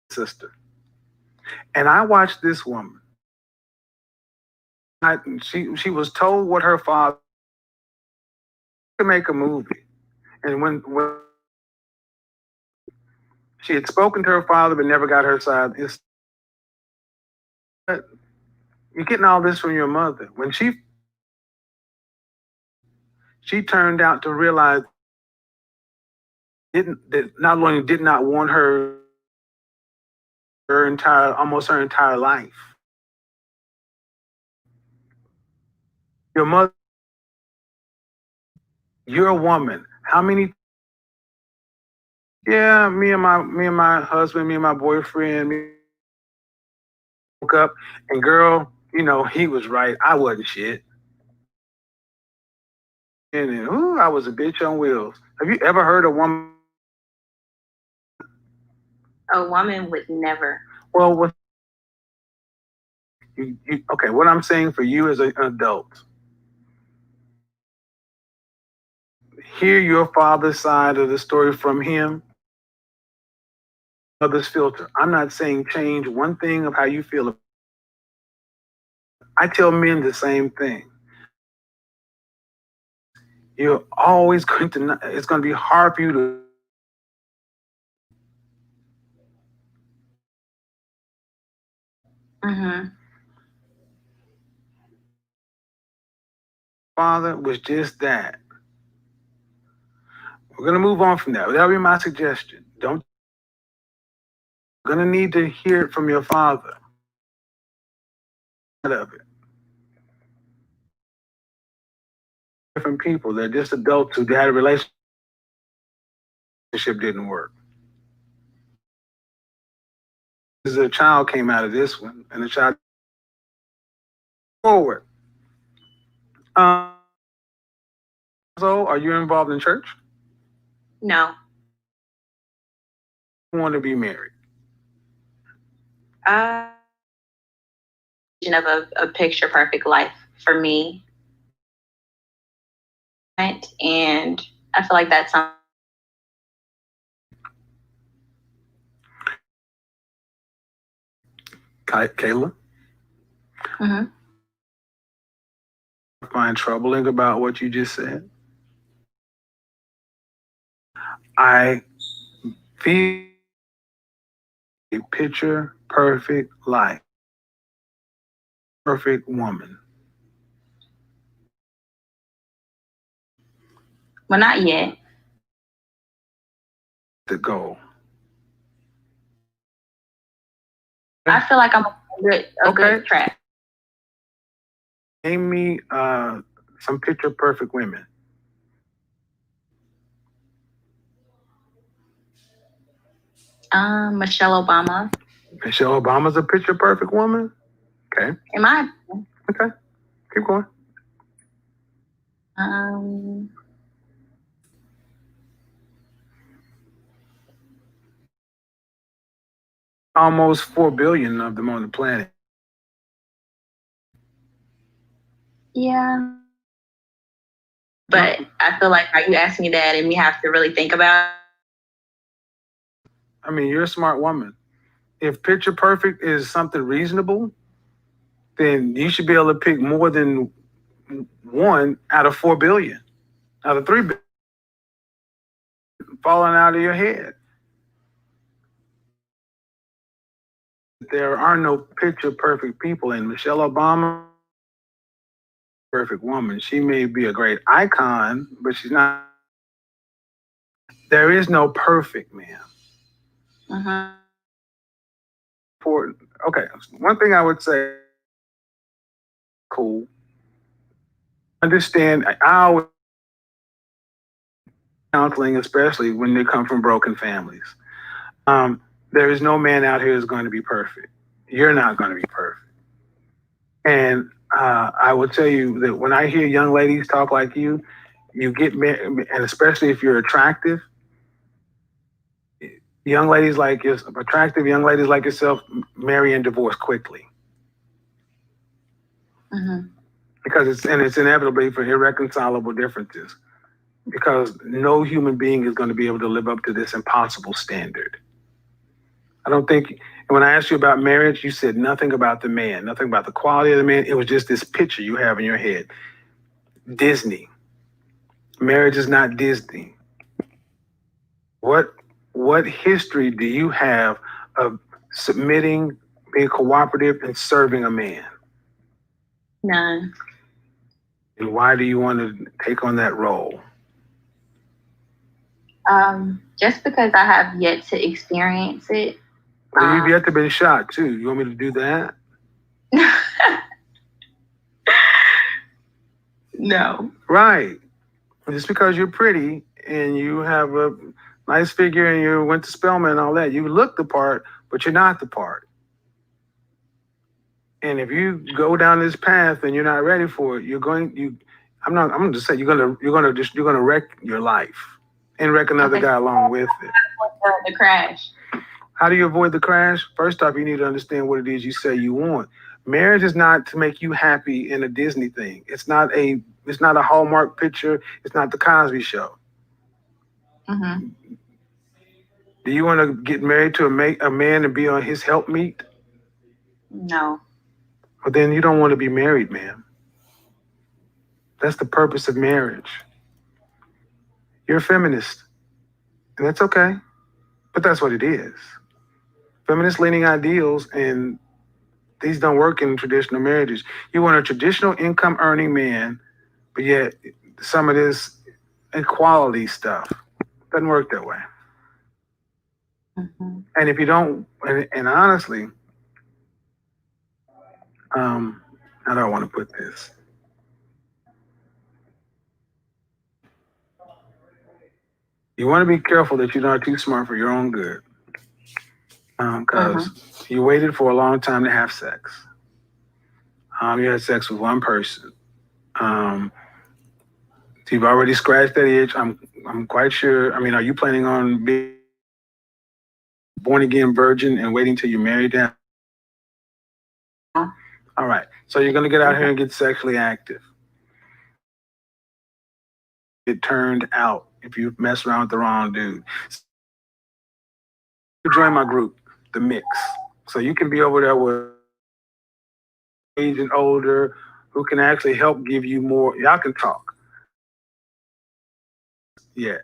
like a sister. And I watched this woman. She was told what her father to make a movie. And when she had spoken to her father but never got her side, you're getting all this from your mother. When she turned out to realize that not only did not want her almost her entire life. Your mother, you're a woman. How many? Yeah, me and my husband, me and my boyfriend, woke up, and girl, you know, he was right. I wasn't shit. And then, ooh, I was a bitch on wheels. Have you ever heard a woman? A woman would never. Well, what? Okay, what I'm saying for you as an adult, hear your father's side of the story from him, others filter. I'm not saying change one thing of how you feel. I tell men the same thing. You're always going to, it's going to be hard for you to. Mm-hmm. Father was just that. We're going to move on from that. That'll be my suggestion. Don't. You're going to need to hear it from your father. Of it. Different people. They're just adults who had a relationship didn't work. As a child came out of this one, and the child forward. So, are you involved in church? No. You want to be married? Of a picture perfect life for me. Right? And I feel like that's something. Kayla? Mm-hmm. Find troubling about what you just said. I feel a picture perfect life. Perfect woman. Well, not yet. The goal. I feel like I'm a good track. Name me some picture perfect women. Michelle Obama. Michelle Obama's a picture perfect woman? Okay. In my opinion. Okay. Keep going. Almost 4 billion of them on the planet. Yeah. But I feel like, are you asking me that and me have to really think about it? I mean, you're a smart woman. If picture perfect is something reasonable, then you should be able to pick more than one out of 4 billion, out of 3 billion falling out of your head. There are no picture perfect people, and Michelle Obama, perfect woman. She may be a great icon, but she's not. There is no perfect man. Mm-hmm. Okay, one thing I would say, cool. Understand, I always counseling, especially when they come from broken families. There is no man out here who's going to be perfect. You're not going to be perfect. And I will tell you that when I hear young ladies talk like you get married, and especially if you're attractive, attractive young ladies like yourself marry and divorce quickly. Mm-hmm. Because it's inevitably for irreconcilable differences. Because no human being is going to be able to live up to this impossible standard. I don't think, when I asked you about marriage, you said nothing about the man, nothing about the quality of the man. It was just this picture you have in your head. Disney. Marriage is not Disney. What history do you have of submitting, being cooperative, and serving a man? None. And why do you want to take on that role? Just because I have yet to experience it. Well, you've yet to be shot too. You want me to do that? No. Right. Just because you're pretty and you have a nice figure and you went to Spelman and all that, you look the part, but you're not the part. And if you go down this path and you're not ready for it, I'm gonna just say you're gonna wreck your life and wreck another guy along with it. The crash. How do you avoid the crash? First off, you need to understand what it is you say you want. Marriage is not to make you happy in a Disney thing. It's not a Hallmark picture. It's not the Cosby Show. Mm-hmm. Do you want to get married to a man and be on his helpmeet? No. Well, then you don't want to be married, ma'am. That's the purpose of marriage. You're a feminist, and that's okay, but that's what it is. Feminist leaning ideals, and these don't work in traditional marriages. You want a traditional income earning man, but yet some of this equality stuff doesn't work that way. Mm-hmm. And if you don't, and honestly, how do I want to put this? You want to be careful that you're not too smart for your own good. Because you waited for a long time to have sex. You had sex with one person. So you've already scratched that itch. I'm quite sure. I mean, are you planning on being born again virgin and waiting till you're married down? All right. So you're gonna get out here and get sexually active. Get turned out if you mess around with the wrong dude. You join my group, The Mix. So you can be over there with age and older who can actually help give you more. Y'all can talk. Yeah.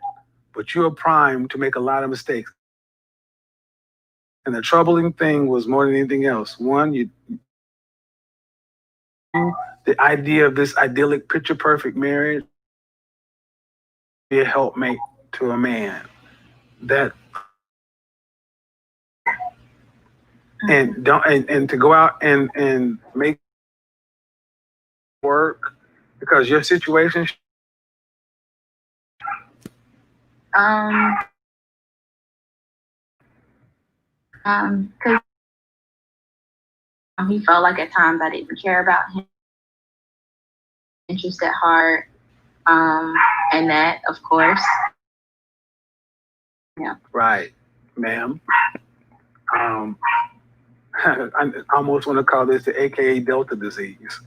But you're primed to make a lot of mistakes. And the troubling thing was more than anything else. One, the idea of this idyllic, picture perfect marriage, be a helpmate to a man. That and to go out and make work because your situation. Because he felt like at times I didn't care about him, interest at heart, and that, of course. Yeah. Right, ma'am. I almost want to call this the AKA Delta disease.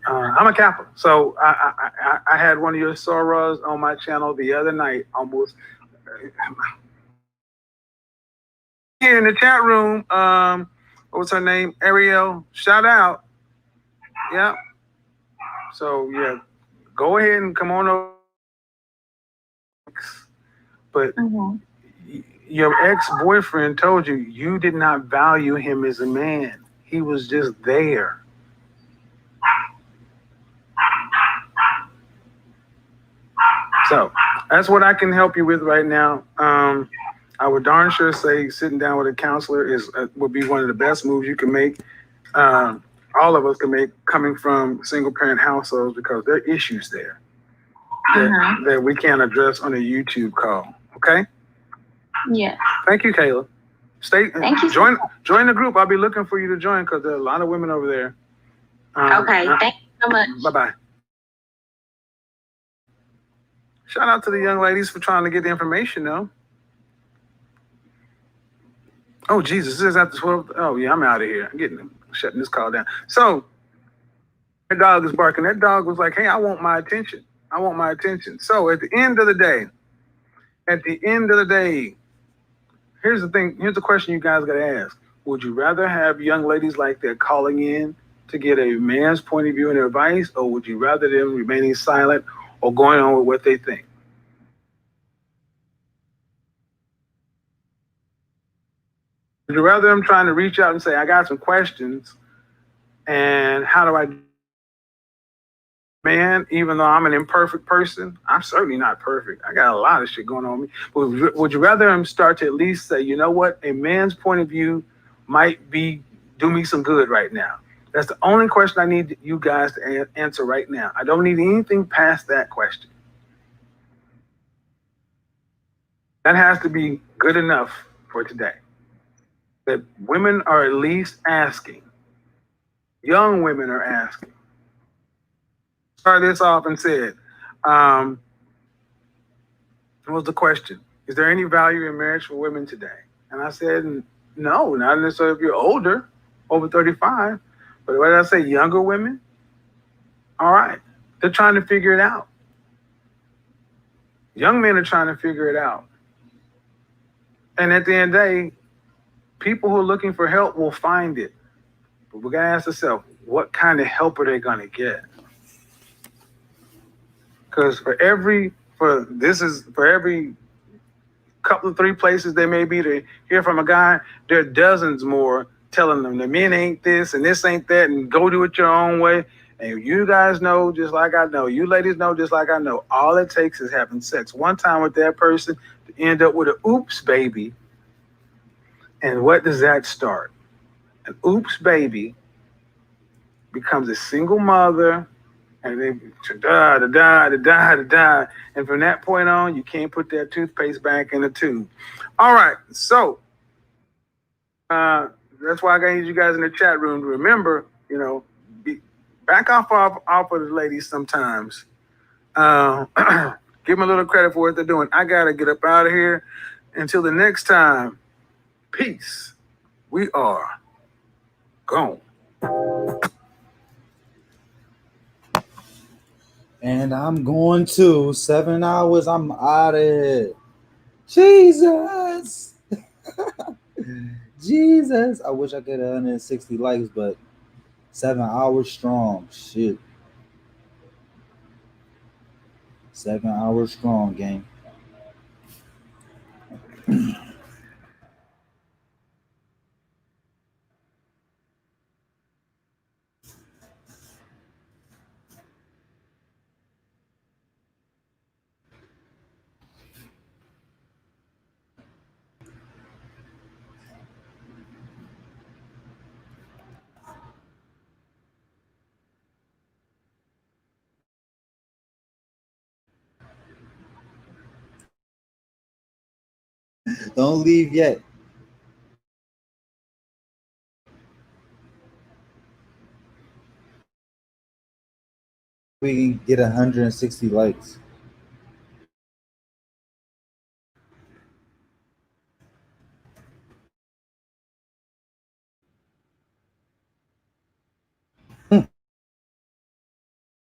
I'm a Kappa, so I had one of your sorors on my channel the other night. Almost here in the chat room. What was her name? Ariel. Shout out. Yeah. So yeah, go ahead and come on over. But your ex-boyfriend told you you did not value him as a man. He was just there. So that's what I can help you with right now. I would darn sure say sitting down with a counselor would be one of the best moves you can make. All of us can make coming from single parent households because there are issues there that we can't address on a YouTube call. Okay? Yeah. Thank you, Kayla. Thank you. Join the group. I'll be looking for you to join because there are a lot of women over there. Okay. Thank you so much. Bye-bye. Shout out to the young ladies for trying to get the information, though. Oh, Jesus. This is after 12. Oh, yeah, I'm out of here. I'm shutting this call down. So, that dog is barking. That dog was like, hey, I want my attention. I want my attention. So, at the end of the day, here's the thing. Here's the question you guys got to ask. Would you rather have young ladies like that calling in to get a man's point of view and advice, or would you rather them remaining silent or going on with what they think? Would you rather them trying to reach out and say, I got some questions, and how do I... Man, even though I'm an imperfect person, I'm certainly not perfect. I got a lot of shit going on with me. But would you rather him start to at least say, you know what, a man's point of view might do me some good right now? That's the only question I need you guys to answer right now. I don't need anything past that question. That has to be good enough for today. That women are at least asking. Young women are asking. Start this off and said, what was the question? Is there any value in marriage for women today? And I said, no, not necessarily if you're older, over 35. But what did I say? Younger women? All right. They're trying to figure it out. Young men are trying to figure it out. And at the end of the day, people who are looking for help will find it. But we got to ask ourselves, what kind of help are they going to get? Because for every couple of 3 places they may be to hear from a guy, there are dozens more telling them the men ain't this and this ain't that and go do it your own way. And you guys know just like I know, you ladies know just like I know, all it takes is having sex one time with that person to end up with an oops baby. And what does that start? An oops baby becomes a single mother, and they da. And from that point on, you can't put that toothpaste back in the tube. All right, so that's why I need you guys in the chat room to remember, back off of the ladies sometimes. Give them a little credit for what they're doing. I gotta get up out of here. Until the next time, peace. We are gone. And I'm going to 7 hours. I'm out of here. Jesus. Jesus. I wish I could have 160 likes, but 7 hours strong. Shit. 7 hours strong, gang. Don't leave yet. We can get 160 likes.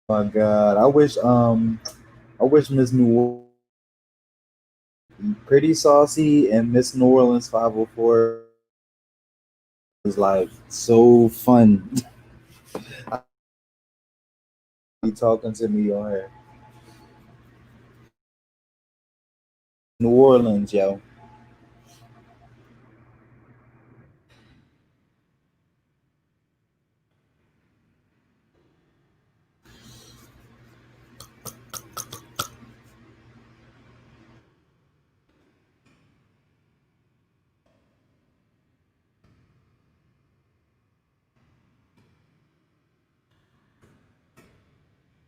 My God, I wish Miss New Pretty Saucy and Miss New Orleans 504 was like so fun. Be talking to me on her. New Orleans, yo.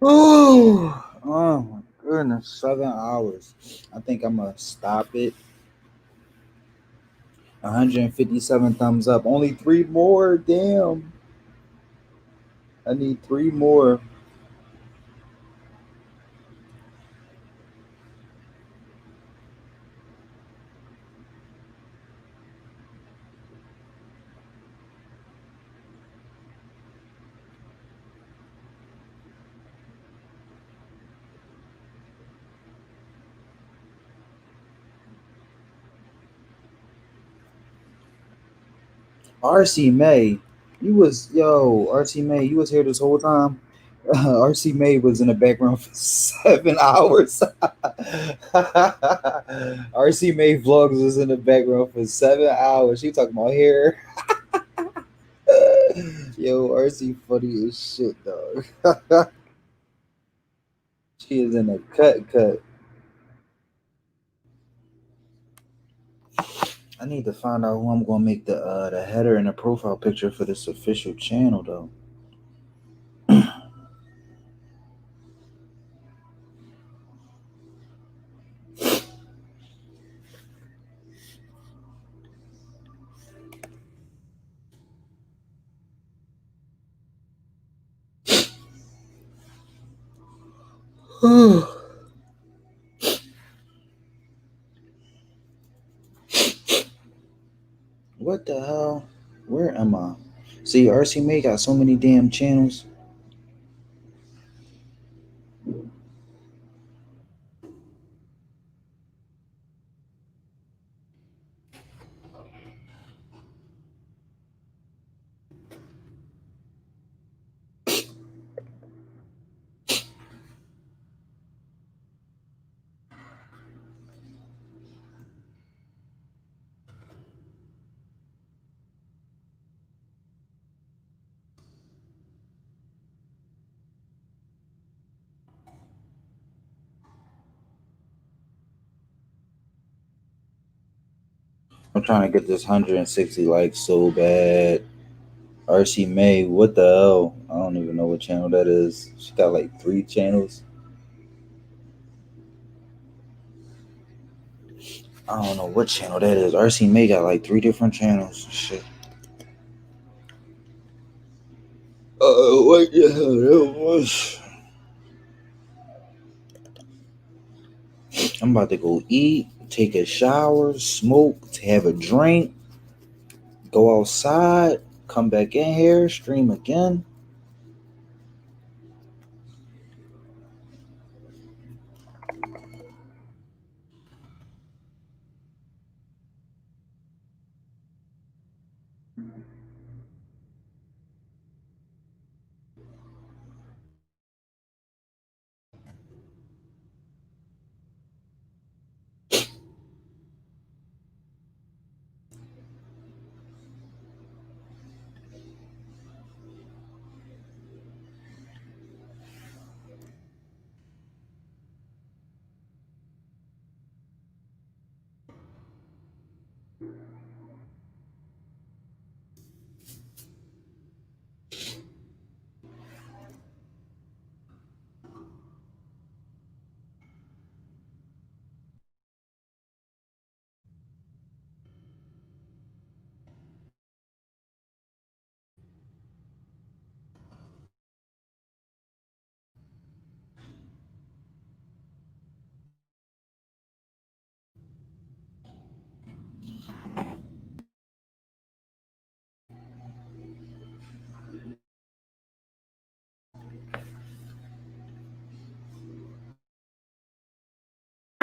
Oh my goodness, 7 hours. I think I'm gonna stop it. 157 thumbs up. Only 3 more. Damn. I need 3 more. RC May, RC May, you was here this whole time. RC May was in the background for 7 hours. RC May vlogs was in the background for 7 hours. She talking about hair. Yo, RC funny as shit, dog. She is in a cut. I need to find out who I'm gonna make the header and the profile picture for this official channel, though. What the hell? Where am I? See, RC May got so many damn channels. I'm trying to get this 160 likes so bad. RC May, what the hell? I don't even know what channel that is. She got like 3 channels. I don't know what channel that is. RC May got like 3 different channels. Shit. What the hell that was? I'm about to go eat, take a shower, smoke, have a drink, go outside, come back in here, stream again.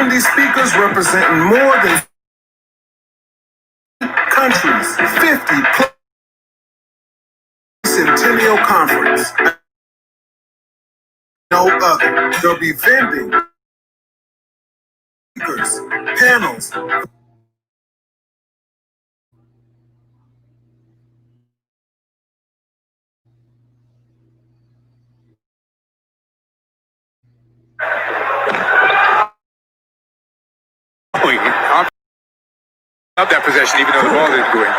These speakers representing more than countries, 50 Centennial Conference. No other. They'll be vending, speakers, panels. Love that possession, even though the ball didn't go in.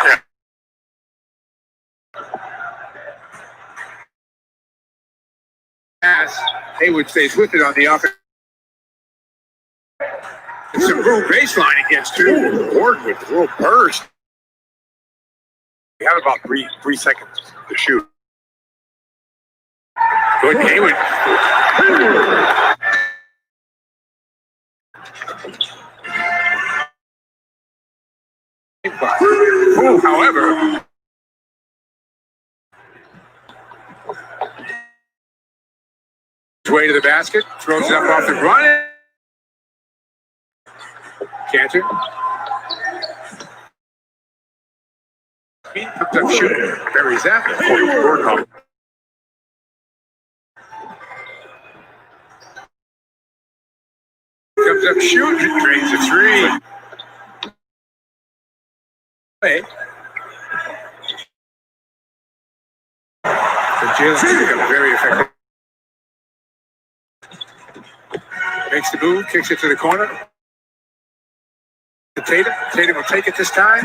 Pass, Haywood stays with it on the offense. It's a real baseline against two. Gordon with a real burst. We have about three seconds to shoot. Good Haywood. Ooh, however, his way to the basket, throws it up off the run. Cantor. He comes up shooting. Buries that. Comes up shooting. Drains a three. So Jalen's become very effective. Makes the move, kicks it to the corner. To Tatum. Tatum will take it this time.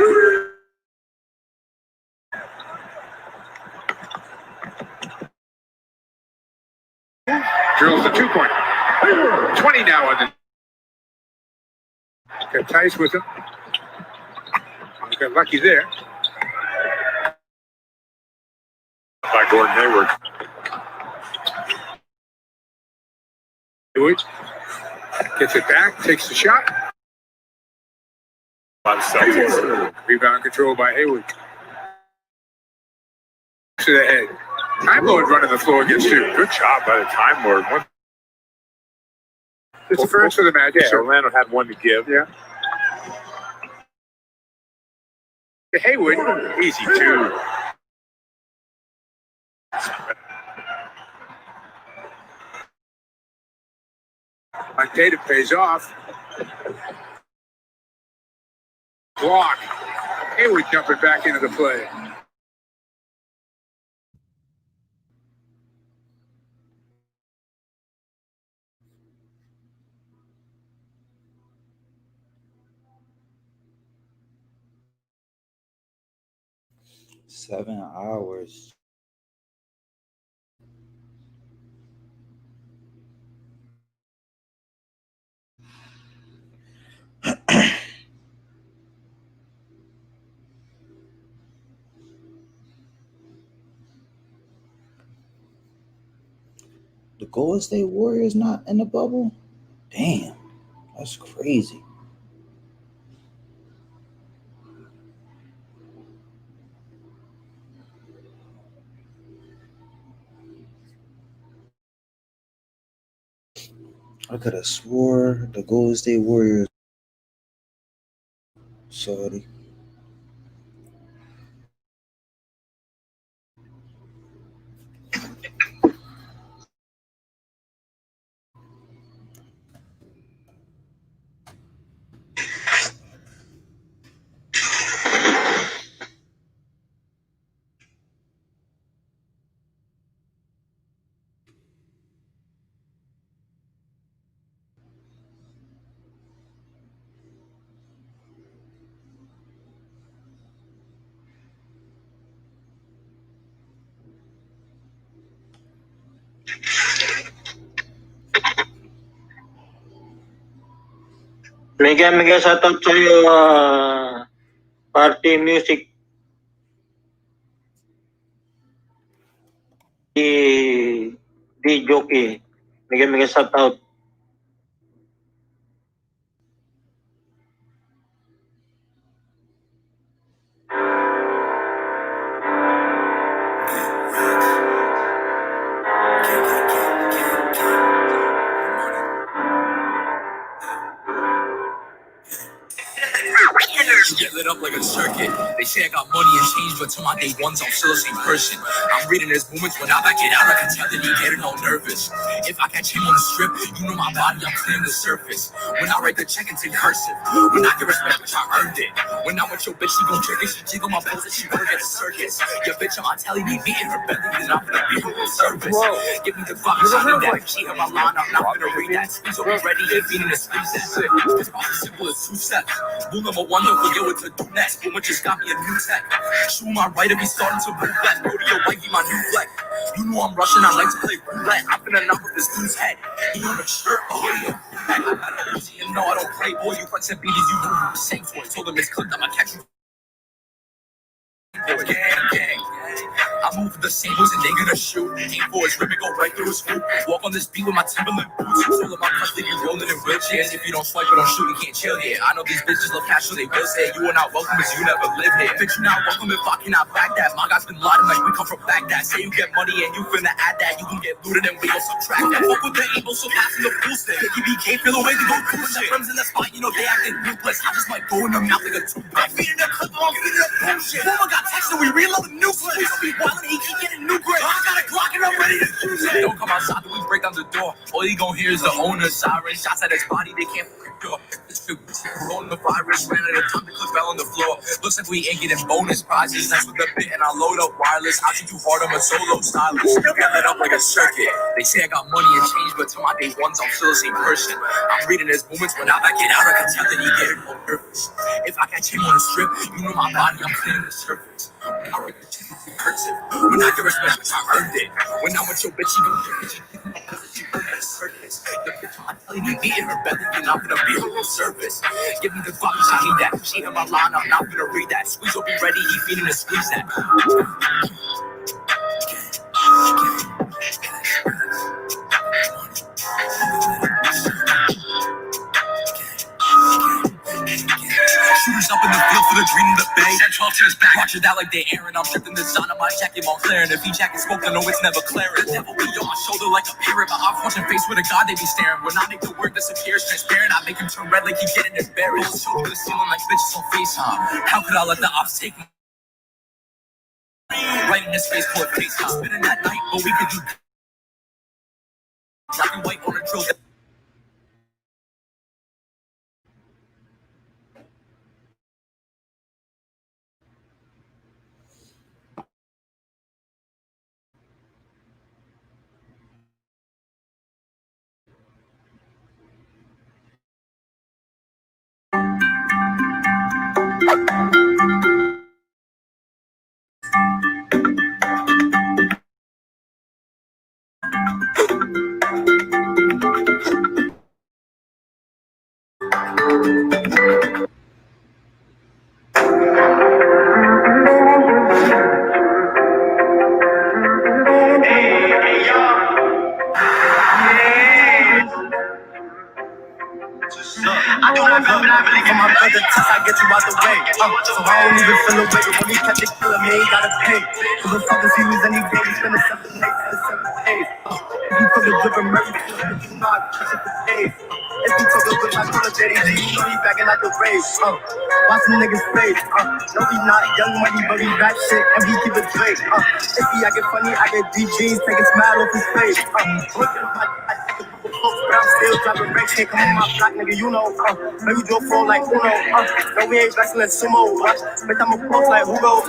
Drills the 2-point. 20 now on the. Got Tice with him. Got lucky there. By Gordon Hayward. Haywood gets it back, takes the shot. By the Celtics. Rebound control by Haywood. To the head. Time Lord running the floor against you. Good job by the Time Lord. It's the first for the Magic. Yeah, Orlando had one to give. Yeah. To Haywood, easy two. Data pays off. Block. Haywood jumping back into the play. Seven hours. The Golden State Warriors not in the bubble? Damn, that's crazy. I could have swore the Golden State Warriors. Sorry. Mega shoutout sa'yo, Party Music. Di Jockey. Mega shoutout. Get lit up like a circuit. They say I got money and change, but to my day ones, I'm still the same person. I'm reading his movements when I back it out. I can tell that he getting all nervous. If I catch him on the strip, you know my body, I'm clearing the surface. When I write the check into cursive, when I get respect, which I earned it. When I'm with your bitch, she gon' trick it. She jiggle my pose and she work at the circus. Your bitch, I'm telling me, beating her belly, and I'm gonna be her service. Give me the fucking shot in that. She hit my line, I'm not gonna read that. Squeeze over ready, if beating the squeeze that. It's as simple as 2 steps. Rule number 1, don't forget what to do next. Woman just got me a new tech. Shoe my right, and be starting to move left. Go to your right, be my new flex. You know I'm rushing, I like to play roulette. I'm finna knock with this dude's head. He on a shirt, oh yeah. I got a Uzi and no, I don't play, boy. You flex and beat as you do the same toy. Told him it's clipped, I'ma catch you. Gang. I move with the same boys and they gonna shoot. Aim for his rim and go right through his hoop. Walk on this beat with my Timberland boots. All of my custody rolling in wheelchairs. If you don't swipe it on shoot, you can't chill here. I know these bitches love cash, so they will say you are not welcome because you never live here. Bitch, you not welcome if I cannot back that. My guys been lying like we come from Baghdad. Say you get money and you finna add that. You can get looted and we gon' subtract that. Fuck with the able, so pass in the pool stick. BK feel away to go cool shit. Friends in the spot, you know they acting ruthless. I just might go in the mouth like a toothpick. I'm feeding the clip, I'm feeding the bullshit. Woman got text and we reload the new clip. We gon' be wildin', he keep getting new grip. I got a Glock and I'm ready to use it. Don't come outside, we break down the door. All you gon' hear is the owner's siren. Shots at his body, they can't cure. This shit, rolling the virus, ran out of time to clip fell on the floor. Looks like we ain't getting bonus prizes. That's with the bit and I load up wireless. I shoot you hard, I'm a solo stylist. Still get lit up like a circuit. They say I got money and change, but to my day ones, I'm still the same person. I'm reading his movements when I back it out. I can tell that he getting more nervous. If I catch him on the strip, you know my body, I'm clearing the surface. When I write the check, it's cursive. When I get respect, which I earned it. When I'm with your bitch, she gon' trick it. She work at a circus. The bitch, I'm telling you, beating her belly, and I'm gonna be her service. Give me the fucking shot, need that. She hit my line, I'm not gonna read that. Squeeze will be ready, he feeding to squeeze that. bay. Send 12 to his back. Watch it out like they airing. I'm stripping the sign of my jacket, Montclair. And if he jacket smoke, then no, it's never clearing. The devil be on my shoulder like a parrot. My ops watching face with a god, they be staring. When I make the word disappear, transparent, I make him turn red like he getting embarrassed. Show to the ceiling like bitches on FaceTime. How could I let the ops take me? Right in his face, pull it FaceTime. Spinning that night, but we could do dropping white on a drill. I do not feel that really for my brother till I get you out the way. So I don't even feel away, but when he catch it, kill him, he ain't gotta pay. Cause the fuck is he lose any game, he's spending 7 nights and 7 days. If you took a drip and murder, you know I trust it for days. If you took a whip, I call it Daddy G, you know he backing like a rave. Watch some niggas face. No, we not young money, but we rap shit and we keep it straight. If he I get funny, I get DGs, take a smile off his face. Look at my but I'm still driving wrecks, can't come on my block, nigga, you know. Maybe do a flow like Uno. No, we ain't wrestling sumo. Bitch, I'm a boss like Hugo.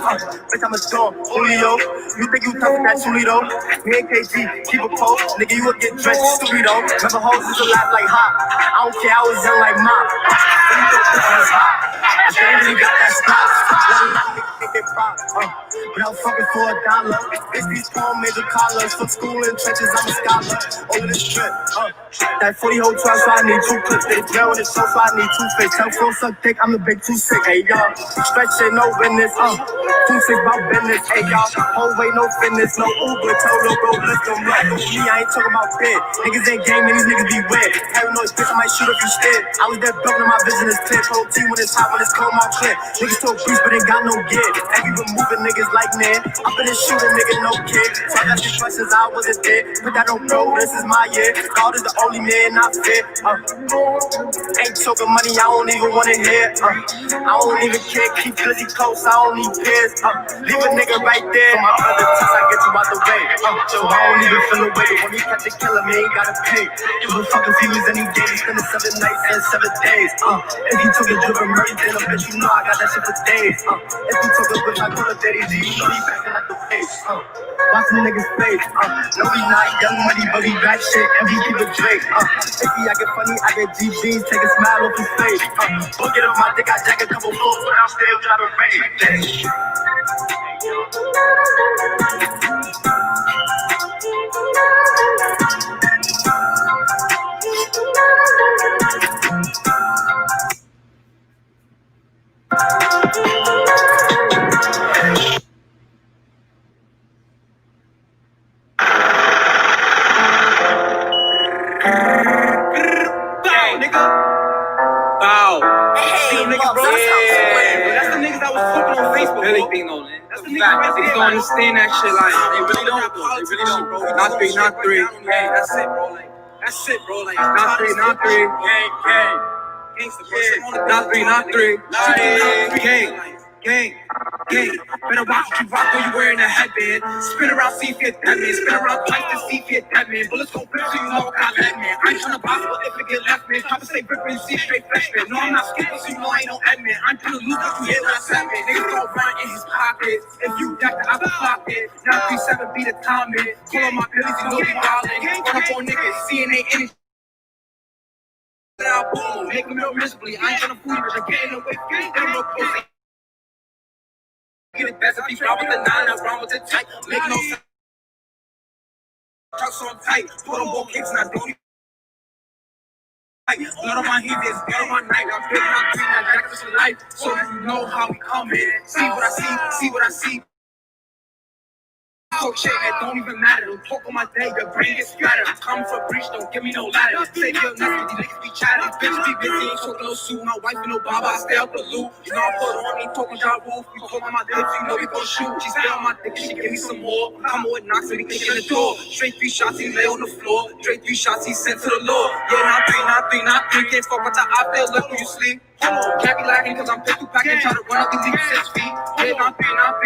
Bitch, I'm a storm, Julio. You think you tough with that Julito? Me and KG, keep a pose. Nigga, you will get dressed, stupid though. Remember hoes is alive like hot. I don't care, I was young like mom. I ain't really got that stop. Let a lot of niggas think they prop. But I'm fucking for $1. It's these poor major collars. From school and trenches, I'm a scholar. Over this trip, that 40 whole 12, so I need 2 clips. They drill with it, so I need 2 face. Tell flow suck thick, I'm the big 2 sick. Hey y'all, stretch shit, no business. 2 6 about business. Hey y'all, whole way, no fitness, no Uber. Tell no bro, lift them up. Me, I ain't talking about bid. Niggas ain't game, and these niggas be weird. Paranoid bitch, I might shoot if you scared. I was there building my vision is clear. Whole team when it's hot, when it's cold, my clear. Niggas talk beast, but ain't got no gear. And we been moving niggas like man. Up in this shooting, nigga, no kid. So I got these questions, I wasn't there. But that don't know, this is my year. God is the only man I fit. Ain't talking money, I don't even wanna hear. I don't even care, keep busy close, I don't need peers. Leave a nigga right there. For my brother, till I get you out the way. So I don't even feel away. When he catch a killer, me ain't gotta pay. Give a fuck if he lose any game, spending 7 nights and 7 days. If he took a drip and murder, then I bet you know I got that shit for days. If he took a whip, I call it Daddy G, you know he backing like the face. Watch some niggas face. No, we not young money, but we rap shit and we keep it straight. If he I get funny, I get GGs, take a smile off his face. Book it on my dick, I jack a couple floors, but I'm still driving rain. Don't understand that shit, like they really don't, bro. They really don't, bro. Not three. Hey, that's it, bro. Like that's it, bro. Like not three. Gang. Not three. Gang. Better watch what you rock when you wearing a headband. Spin around, see if you're that man. Spin around twice to see if you're that man. Bullets gon' rip so you know I got that man. I ain't tryna box, but if it get left, man. Tryna stay rippin' and see straight freshman. No, I'm not skipping, so you know I ain't no admin. I'm tryna lose what you hear when I said, man. Niggas gon' run in his pocket. If you deck the upper pocket, 937 be the time, man. Call on my billies, you know we wildin'. Run up on niggas, seeing they energy. Boom, make them real miserably. I ain't tryna fool you, but I'm getting away from you. Them no pussy. Get it best if he's wrong with the 9, I'm wrong with the tight. Make no sense. Trucks on tight, put on both kicks and I don't even. Blood on my heat is blood on my night. I'm picking out 3, my jackets for life. So that you know how we come in. See what I see. talk shit that don't even matter. Don't talk on my day, your brain gets scattered. I'm coming for a breach, don't give me no ladder. Say your next, these niggas be chatting. Bitch be busy, ain't talking no suit. My wife and no baba, I stay out the loop. You know I put on, ain't talking job roof. We talking on my dick, you know we gon' shoot. She stay on my dick, she give me some more. Come on with knocks and we kicking the door. Straight 3 shots, he lay on the floor. Straight 3 shots, he sent to the Lord. Yeah, not three. Can't fuck with the op, they'll let you sleep. Hold on, can't be lacking cause I'm pistol packing. Try to run up the deep 6 feet. Yeah,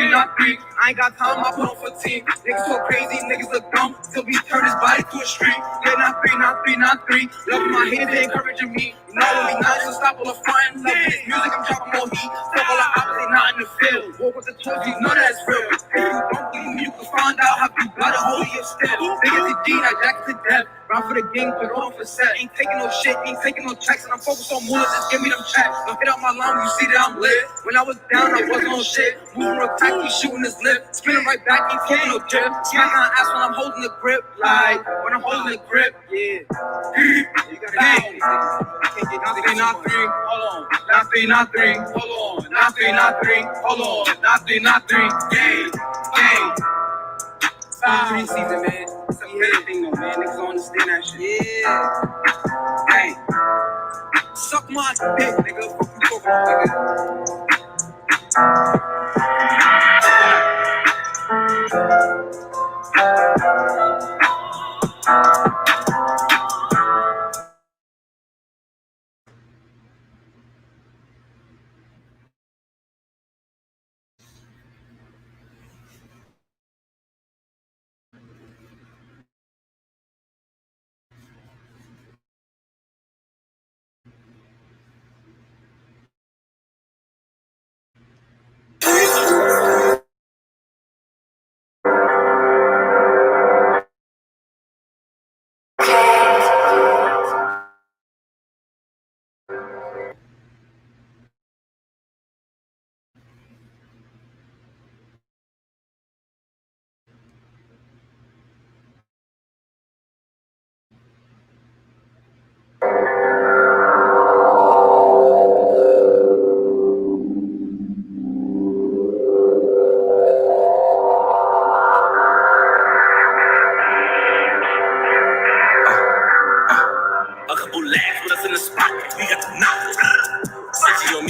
not three. I ain't got time, I put on 15. Niggas so crazy, niggas look dumb. Till we turn his body to a street. Yeah, not three. Love my haters, they encouraging me. You know when we not to stop all the fun. Love this music, I'm dropping more heat. Fuck all the opps, they not in the field. Walk with the trophies, none of that's real. If you don't believe me, you can find out how you got a hold of your step. Big as a G, I jack to death. Run for the game, put on for set. Ain't taking no shit, ain't taking no checks. And I'm focused on more, just give me them checks. Don't hit out my lung, you see that I'm lit. When I was down, I wasn't on shit. Moving real tight, he's shooting his lip. Spinning right back, ain't taking no dip. Smack on ass when I'm holding the grip. Like, when I'm holding the grip, yeah. You gotta not three, hold on. Not three, hold on. Not three, gang. 3 season, man. It's a big thing, though, man. Niggas don't understand that shit. Yeah. Hey. Suck my dick, nigga. Fuck you talking about,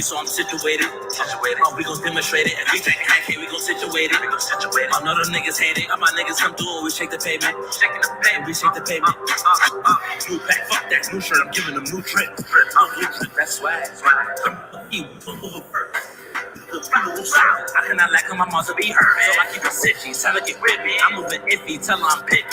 so I'm situated. We gon' demonstrate it. If we take a hack, we gon' situate it. I know them niggas hate it. All my niggas come through, we shake the pavement. We shake the pavement. New pack, fuck that new shirt. I'm giving them new trip. That's swag. You over first. I cannot lack on my mouth to be hurt, so I keep it sitchy. Tell her get with me. I'm moving iffy, tell her I'm picky.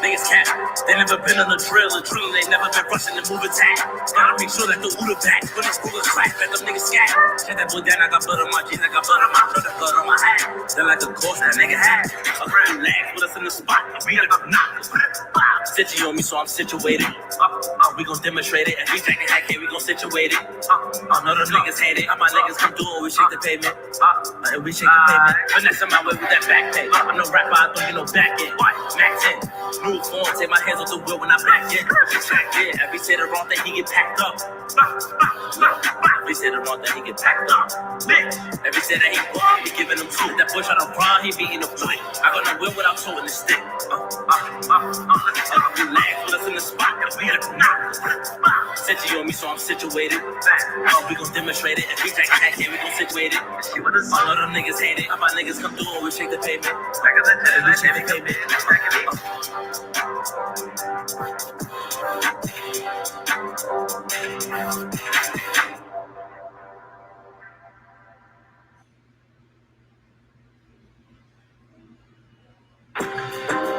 Niggas cap, they never been on a drill. A drill, they never been rushing to move attack. Gotta make sure that the Uda back. When the school is clap, let them niggas scat. Shut that boy down, I got blood on my jeans, I got blood on my shirt, blood on my hat. They're like a course that nigga had. A friend lags with us in the spot. We got a knock. Stitchy on me, so I'm situated. We gon' demonstrate it. If we take a hack, we gon' situate it. I know them niggas hate it. All my niggas come through, we shake the pavement. And we shake the pavement. Finesse my way with that back pay. I'm no rapper, I don't get no back end. Max in. New form, take my hands off the wheel when I back in. Yeah, every say the wrong thing, he get packed up. Every say the wrong thing, he get packed up. Every say that he giving them two. That boy try to run, he beating the foot. I got no wheel without two in the stick. Relax with us in the spot, we got a knock. Stitchy on me, so I'm situated. We gon' demonstrate it. If we take a hack, we gon' situate it. All of them niggas hate it. All my niggas come through, we shake the pavement. We shake the pavement.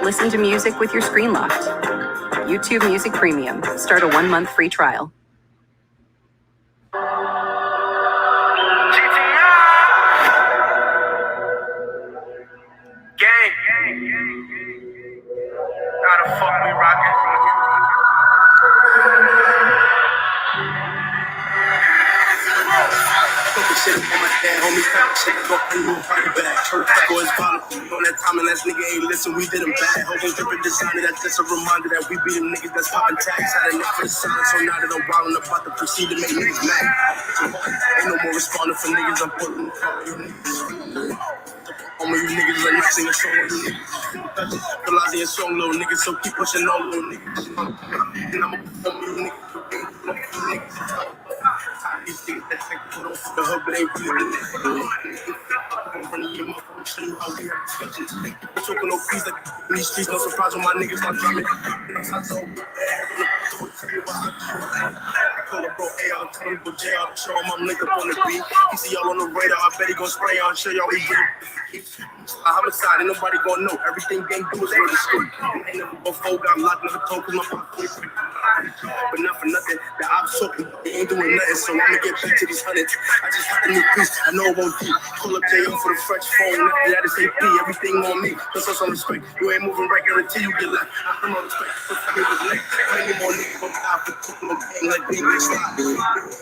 Listen to music with your screen locked. YouTube Music Premium. Start a 1-month free trial. How the fuck we rockin'? Shit up on my dad, homie, shit go on you, fucking back. Church boys volatile. On that time and that nigga ain't listen, we did them bad. Hoping drippin' designer, that's just a reminder that we be them niggas that's poppin' tags. Had enough for the sun, so now that I'm wildin' about to proceed to make niggas mad. Ain't no more responding for niggas, I'm pulling. All of you niggas like nothing is song. Realizing your song, little niggas, so keep pushing on little niggas. And I'ma perform you niggas. These niggas that take the hood, but ain't really in front of your mouth, I'm showing you how we have discussions. I'm talking no peace like in these streets, no surprise when my niggas start drumming. Call up bro, hey, I'll tell him go jail, show him I'm linked up on the beat. He see y'all on the radar, I bet he gon' spray y'all and show y'all we really. A homicide, ain't nobody gon' know. Everything gang do is word of street. Ain't never before got locked, never told cause my pocket. But not for nothing, the ops talking, they ain't doing nothing, so I'ma get beat to these hundreds. I just had a new piece, I know it won't do. Call up J.O. for the fresh phone, after that it's AP, everything on me. That's some respect, you ain't moving regular until you get left. I earn my respect, but I was late. Many more niggas gon' die for talking no gang like being bitch slide.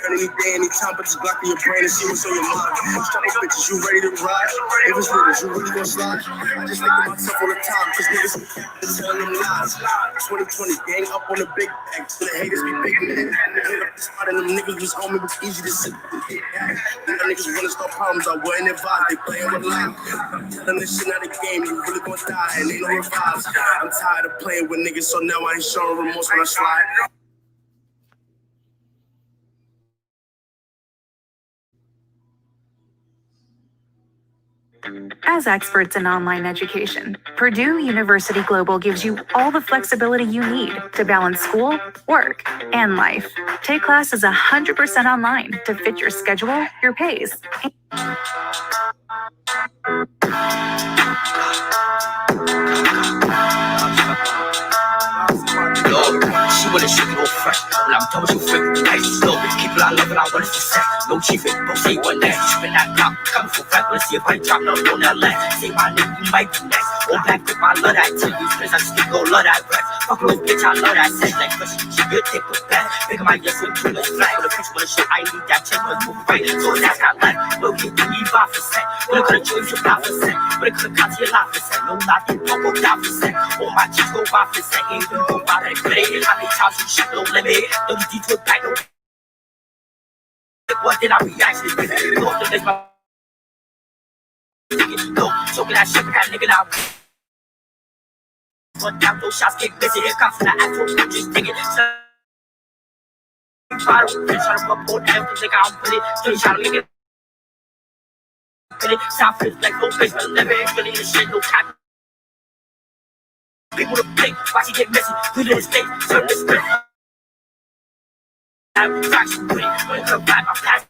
Any day, anytime, but just block in your brain and see what's on your mind. Strap bitches, you ready to ride? If it's niggas, you really gon' slide? I just think to myself all the time, cause niggas been telling them lies. 2020, gang up on the big bag, so the haters be big man. Hit up the spot and them niggas was home, it was easy to sit. Them niggas wanna start problems, I wouldn't advise, they playin' with life. I'm telling this shit not a game, you really gon' die, and ain't no revives. I'm tired of playing with niggas, so now I ain't showing remorse when I slide. As experts in online education, Purdue University Global gives you all the flexibility you need to balance school, work, and life. Take classes 100% online to fit your schedule, your pace. She wanna shake it all fresh. When I'm done with you, freak, nice slow. Keep it on level, I want it to set. No chiefin', don't say one next. Spin that block, coming for back. Wanna see if I drop no on that leg. Say my name, you might be next. All back with my love that till you friends, I still go love that rap. Fuck with bitch, I love that sex. Like fresh, she good, take it back. Pick up my yes with two little flag. With a bitch with a shit, I need that check with move right. So that's not like, look, you need 5%. When it could have choice, you 5%. When it could have cost you 5%. No, not you, don't go 5%. All my chicks go 5%. Ain't even go 5%. How many times you shit, no limit. Don't you do it back, no. What did I react to? Go to this, my. No, talking that shit with that nigga now. One down, those shots get busy. Here comes from the actual, just dig it. Try to fuck more damn, think I don't put it. Still try to make it. Put it, sound feels like no face, but never ain't really this shit, no cap. People to blink, watch it get messy. Put it in state, turn this spin. I'm fraction with it, when it comes back, I'm past.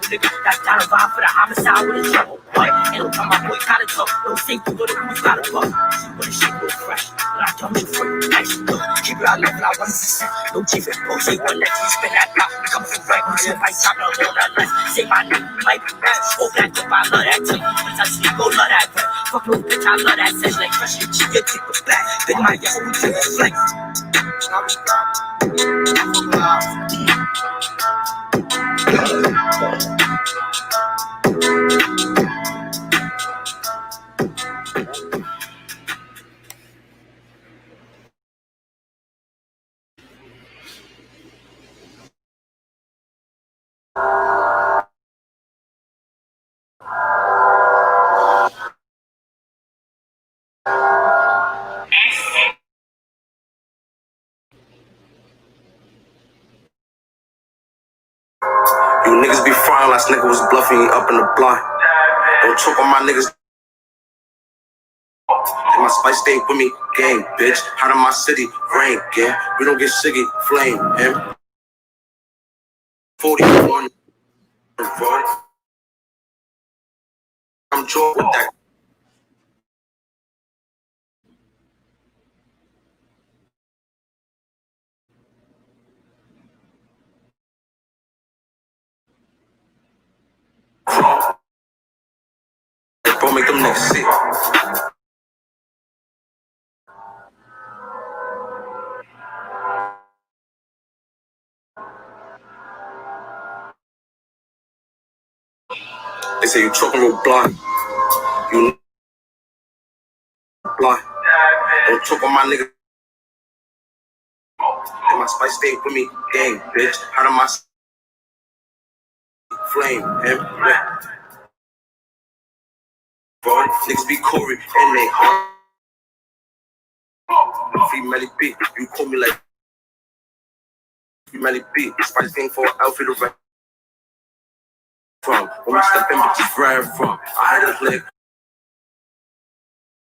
That's down a vibe for the homicide with a trouble. Boy, ain't no time my boy gotta talk. No safe to go to who's got a buck. She wanna shake real fresh. When I tell you freak, nice look. Keep it out level, I want to no chief and bullshit. One next, you spin that block. Come from right, see if I stop no hold that night. Say my name, you might be bad. Oh, black up, I love that too. Once I sleep, go love that rap. Fuck no bitch, I love that sex. Like fresh, you get kick with back. Big my yes, we take it flex. You niggas be frying, last nigga was bluffing up in the blind. Don't choke on my niggas. And my spice stay with me, gang, bitch. Out of my city, rain, gang. We don't get shiggy, flame, him. 41. I'm drunk with that. Bro, make them niggas sick. They say you choking real blind. You blind. Don't choke on my nigga. And my spice stay with me, gang, bitch. Out of my flame, him. Lord. Niggas be Corey and they hard. Female B, you call me like Female B. Spice thing for outfit of rap from. When we step in, bitches right from. I had a click.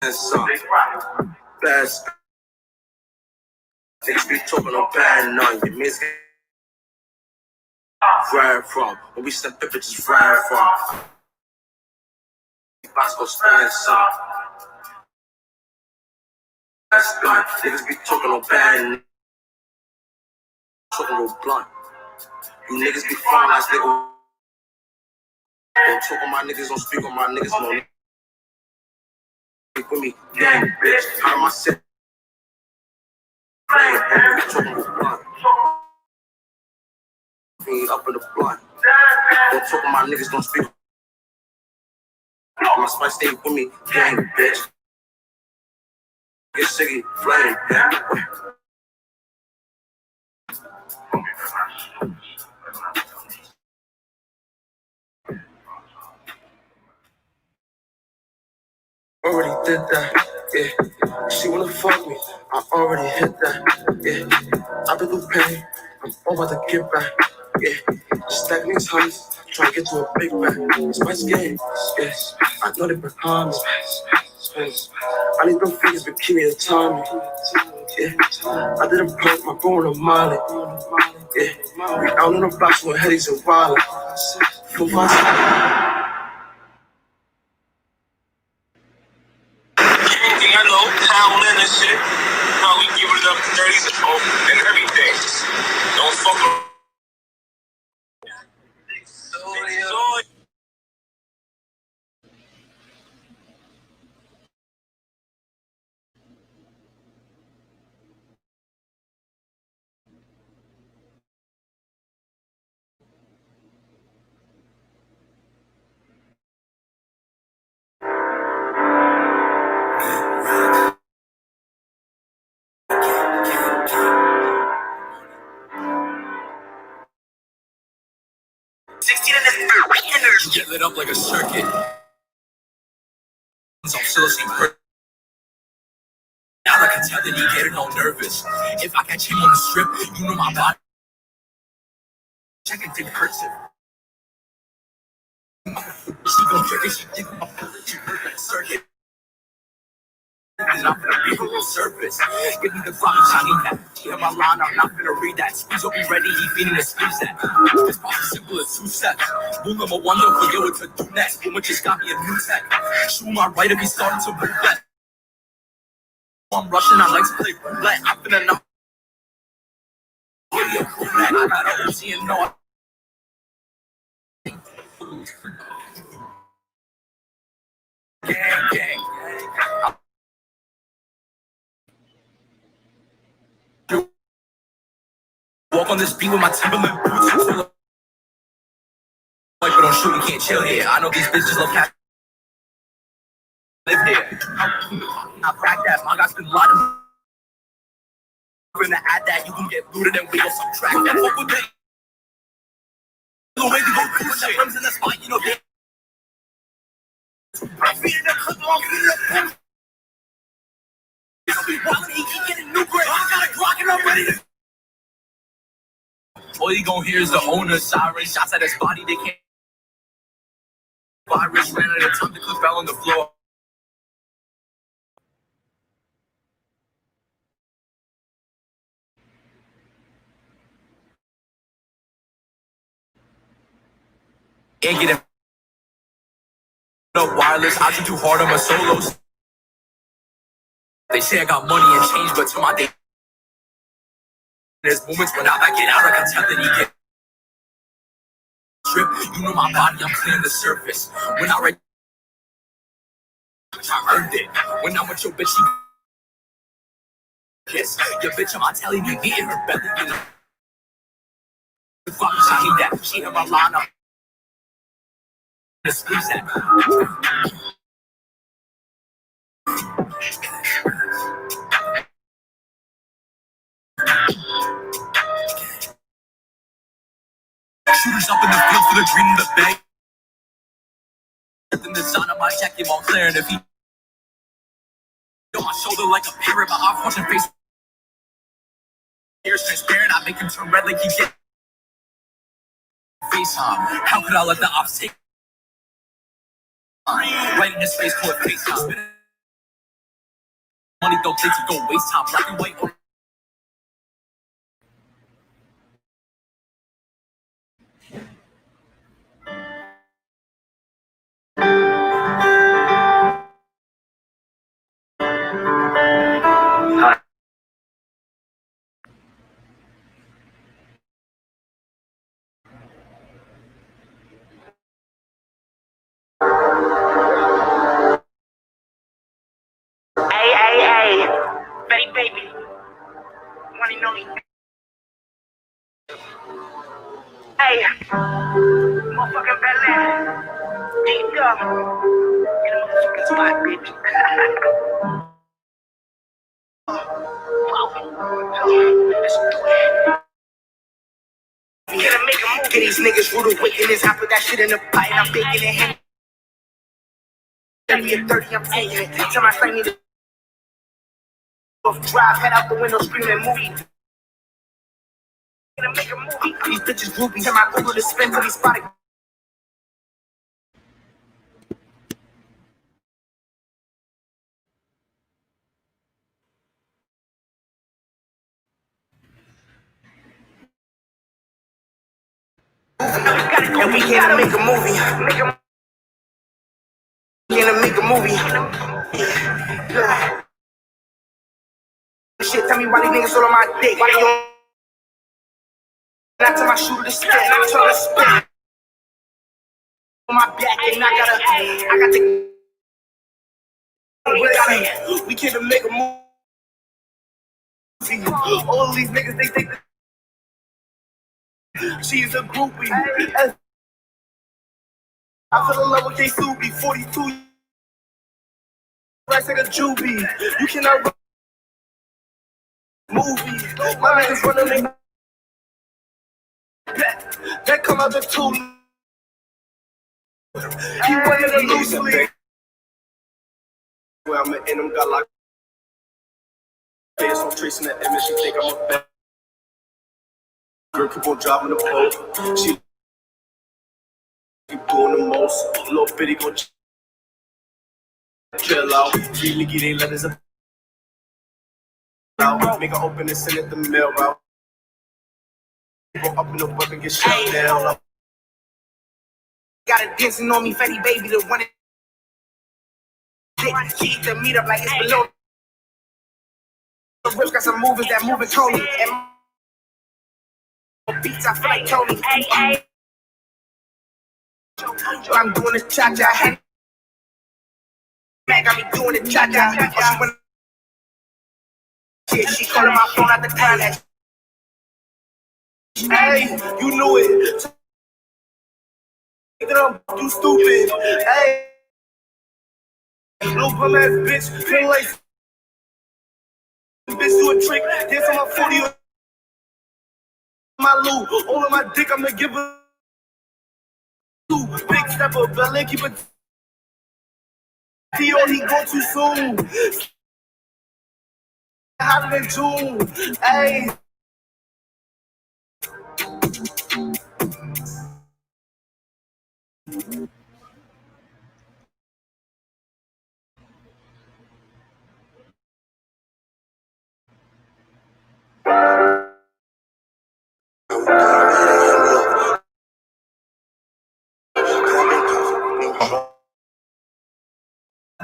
And some best. Niggas be talking on bad none. You miss right from. When we step in, bitches right from. Bosco stand some. That's done. Niggas be talking on bad. Talking real blunt. You niggas be fine as nigga. Don't talk on my niggas, don't speak on my niggas, no. Speak with me, gang, bitch. Out of my set. Talking real blunt. Me up in the blunt. Don't talk on my niggas, don't speak. My spice stay with me, gang, bitch. Get shiggy, flame, gang. Already did that, yeah. She wanna fuck me, I already hit that, yeah. I've been through pain, I'm all about to get back, yeah. Stack these honeys, try to get to a big bag. It's my game, yes. I know they behind me, I need them fingers, but keep me the timing, yeah. I didn't perk my bro on a Molly, yeah. We out on the blocks with headies and wild. For my I know, howling and shit. How we give it up 30s and everything. Don't fuck around. Get lit up like a circuit. I'm still seeing her. Now I can tell that he getting all nervous. If I catch him on the strip, you know my body. Check it, cursive. She gon' trick it, she think I'm a circuit. And I'm gonna be below surface. Give me the clock, I need that. She hit my line, I'm not gonna read that. Squeeze up, be ready, he feeding the squeeze that. This box is simple as 2 steps. Boom, I'm a wonder, forget what to do next. Boom, it just got me a new tech. Shoot my right if he's starting to move left. I'm rushing, I like to play roulette. I'm finna know. I got a Uzi and no. Gang. Walk on this beat with my Timberland boots. Like, but don't shoot, you can't chill here. I know these bitches love cat. Live here. I crack that. My guys been lying. We're gonna add that. You can get looted and we gon' subtract that. Fuck with me. The way to go through the rims in the spot, you know they. I'm feeding the clip, I'm feeding the pimp. He keep getting new grade. I got a Glock and I'm ready to. All you gon' hear is the owner siren shots at his body. They can't. Virus ran out of time. The clip fell on the floor. Can't get it. No wireless. I too hard on my solos. They say I got money and change, but to my day. There's moments when I back it out, I can tell that he get trip. You know my body, I'm clearing the surface. When I write, I earned it. When I'm with your bitch, she kiss. Your bitch, I'm telling you, eating her belly, you know. The fuck, she hate that. She hit my line up. Squeeze that. Shooters up in the field for the dream of the bank. In the sun, of my jacket while clearing if he on my shoulder like a parrot, my off watching face. Ears transparent, I make him turn red like he get FaceTime. How could I let the ops take right in his face for a FaceTime? Money don't take to go waste time. Black and white. Hey, baby, one and only. Hey, motherfucking Bel-Air, deep up, in a motherfucking spot, bitch. Get these niggas rude awakenings. I put that shit in the pot and I'm baking it. 30 and 30, I'm taking it. Tell my friend need to drive, head out the window, screaming movie. Gonna make a movie. These bitches groupies. Tell my Uber to spin till he spotted. And we gonna make a movie. Gonna make a movie. Yeah. Shit, tell me why these niggas all on my dick. Why they on? Not to my shooter to spin. I'm trying to spin. On my back, and I got the. We came to make a movie. All of these niggas, they think that she's a groupie. I fell in love with K-Subi, 42. Right like a juvie. You cannot run movie. My niggas running that come out the two. He running a loose league. Well, I'm in them, got like. So I'm tracing that image, she think I'm a bad girl, keep on driving the boat. She keep doing the most. Little bitty go chill out. Really get they letters up. Make her open and send it the mail route. Go up in the book and get shut down. Got it dancing on me, Fetty Baby, the one. She eat the meat up like it's below. The rich got some movers that moving Tony. And my beats, I feel like Tony. I'm doing the cha-cha. Man, got me doing the cha-cha. She calling my phone at the time. Hey, you knew it. You stupid. Hey, little bum ass bitch, feel like bitch do a trick. Dance on my 40 or my loot. All of my dick, I'ma give her two. Big stepper, Bel-Air, keep it. Theo, he go too soon. Hotter than June. Hey.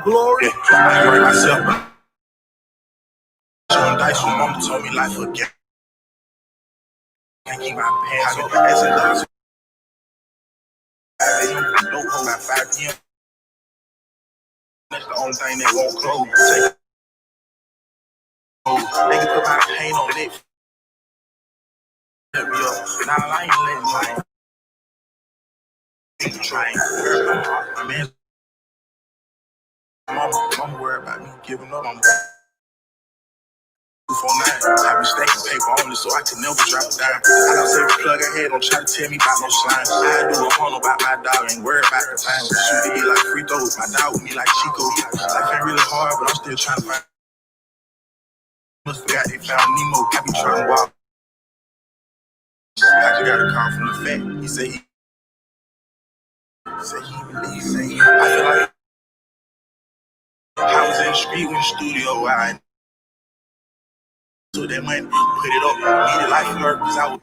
Glory. I hurt myself. Showing dice when mama told me life again. Can't keep my pants on. As it does. No home at 5 p.m. That's the only thing they won't close. They can put my pain on it. Let me up. Now I ain't letting my trying. My man. Mama worried about me giving up. I'm 249. I be stacking paper only so I can never drop a dime. I lost every plug I had, don't try to tell me about no slime. I do a hundred about my dog, ain't worried about the time. Shoot me like free throws, my dog with me like Chico. Life ain't really hard, but I'm still trying to find. Must forgot they found Nemo, I be trying to walk. I just got a call from the vet. He said he believes. I feel like I was in the street in the studio. I took that money, put it up, needed life work because I was.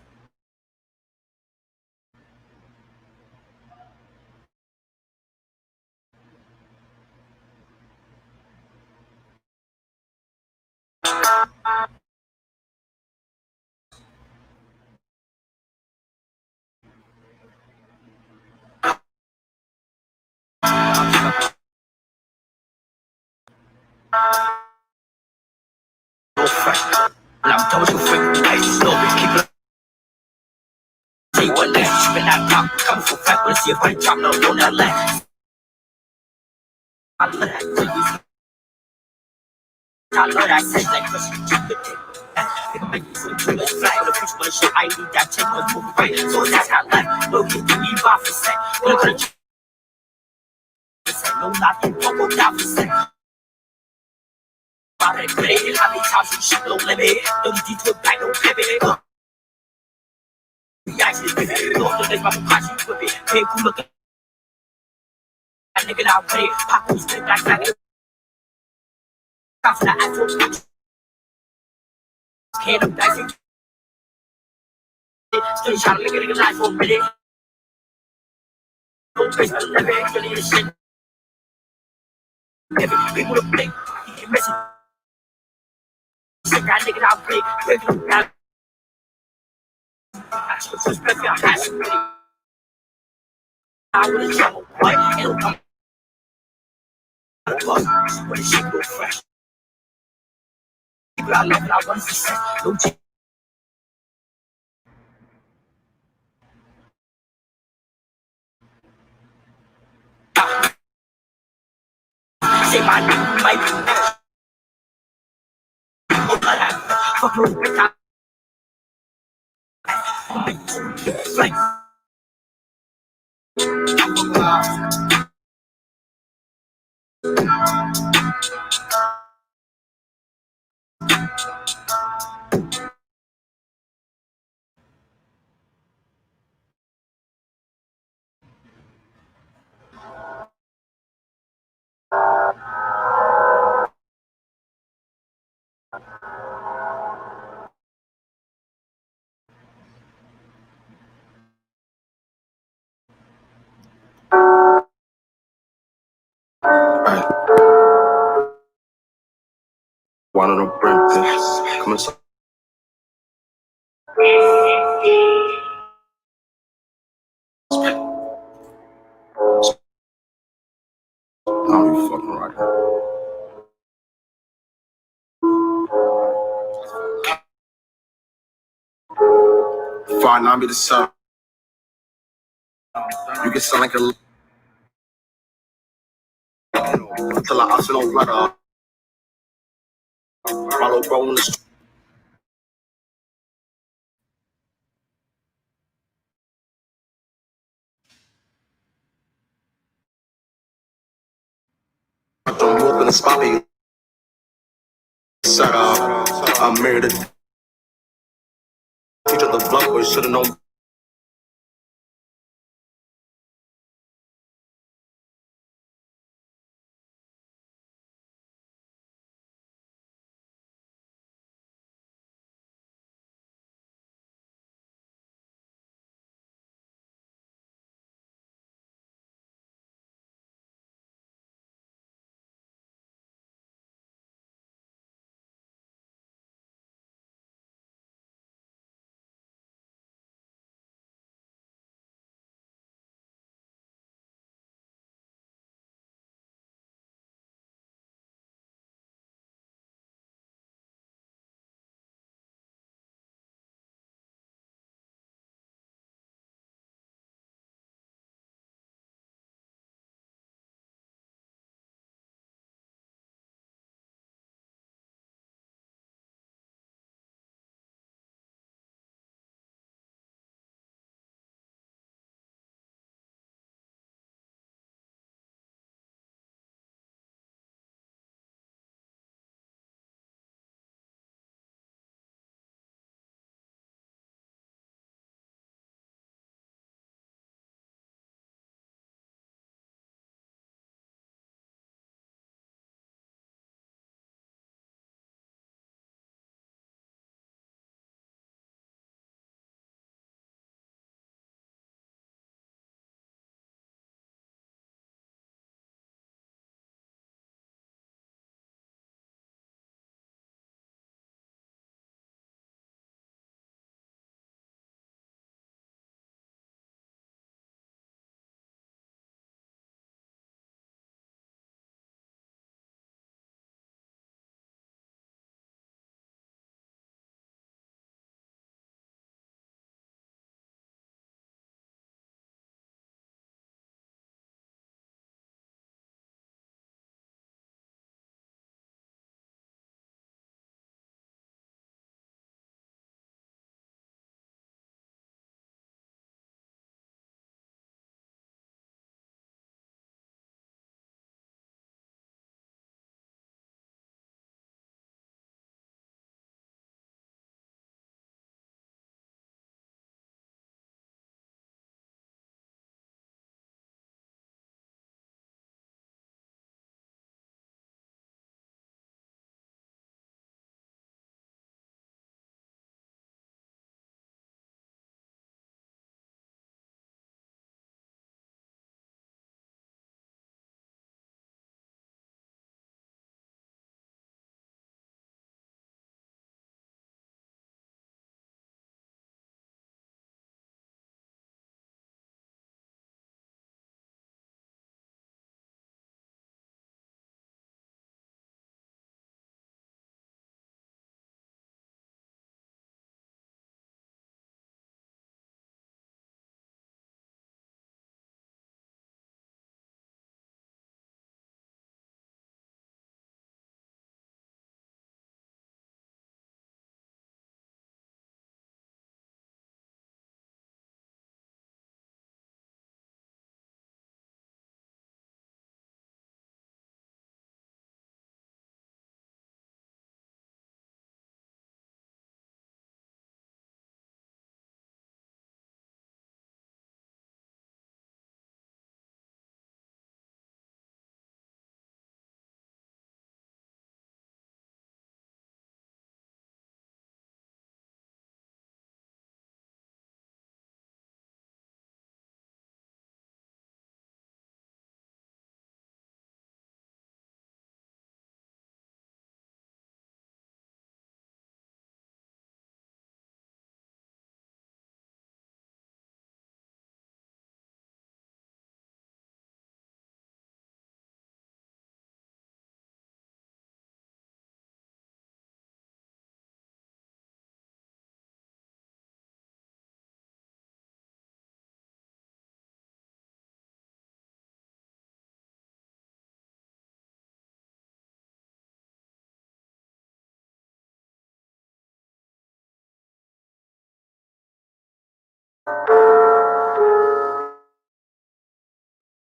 I'm told you freak, I slowly keep it. Say what next, spin that pop, come for fact, let's see if I drop no on that left. I love that, I love that, say that, cause you keep it. Nigga make you feel it's flat, the bitch wanna shit, I need that check, let's move right. So that's how life, look at me, off the set. Look at you. No, not you, don't go down the set. How many times you shit, no limit. No need to back, no pivot. We actually did it. Lost the nigga, I'm watching you whip it. Hey, cool look at that nigga now ready. Pop who's still back, back. Cops in the asshole, bitch. Can't do that. Still trying to make a nigga life for a minute. No place for the limit. Really the shit. Every big with a blink. He can miss it. Sick that nigga now break. Break him down. I just respect your ass. I would have trouble, boy. It'll come. When the shit go fresh. People I love it, I want success. No change. Say my name, might be next. Oh, but I fuck no bitch. Like, One of them breakfast. Come inside. Oh, you fucking right. 5-9 be the sun. You can sound like a till I also don't let up. My little bro in the street. Don't move in the spot, be set up. I'm married to teacher the block, but should've known.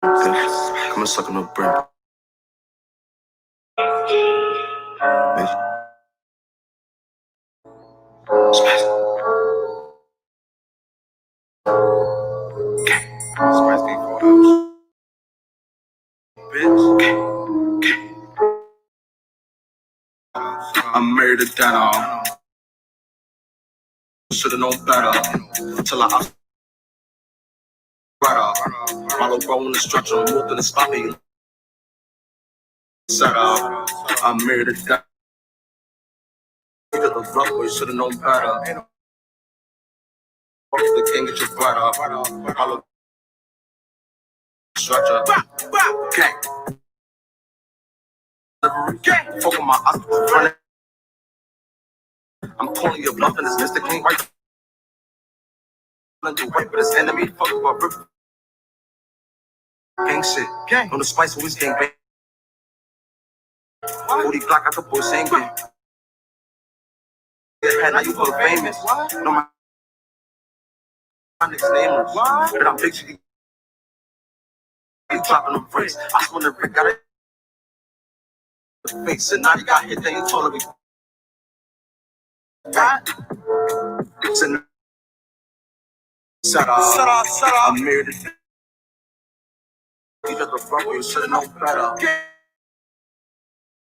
Come and suck on the brim. Bitch. Smash. Spice King Courthouse. Bitch. I'm married to that. Should've known better. Till I right. My little bro in the structure, moved in the spot. Set up. I'm married to that. You got the rough boy, should've known better. Fuck the king, get your butt up. My little structure. Gang. Fuck with my eyes running. I'm calling your bluff and this Mr. King right. To wipe with his enemy. Fuck about rip. Gang shit. Gang. On the spice, always gang bang. Booty Glock, I could boy singing. Yeah, now you feel famous. No, my niggas nameless. But I'm picture you. You dropping them bricks. I swear the brick got it. Face and now you got hit, then you told me. It's a shut up. I'm married to you got the front, you should've known better.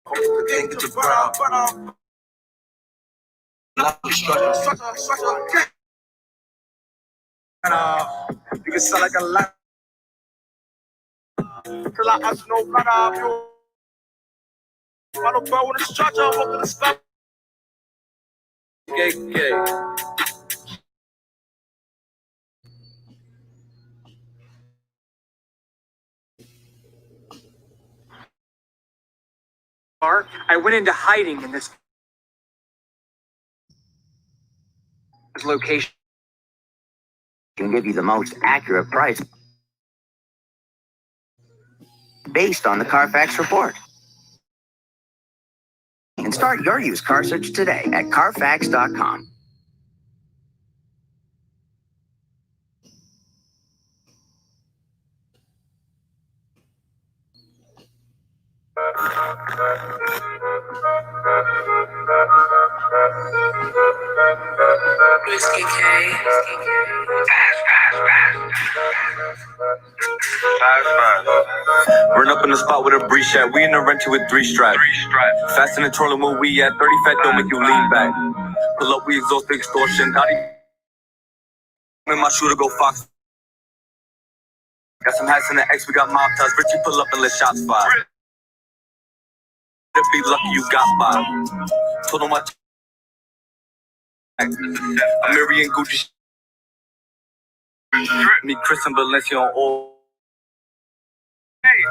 The gang get your brother. Love you structure. You can sound like a lot. Till I ask no matter you. I don't go with the structure, I'm up to the spot. Gay. I went into hiding in this location. Can give you the most accurate price based on the Carfax report. And start your used car search today at Carfax.com. Whiskey K. Run up in the spot with a breeze shot. We in the rental with 3 straps. Fast in the trolling where we at. 30 fat don't make you lean back. Pull up, we exhaust the extortion. Not even in my shooter go Fox. Got some hats in the X, we got mob ties. Richie pull up and let shots fire. If be lucky you got by. Told him what. I'm Mary and Gucci. Me, Chris and Valencia on all.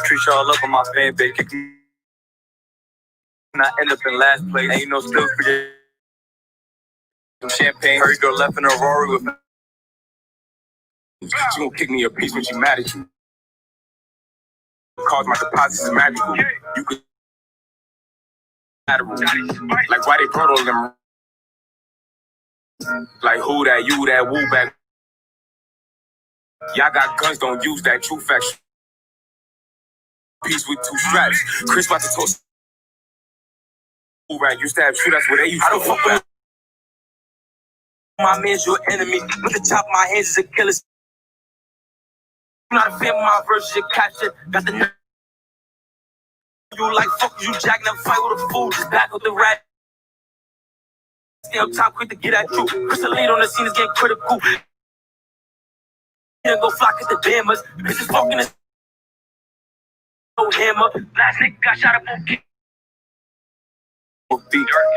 Treat y'all up on my fan base. Kick me. And I end up in last place. Ain't no skills for you. Some champagne. Hurry girl left in a Rory with me. She gon' kick me a piece when she mad at you. Cause my deposits is magical. You could. Like why they proto them. Like who that, you that, woo back. Y'all got guns, don't use that, true fact. Piece with 2 straps. Chris about to toast. Right, used to have true, that's what they used to. I don't fuck with my man's your enemy. With the top of my hands is a killer. I'm not a fan of my verse, you catch it. Got the you like fuck you, jacking up fight with a fool, just back with the rat. Stay up top, quick to get at you. Chris lead on the scene is getting critical. You go flock at the dammers. Bitches fucking this hammer. Last nigga got shot up on kick.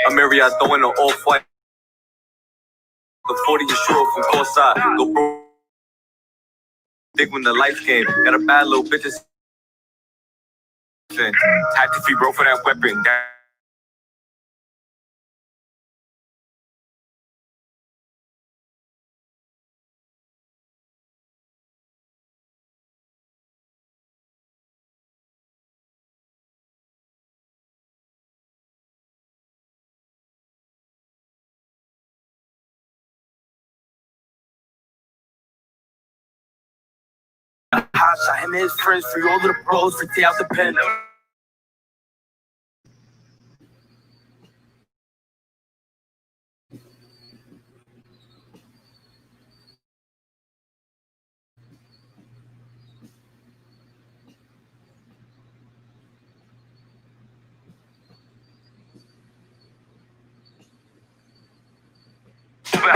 I'm Marriott throwing an all fight. The 40 is short from court side. Go bro. Dig when the lights came. Got a bad little bitches. Had to free bro for that weapon. shot him and his friends, free all of the bros, free out the pen.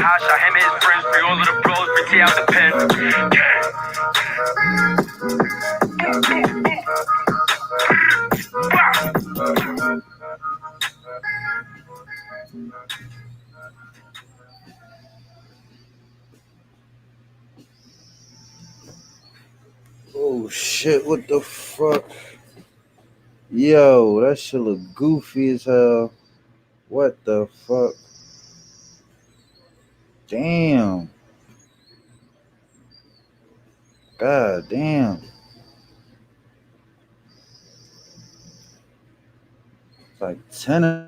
High shot him and his friends, free all of the bros, free out the pen. Oh shit, what the fuck? Yo, that shit look goofy as hell. What the fuck? Damn. God damn. It's like 10.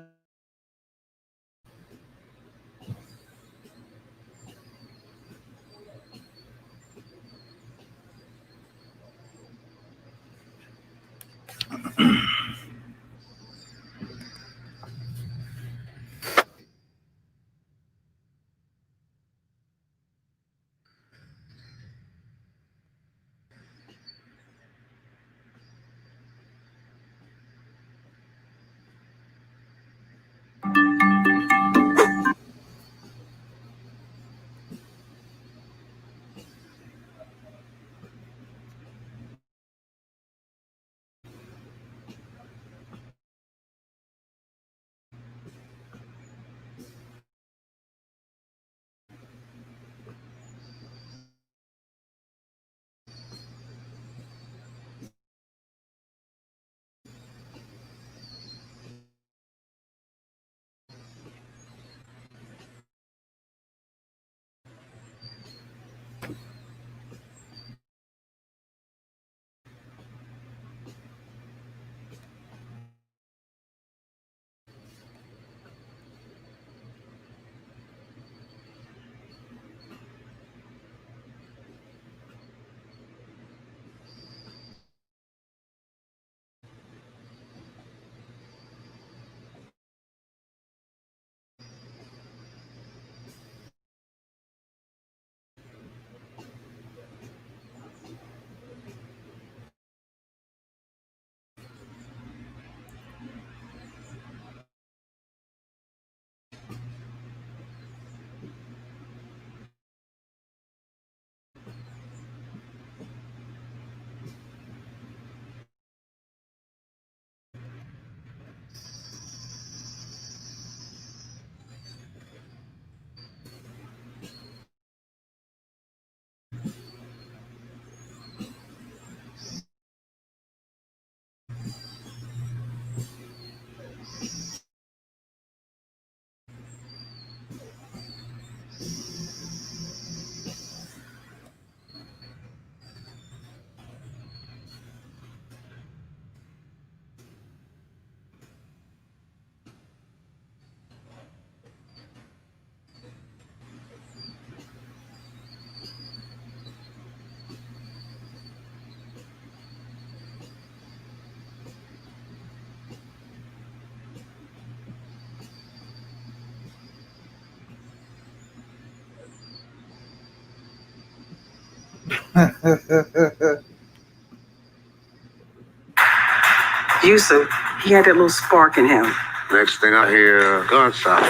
Yusuf, he had that little spark in him. Next thing I hear, gunshot.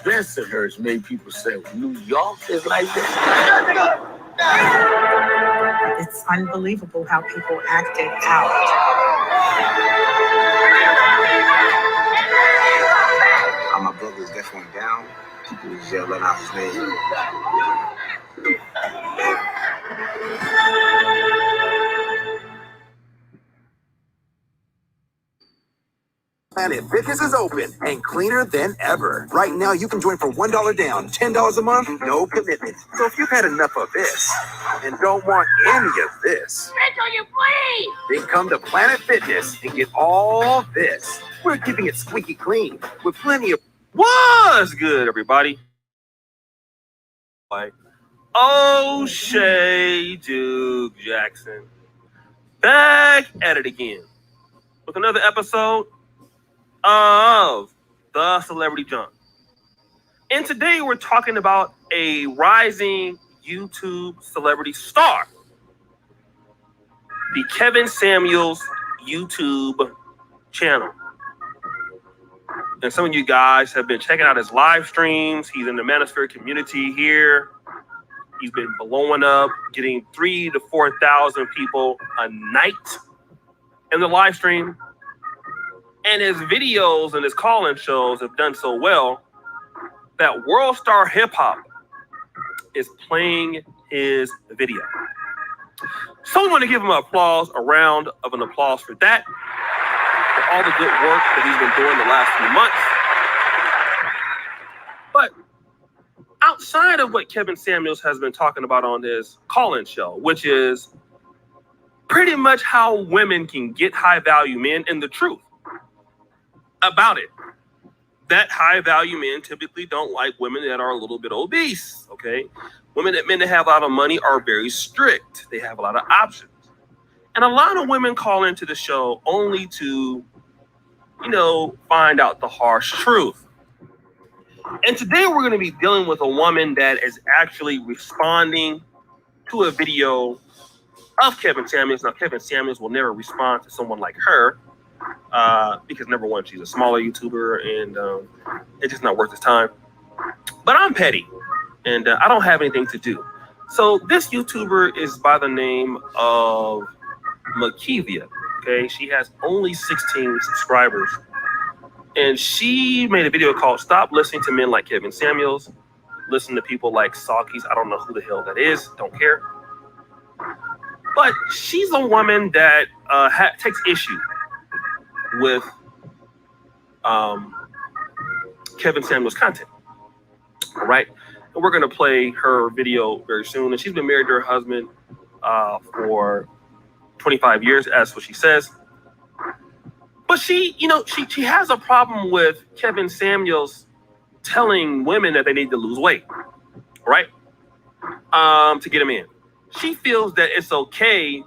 Bensonhurst made people say, New York is like this. It's unbelievable how people acted out. My brother's definitely down. People was yelling out his name. Planet Fitness is open and cleaner than ever. Right now, you can join for $1 down, $10 a month, no commitment. So if you've had enough of this and don't want any of this, then come to Planet Fitness and get all this. We're keeping it squeaky clean with plenty of... What's good, everybody? O'Shea Duke Jackson, back at it again with another episode of The Celebrity Junk. And today we're talking about a rising YouTube celebrity star, the Kevin Samuels YouTube channel. And some of you guys have been checking out his live streams. He's in the Manosphere community here. He's been blowing up, getting 3,000 to 4,000 people a night in the live stream. And his videos and his call-in shows have done so well that World Star Hip Hop is playing his video. So we want to give him a round of applause for that, for all the good work that he's been doing the last few months. But outside of what Kevin Samuels has been talking about on his call-in show, which is pretty much how women can get high-value men, and the truth about it, that high-value men typically don't like women that are a little bit obese, okay? Men that have a lot of money are very strict. They have a lot of options. And a lot of women call into the show only to, find out the harsh truth. And today we're going to be dealing with a woman that is actually responding to a video of Kevin Samuels. Now, Kevin Samuels will never respond to someone like her because, number one, she's a smaller YouTuber and it's just not worth his time. But I'm petty and I don't have anything to do. So this YouTuber is by the name of Makivia. Okay, she has only 16 subscribers. And she made a video called Stop Listening to Men Like Kevin Samuels. Listen to people like Sakis. I don't know who the hell that is. Don't care. But she's a woman that takes issue with Kevin Samuels' content. All right. And we're going to play her video very soon. And she's been married to her husband for 25 years, as what she says. But she has a problem with Kevin Samuels telling women that they need to lose weight, right? To get them in. She feels that it's okay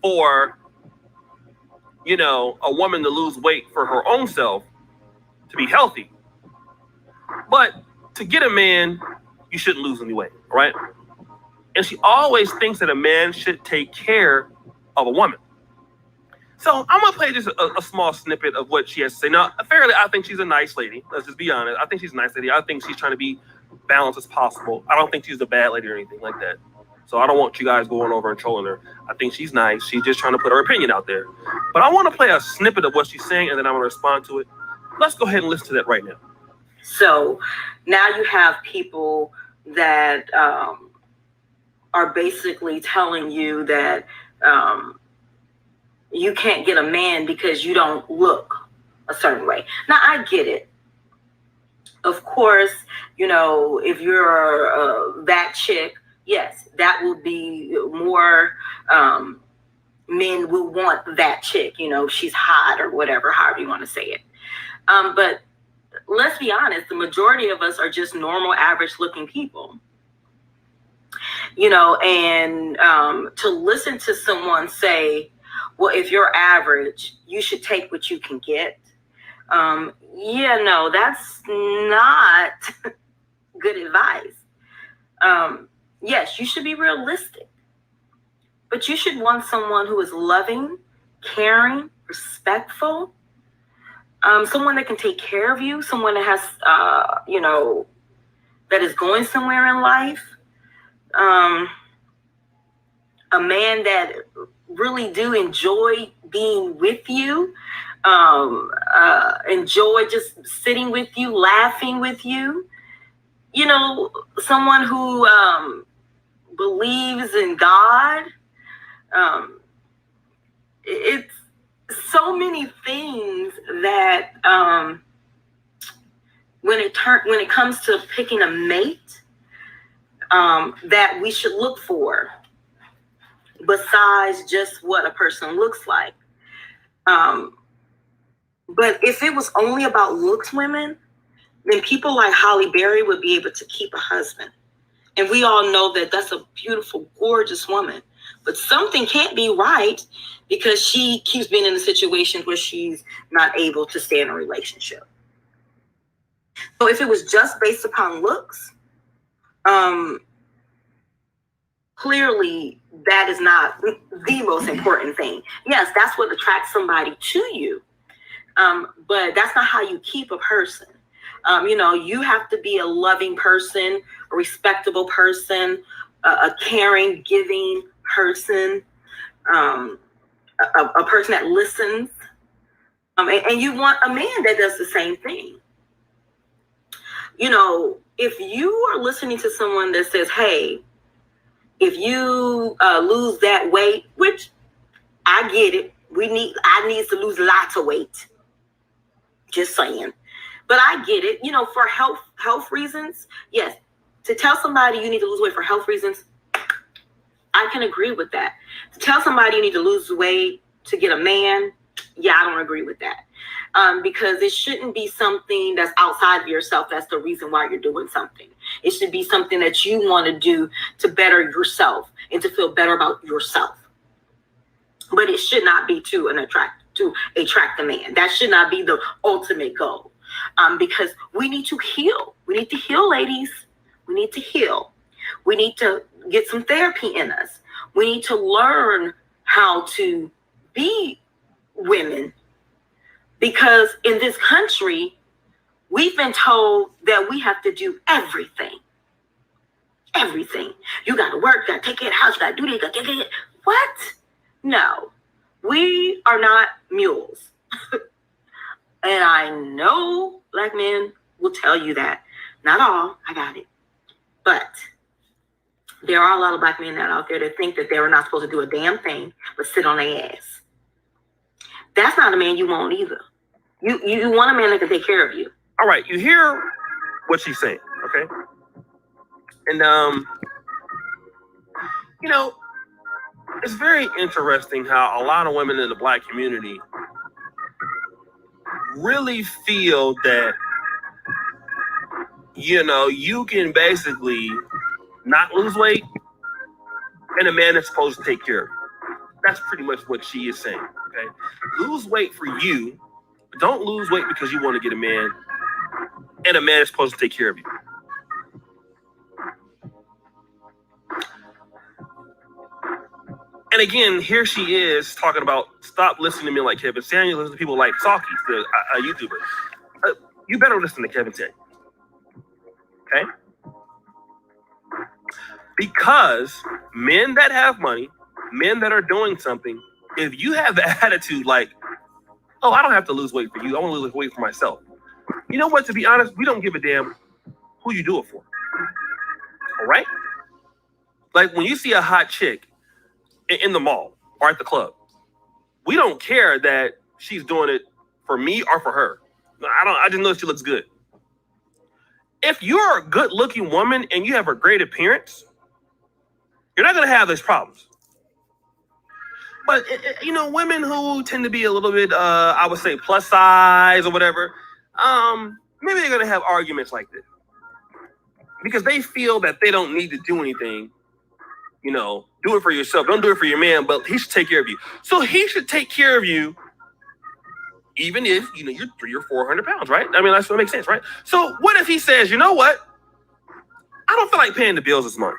for, a woman to lose weight for her own self to be healthy. But to get a man, you shouldn't lose any weight, right? And she always thinks that a man should take care of a woman. So I'm going to play just a small snippet of what she has to say. Now, fairly, I think she's a nice lady. Let's just be honest. I think she's a nice lady. I think she's trying to be balanced as possible. I don't think she's a bad lady or anything like that. So I don't want you guys going over and trolling her. I think she's nice. She's just trying to put her opinion out there. But I want to play a snippet of what she's saying, and then I'm going to respond to it. Let's go ahead and listen to that right now. So now you have people that are basically telling you that you can't get a man because you don't look a certain way. Now, I get it. Of course, if you're that chick, yes, that will be more men will want that chick. She's hot or whatever, however you want to say it. But let's be honest, the majority of us are just normal, average-looking people. And to listen to someone say, well, if you're average, you should take what you can get. That's not good advice. Yes, you should be realistic, but you should want someone who is loving, caring, respectful, someone that can take care of you, someone that has, that is going somewhere in life, a man that really do enjoy being with you, enjoy just sitting with you, laughing with you, someone who believes in God. It's so many things that when it comes to picking a mate, that we should look for besides just what a person looks like. But if it was only about looks, women, then people like Holly Berry would be able to keep a husband. And we all know that that's a beautiful, gorgeous woman. But something can't be right because she keeps being in a situation where she's not able to stay in a relationship. So if it was just based upon looks, clearly that is not the most important thing. Yes, that's what attracts somebody to you. But that's not how you keep a person. You have to be a loving person, a respectable person, a caring, giving person, a person that listens. And you want a man that does the same thing. If you are listening to someone that says, hey, if you lose that weight, which I get it, I need to lose lots of weight. Just saying. But I get it, for health reasons. Yes. To tell somebody you need to lose weight for health reasons, I can agree with that. To tell somebody you need to lose weight to get a man, yeah, I don't agree with that. Because it shouldn't be something that's outside of yourself. That's the reason why you're doing something. It should be something that you want to do to better yourself and to feel better about yourself. But it should not be to attract a man. That should not be the ultimate goal. Because we need to heal. We need to heal, ladies. We need to heal. We need to get some therapy in us. We need to learn how to be women. Because in this country, we've been told that we have to do everything. Everything. You got to work, you got to take care of the house, you got to do this, you got to take care. What? No. We are not mules. And I know black men will tell you that. Not all, I got it. But there are a lot of black men out there that think that they're not supposed to do a damn thing but sit on their ass. That's not a man you want either. You want a man that can take care of you. All right, you hear what she's saying, okay? And it's very interesting how a lot of women in the black community really feel that you can basically not lose weight and a man is supposed to take care of you. That's pretty much what she is saying, okay? Lose weight for you, but don't lose weight because you want to get a man and a man is supposed to take care of you. And again, here she is talking about stop listening to me like Kevin Samuels, listen to people like Salkis, the YouTuber. You better listen to Kevin Samuels. Okay? Because men that have money, men that are doing something, if you have the attitude like, oh, I don't have to lose weight for you, I want to lose weight for myself. You know what, to be honest, we don't give a damn who you do it for. All right? Like when you see a hot chick in the mall or at the club, we don't care that she's doing it for me or for her. I just know she looks good. If you're a good looking woman and you have a great appearance, you're not going to have those problems. But, women who tend to be a little bit, I would say plus size or whatever, maybe they're going to have arguments like this because they feel that they don't need to do anything. Do it for yourself. Don't do it for your man, but he should take care of you. So he should take care of you even if, you're 300 or 400 pounds, right? I mean, that's what makes sense, right? So what if he says, you know what? I don't feel like paying the bills this month.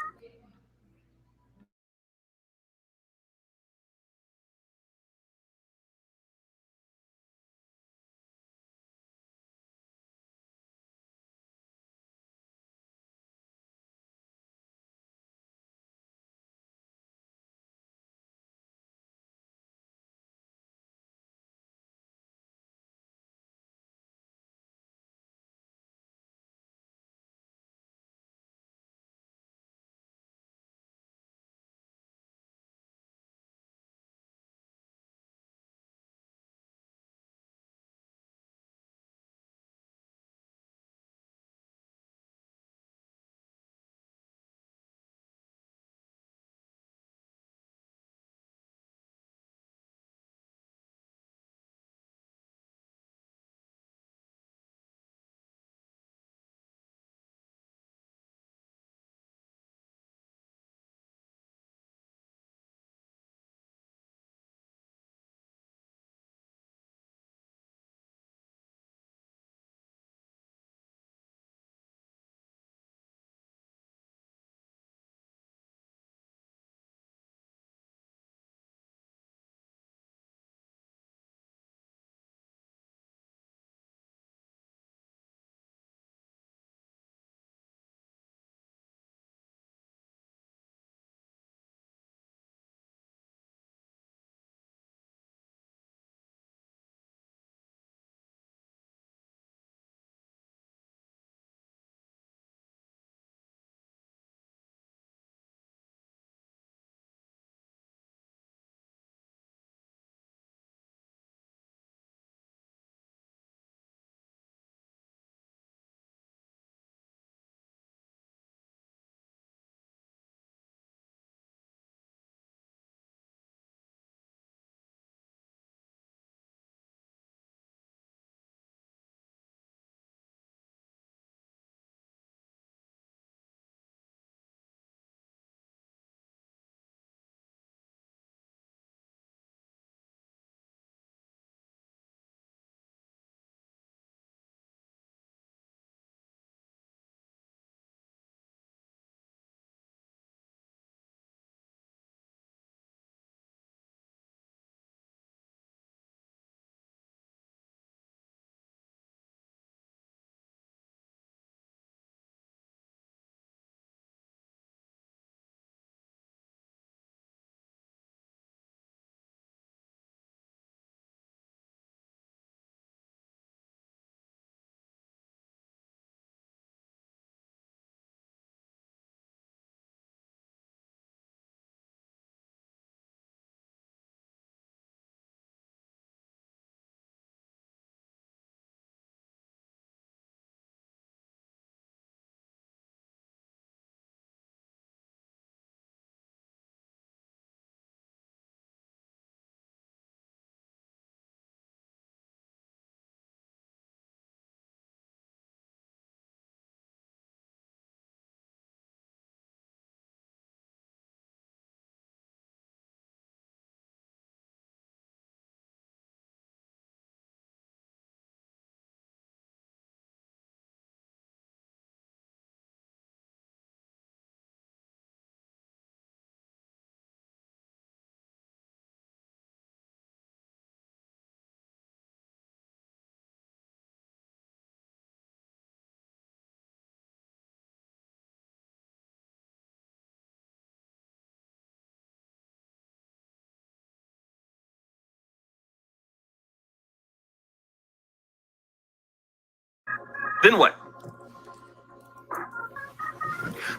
then what?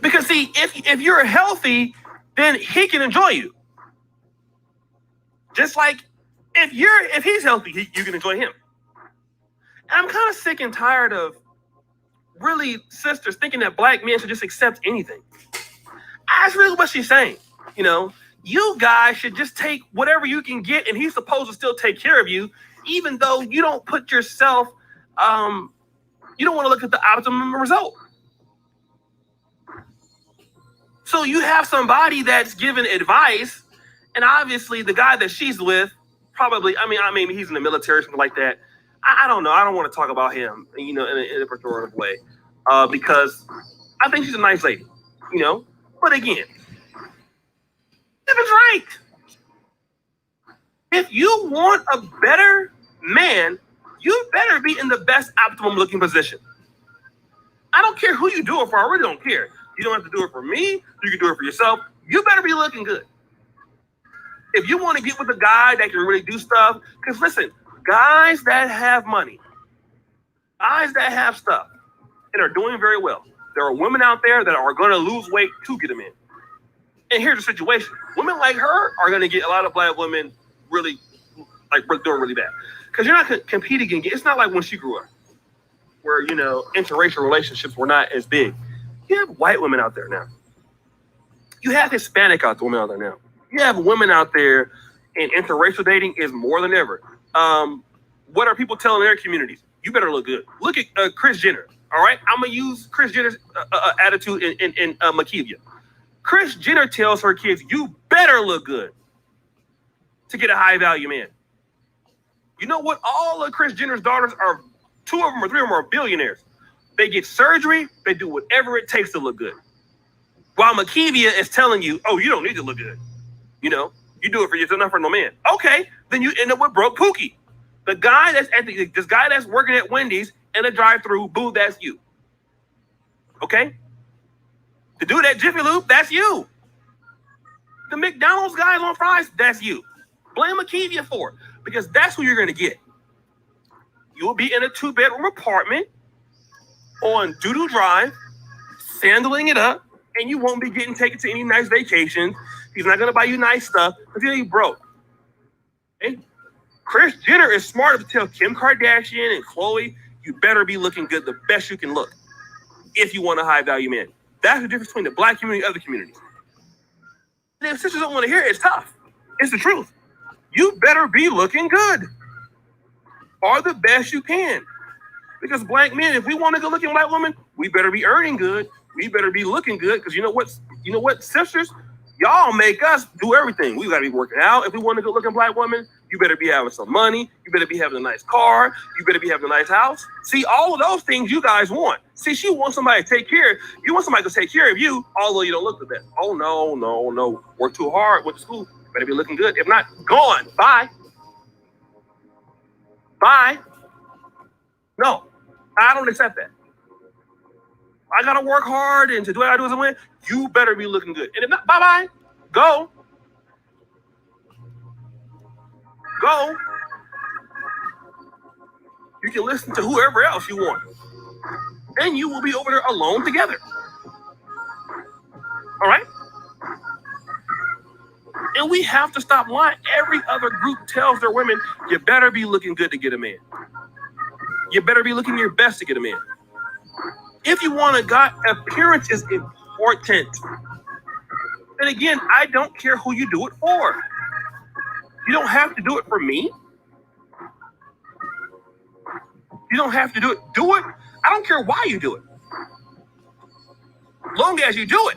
Because see, if you're healthy, then he can enjoy you. Just like if he's healthy, you can enjoy him. And I'm kind of sick and tired of really sisters thinking that black men should just accept anything. That's really what she's saying. You know, you guys should just take whatever you can get, and he's supposed to still take care of you, even though you don't put yourself, you don't want to look at the optimum result. So you have somebody that's giving advice, and obviously the guy that she's with, probably, I mean, he's in the military or something like that. I don't know. I don't want to talk about him, you know, in a pejorative way, because I think she's a nice lady, you know. But again, Kevin's right. If you want a better man, you better be in the best optimum looking position. I don't care who you do it for. I really don't care. You don't have to do it for me. You can do it for yourself. You better be looking good. If you want to get with a guy that can really do stuff, because listen, guys that have money, guys that have stuff, and are doing very well, there are women out there that are going to lose weight to get them in. And here's the situation. Women like her are going to get a lot of black women really, like, doing really bad. Because you're not competing against, it's not like when she grew up, where, you know, interracial relationships were not as big. You have white women out there now. You have Hispanic women out there now. You have women out there, and interracial dating is more than ever. What are people telling their communities? You better look good. Look at Kris Jenner. All right, I'm gonna use Kris Jenner's attitude in Makivia. Kris Jenner tells her kids, "You better look good to get a high value man." You know what? All of Kris Jenner's daughters are, 2 of them or 3 of them are billionaires. They get surgery. They do whatever it takes to look good. While Makivia is telling you, "Oh, you don't need to look good. You know, you do it for yourself, not for no man." Okay, then you end up with broke Pookie. The guy that's this guy that's working at Wendy's in a drive-thru, boo, that's you. Okay? The dude at Jiffy Lube, that's you. The McDonald's guys on fries, that's you. Blame Makivia for it, because that's who you're gonna get. You'll be in a 2-bedroom apartment on Doodoo Drive, sandling it up, and you won't be getting taken to any nice vacations. He's not gonna buy you nice stuff until he's broke. Okay? Kris Jenner is smart enough to tell Kim Kardashian and Khloe, you better be looking good, the best you can look, if you want a high value man. That's the difference between the black community and other communities. And if sisters don't want to hear it, it's tough. It's the truth. You better be looking good, or the best you can. Because black men, if we want a good looking black woman, we better be earning good. We better be looking good. Because you know what, sisters? Y'all make us do everything. We gotta be working out if we want a good looking black woman. You better be having some money. You better be having a nice car. You better be having a nice house. See, all of those things you guys want. See, she wants somebody to take care. You want somebody to take care of you, although you don't look the best. Oh, no. Work too hard, went to school. Better be looking good. If not, gone. Bye. Bye. No, I don't accept that. I gotta work hard, and to do what I do as a win, you better be looking good. And if not, bye-bye. Go. You can listen to whoever else you want. And you will be over there alone together. All right? And we have to stop lying. Every other group tells their women, you better be looking good to get a man. You better be looking your best to get a man. If you want a guy, appearance is important. And again, I don't care who you do it for. You don't have to do it for me. You don't have to do it. Do it. I don't care why you do it. Long as you do it.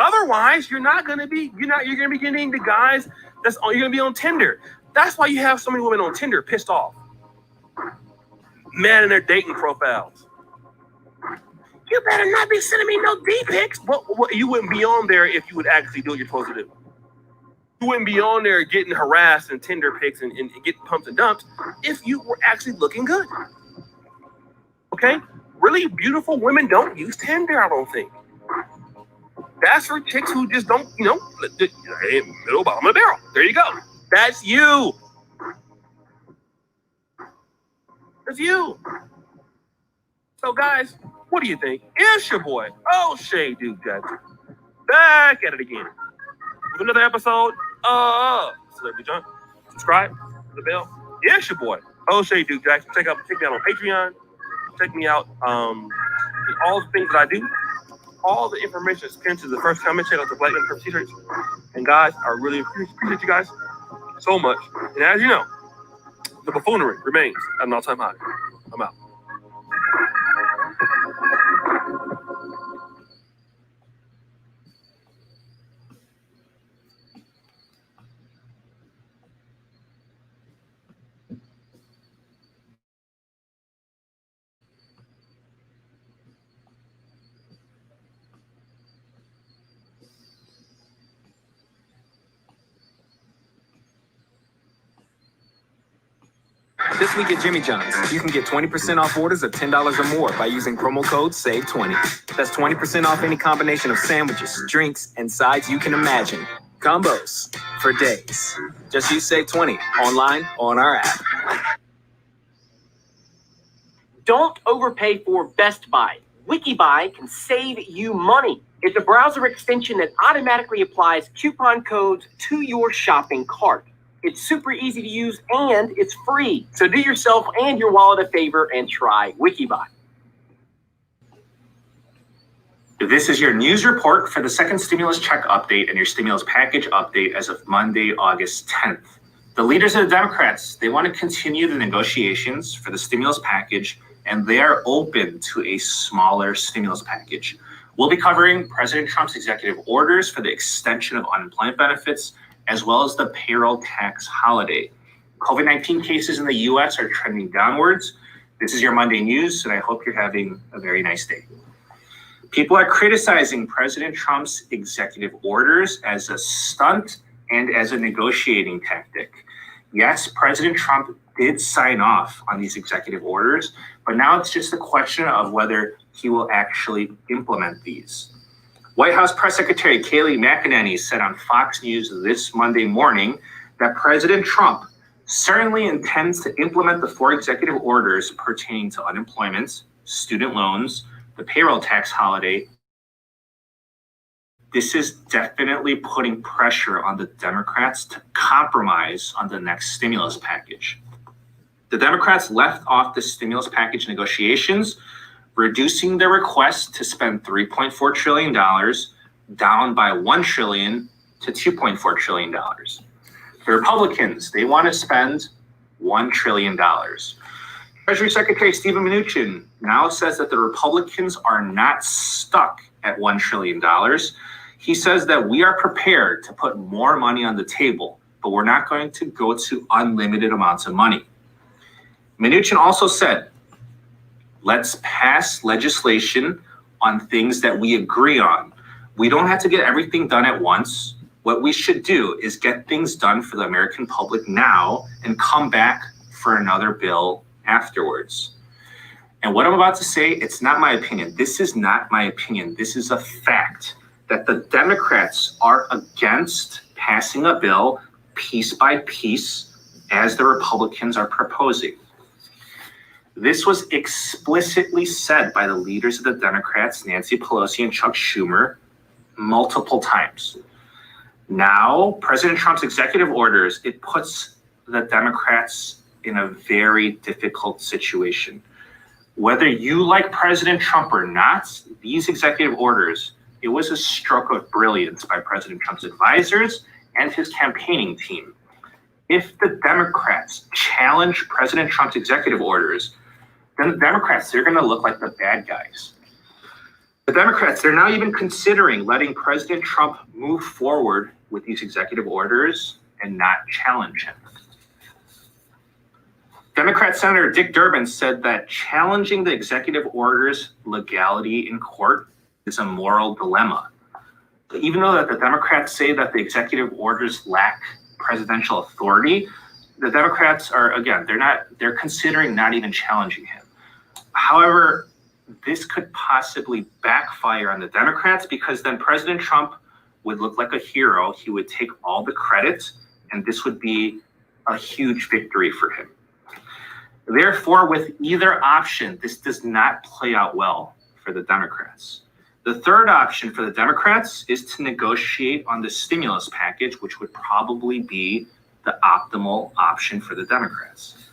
Otherwise, you're going to be getting the guys you're going to be on Tinder. That's why you have so many women on Tinder pissed off. Mad in their dating profiles. You better not be sending me no D pics. But you wouldn't be on there if you would actually do what you're supposed to do. You wouldn't be on there getting harassed and Tinder pics and getting pumped and dumped if you were actually looking good. Okay? Really beautiful women don't use Tinder, I don't think. That's for chicks who just don't, middle bottom of the barrel. There you go. That's you. That's you. So, guys, what do you think? It's your boy, O'Shea Duke Jackson, back at it again with another episode of Celebrity Junk. Subscribe to the bell. It's your boy, O'Shea Duke Jackson. Check me out on Patreon. Check me out in all the things that I do. All the information is pinned to the first comment. Check out the Black Unicorn t-shirts. And guys, I really appreciate you guys so much. And as you know, the buffoonery remains at an all-time high. I'm out. This week at Jimmy John's, you can get 20% off orders of $10 or more by using promo code SAVE20. That's 20% off any combination of sandwiches, drinks, and sides you can imagine. Combos for days. Just use SAVE20 online or on our app. Don't overpay for Best Buy. WikiBuy can save you money. It's a browser extension that automatically applies coupon codes to your shopping cart. It's super easy to use and it's free. So do yourself and your wallet a favor and try WikiBuy. This is your news report for the second stimulus check update and your stimulus package update as of Monday, August 10th. The leaders of the Democrats, they want to continue the negotiations for the stimulus package, and they are open to a smaller stimulus package. We'll be covering President Trump's executive orders for the extension of unemployment benefits, as well as the payroll tax holiday. COVID-19 cases in the U.S. are trending downwards. This is your Monday news, and I hope you're having a very nice day. People are criticizing President Trump's executive orders as a stunt and as a negotiating tactic. Yes, President Trump did sign off on these executive orders, but now it's just a question of whether he will actually implement these. White House Press Secretary Kayleigh McEnany said on Fox News this Monday morning that President Trump certainly intends to implement the 4 executive orders pertaining to unemployment, student loans, the payroll tax holiday. This is definitely putting pressure on the Democrats to compromise on the next stimulus package. The Democrats left off the stimulus package negotiations, reducing their request to spend $3.4 trillion down by $1 trillion to $2.4 trillion. The Republicans, they want to spend $1 trillion. Treasury Secretary Steven Mnuchin now says that the Republicans are not stuck at $1 trillion. He says that we are prepared to put more money on the table, but we're not going to go to unlimited amounts of money. Mnuchin also said, let's pass legislation on things that we agree on. We don't have to get everything done at once. What we should do is get things done for the American public now and come back for another bill afterwards. And what I'm about to say, it's not my opinion. This is not my opinion. This is a fact that the Democrats are against passing a bill piece by piece as the Republicans are proposing. This was explicitly said by the leaders of the Democrats, Nancy Pelosi and Chuck Schumer, multiple times. Now, President Trump's executive orders, it puts the Democrats in a very difficult situation. Whether you like President Trump or not, these executive orders, it was a stroke of brilliance by President Trump's advisors and his campaigning team. If the Democrats challenge President Trump's executive orders, then the Democrats, they're going to look like the bad guys. The Democrats, they're now even considering letting President Trump move forward with these executive orders and not challenge him. Democrat Senator Dick Durbin said that challenging the executive order's legality in court is a moral dilemma. Even though that the Democrats say that the executive orders lack presidential authority, the Democrats are, again, they're considering not even challenging him. However, this could possibly backfire on the Democrats because then President Trump would look like a hero. He would take all the credit, and this would be a huge victory for him. Therefore, with either option, this does not play out well for the Democrats. The third option for the Democrats is to negotiate on the stimulus package, which would probably be the optimal option for the Democrats.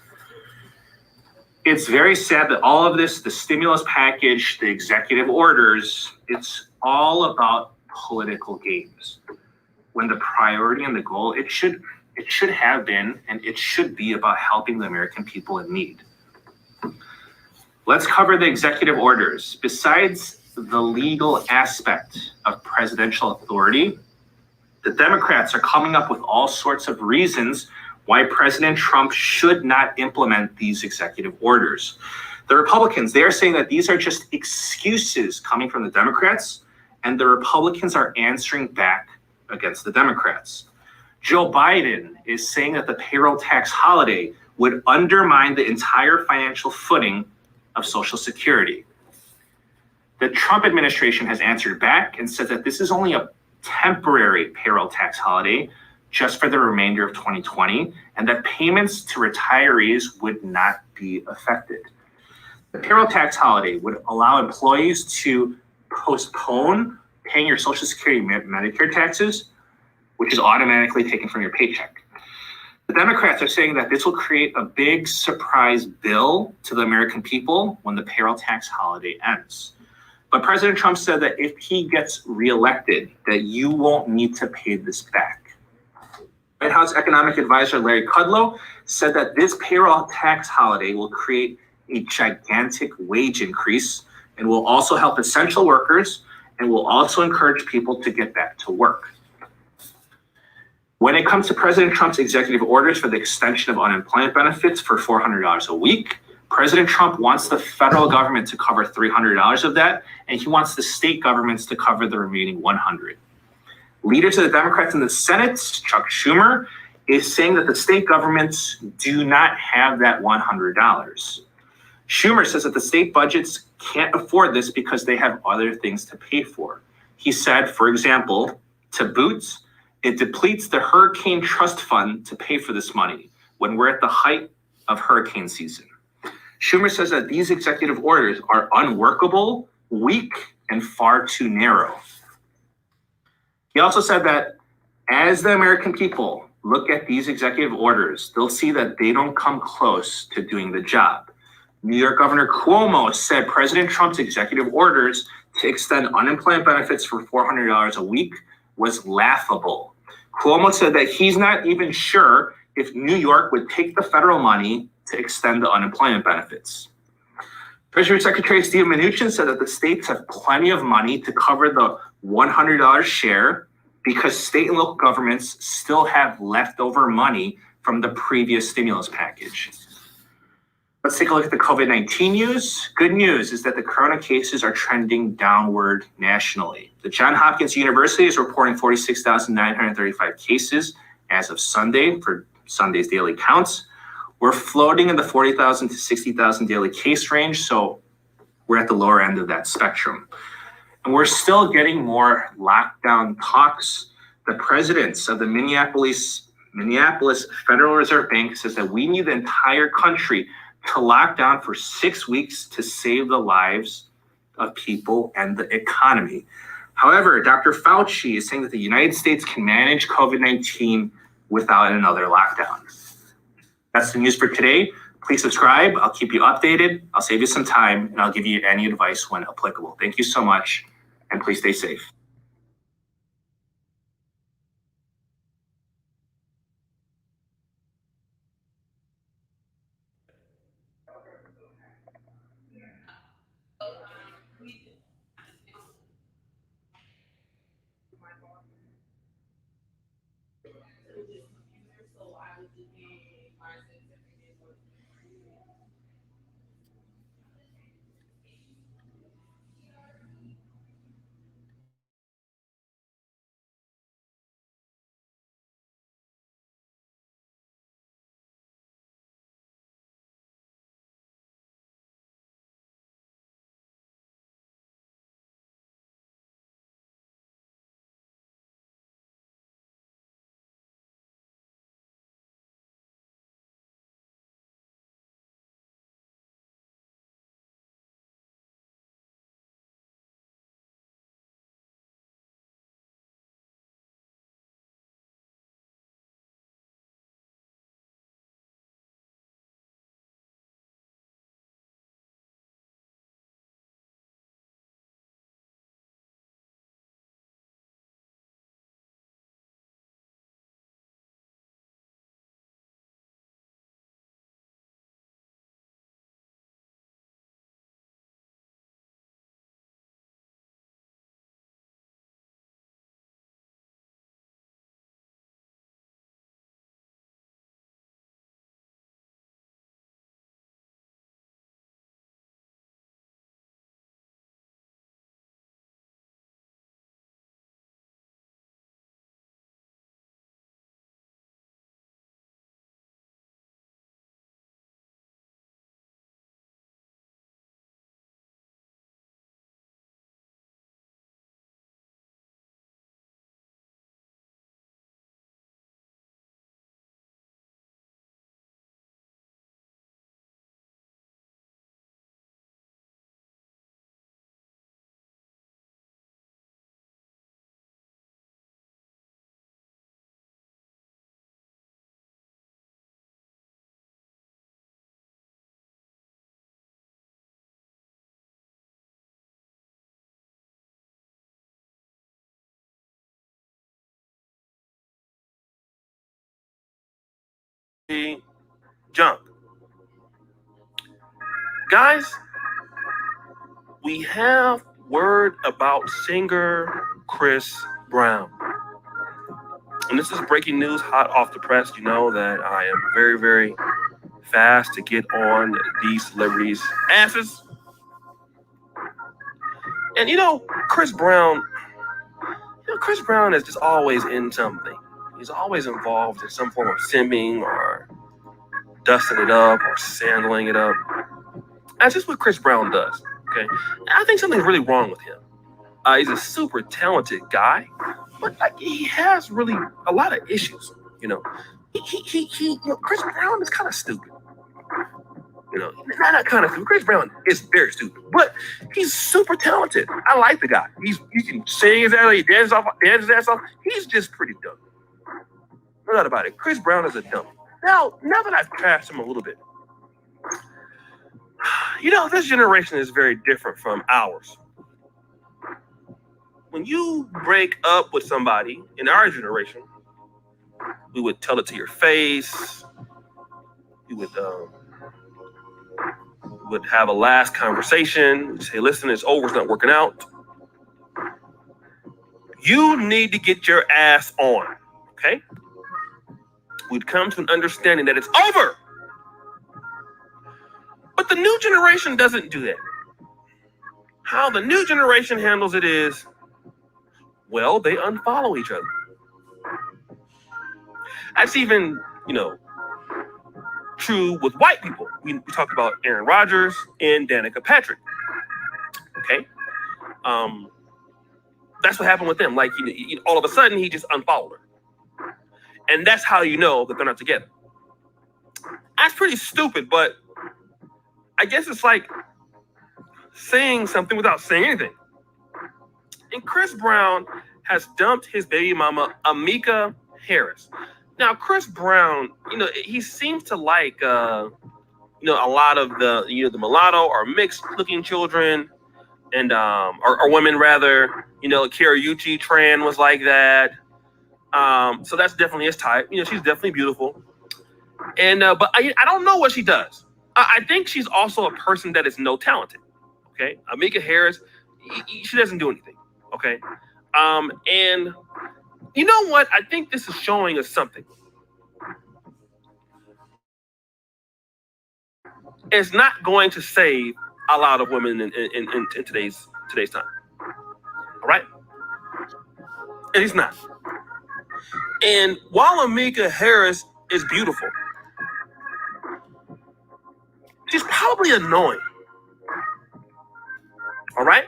It's very sad that all of this, the stimulus package, the executive orders, it's all about political games. When the priority and the goal, it should have been, and it should be about helping the American people in need. Let's cover the executive orders. Besides the legal aspect of presidential authority, the Democrats are coming up with all sorts of reasons why President Trump should not implement these executive orders. The Republicans, they're saying that these are just excuses coming from the Democrats, and the Republicans are answering back against the Democrats. Joe Biden is saying that the payroll tax holiday would undermine the entire financial footing of Social Security. The Trump administration has answered back and said that this is only a temporary payroll tax holiday just for the remainder of 2020, and that payments to retirees would not be affected. The payroll tax holiday would allow employees to postpone paying your Social Security Medicare taxes, which is automatically taken from your paycheck. The Democrats are saying that this will create a big surprise bill to the American people when the payroll tax holiday ends. But President Trump said that if he gets reelected, that you won't need to pay this back. White House economic advisor Larry Kudlow said that this payroll tax holiday will create a gigantic wage increase and will also help essential workers and will also encourage people to get back to work. When it comes to President Trump's executive orders for the extension of unemployment benefits for $400 a week, President Trump wants the federal government to cover $300 of that, and he wants the state governments to cover the remaining $100. Leaders of the Democrats in the Senate, Chuck Schumer, is saying that the state governments do not have that $100. Schumer says that the state budgets can't afford this because they have other things to pay for. He said, for example, to boot, it depletes the Hurricane Trust Fund to pay for this money when we're at the height of hurricane season. Schumer says that these executive orders are unworkable, weak, and far too narrow. He also said that as the American people look at these executive orders, they'll see that they don't come close to doing the job. New York Governor Cuomo said President Trump's executive orders to extend unemployment benefits for $400 a week was laughable. Cuomo said that he's not even sure if New York would take the federal money to extend the unemployment benefits. Treasury Secretary Steve Mnuchin said that the states have plenty of money to cover the $100 share because state and local governments still have leftover money from the previous stimulus package. Let's take a look at the COVID-19 news. Good news is that the corona cases are trending downward nationally. The Johns Hopkins University is reporting 46,935 cases as of Sunday for Sunday's daily counts. We're floating in the 40,000 to 60,000 daily case range, so we're at the lower end of that spectrum. And we're still getting more lockdown talks. The presidents of the Minneapolis Federal Reserve Bank says that we need the entire country to lock down for 6 weeks to save the lives of people and the economy. However, Dr. Fauci is saying that the United States can manage COVID-19 without another lockdown. That's the news for today. Please subscribe. I'll keep you updated. I'll save you some time, and I'll give you any advice when applicable. Thank you so much, and please stay safe. junk. Guys, we have word about singer Chris Brown. And this is breaking news, hot off the press. You know that I am very, very fast to get on these celebrities' asses. And Chris Brown, Chris Brown is just always in something. He's always involved in some form of simming or dusting it up or sandling it up. That's just what Chris Brown does. Okay, and I think something's really wrong with him. He's a super talented guy, but he has really a lot of issues. Chris Brown is kind of stupid. Not kind of stupid. Chris Brown is very stupid, but he's super talented. I like the guy. He can sing his ass off, he dances his ass off. He's just pretty dumb. No doubt about it. Chris Brown is a dummy. Now that I've trashed him a little bit, this generation is very different from ours. When you break up with somebody in our generation, we would tell it to your face. We would have a last conversation. We'd say, listen, it's over, it's not working out. You need to get your ass on, okay? We'd come to an understanding that it's over. But the new generation doesn't do that. How the new generation handles it is, well, they unfollow each other. That's even, true with white people. We talked about Aaron Rodgers and Danica Patrick. Okay? That's what happened with them. Like, all of a sudden, he just unfollowed her. And that's how you know that they're not together. That's pretty stupid, but I guess it's like saying something without saying anything. And Chris Brown has dumped his baby mama, Amika Harris. Now, Chris Brown, he seems to like, a lot of the mulatto or mixed-looking children, and or women rather. Kira Yuchi Tran was like that. So that's definitely his type. She's definitely beautiful. And but I don't know what she does. I think she's also a person that is no talented. Okay, Amika Harris, she doesn't do anything. Okay, and you know what? I think this is showing us something. It's not going to save a lot of women in today's time. All right? And it's not. And while Amika Harris is beautiful, she's probably annoying. All right?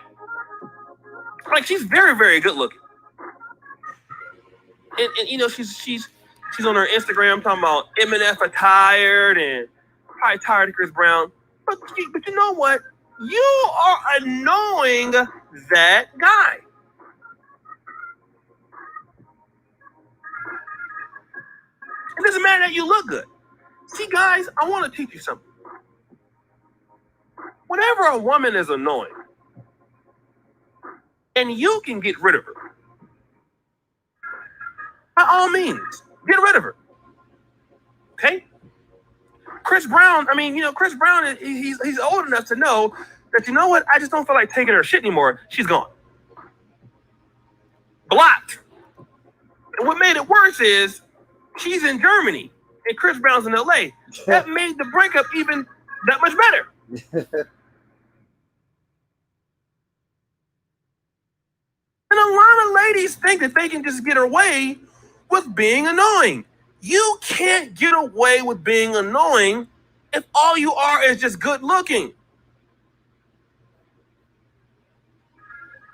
Like, she's very, very good looking. And she's on her Instagram talking about M&F attired and probably tired of Chris Brown. But you know what? You are annoying that guy. It doesn't matter that you look good. See, guys, I want to teach you something. Whenever a woman is annoying, and you can get rid of her, by all means, get rid of her. Okay? Chris Brown, Chris Brown, he's old enough to know that, you know what, I just don't feel like taking her shit anymore. She's gone. Blocked. And what made it worse is she's in Germany and Chris Brown's in LA. That made the breakup even that much better. And a lot of ladies think that they can just get away with being annoying. You can't get away with being annoying if all you are is just good looking.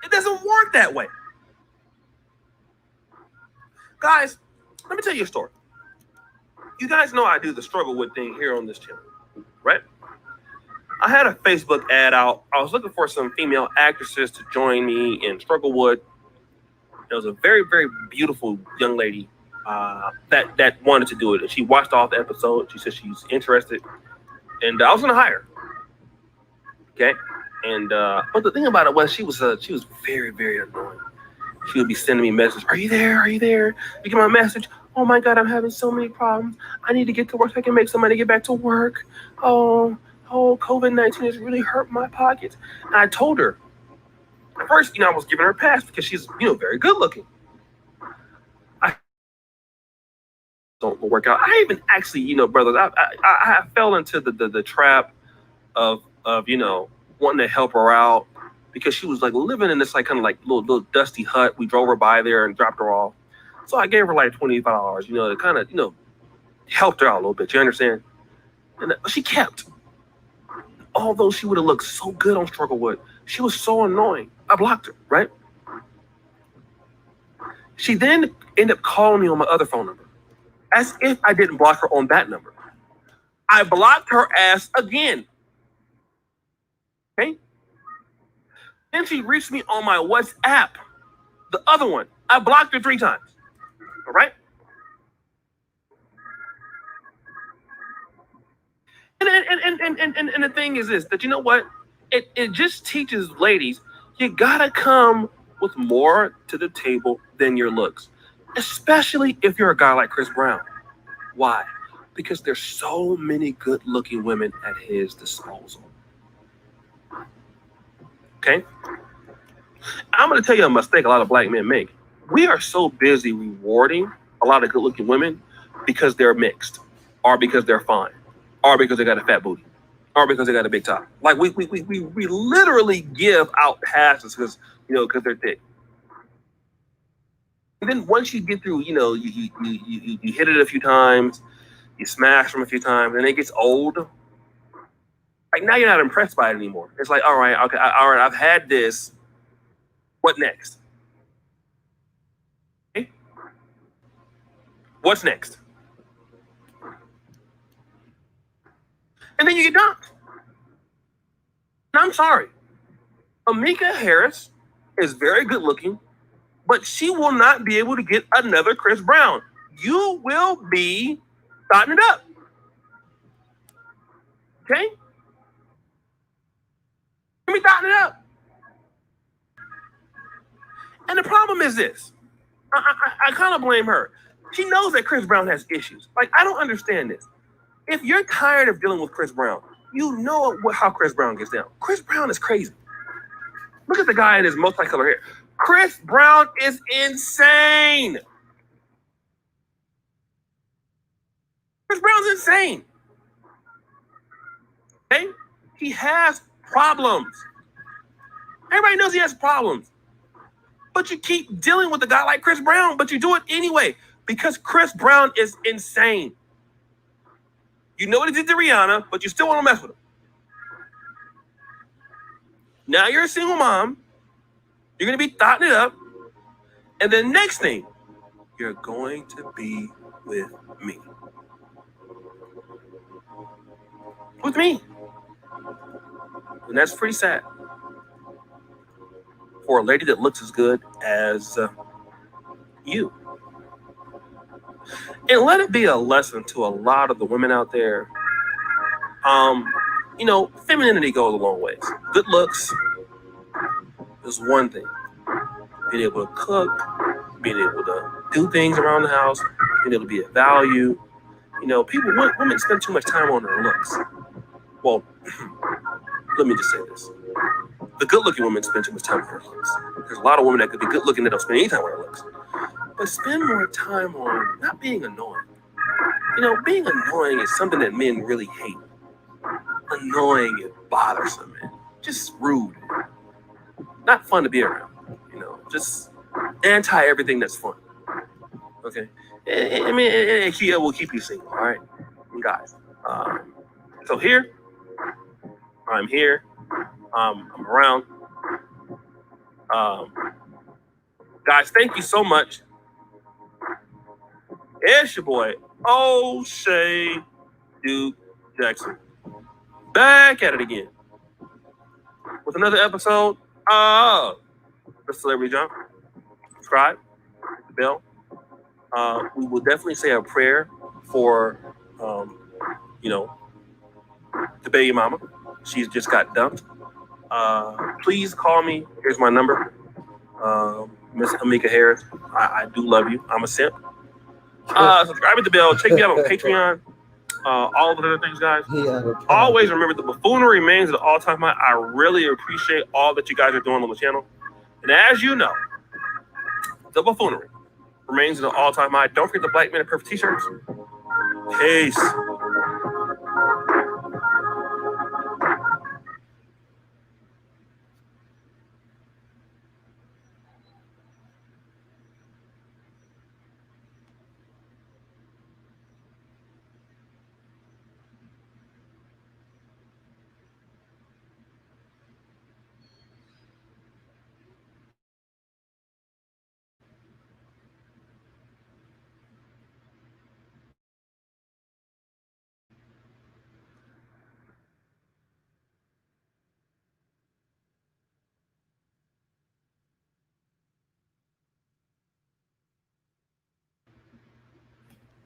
It doesn't work that way. Guys, let me tell you a story. You guys know I do the struggle with thing here on this channel, right? I had a Facebook ad out. I was looking for some female actresses to join me in Strugglewood. There was a very, very beautiful young lady that wanted to do it. And she watched all the episodes. She said she's interested. And I was going to hire her. Okay? And but the thing about it was she was very, very annoying. She would be sending me messages. Are you there? Are you there? You get my message? Oh my God, I'm having so many problems. I need to get to work so I can make some money to get back to work. Oh, COVID-19 has really hurt my pockets. And I told her, at first, I was giving her a pass because she's, very good looking. I don't work out. I even actually, brothers, I fell into the trap of wanting to help her out because she was like living in this like kind of like little dusty hut. We drove her by there and dropped her off. So I gave her like $25, to kind of, helped her out a little bit. You understand? And she kept. Although she would have looked so good on Strugglewood, she was so annoying. I blocked her, right? She then ended up calling me on my other phone number, as if I didn't block her on that number. I blocked her ass again. Okay? Then she reached me on my WhatsApp, the other one. I blocked her 3 times. All right? And the thing is this, that you know what? It just teaches ladies, you gotta come with more to the table than your looks. Especially if you're a guy like Chris Brown. Why? Because there's so many good-looking women at his disposal. Okay? I'm gonna tell you a mistake a lot of black men make. We are so busy rewarding a lot of good-looking women because they're mixed, or because they're fine, or because they got a fat booty, or because they got a big top. Like we literally give out passes because they're thick. And then once you get through, you hit it a few times, you smash them a few times, and it gets old. Like now you're not impressed by it anymore. It's like, all right, okay, all right, I've had this. What next? Okay. What's next? And then you get dumped. And I'm sorry. Amika Harris is very good looking, but she will not be able to get another Chris Brown. You will be starting it up. Okay? Let me tighten it up. And the problem is this. I kind of blame her. She knows that Chris Brown has issues. Like, I don't understand this. If you're tired of dealing with Chris Brown, you know how Chris Brown gets down. Chris Brown is crazy. Look at the guy in his multicolored hair. Chris Brown is insane. Chris Brown's insane. Okay? He has problems. Everybody knows he has problems. But you keep dealing with a guy like Chris Brown, but you do it anyway because Chris Brown is insane. You know what he did to Rihanna, but you still want to mess with him. Now you're a single mom. You're going to be thotting it up. And the next thing, you're going to be with me. With me. And that's pretty sad. For a lady that looks as good as you. And let it be a lesson to a lot of the women out there. Femininity goes a long ways. Good looks is one thing. Being able to cook, being able to do things around the house, being able to be of value. Women spend too much time on their looks. Well, let me just say this. The good-looking women spend too much time on their looks. There's a lot of women that could be good-looking that don't spend any time on their looks. But spend more time on not being annoying. Being annoying is something that men really hate. Annoying and bothersome and just rude. Not fun to be around. Just anti everything that's fun. Okay? It will keep you single, all right? And guys. So here, I'm here. I'm around. Guys, thank you so much. It's your boy, O'Shea Duke Jackson. Back at it again with another episode of The Celebrity Jump. Subscribe, hit the bell. We will definitely say a prayer for, the baby mama. She's just got dumped. Please call me. Here's my number. Miss Amika Harris. I do love you. I'm a simp. Subscribe to the bell. Check me out on Patreon. All the other things, guys. Always remember the buffoonery remains at an all-time high. I really appreciate all that you guys are doing on the channel. And as you know, the buffoonery remains at an all-time high. Don't forget the Black Men in Perfect t-shirts. Peace.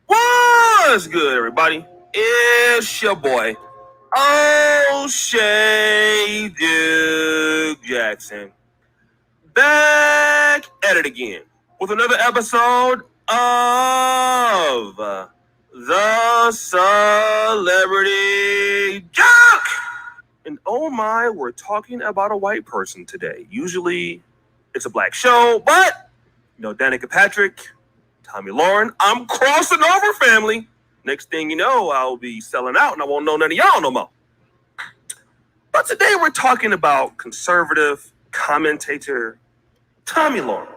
What's good, everybody? It's your boy, O'Shea Duke Jackson, back at it again with another episode of The Celebrity Junk. And oh my, we're talking about a white person today. Usually it's a black show, but you know, Danica Patrick, Tommy Lauren, I'm crossing over, family. Next thing you know, I'll be selling out and I won't know none of y'all no more. But today we're talking about conservative commentator Tommy Lauren.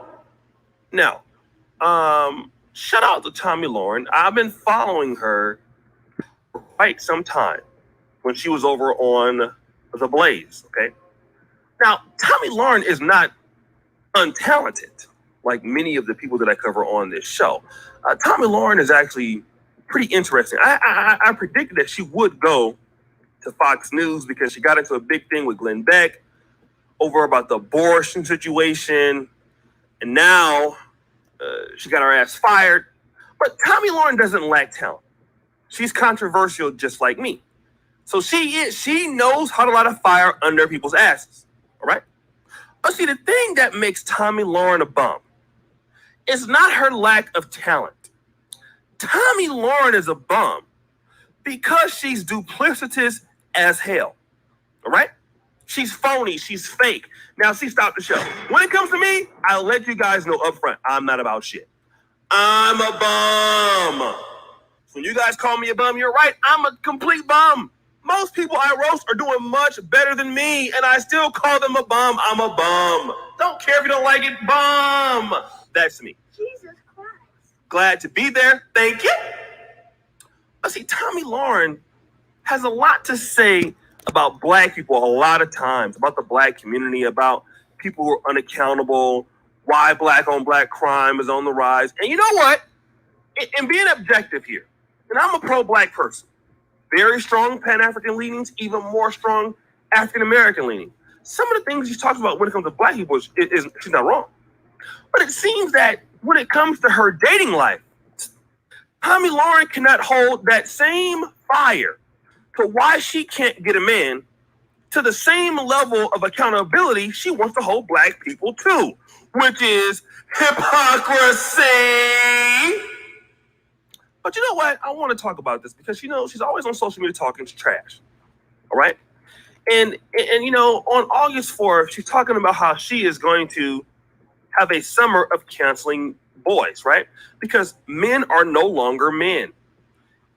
Now, shout out to Tommy Lauren. I've been following her for quite some time when she was over on The Blaze, okay? Now, Tommy Lauren is not untalented like many of the people that I cover on this show. Tommy Lauren is actually pretty interesting. I predicted that she would go to Fox News because she got into a big thing with Glenn Beck over about the abortion situation, and now she got her ass fired. But Tommy Lauren doesn't lack talent. She's controversial just like me. So she knows how to light a fire under people's asses, all right? But see, the thing that makes Tommy Lauren a bum is not her lack of talent. Tommy Lauren is a bum because she's duplicitous as hell. All right? She's phony. She's fake. Now, see, stop the show. When it comes to me, I'll let you guys know up front, I'm not about shit. I'm a bum. So when you guys call me a bum, you're right. I'm a complete bum. Most people I roast are doing much better than me, and I still call them a bum. I'm a bum. Don't care if you don't like it. Bum. That's me. Jesus Christ. Glad to be there. Thank you. But see, Tommy Lauren has a lot to say about black people a lot of times, about the black community, about people who are unaccountable, why black on black crime is on the rise. And you know what? And being objective here, and I'm a pro-black person, very strong Pan-African leanings, even more strong African-American leaning. Some of the things she talks about when it comes to black people, she's not wrong. But it seems that when it comes to her dating life, Tommy Lauren cannot hold that same fire to why she can't get a man to the same level of accountability she wants to hold black people to, which is hypocrisy. But you know what? I want to talk about this because, you know, she's always on social media talking trash. All right? And you know, on August 4th, she's talking about how she is going to have a summer of canceling boys, right? Because men are no longer men.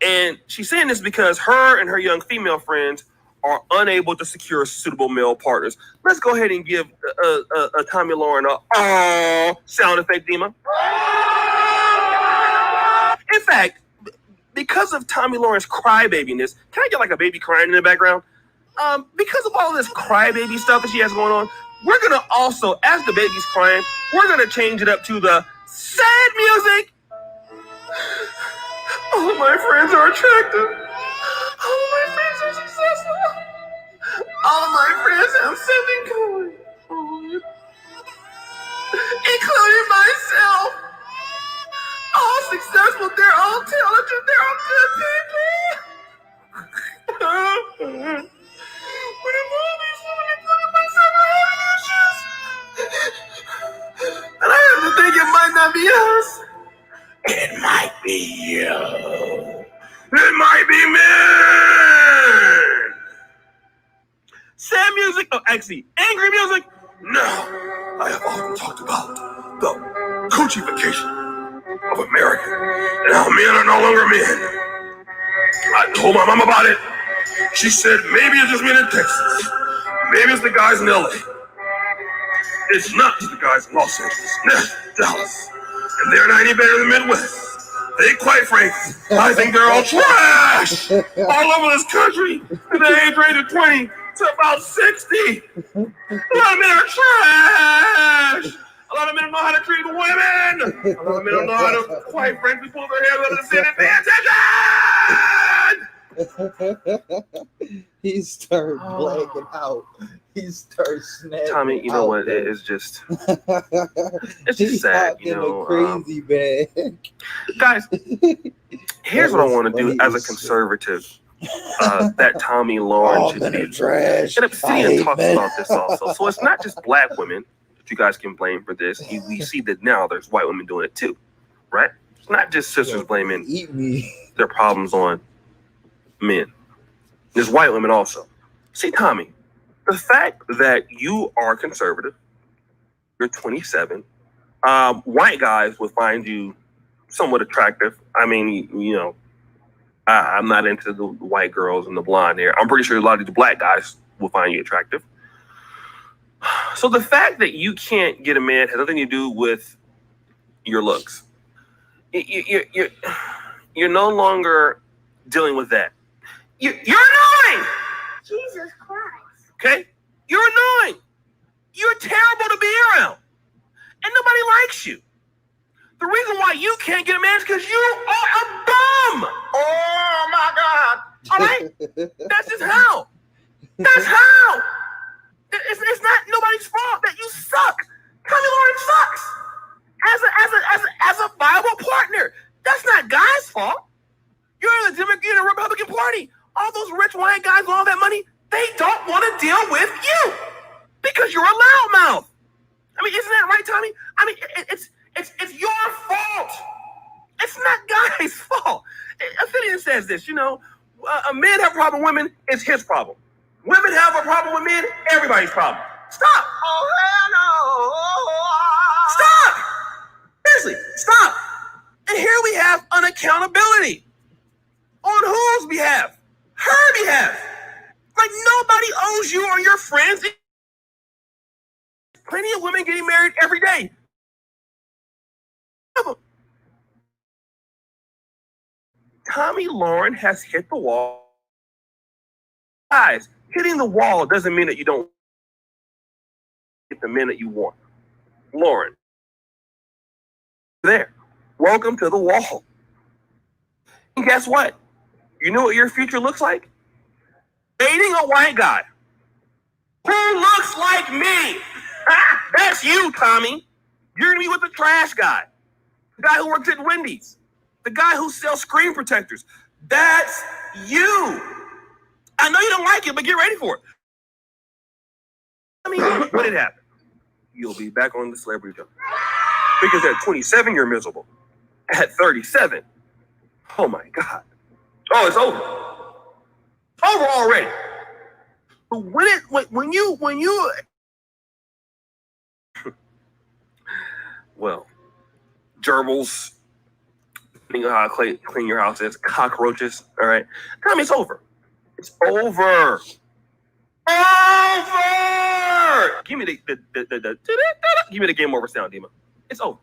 And she's saying this because her and her young female friends are unable to secure suitable male partners. Let's go ahead and give Tommy Lauren a sound effect, Dima. In fact, because of Tommy Lauren's crybabiness, can I get like a baby crying in the background? Because of all this crybaby stuff that she has going on, we're gonna also, as the baby's crying, we're gonna change it up to the sad music. All of my friends are attractive. All of my friends are successful. All of my friends have something going on, including myself. All successful, they're all talented, they're all good people. But if all these women, including myself, are having issues, and I have to think it might not be us. It might be Sad music? Oh, actually, angry music? Now, I have often talked about the coachification of America and how men are no longer men. I told my mom about it. She said, maybe it's just men in Texas. Maybe it's the guys in LA. It's not just the guys in Los Angeles, Dallas. And they're not any better than the Midwest. They, quite frankly, I think they're all trash all over this country. And the age range of 20 to about 60. A lot of men are trash. A lot of men don't know how to treat women. A lot of men don't know how to, quite frankly, pull their hair out of the city and pay attention. He started blacking out. He started snapping. Tommy, you know what? It's just sad, you know. Crazy bag. Guys, here's what I want to do as a conservative. That Tommy Lauren should be trash. And Obsidian talks about this also. So it's not just black women that you guys can blame for this. We see that now there's white women doing it too, right? It's not just sisters blaming their problems on men. There's white women also. See, Tommy, the fact that you are conservative, you're 27, white guys would find you somewhat attractive. I mean, you know, I'm not into the white girls and the blonde hair. I'm pretty sure a lot of the black guys will find you attractive. So the fact that you can't get a man has nothing to do with your looks. You're no longer dealing with that. You're annoying! Jesus Christ. Okay? You're annoying. You're terrible to be around. And nobody likes you. The reason why you can't get a man is because you are a bum. Oh my God. All right? That's just how. That's how. It's not nobody's fault that you suck. Tommy Lauren sucks. As a viable partner. That's not Guy's fault. You're in the Republican Party. All those rich white guys with all that money, they don't want to deal with you because you're a loudmouth. I mean, isn't that right, Tommy? I mean, it's your fault. It's not Guy's fault. Ophidian says this, you know, a man have a problem with women, it's his problem. Women have a problem with men, everybody's problem. Stop. Oh, hell no. Stop. Seriously, stop. And here we have unaccountability. On whose behalf? Her behalf. Like nobody owes you or your friends. Plenty of women getting married every day. Tommy Lauren has hit the wall. Guys, hitting the wall doesn't mean that you don't get the men that you want. Lauren, there. Welcome to the wall. And guess what? You know what your future looks like? Dating a white guy who looks like me. That's you, Tommy. You're gonna be with the trash guy. The guy who works at Wendy's. The guy who sells screen protectors. That's you. I know you don't like it, but get ready for it. I mean, what did happen? You'll be back on the celebrity show. Because at 27, you're miserable. At 37, oh my God. Oh, it's over. Over already. But when you well, gerbils, you know how I clean your house is, cockroaches, all right? Tommy, it's over. It's over. Over! Give me the give me the game over sound, Dima. It's over.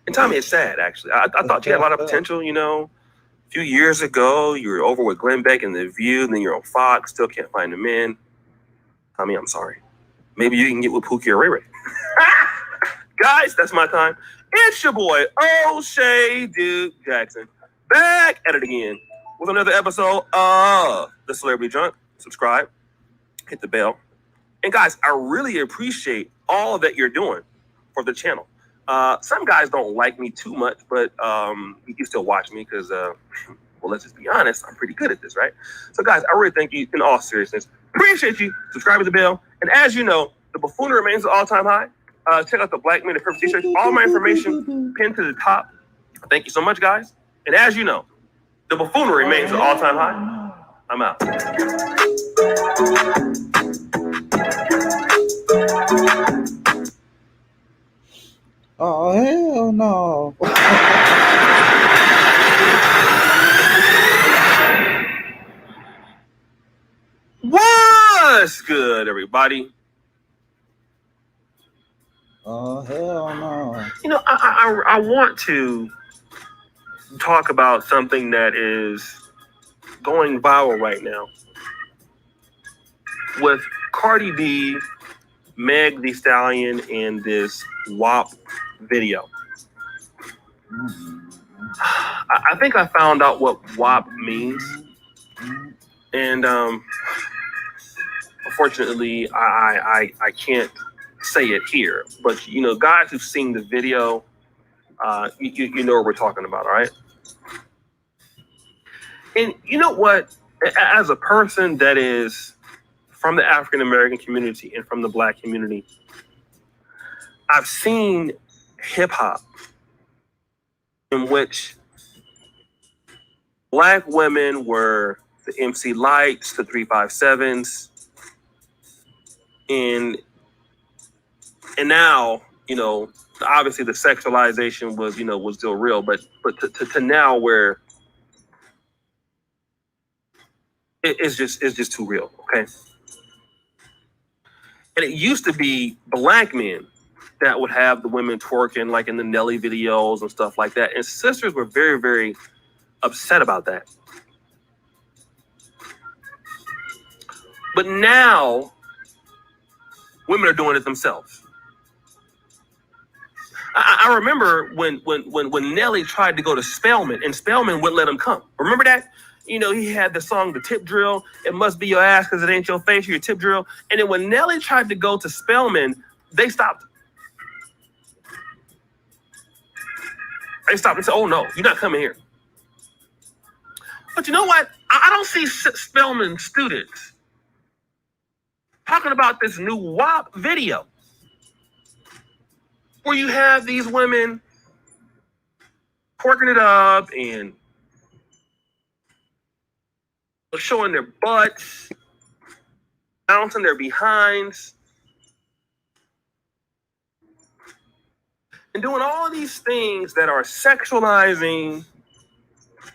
And Tommy, it's sad, actually. I thought you had a lot of potential, you know. A few years ago, you were over with Glenn Beck and The View, and then you're on Fox, still can't find the men. Tommy, I'm sorry. Maybe you can get with Pookie or Ray Ray. Guys, that's my time. It's your boy, O'Shea Duke Jackson, back at it again with another episode of The Celebrity Junk. Subscribe, hit the bell. And guys, I really appreciate all that you're doing for the channel. Some guys don't like me too much, but you still watch me because, well, let's just be honest, I'm pretty good at this, right? So guys, I really thank you in all seriousness. Appreciate you. Subscribe to the bell. And as you know, the buffoonery remains an all-time high. Check out the Black Men in Purple t-shirt. All my information pinned to the top. Thank you so much, guys. And as you know, the buffoonery remains an all-time high. I'm out. Oh hell no! What's good, everybody? Oh hell no! You know, I want to talk about something that is going viral right now with Cardi B, Meg Thee Stallion, and this WAP video. I think I found out what WAP means, and unfortunately, I can't say it here. But you know, guys who've seen the video, you know what we're talking about, all right? And you know what? As a person that is from the African American community and from the Black community, I've seen hip hop in which Black women were the MC Lights, the 357s, and now, you know, obviously the sexualization was still real, but to now where it's just too real, okay? And it used to be Black men that would have the women twerking like in the Nelly videos and stuff like that. And sisters were very, very upset about that. But now women are doing it themselves. I remember when Nelly tried to go to Spelman and Spelman wouldn't let him come. Remember that? You know, he had the song, The Tip Drill. It must be your ass because it ain't your face or your tip drill. And then when Nelly tried to go to Spelman, they stopped. They stopped and said, oh no, you're not coming here. But you know what? I don't see Spelman students talking about this new WAP video where you have these women twerking it up and showing their butts, bouncing their behinds, and doing all these things that are sexualizing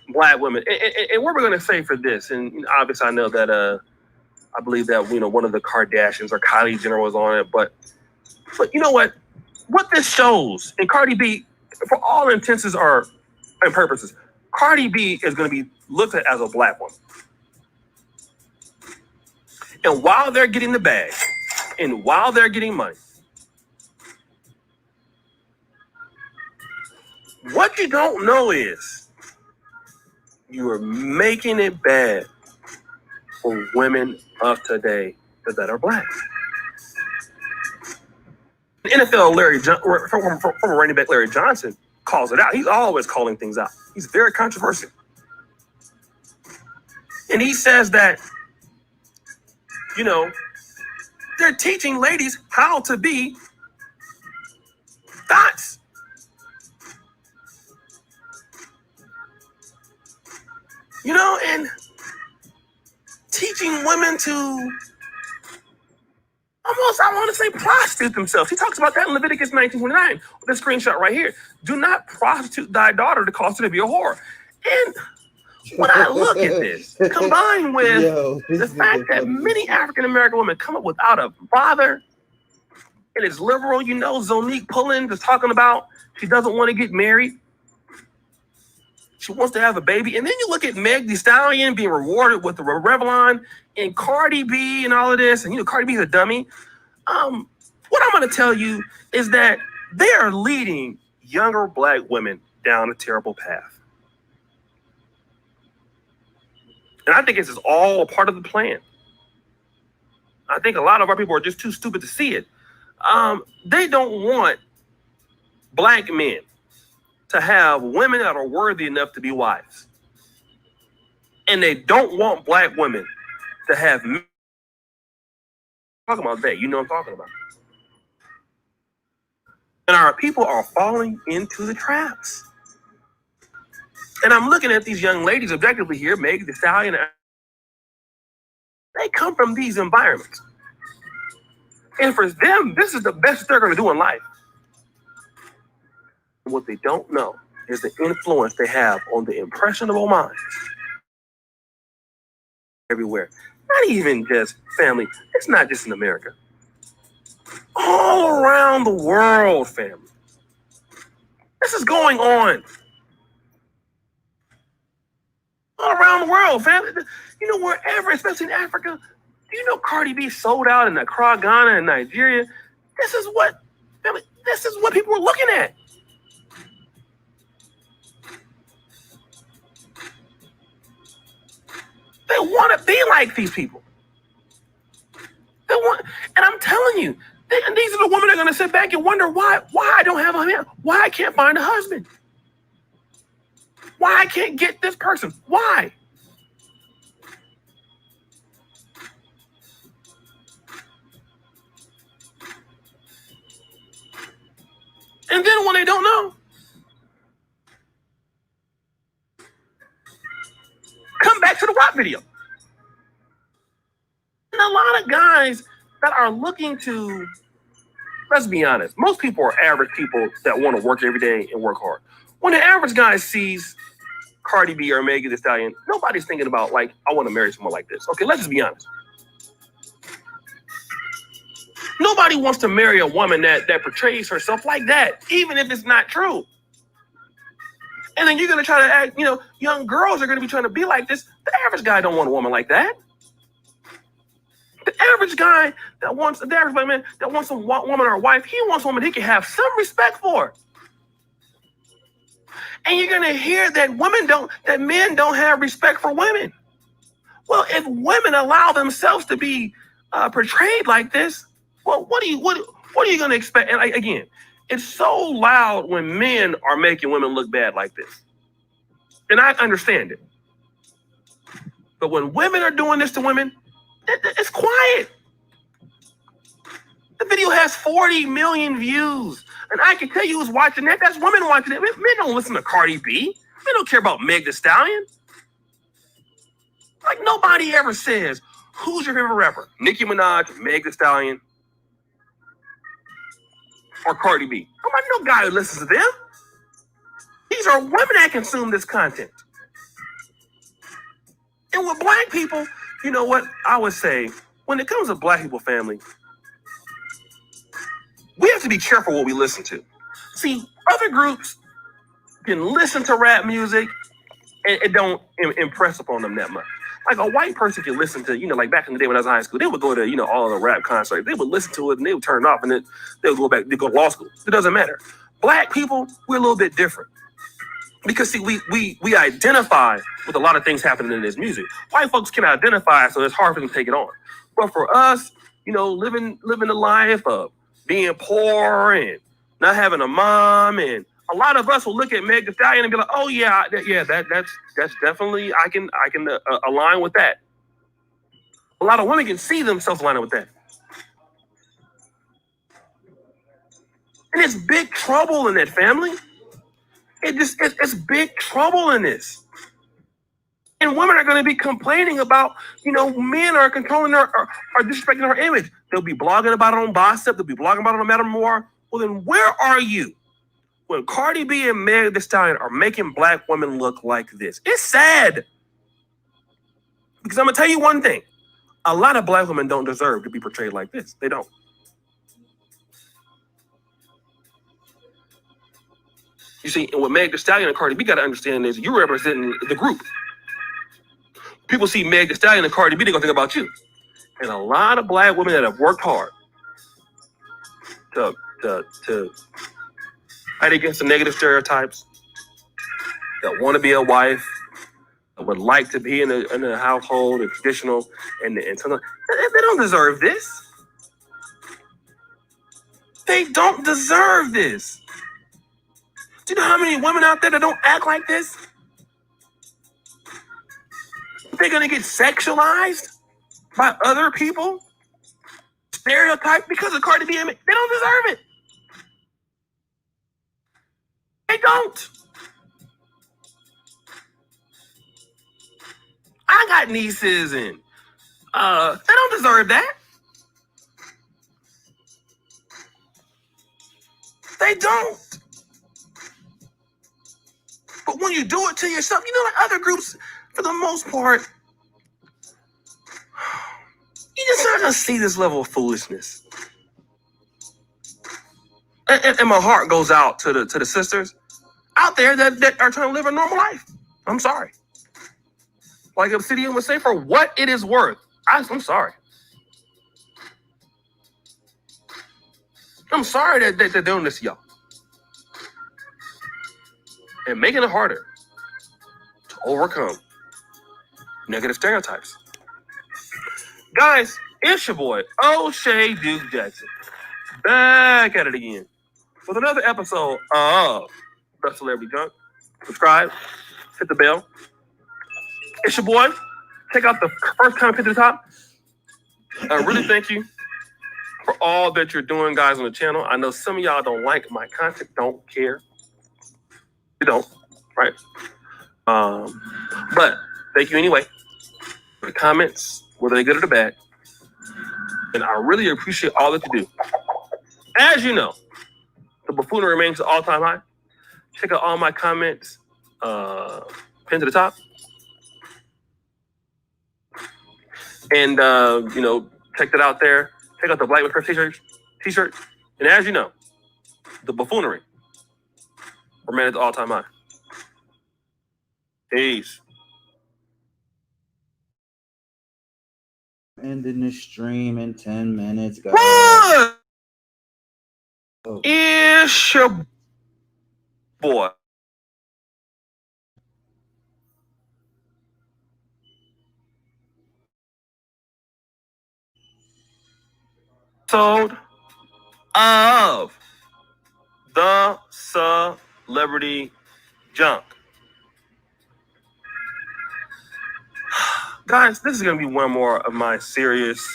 Black women. And what we're going to say for this, and obviously I know that I believe that, you know, one of the Kardashians or Kylie Jenner was on it, but you know what? What this shows, and Cardi B, for all intents and purposes, Cardi B is going to be looked at as a Black woman. And while they're getting the bag, and while they're getting money, what you don't know is you are making it bad for women of today that are Black. NFL former running back Larry Johnson calls it out. He's always calling things out. He's very controversial. And he says that, you know, they're teaching ladies how to be thoughts. You know, and teaching women to almost, I want to say, prostitute themselves. He talks about that in Leviticus 19:29, with a screenshot right here. Do not prostitute thy daughter to cause her to be a whore. And when I look at this, combined with the fact that many African-American women come up without a father, and it's liberal, you know, Zonique Pullen is talking about she doesn't want to get married. She wants to have a baby. And then you look at Meg Thee Stallion being rewarded with the Revlon and Cardi B and all of this. And, you know, Cardi B's a dummy. What I'm going to tell you is that they are leading younger Black women down a terrible path. And I think this is all part of the plan. I think a lot of our people are just too stupid to see it. They don't want Black men to have women that are worthy enough to be wives. And they don't want Black women to have men. I'm talking about that. You know what I'm talking about. And our people are falling into the traps. And I'm looking at these young ladies objectively here, Meg Thee Stallion. They come from these environments. And for them, this is the best they're going to do in life. What they don't know is the influence they have on the impressionable minds everywhere. Not even just family. It's not just in America. All around the world, family. This is going on. All around the world, family. You know, wherever, especially in Africa, do you know Cardi B sold out in Accra, Ghana, and Nigeria? This is what people are looking at. They want to be like these people. And I'm telling you, and these are the women that are going to sit back and wonder why I don't have a man, why I can't find a husband, why I can't get this person, why? And then when they don't know, come back to the WAP video. And a lot of guys that are looking to, let's be honest, most people are average people that want to work every day and work hard. When the average guy sees Cardi B or Megan Thee Stallion, nobody's thinking about, like, I want to marry someone like this. Okay, let's just be honest. Nobody wants to marry a woman that portrays herself like that, even if it's not true. And then you're going to try to act, young girls are going to be trying to be like this. The average guy don't want a woman like that. The average guy that wants, the average man that wants a woman or a wife, he wants a woman he can have some respect for. And you're going to hear that men don't have respect for women. Well, if women allow themselves to be portrayed like this, well, what are you going to expect? And again, it's so loud when men are making women look bad like this. And I understand it. But when women are doing this to women, it's quiet. The video has 40 million views. And I can tell you who's watching that. That's women watching it. Men don't listen to Cardi B. Men don't care about Meg Thee Stallion. Like, nobody ever says, who's your favorite rapper? Nicki Minaj, Meg Thee Stallion, or Cardi B. I'm like, no guy who listens to them. These are women that consume this content. And with black people, you know what? I would say, when it comes to black people, family, we have to be careful what we listen to. See, other groups can listen to rap music and it don't impress upon them that much. Like a white person can listen to, like back in the day when I was in high school, they would go to, all the rap concerts. They would listen to it and they would turn it off and then they would go back, they go to law school. It doesn't matter. Black people, we're a little bit different. Because see, we identify with a lot of things happening in this music. White folks can identify, so it's hard for them to take it on. But for us, living the life of being poor and not having a mom, and a lot of us will look at Meg Thee Stallion and be like, oh yeah, that's definitely, I can align with that. A lot of women can see themselves aligning with that. And it's big trouble in that, family. It's big trouble in this. And women are going to be complaining about, men are controlling her, are disrespecting her image. They'll be blogging about it on Gossip. They'll be blogging about it on Madame Moore. Well, then where are you when Cardi B and Meg Thee Stallion are making black women look like this? It's sad. Because I'm going to tell you one thing. A lot of black women don't deserve to be portrayed like this. They don't. You see, and what Meg Thee Stallion and Cardi B got to understand is you're representing the group. People see Meg Thee Stallion and Cardi B, they're going to think about you. And a lot of black women that have worked hard to fight against the negative stereotypes, that want to be a wife, that would like to be in a household, a traditional, and something, they don't deserve this. They don't deserve this. Do you know how many women out there that don't act like this? They're going to get sexualized by other people, stereotyped because of Cardi B. They don't deserve it. They don't. I got nieces and they don't deserve that. They don't. But when you do it to yourself, like other groups, for the most part, you just not gonna see this level of foolishness. And my heart goes out to the sisters out there that are trying to live a normal life. I'm sorry. Like Obsidian would say, for what it is worth. I'm sorry. I'm sorry that they're doing this to y'all. And making it harder to overcome negative stereotypes. Guys, it's your boy, O'Shea Duke Jackson. Back at it again with another episode of The Celebrity Junk. Subscribe, hit the bell. It's your boy. Check out the first comment to the top. I really thank you for all that you're doing, guys, on the channel. I know some of y'all don't like my content, don't care. You don't, right? But thank you anyway for the comments, whether they're good or bad. And I really appreciate all that you do. As you know, the buffoonery remains at all-time high. Check out all my comments, pinned to the top. And, check that out there. Check out the Black McCurse t-shirt. And as you know, the buffoonery remains at the all-time high. Peace. Ending the stream in 10 minutes, guys. What? Oh. It's your boy. Episode of The Celebrity Junk. Guys, this is going to be one more of my serious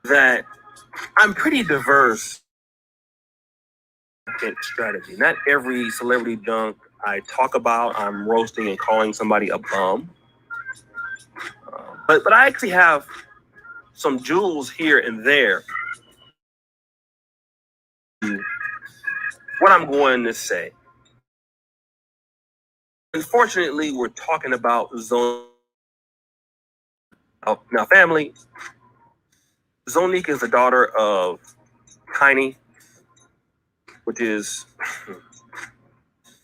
that I'm pretty diverse strategy. Not every celebrity junk I talk about, I'm roasting and calling somebody a bum. But I actually have some jewels here and there. What I'm going to say. Unfortunately, we're talking about Zonique. Now, family, Zonique is the daughter of Tiny, which is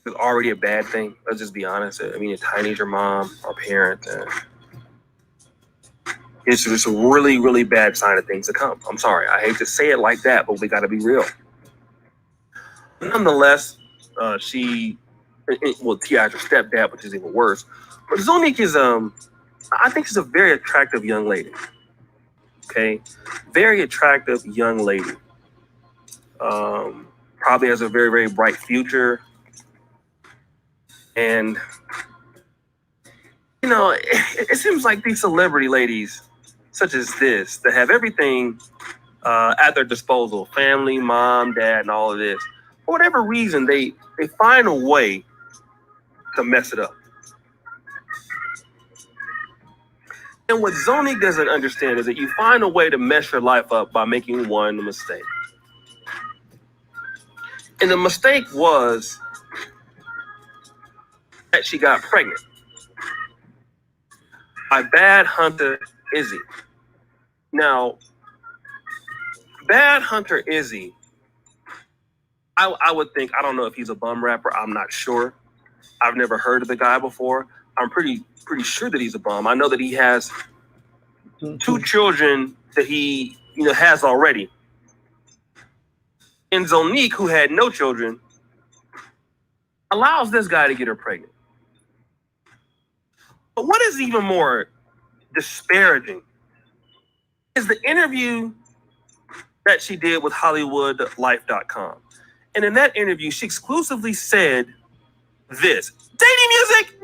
already a bad thing. Let's just be honest. I mean, Tiny's your mom or parent. It's just a really, really bad sign of things to come. I'm sorry. I hate to say it like that, but we got to be real. Nonetheless, T.I.'s her stepdad, which is even worse. But Zonique is, I think she's a very attractive young lady. Okay? Very attractive young lady. Probably has a very, very bright future. And, it seems like these celebrity ladies, such as this, that have everything at their disposal, family, mom, dad, and all of this, for whatever reason, they find a way to mess it up. And what Zonique doesn't understand is that you find a way to mess your life up by making one mistake. And the mistake was that she got pregnant by Bad Hunter Izzy. Now, Bad Hunter Izzy, I would think, I don't know if he's a bum rapper, I'm not sure. I've never heard of the guy before. I'm pretty sure that he's a bum. I know that he has 2 children that he has already. And Zonique, who had no children, allows this guy to get her pregnant. But what is even more disparaging is the interview that she did with HollywoodLife.com. And in that interview, she exclusively said this: dating music!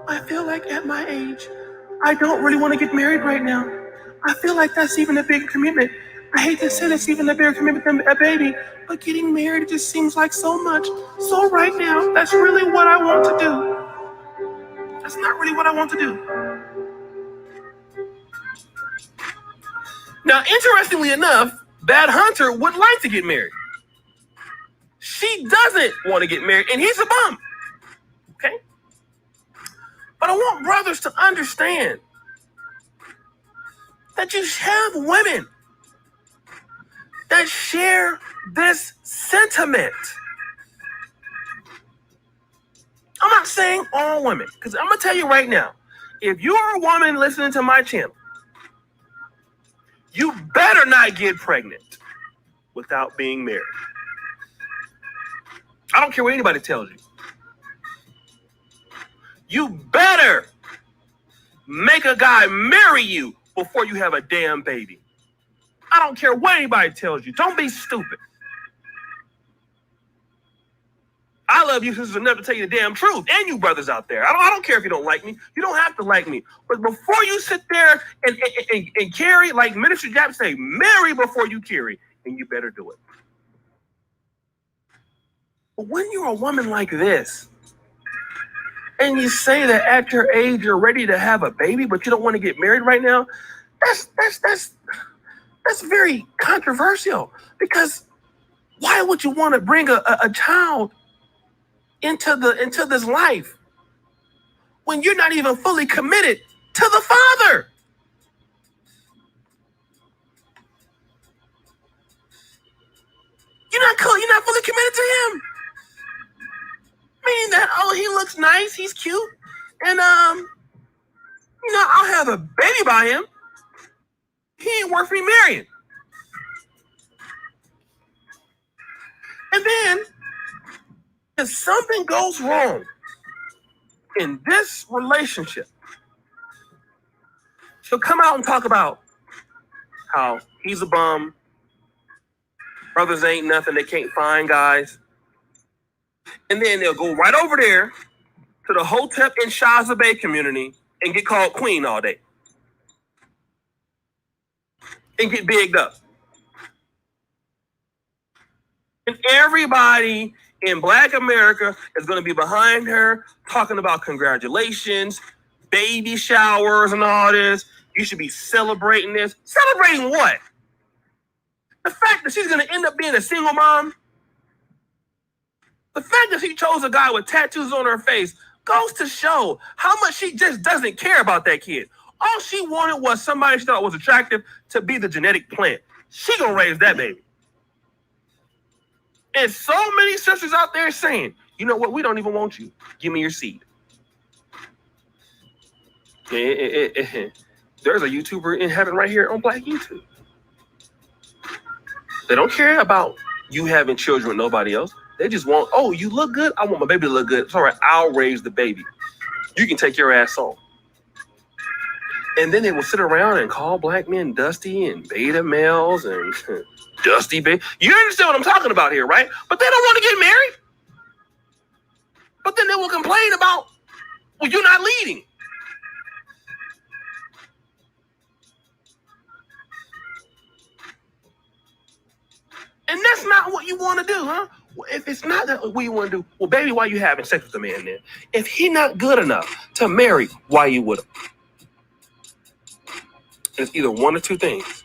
I feel like at my age, I don't really want to get married right now. I feel like that's even a big commitment. I hate to say that's even a bigger commitment than a baby, but getting married just seems like so much. So right now, that's really what I want to do. That's not really what I want to do. Now, interestingly enough, Bad Hunter would like to get married. She doesn't want to get married, and he's a bum. Okay? But I want brothers to understand that you have women that share this sentiment. I'm not saying all women, because I'm going to tell you right now, if you're a woman listening to my channel, you better not get pregnant without being married. I don't care what anybody tells you. You better make a guy marry you before you have a damn baby. I don't care what anybody tells you. Don't be stupid. I love you sisters enough to tell you the damn truth, and you brothers out there. I don't care if you don't like me. You don't have to like me. But before you sit there and carry, like Minister Jap say, marry before you carry, and you better do it. But when you're a woman like this, and you say that at your age you're ready to have a baby, but you don't want to get married right now, that's very controversial. Because why would you want to bring a child into this life when you're not even fully committed to the father? You're not fully committed to him. Meaning that, oh, he looks nice, he's cute, and I'll have a baby by him. He ain't worth me marrying. And then, if something goes wrong in this relationship, she'll come out and talk about how he's a bum, brothers ain't nothing, they can't find guys. And then they'll go right over there to the Hotep and Shaza Bay community and get called queen all day. And get bigged up. And everybody in Black America is going to be behind her talking about congratulations, baby showers and all this. You should be celebrating this. Celebrating what? The fact that she's going to end up being a single mom. The fact that she chose a guy with tattoos on her face goes to show how much she just doesn't care about that kid. All she wanted was somebody she thought was attractive to be the genetic plant. She gonna raise that baby. And so many sisters out there saying, you know what, we don't even want you. Give me your seed. There's a YouTuber in heaven right here on Black YouTube. They don't care about you having children with nobody else. They just want, oh, you look good? I want my baby to look good. It's all right, I'll raise the baby. You can take your ass on. And then they will sit around and call Black men dusty and beta males and dusty baby. You understand what I'm talking about here, right? But they don't want to get married. But then they will complain about, well, you're not leading. And that's not what you want to do, huh? If it's not that what you want to do, well, baby, why you having sex with the man then? If he not good enough to marry, why you with him? It's either one or two things.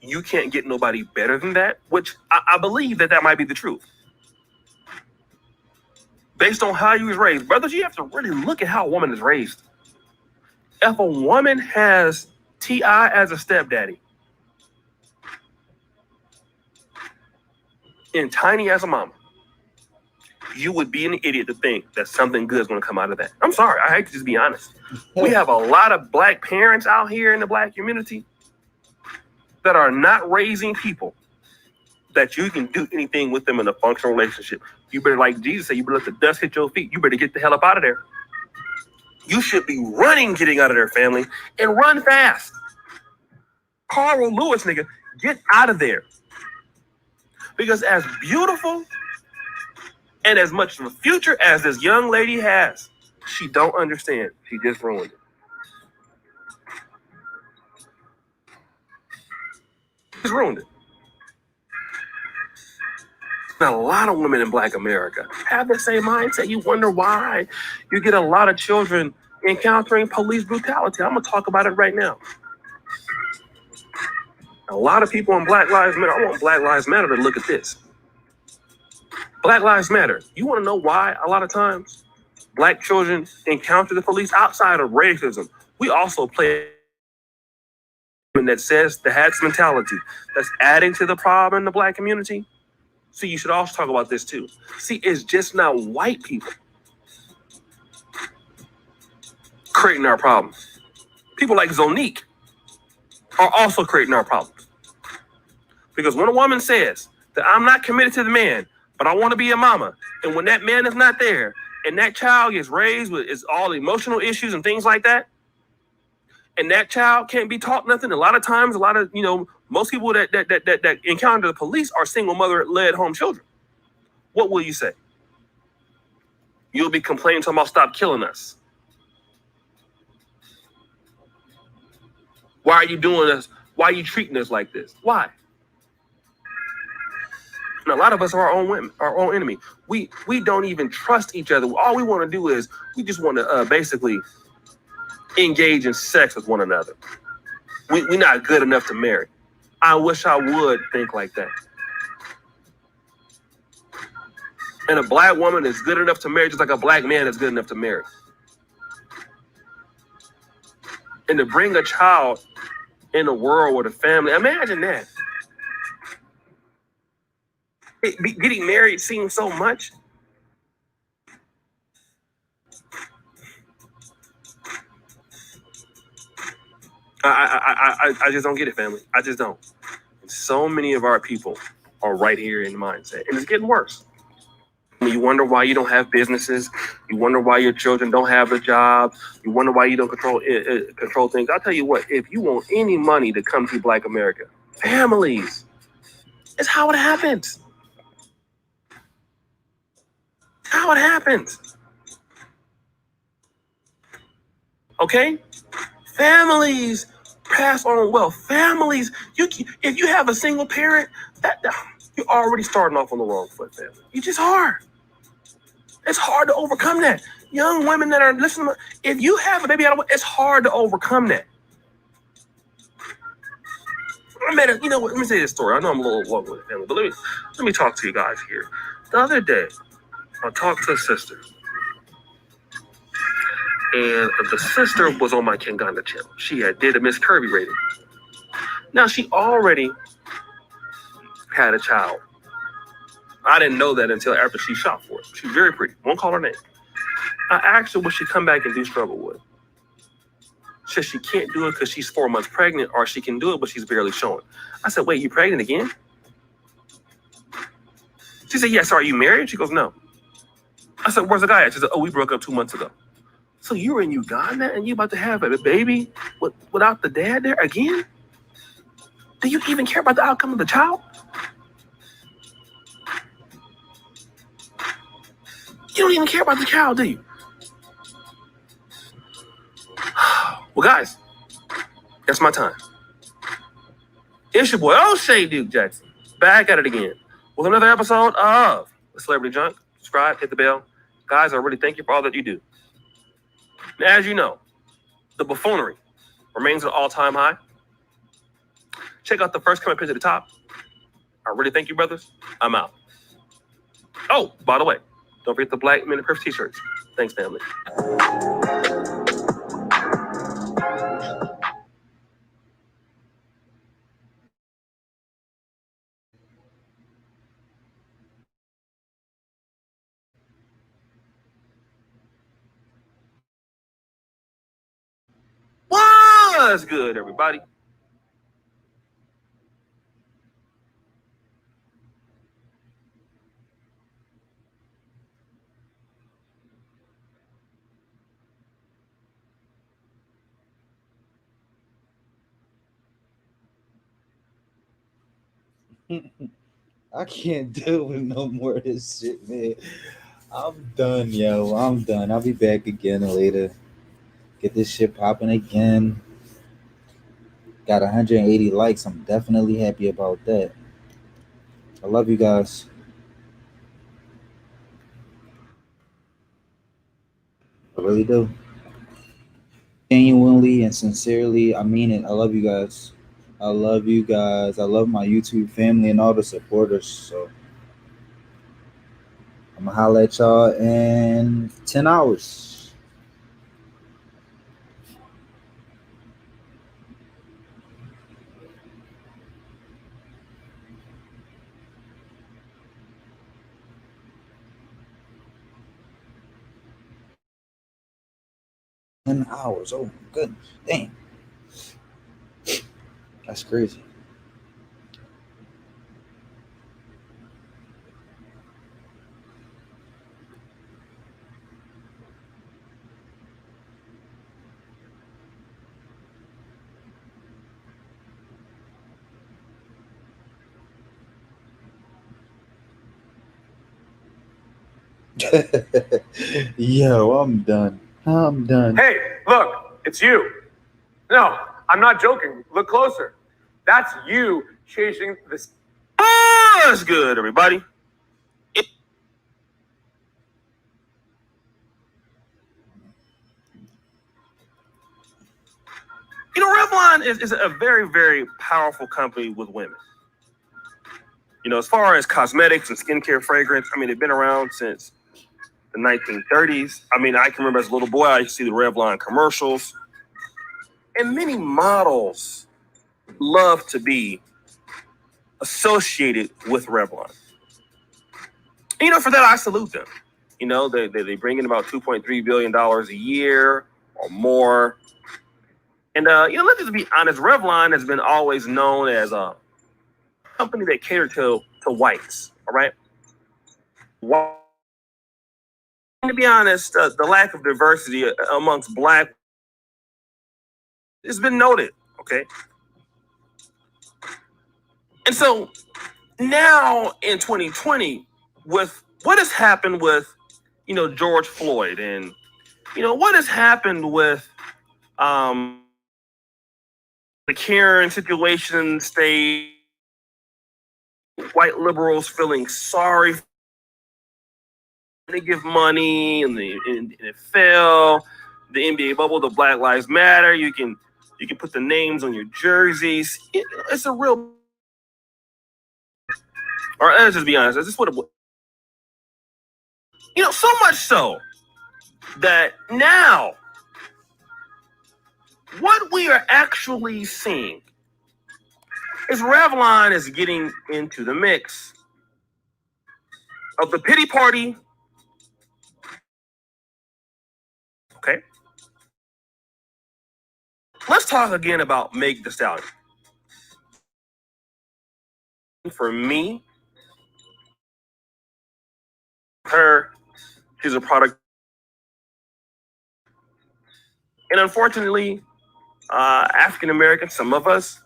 You can't get nobody better than that, which I believe that might be the truth. Based on how you was raised. Brothers, you have to really look at how a woman is raised. If a woman has T.I. as a stepdaddy, and Tiny as a mama, you would be an idiot to think that something good is going to come out of that. I'm sorry. I hate to just be honest. We have a lot of Black parents out here in the Black community that are not raising people that you can do anything with them in a functional relationship. You better, like Jesus said, you better let the dust hit your feet. You better get the hell up out of there. You should be running, getting out of their family, and run fast. Carl Lewis, nigga, get out of there. Because as beautiful and as much of a future as this young lady has, she don't understand. She just ruined it. Just ruined it. And a lot of women in Black America have the same mindset. You wonder why you get a lot of children encountering police brutality. I'm gonna talk about it right now. A lot of people in Black Lives Matter. I want Black Lives Matter to look at this. Black Lives Matter. You want to know why a lot of times Black children encounter the police outside of racism? We also play that says the hats mentality that's adding to the problem in the Black community. See, you should also talk about this too. See, it's just not white people creating our problems. People like Zonique are also creating our problems. Because when a woman says that I'm not committed to the man, but I want to be a mama, and when that man is not there, and that child gets raised with all emotional issues and things like that, and that child can't be taught nothing. A lot of times, most people that encounter the police are single mother-led home children. What will you say? You'll be complaining to them about stop killing us. Why are you doing this? Why are you treating us like this? Why? And a lot of us are our own enemy. We don't even trust each other. All we want to do is we just want to basically engage in sex with one another. We're not good enough to marry. I wish I would think like that. And a Black woman is good enough to marry just like a Black man is good enough to marry. And to bring a child in a world with a family, imagine that. Getting married seems so much. I just don't get it, family. I just don't. And so many of our people are right here in the mindset, and it's getting worse. You wonder why you don't have businesses. You wonder why your children don't have a job. You wonder why you don't control things. I'll tell you what, if you want any money to come to Black America, families, it's how it happens. How it happens. Okay? Families pass on wealth. Families, if you have a single parent, you're already starting off on the wrong foot, family. You just are. It's hard to overcome that. Young women that are listening, if you have a baby, it's hard to overcome that. Let me say this story. I know I'm a little long with it, family, but let me talk to you guys here. The other day, I talked to a sister. And the sister was on my Kinganda channel. She did a Miss Kirby rating. Now, she already had a child. I didn't know that until after she shot for it. She's very pretty. Won't call her name. I asked her, would she come back and do Strugglewood? She said she can't do it because she's 4 months pregnant, or she can do it, but she's barely showing. I said, wait, you pregnant again? She said, yes. Are you married? She goes, no. I said, where's the guy at? She said, oh, we broke up 2 months ago. So you're in Uganda and you're about to have a baby without the dad there again? Do you even care about the outcome of the child? You don't even care about the child, do you? Well, guys, that's my time. It's your boy, O'Shea Duke Jackson, back at it again with another episode of The Celebrity Junk. Subscribe, hit the bell. Guys, I really thank you for all that you do. And as you know, the buffoonery remains at an all-time high. Check out the first comment page at the top. I really thank you, brothers. I'm out. Oh, by the way, don't forget the Black Men in Purse t-shirts. Thanks, family. What's good, everybody? I can't deal with no more of this shit, man. I'm done, yo. I'm done. I'll be back again later. Get this shit popping again. Got 180 likes. I'm definitely happy about that. I love you guys. really do. Genuinely and sincerely, I mean it. I love you guys. I love you guys. I love my YouTube family and all the supporters. So I'm gonna holla at y'all in 10 hours. Hours. Oh my goodness. Damn. That's crazy. Yo, I'm done. I'm done. Hey, look, it's you. No, I'm not joking. Look closer. That's you chasing this. Oh, that's good, everybody. You know, Revlon is a very, very powerful company with women. You know, as far as cosmetics and skincare fragrance, I mean, they've been around since the 1930s. I mean, I can remember as a little boy, I used to see the Revlon commercials. And many models love to be associated with Revlon. And, you know, for that, I salute them. You know, they bring in about $2.3 billion a year or more. And, you know, let's just be honest, Revlon has been always known as a company that catered to whites, all right? To be honest, the lack of diversity amongst Black has been noted, okay? And so now in 2020, with what has happened with, you know, George Floyd and, you know, what has happened with the Karen situation, state white liberals feeling sorry, they give money and the NFL, the NBA bubble, the Black Lives Matter. You can put the names on your jerseys. It's a real. Or let's just be honest. This is what you know. So much so that now what we are actually seeing is Revlon is getting into the mix of the pity party. Okay. Let's talk again about Meg Thee Stallion. For me, she's a product. And unfortunately, African Americans, some of us,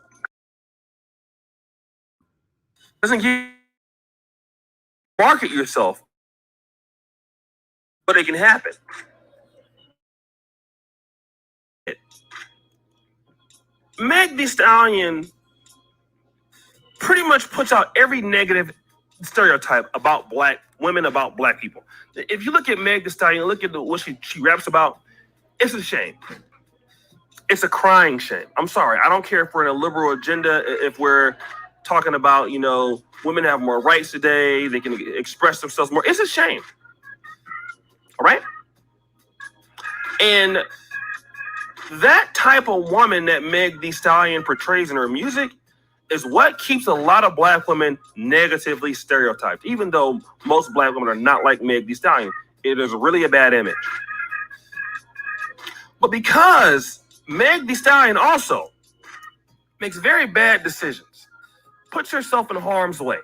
doesn't market yourself, but it can happen. Meg Thee Stallion pretty much puts out every negative stereotype about Black women, about Black people. If you look at Meg Thee Stallion, look at what she raps about, it's a shame. It's a crying shame. I'm sorry. I don't care if we're in a liberal agenda, if we're talking about, you know, women have more rights today, they can express themselves more. It's a shame. All right? And that type of woman that Meg Thee Stallion portrays in her music is what keeps a lot of Black women negatively stereotyped. Even though most Black women are not like Meg Thee Stallion, it is really a bad image. But because Meg Thee Stallion also makes very bad decisions, puts herself in harm's way,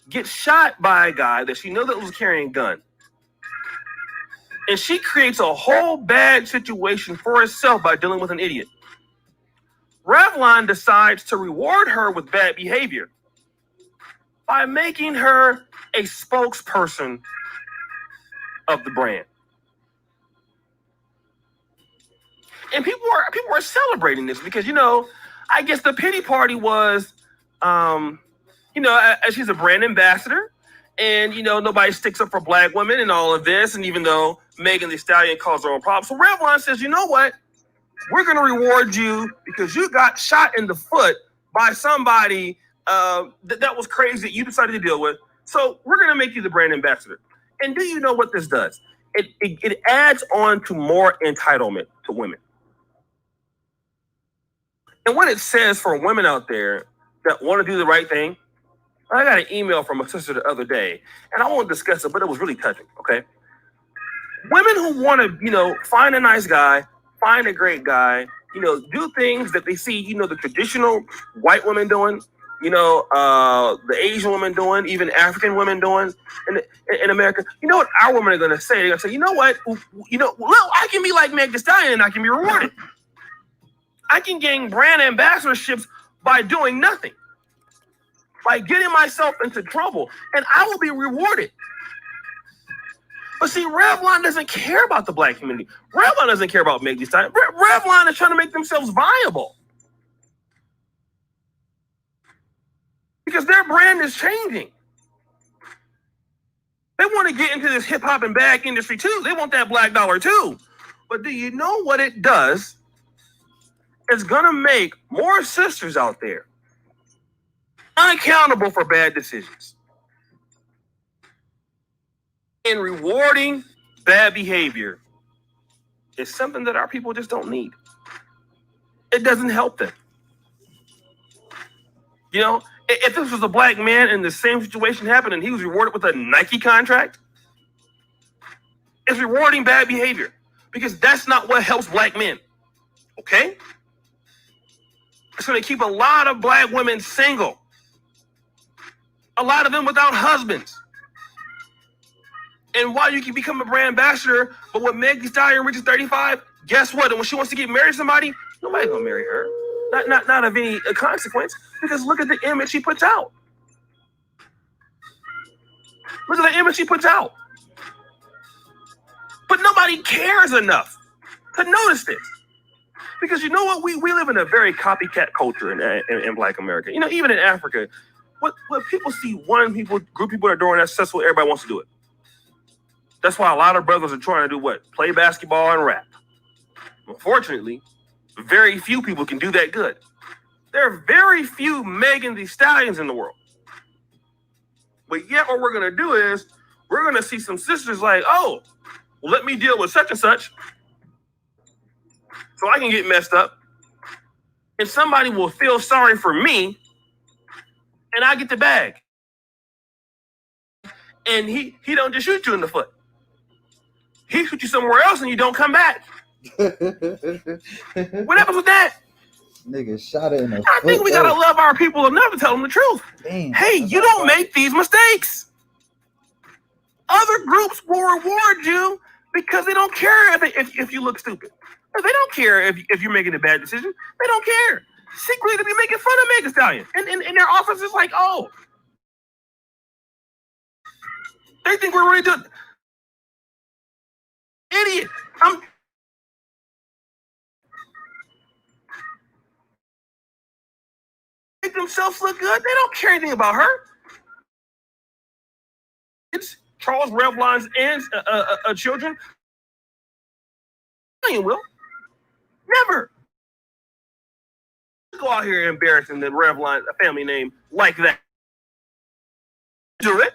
gets shot by a guy that she knew that was carrying a gun, and she creates a whole bad situation for herself by dealing with an idiot. Revlon decides to reward her with bad behavior by making her a spokesperson of the brand. And people are celebrating this because, you know, I guess the pity party was, you know, she's a brand ambassador And, nobody sticks up for black women and all of this. And even though Megan Thee Stallion caused her own problems. So Revlon says, you know what? We're going to reward you because you got shot in the foot by somebody that was crazy that you decided to deal with. So we're going to make you the brand ambassador. And do you know what this does? It adds on to more entitlement to women. And what it says for women out there that want to do the right thing, I got an email from a sister the other day, and I won't discuss it, but it was really touching, okay? Women who want to, find a nice guy, find a great guy, do things that they see, the traditional white women doing, the Asian women doing, even African women doing in America. You know what our women are going to say? They're going to say, you know what? Well, I can be like Meg Thee Stallion and I can be rewarded. I can gain brand ambassadorships by doing nothing, by getting myself into trouble, and I will be rewarded. But see, Revlon doesn't care about the black community. Revlon doesn't care about Meg Thee Stallion. Revlon is trying to make themselves viable because their brand is changing. They want to get into this hip hop and bag industry too. They want that black dollar too. But do you know what it does? It's gonna make more sisters out there unaccountable for bad decisions and rewarding bad behavior is something that our people just don't need. It doesn't help them. If this was a black man and the same situation happened and he was rewarded with a Nike contract, it's rewarding bad behavior because that's not what helps black men. Okay? It's going to keep a lot of black women single. A lot of them without husbands. And while you can become a brand ambassador, but when Meg Thee Stallion reaches 35, guess what? And when she wants to get married to somebody, nobody's going to marry her. Not of any consequence, because look at the image she puts out. Look at the image she puts out. But nobody cares enough to notice this. Because you know what? We live in a very copycat culture in Black America. Even in Africa, what people see group of people are doing that's successful, everybody wants to do it. That's why a lot of brothers are trying to do what? Play basketball and rap. Unfortunately, very few people can do that good. There are very few Megan Thee Stallions in the world. But yet what we're going to do is we're going to see some sisters like, oh, well, let me deal with such and such so I can get messed up. And somebody will feel sorry for me and I get the bag. And he don't just shoot you in the foot. He shoots you somewhere else and you don't come back. What happens with that? Nigga shot it in the I think we gotta love our people enough to tell them the truth. Damn, hey, you don't make these mistakes. Other groups will reward you because they don't care if you look stupid. They don't care if you're making a bad decision. They don't care. Secretly, they'll be making fun of Meg Thee Stallion. And their office is like, oh. They think we're really doing. Idiot. Make themselves look good. They don't care anything about her. It's Charles Revlon's and children. You will. Never. Go out here embarrassing the Revlon family name like that. Do it.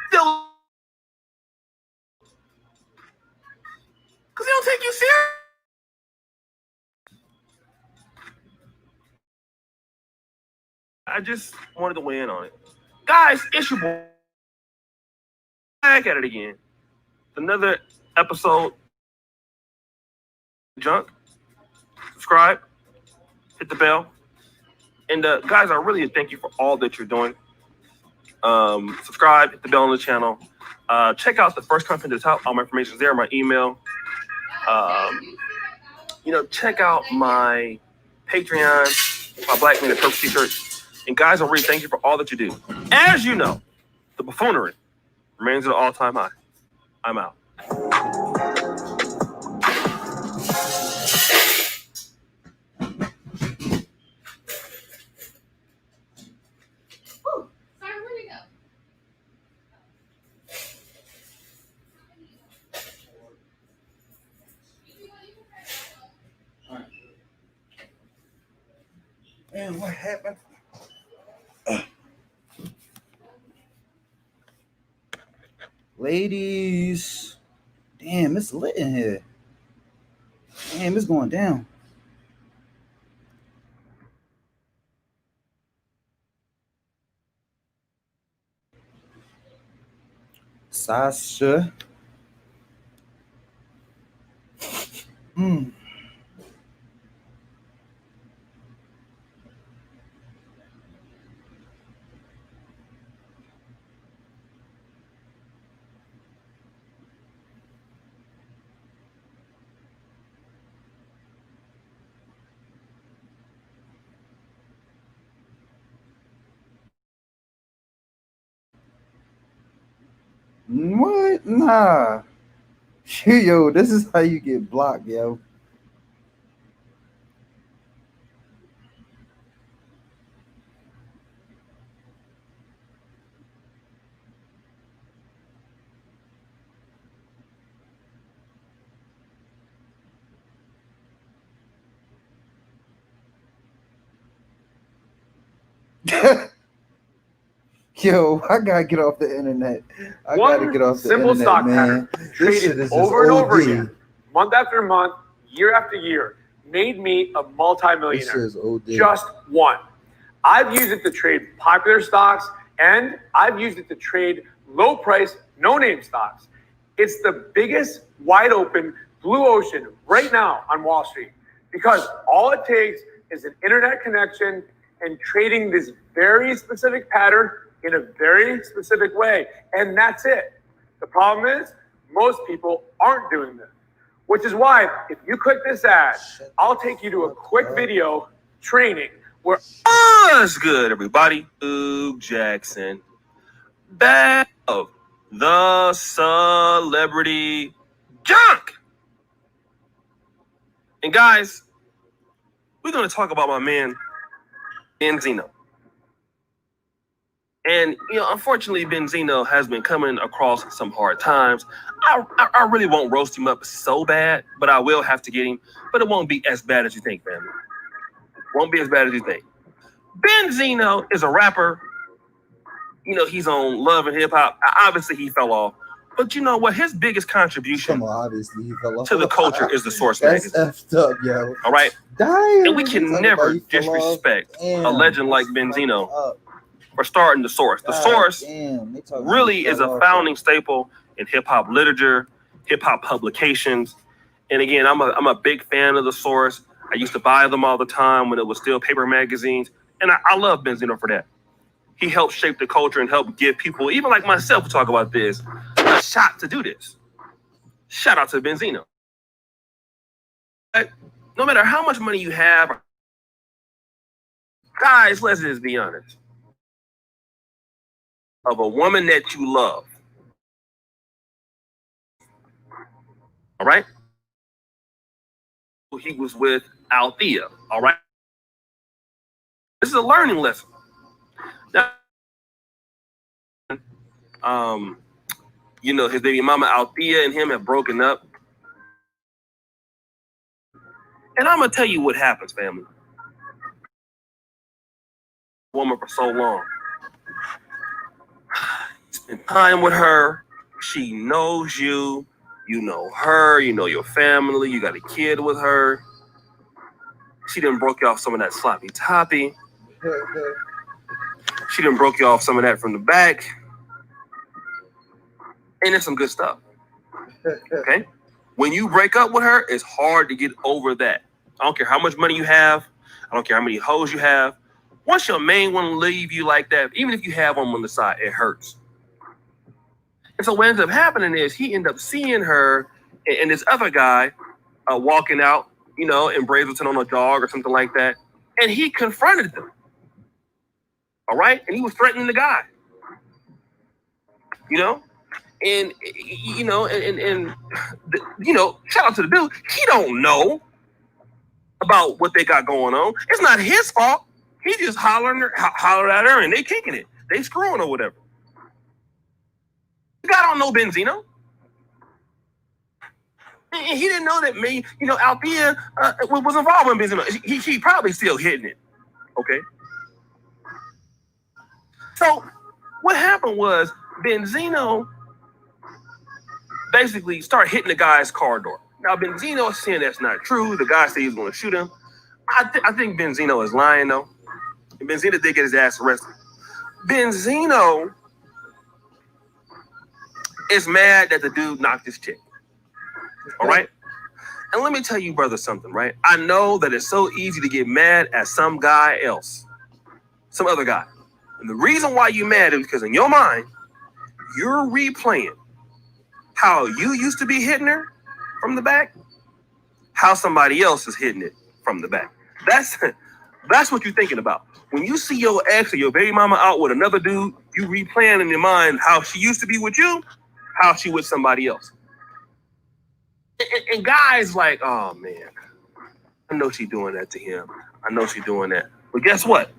Because they don't take you serious. I just wanted to weigh in on it. Guys, it's your boy. Back at it again. Another episode. Junk. Subscribe. Hit the bell. And guys, I really thank you for all that you're doing. Subscribe, hit the bell on the channel. Check out the first content at the top. All my information is there, my email. Check out my Patreon, my Black Men in Purple t-shirt. And guys, I really thank you for all that you do. As you know, the buffoonery remains at an all-time high. I'm out. Man, what happened? Ladies, damn, it's lit in here. Damn, it's going down. Sasha. What? Nah. Yo, this is how you get blocked, yo. Yo, I gotta get off the internet. I gotta get off the simple internet, stock man. pattern This shit traded is just over and over OD. again, month after month, year after year, made me a This multimillionaire. shit is OD. Just one. I've used it to trade popular stocks, and I've used it to trade low price, no name stocks. It's the biggest wide open blue ocean right now on Wall Street, because all it takes is an internet connection and trading this very specific pattern in a very specific way. And that's it. The problem is most people aren't doing this, which is why if you click this ad, I'll take you to a quick video training where What's good, everybody? Oog Jackson, back of the celebrity junk. And guys, we're going to talk about my man Benzino. And unfortunately, Benzino has been coming across some hard times. I really won't roast him up so bad, but I will have to get him. But it won't be as bad as you think, family. Won't be as bad as you think. Benzino is a rapper. He's on Love and Hip Hop. Obviously, he fell off. But you know what? His biggest contribution obviously he fell off. to the culture is the Source That's magazine. effed up, yo. All right? Damn, And we can talking never about he fell off. disrespect Damn, a legend like Benzino for starting the Source. The God Source damn, they talking about really he is fell a off. founding staple in hip hop literature, hip hop publications. And again, I'm a big fan of the Source. I used to buy them all the time when it was still paper magazines. And I love Benzino for that. He helped shape the culture and help give people, even like myself who talk about this, a shot to do this. Shout out to Benzino. But no matter how much money you have, guys, let's just be honest. Of a woman that you love. All right? He was with Althea. All right? This is a learning lesson. Now, his baby mama Althea and him have broken up. And I'm going to tell you what happens, family. Woman for so long. Spend time with her. She knows you. You know her. You know your family. You got a kid with her. She done broke you off some of that sloppy toppy. She done broke you off some of that from the back. And it's some good stuff. Okay? When you break up with her, it's hard to get over that. I don't care how much money you have. I don't care how many hoes you have. Once your main one leave you like that, even if you have one on the side, it hurts. And so what ends up happening is he ended up seeing her and this other guy walking out, in Brazelton on a dog or something like that. And he confronted them. All right? And he was threatening the guy. And shout out to the dude. He don't know about what they got going on. It's not his fault. He just hollered at her and they kicking it. They screwing or whatever. The guy don't know Benzino. And he didn't know that Althea was involved with Benzino. He probably still hitting it. Okay. So what happened was Benzino basically started hitting the guy's car door. Now Benzino is saying that's not true. The guy said he was going to shoot him. I think Benzino is lying though. And Benzino did get his ass arrested. Benzino is mad that the dude knocked his chick. All right? And let me tell you, brother, something, right? I know that it's so easy to get mad at some guy else, some other guy. And the reason why you're mad is because in your mind, you're replaying how you used to be hitting her from the back, how somebody else is hitting it from the back. That's what you're thinking about. When you see your ex or your baby mama out with another dude, you replaying in your mind how she used to be with you, how she with somebody else. And guys like, oh man, I know she doing that to him. I know she doing that. But guess what?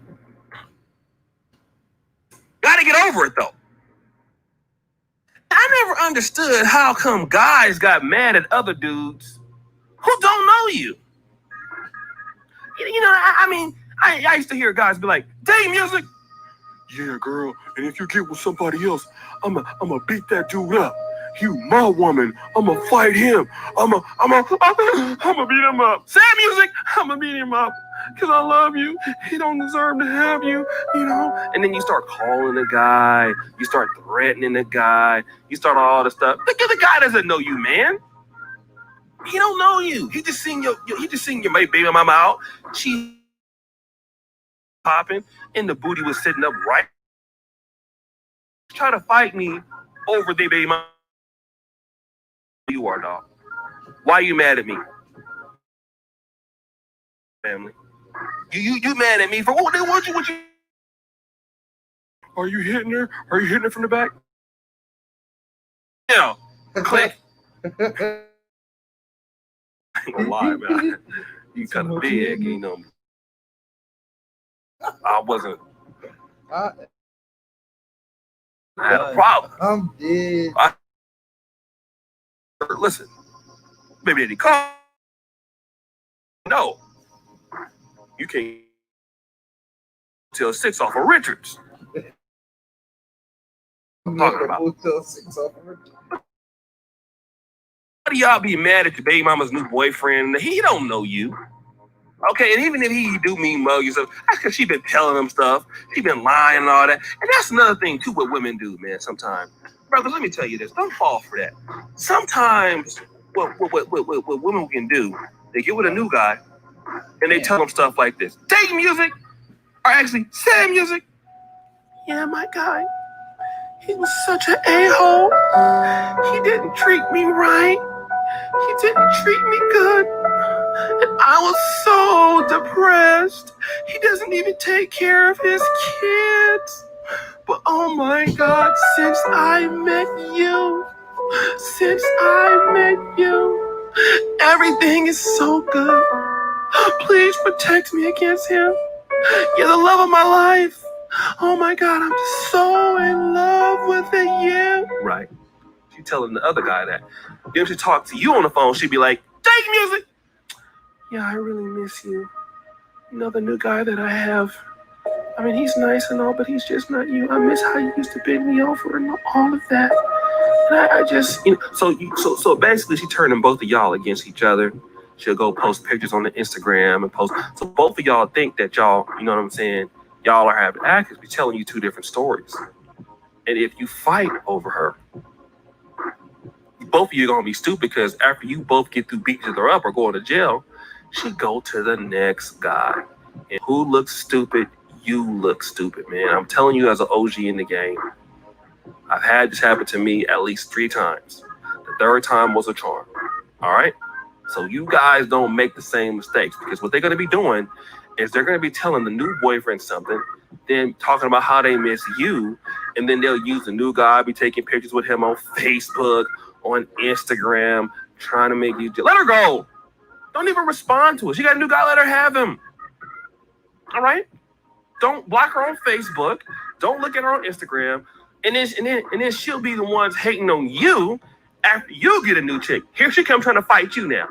Gotta get over it though. I never understood how come guys got mad at other dudes who don't know you. You know, I used to hear guys be like, "Day music, yeah, girl, and if you get with somebody else, I'ma beat that dude up. You my woman. I'ma fight him. I'ma beat him up. Sam music, I'ma beat him up. Cause I love you. He don't deserve to have you, you know." And then you start calling the guy, you start threatening the guy, you start all the stuff. The guy doesn't know you, man. He don't know you. He just seen your baby mama out. She popping, and the booty was sitting up right. Try to fight me over the baby mama. You are, dog. Why are you mad at me? Family. You mad at me for what? What you? Are you hitting her? Are you hitting her from the back? Yeah. Click. I ain't gonna lie, man. You kind of big, you know. I wasn't. I had a problem. I'm dead. Listen, maybe they call. No, you can't till 6 off of Richards. Talking about. How do y'all be mad at your baby mama's new boyfriend? He don't know you. Okay, and even if he do mean mug you stuff, that's because she been telling him stuff. She been lying and all that. And that's another thing too what women do, man, sometimes. Brothers, let me tell you this. Don't fall for that. Sometimes what women can do, they get with a new guy and they tell him stuff like this. Day music, or actually Sam music. Yeah, my guy, he was such an a-hole. He didn't treat me right. He didn't treat me good. And I was so depressed. He doesn't even take care of his kids. But oh my God, since I met you, everything is so good. Please protect me against him. You're the love of my life. Oh my God, I'm just so in love with you. Right. She telling the other guy that. Then she talk to you on the phone, she'd be like, "Take music." Yeah, I really miss you. You know, the new guy that I have. I mean, he's nice and all, but he's just not you. I miss how you used to bend me over and all of that. And I just, you know, so basically she turning both of y'all against each other. She'll go post pictures on the Instagram and post. So both of y'all think that y'all, you know what I'm saying, y'all are having actors be telling you two different stories. And if you fight over her, both of you are going to be stupid because after you both get through beating each other up or going to jail, she go to the next guy. And who looks stupid? You look stupid, man. I'm telling you as an OG in the game. I've had this happen to me at least 3 times. The third time was a charm. All right? So you guys don't make the same mistakes because what they're going to be doing is they're going to be telling the new boyfriend something, then talking about how they miss you, and then they'll use the new guy, be taking pictures with him on Facebook, on Instagram, trying to make you... Let her go. Don't even respond to it. She got a new guy, let her have him. All right? Don't block her on Facebook. Don't look at her on Instagram. And then she'll be the ones hating on you after you get a new chick. Here she comes trying to fight you now.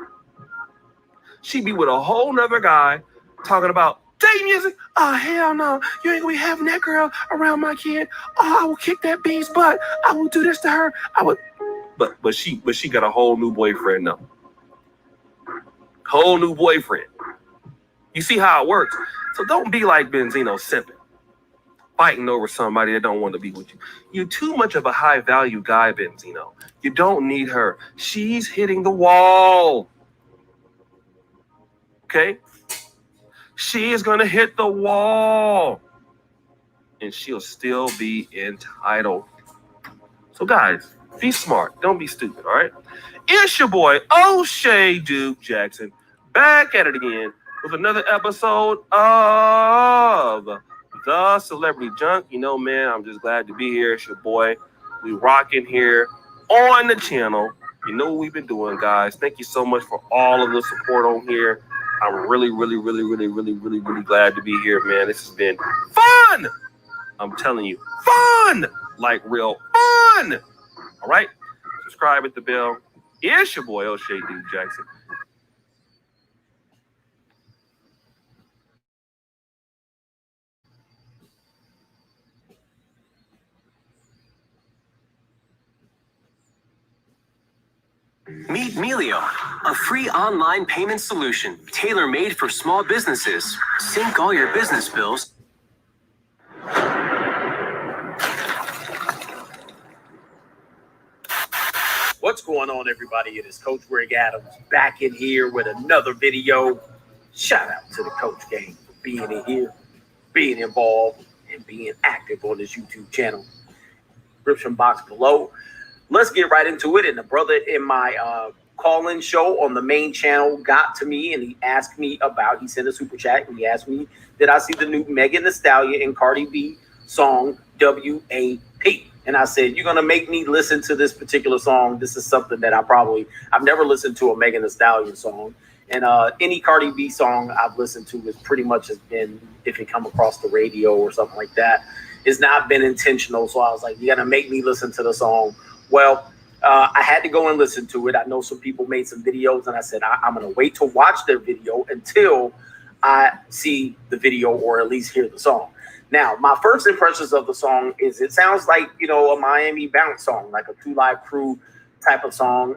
She be with a whole nother guy talking about, Date music? Oh, hell no. You ain't gonna be having that girl around my kid. Oh, I will kick that bee's butt. I will do this to her. I would. But she got a whole new boyfriend now. Whole new boyfriend. You see how it works. So don't be like Benzino simping, fighting over somebody that don't want to be with you. You're too much of a high value guy, Benzino. You don't need her. She's hitting the wall. Okay? She is going to hit the wall. And she'll still be entitled. So guys, be smart. Don't be stupid, all right? It's your boy, O'Shea Duke Jackson, back at it again with another episode of The Celebrity Junk. You know, man, I'm just glad to be here. It's your boy. We rocking here on the channel. You know what we've been doing, guys. Thank you so much for all of the support on here. I'm really glad to be here, man. This has been fun. I'm telling you, fun. Like real fun. All right? Subscribe, hit the bell. It's your boy, O'Shea Duke Jackson. Meet Melio, a free online payment solution tailor-made for small businesses. Sync all your business bills. What's going on, everybody? It is Coach Greg Adams back in here with another video. Shout out to the Coach Gang for being in here, being involved, and being active on this YouTube channel. Description box below. Let's get right into it. And the brother in my call-in show on the main channel got to me and he asked me about, he sent a super chat and he asked me, did I see the new Megan Thee Stallion and Cardi B song, WAP? And I said, you're going to make me listen to this particular song. This is something that I've never listened to a Megan Thee Stallion song. And any Cardi B song I've listened to is pretty much has been, if it come across the radio or something like that, it's not been intentional. So I was like, you got to make me listen to the song. Well, I had to go and listen to it. I know some people made some videos and I said, I'm going to wait to watch their video until I see the video or at least hear the song. Now, my first impressions of the song is it sounds like, you know, a Miami Bounce song, like a 2 Live Crew type of song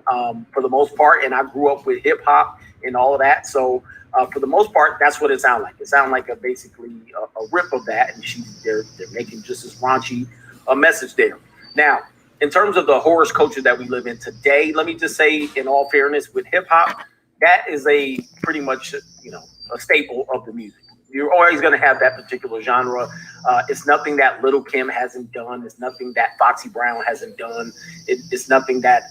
for the most part. And I grew up with hip hop and all of that. So for the most part, that's what it sounds like. It sounds like basically a rip of that. And they're making just as raunchy a message there. Now, in terms of the horrors culture that we live in today, let me just say, in all fairness, with hip hop, that is a pretty much, you know, a staple of the music. You're always going to have that particular genre. It's nothing that Lil' Kim hasn't done. It's nothing that Foxy Brown hasn't done. It's nothing that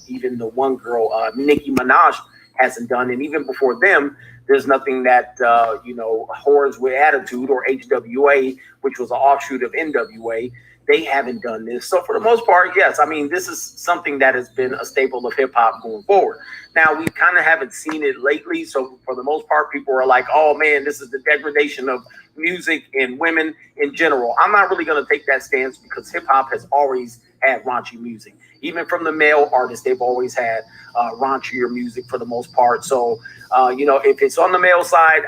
even the one girl, Nicki Minaj, hasn't done. And even before them, there's nothing that, you know, Horrors with Attitude or HWA, which was an offshoot of NWA, they haven't done this. So for the most part, yes, I mean, this is something that has been a staple of hip hop going forward. Now, we kind of haven't seen it lately. So for the most part, people are like, oh, man, this is the degradation of music and women in general. I'm not really going to take that stance because hip hop has always had raunchy music. Even from the male artists, they've always had raunchier music for the most part. So, you know, if it's on the male side,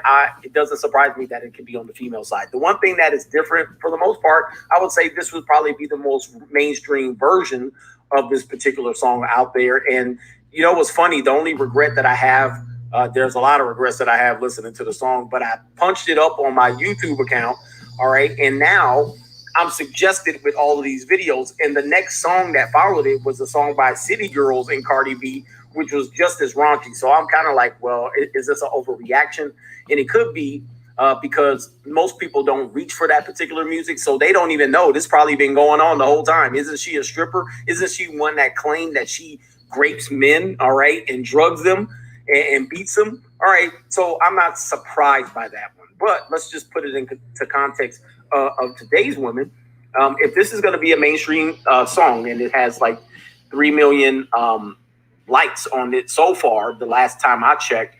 it doesn't surprise me that it could be on the female side. The one thing that is different for the most part, I would say this would probably be the most mainstream version of this particular song out there. And, you know, what's funny, the only regret that I have, there's a lot of regrets that I have listening to the song, but I punched it up on my YouTube account. All right. And now I'm suggested with all of these videos. And the next song that followed it was a song by City Girls and Cardi B, which was just as raunchy. So I'm kind of like, well, is this an overreaction? And it could be because most people don't reach for that particular music. So they don't even know this probably been going on the whole time. Isn't she a stripper? Isn't she one that claimed that she grapes men, all right, and drugs them and beats them? All right. So I'm not surprised by that one. But let's just put it into context of today's women. If this is going to be a mainstream song and it has like 3 million likes on it so far, the last time I checked,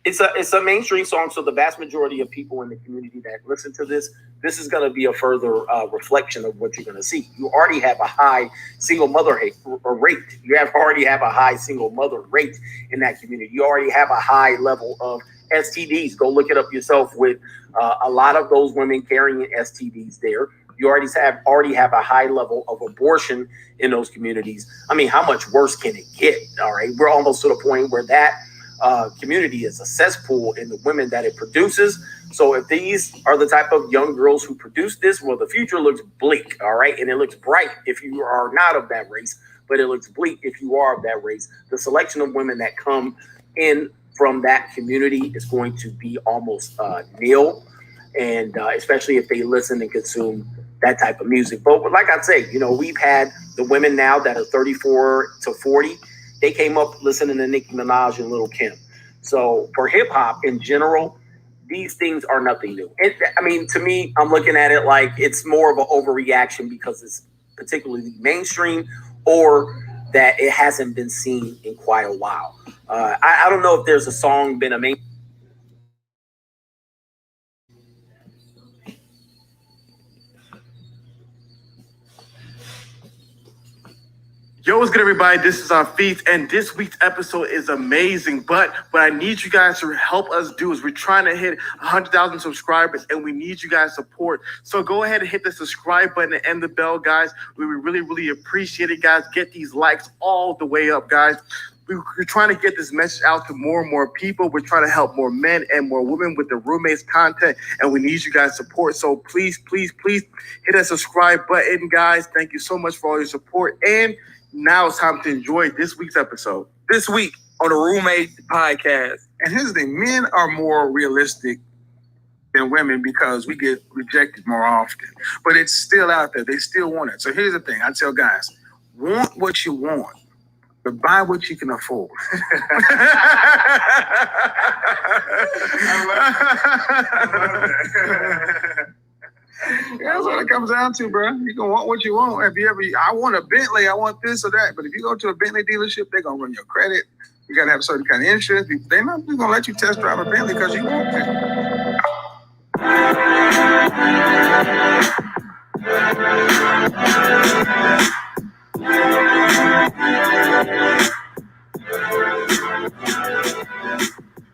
it's a mainstream song. So the vast majority of people in the community that listen to this is going to be a further reflection of what you're going to see. You already have a high single mother rate. You already have a high single mother rate in that community. You already have a high level of STDs. Go look it up yourself with a lot of those women carrying STDs there. You already have a high level of abortion in those communities. I mean, how much worse can it get? All right. We're almost to the point where that community is a cesspool in the women that it produces. So if these are the type of young girls who produce this, well, the future looks bleak. All right. And it looks bright if you are not of that race, but it looks bleak if you are of that race. The selection of women that come in from that community is going to be almost nil. And especially if they listen and consume that type of music. But like I say, we've had the women now that are 34 to 40. They came up listening to Nicki Minaj and Lil' Kim. So for hip hop in general, these things are nothing new. I mean, to me, I'm looking at it like it's more of an overreaction because it's particularly mainstream or that it hasn't been seen in quite a while. I don't know if there's a song been a main. Yo, what's good, everybody? This is Feast, and this week's episode is amazing. But what I need you guys to help us do is we're trying to hit 100,000 subscribers, and we need you guys' support. So go ahead and hit the subscribe button and the bell, guys. We would really, really appreciate it, guys. Get these likes all the way up, guys. We're trying to get this message out to more and more people. We're trying to help more men and more women with the Roommates content, and we need you guys' support. So please, please, please hit that subscribe button, guys. Thank you so much for all your support. And now it's time to enjoy this week's episode. This week on the Roommate Podcast. And here's the thing, men are more realistic than women because we get rejected more often. But it's still out there. They still want it. So here's the thing. I tell guys, want what you want, but buy what you can afford. That's what it comes down to, bro. You can want what you want. I want a Bentley, I want this or that. But if you go to a Bentley dealership, they're gonna run your credit. You gotta have a certain kind of insurance. They're not just gonna let you test drive a Bentley because you want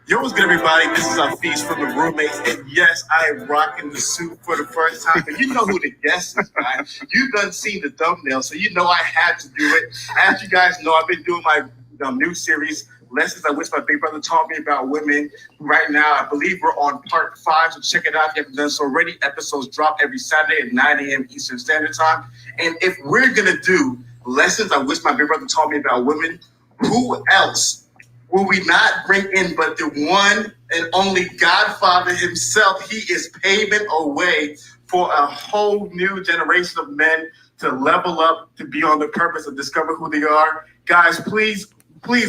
Yo, what's good, everybody? This is Feast from the Roommates, and yes, I am rocking the suit for the first time. But you know who the guest is, man. You've done seen the thumbnail, so you know I had to do it. As you guys know, I've been doing my new series, Lessons I Wish My Big Brother Taught Me About Women. Right now, I believe we're on part 5, so check it out if you haven't done so already. Episodes drop every Saturday at 9 a.m. Eastern Standard Time. And if we're gonna do Lessons I Wish My Big Brother Taught Me About Women, who else will we not bring in but the one and only Godfather himself? He is paving a way for a whole new generation of men to level up, to be on the purpose of discover who they are. Guys, please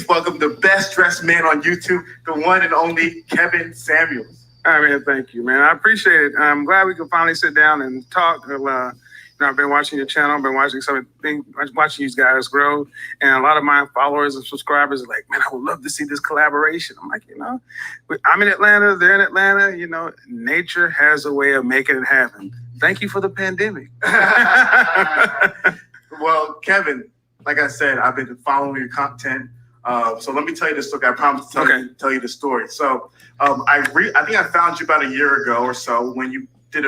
welcome the best dressed man on YouTube, the one and only Kevin Samuels. All right, man, thank you, man. I appreciate it. I'm glad we could finally sit down and talk. I've been watching your channel, I've been watching watching you guys grow, and a lot of my followers and subscribers are like, man, I would love to see this collaboration. I'm like, I'm in Atlanta, they're in Atlanta, nature has a way of making it happen. Thank you for the pandemic. Well, Kevin, like I said, I've been following your content. So let me tell you this story. I promise to tell you the story. So I think I found you about a year ago or so when you did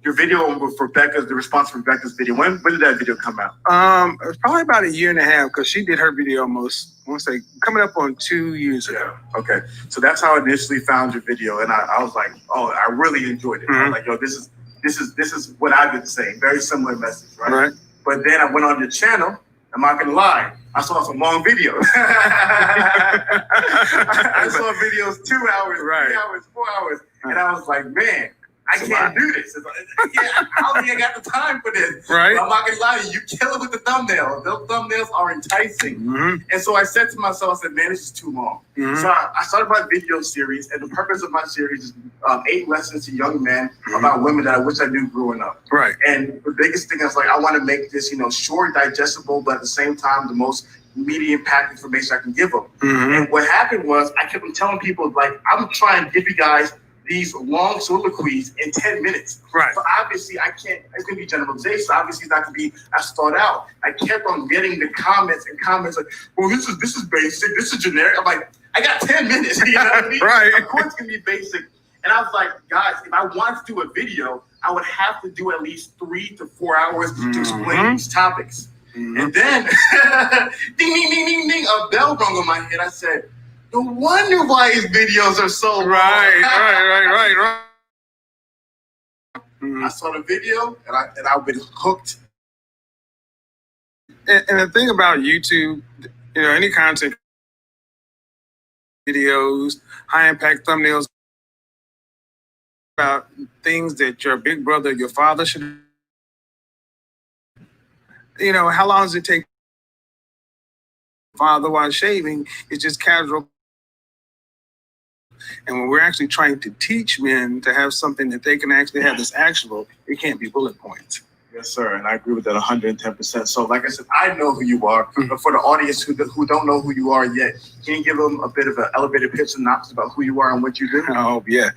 your video with Rebecca's, the response to Rebecca's video. When did that video come out? It was probably about a year and a half because she did her video almost, I want to say, coming up on 2 years ago. Okay. So that's how I initially found your video. And I was like, oh, I really enjoyed it. I was like, yo, this is what I've been saying. Very similar message, right? But then I went on your channel. I'm not gonna lie, I saw some long videos. I saw videos 2 hours, 3 hours, 4 hours. And I was like, man, I can't do this. I don't think I got the time for this. Right. But I'm not gonna lie to you, you kill it with the thumbnails. Those thumbnails are enticing. And so I said to myself, I said, man, this is too long. So I started my video series, and the purpose of my series is 8 lessons to young men about women that I wish I knew growing up. Right. And the biggest thing is like, I want to make this, short, digestible, but at the same time, the most media-packed information I can give them. And what happened was, I kept on telling people, like, I'm trying to give you guys these long soliloquies in 10 minutes. Right. But obviously I can't, it's gonna be generalization. Obviously it's not gonna be as thought out. I kept on getting the comments like, well, this is basic, this is generic. I'm like, I got 10 minutes. You know what I mean? Right. Of course, it's gonna be basic. And I was like, guys, if I wanted to do a video, I would have to do at least 3 to 4 hours to explain these topics. And then, ding, ding, ding, ding, ding, a bell rung on my head. I said, no wonder why his videos are so long. Right. I saw the video and I've been hooked. And the thing about YouTube, you know, any content, videos, high impact thumbnails, about things that your big brother, your father should, you know, how long does it take father while shaving? It's just casual. And when we're actually trying to teach men to have something that they can actually have that's actionable, it can't be bullet points. Yes, sir, and I agree with that 110%. So, like I said, I know who you are, but for the audience who don't know who you are yet, can you give them a bit of an elevator pitch synopsis about who you are and what you do? Oh, yeah.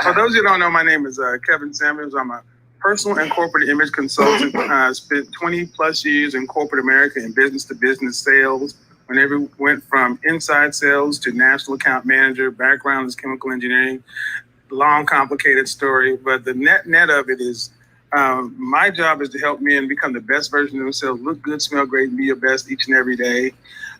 For those who don't know, my name is Kevin Samuels. I'm a personal and corporate image consultant. I spent 20 plus years in corporate America in business-to-business sales. Whenever we went from inside sales to national account manager, background is chemical engineering. Long, complicated story, but the net of it is, my job is to help men become the best version of themselves, look good, smell great, and be your best each and every day.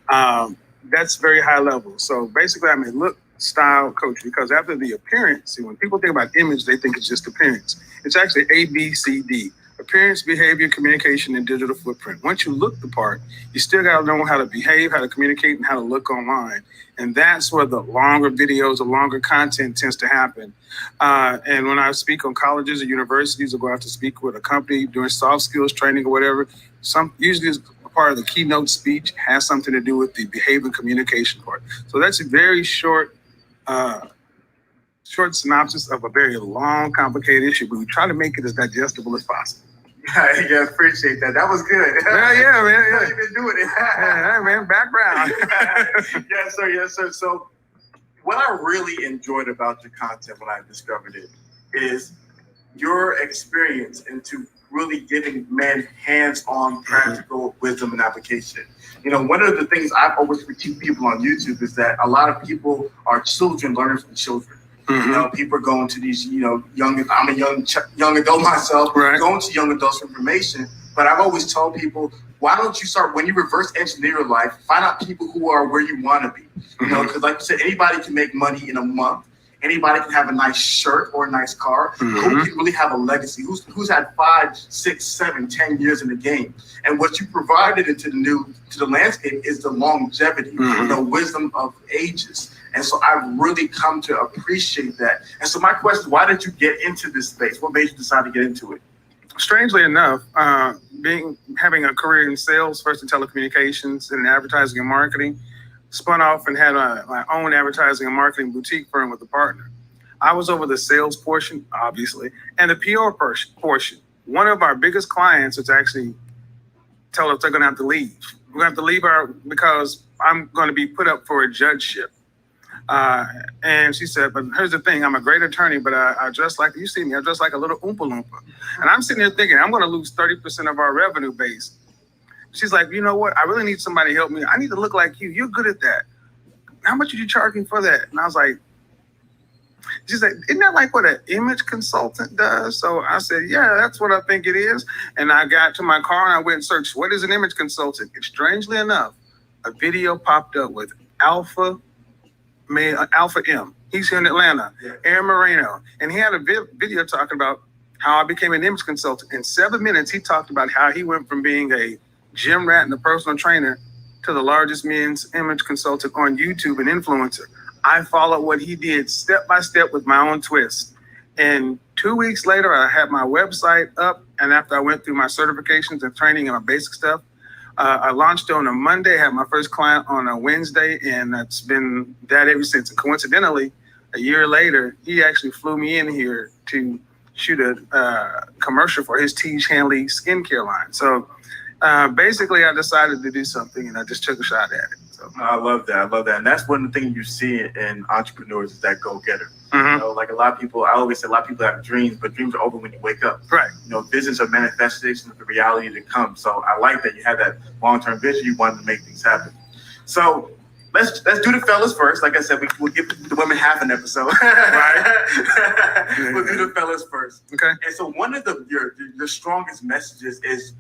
That's very high level. So basically, I'm a look style coach because after the appearance, see, when people think about image, they think it's just appearance. It's actually A, B, C, D. Appearance, behavior, communication, and digital footprint. Once you look the part, you still got to know how to behave, how to communicate, and how to look online. And that's where the longer videos, the longer content tends to happen. And when I speak on colleges or universities or go out to speak with a company doing soft skills training or whatever, usually a part of the keynote speech has something to do with the behavior and communication part. So that's a very short synopsis of a very long, complicated issue, but we try to make it as digestible as possible. Yeah, appreciate that. That was good. Yeah, man. Yeah. You've been doing it. Yeah, man, background. Yes, sir. So what I really enjoyed about your content when I discovered it is your experience into really giving men hands-on practical wisdom and application. You know, one of the things I've always critiqued people on YouTube is that a lot of people are children learning from children. You know, people are going to these, you know, I'm a young adult myself, going to young adults for information. But I've always told people, why don't you start, when you reverse engineer your life, find out people who are where you want to be. You know, because like you said, anybody can make money in a month. Anybody can have a nice shirt or a nice car. Who can really have a legacy? Who's had 5, 6, 7, 10 years in the game? And what you provided into the landscape is the longevity, the wisdom of ages. And so I've really come to appreciate that. And so my question is, why did you get into this space? What made you decide to get into it? Strangely enough, having a career in sales, first in telecommunications and advertising and marketing, spun off and had my own advertising and marketing boutique firm with a partner. I was over the sales portion, obviously, and the PR portion. One of our biggest clients is actually tell us they're going to have to leave. We're going to have to leave because I'm going to be put up for a judgeship. And she said, but here's the thing, I'm a great attorney, but I dress like, you see me, I dress like a little Oompa Loompa. And I'm sitting there thinking, I'm going to lose 30% of our revenue base. She's like, you know what? I really need somebody to help me. I need to look like you. You're good at that. How much are you charging for that? And I was like, she's like, isn't that like what an image consultant does? So I said, yeah, that's what I think it is. And I got to my car and I went and searched, what is an image consultant? And strangely enough, a video popped up with Alpha M. He's here in Atlanta, Aaron Moreno. And he had a video talking about how I became an image consultant. In 7 minutes, he talked about how he went from being a gym rat and a personal trainer to the largest men's image consultant on YouTube and influencer. I followed what he did step by step with my own twist. And 2 weeks later, I had my website up. And after I went through my certifications and training and my basic stuff, I launched on a Monday, had my first client on a Wednesday, and it's been that ever since. And coincidentally, a year later, he actually flew me in here to shoot a commercial for his Tiege Hanley skincare line. So basically, I decided to do something, and I just took a shot at it. So I love that. And that's one of the things you see in entrepreneurs is that go-getter. You know, like a lot of people, I always say a lot of people have dreams, but dreams are over when you wake up. Right. You know, visions are manifestations of the reality to come. So I like that you had that long-term vision. You wanted to make things happen. So let's do the fellas first. Like I said, we'll give the women half an episode. Right. We'll do the fellas first. Okay. And so one of your strongest messages is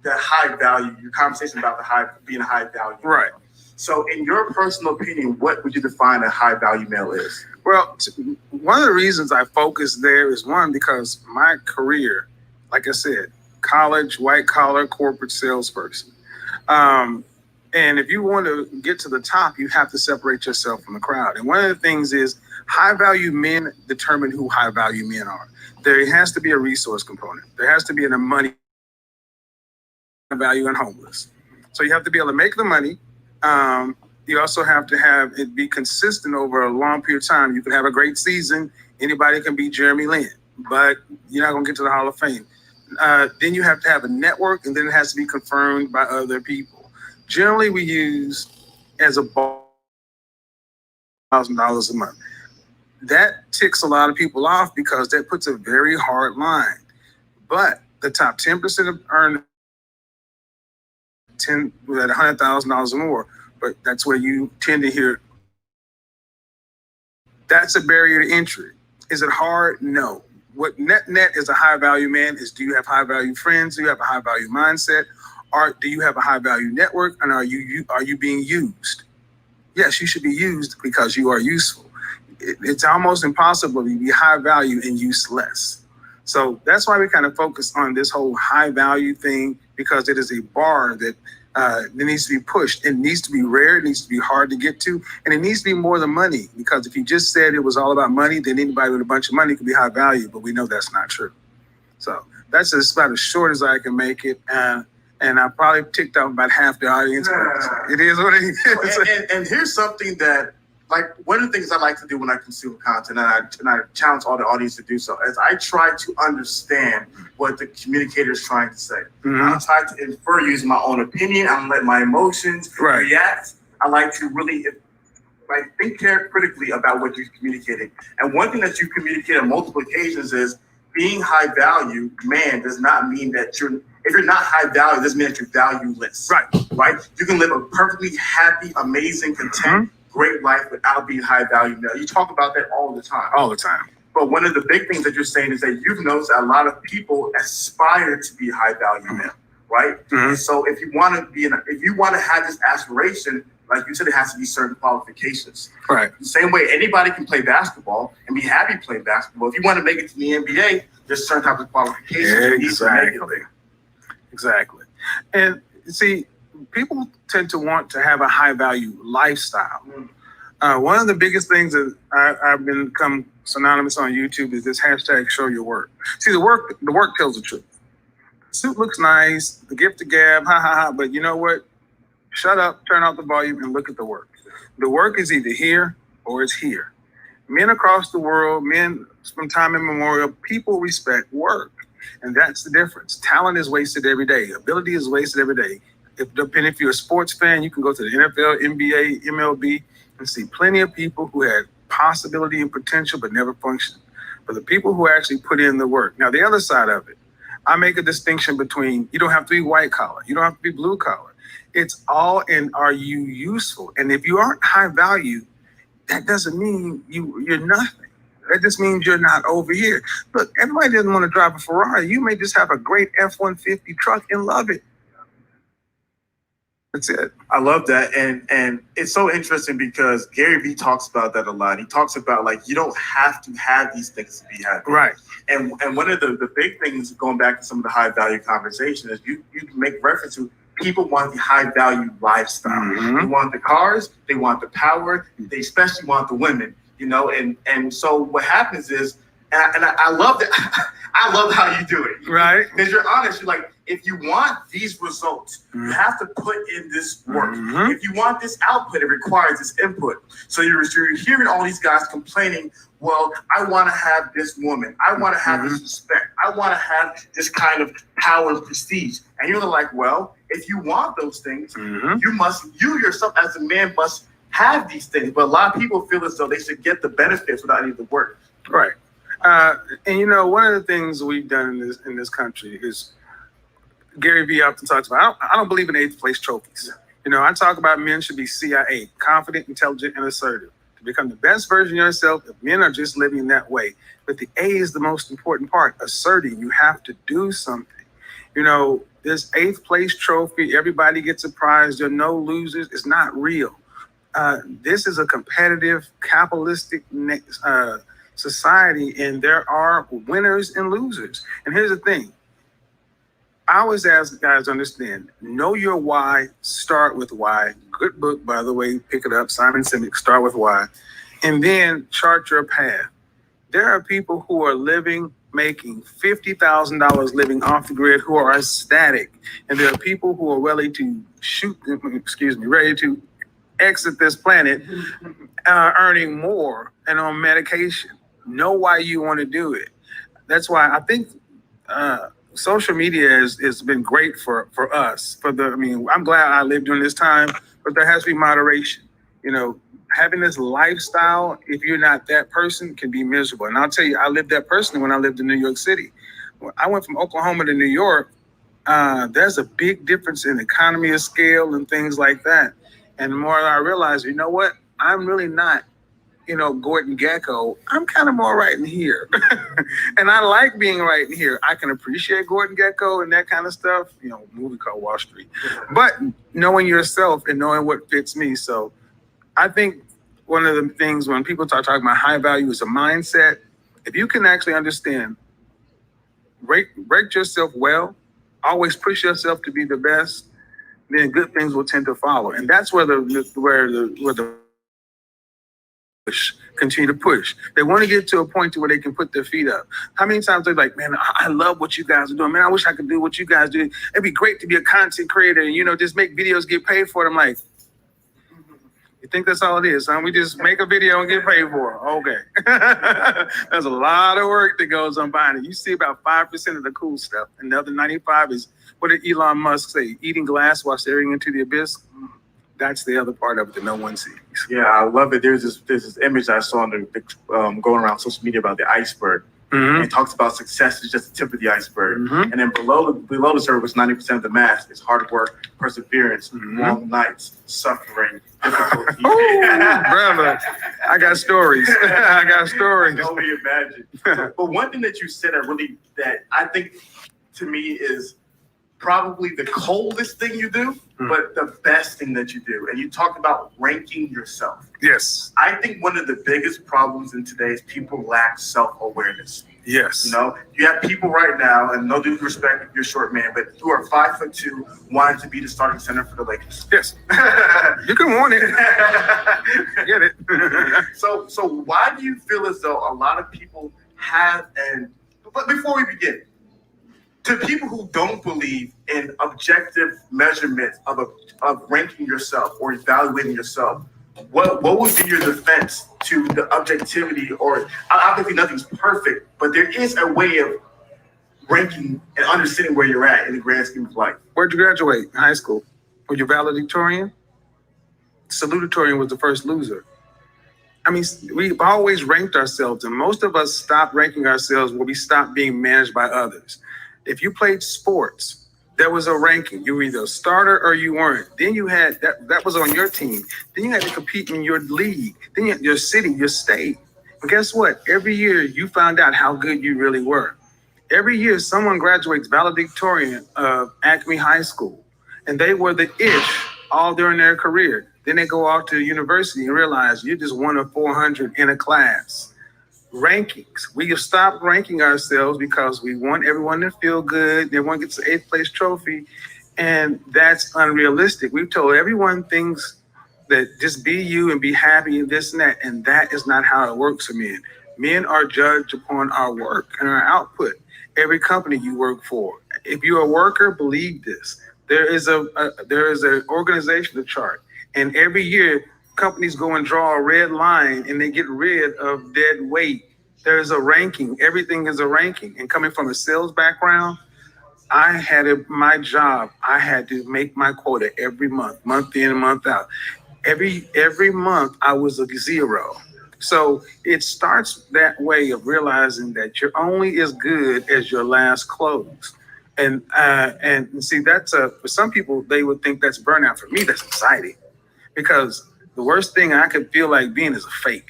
the high value. Your conversation about being a high value. Right. So, in your personal opinion, what would you define a high value male is? Well, one of the reasons I focus there is one, because my career, like I said, college, white collar, corporate salesperson. And if you want to get to the top, you have to separate yourself from the crowd. And one of the things is high value men determine who high value men are. There has to be a resource component. There has to be a money value and homeless. So you have to be able to make the money. You also have to have it be consistent over a long period of time. You can have a great season. Anybody can be Jeremy Lin, but you're not going to get to the Hall of Fame. Then you have to have a network, and then it has to be confirmed by other people. Generally, we use as a $1,000 a month. That ticks a lot of people off because that puts a very hard line. But the top 10% of earn at $100,000 or more, but that's where you tend to hear. That's a barrier to entry. Is it hard? No. What net is a high value man is, do you have high value friends? Do you have a high value mindset? Or do you have a high value network? And are you being used? Yes, you should be used because you are useful. It's almost impossible to be high value and useless. So that's why we kind of focus on this whole high value thing, because it is a bar that needs to be pushed. It needs to be rare. It needs to be hard to get to. And it needs to be more than money, because if you just said it was all about money, then anybody with a bunch of money could be high value. But we know that's not true. So that's just about as short as I can make it. And I probably ticked off about half the audience. But it is what it is. And here's something that, like, one of the things I like to do when I consume content, and I challenge all the audience to do so, is I try to understand what the communicator is trying to say. I try to infer using my own opinion. I don't let my emotions react. I like to really think critically about what you're communicating. And one thing that you communicate on multiple occasions is being high value man does not mean that if you're not high value, it doesn't mean that you're valueless. Right? You can live a perfectly happy, amazing, content, great life without being high value male. You talk about that all the time. All the time. But one of the big things that you're saying is that you've noticed that a lot of people aspire to be high value men, right? And so if you want to have this aspiration, like you said, it has to be certain qualifications. Right. The same way anybody can play basketball and be happy playing basketball. If you want to make it to the NBA, there's certain types of qualifications. Exactly. And see, people tend to want to have a high value lifestyle. One of the biggest things that I've become synonymous on YouTube is this hashtag show your work. See, the work tells the truth. The suit looks nice, the gift of gab, ha ha ha, but you know what? Shut up, turn off the volume, and look at the work. The work is either here or it's here. Men across the world, men from time immemorial, people respect work. And that's the difference. Talent is wasted every day. Ability is wasted every day. Depending if you're a sports fan, you can go to the NFL, NBA, MLB, and see plenty of people who had possibility and potential but never functioned. But the people who actually put in the work. Now, the other side of it, I make a distinction between, you don't have to be white collar. You don't have to be blue collar. It's all in, are you useful? And if you aren't high value, that doesn't mean you're nothing. That just means you're not over here. Look, everybody doesn't want to drive a Ferrari. You may just have a great F-150 truck and love it. That's it. I love that. And it's so interesting because Gary Vee talks about that a lot. He talks about, like, you don't have to have these things to be happy. Right. And one of the big things, going back to some of the high value conversation, is you make reference to people want the high value lifestyle. They want the cars, they want the power, they especially want the women, you know, and so what happens is, and I love that. I love how you do it. Right. Because you're honest. You're like, if you want these results, you have to put in this work. If you want this output, it requires this input. So you're hearing all these guys complaining, well, I want to have this woman. I want to have this respect. I want to have this kind of power and prestige. And you're like, well, if you want those things, you yourself as a man must have these things. But a lot of people feel as though they should get the benefits without any of the work. Right. And you know, one of the things we've done in this country is Gary Vee often talks about, I don't believe in 8th place trophies. You know, I talk about men should be CIA, confident, intelligent, and assertive. To become the best version of yourself, if men are just living that way. But the A is the most important part, asserting. You have to do something. You know, this 8th place trophy, everybody gets a prize, there are no losers, it's not real. This is a competitive, capitalistic society, and there are winners and losers. And here's the thing. I always ask guys to understand, know your why, start with why. Good book, by the way, pick it up, Simon Sinek, Start with Why. And then chart your path. There are people who are making $50,000 living off the grid who are ecstatic. And there are people who are ready to ready to exit this planet earning more and on medication. Know why you want to do it. That's why I think social media has been great for us. I'm glad I lived during this time, but there has to be moderation. You know, having this lifestyle, if you're not that person, can be miserable. And I'll tell you, I lived that personally when I lived in New York City. When I went from Oklahoma to New York, there's a big difference in economy of scale and things like that. And the more I realized, you know what, I'm really not, Gordon Gekko. I'm kind of more right in here. And I like being right in here. I can appreciate Gordon Gekko and that kind of stuff, a movie called Wall Street. But knowing yourself and knowing what fits me. So I think one of the things when people talking about high value is a mindset. If you can actually understand, rate yourself well, always push yourself to be the best, then good things will tend to follow. And that's where the push, continue to push. They want to get to a point to where they can put their feet up. How many times they're like, man, I love what you guys are doing. Man, I wish I could do what you guys do. It'd be great to be a content creator and, just make videos, get paid for it. I'm like, you think that's all it is, huh? We just make a video and get paid for it. Okay. There's a lot of work that goes on behind it. You see about 5% of the cool stuff. And the other 95 is, what did Elon Musk say? Eating glass while staring into the abyss? That's the other part of it that no one sees. Yeah, I love it. There's this image I saw on going around social media about the iceberg. Mm-hmm. It talks about success is just the tip of the iceberg. Mm-hmm. And then below the surface, 90% of the mass is hard work, perseverance, long nights, suffering, difficulty. Brother, I got stories. I got stories. I can only imagine. But one thing that you said that I think to me is probably the coldest thing you do, but the best thing that you do. And you talked about ranking yourself. Yes. I think one of the biggest problems in today is people lack self-awareness. Yes. You have people right now, and no due respect if you're a short man, but who are 5'2", wanting to be the starting center for the Lakers. Yes. You can want it. Get it. So why do you feel as though a lot of people but before we begin, to people who don't believe in objective measurement of ranking yourself or evaluating yourself, what would be your defense to the objectivity? Or obviously nothing's perfect, but there is a way of ranking and understanding where you're at in the grand scheme of life. Where'd you graduate in high school? Were you valedictorian? Salutatorian was the first loser. I mean, we've always ranked ourselves, and most of us stopped ranking ourselves when we stopped being managed by others. If you played sports, there was a ranking. You were either a starter or you weren't. Then you had that was on your team. Then you had to compete in your league. Then you had your city, your state. And guess what? Every year you found out how good you really were. Every year someone graduates valedictorian of Acme High School, and they were the ish all during their career. Then they go off to university and realize you're just one of 400 in a class. Rankings. We have stopped ranking ourselves because we want everyone to feel good. Everyone gets the 8th place trophy, and that's unrealistic. We've told everyone things that just be you and be happy and this and that is not how it works for men. Men are judged upon our work and our output. Every company you work for. If you're a worker, believe this. There is an organizational chart, and every year companies go and draw a red line and they get rid of dead weight. There's a ranking. Everything is a ranking. And coming from a sales background, my job, I had to make my quota every month in and month out. Every month I was a 0. So it starts that way of realizing that you're only as good as your last close. And see, that's for some people, they would think that's burnout. For me, that's anxiety, because the worst thing I could feel like being is a fake.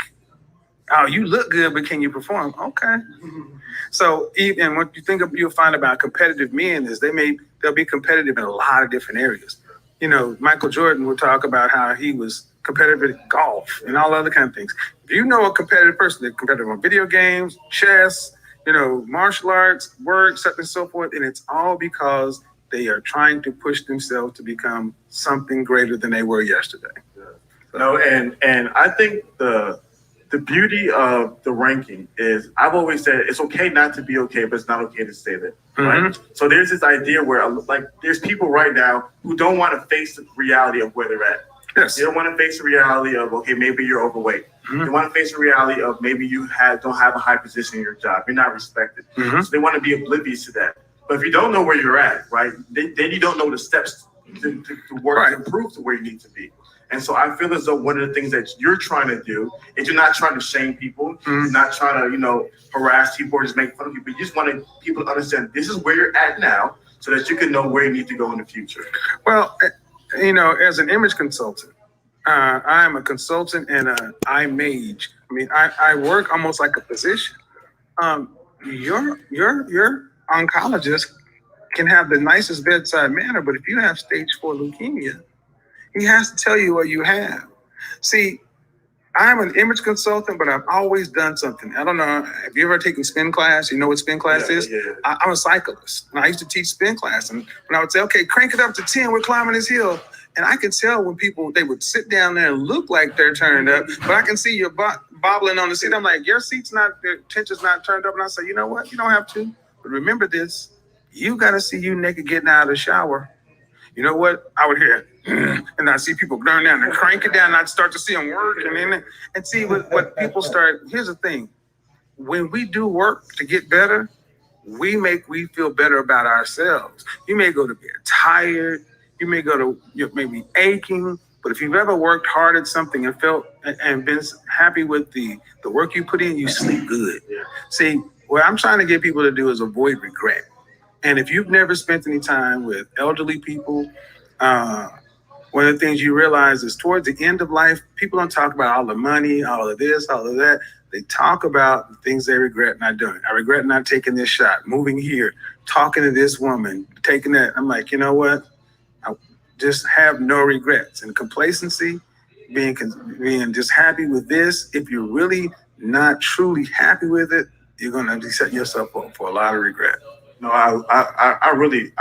Oh, you look good, but can you perform? Okay. So even what you think you'll find about competitive men is they'll be competitive in a lot of different areas. You know, Michael Jordan would talk about how he was competitive at golf and all other kind of things. If you know a competitive person, they're competitive on video games, chess, you know, martial arts, work, such and so forth, and it's all because they are trying to push themselves to become something greater than they were yesterday. No, and I think the beauty of the ranking is, I've always said it's okay not to be okay, but it's not okay to stay there. Right? So there's this idea where, like, there's people right now who don't want to face the reality of where they're at. Yes. They don't want to face the reality of, okay, maybe you're overweight. They want to face the reality of maybe you don't have a high position in your job. You're not respected. So they want to be oblivious to that. But if you don't know where you're at, right, then you don't know the steps to work to improve to where you need to be. And so I feel as though one of the things that you're trying to do is you're not trying to shame people. You're not trying to, you know, harass people or just make fun of people. You just want people to understand this is where you're at now so that you can know where you need to go in the future. Well, you know, as an image consultant, I am a consultant and I mage. I mean, I work almost like a physician. Your oncologist can have the nicest bedside manner, but if you have stage 4 leukemia, he has to tell you what you have. See, I'm an image consultant, but I've always done something. I don't know, have you ever taken spin class? You know what spin class is? Yeah. I'm a cyclist, and I used to teach spin class. And when I would say, okay, crank it up to 10, we're climbing this hill. And I could tell when people, they would sit down there and look like they're turned up, but I can see you're bobbling on the seat. I'm like, your tension's not turned up. And I say, you know what? You don't have to. But remember this, you got to see you naked getting out of the shower. You know what? I would hear, and I see people turn down and crank it down, and I'd start to see them work. And see what people start. Here's the thing. When we do work to get better, we feel better about ourselves. You may go to bed tired. You may go to, you may be aching. But if you've ever worked hard at something and felt and been happy with the work you put in, you sleep good. See, what I'm trying to get people to do is avoid regret. And if you've never spent any time with elderly people, one of the things you realize is towards the end of life, people don't talk about all the money, all of this, all of that. They talk about the things they regret not doing. I regret not taking this shot, moving here, talking to this woman, taking that. I'm like, you know what? I just have no regrets. And complacency, being just happy with this, if you're really not truly happy with it, you're going to set yourself up for a lot of regret. No, I really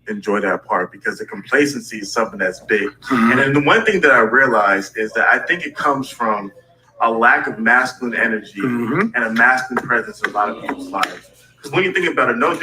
enjoy that part, because the complacency is something that's big. And then the one thing that I realized is that I think it comes from a lack of masculine energy and a masculine presence in a lot of people's lives. Because when you think about it, no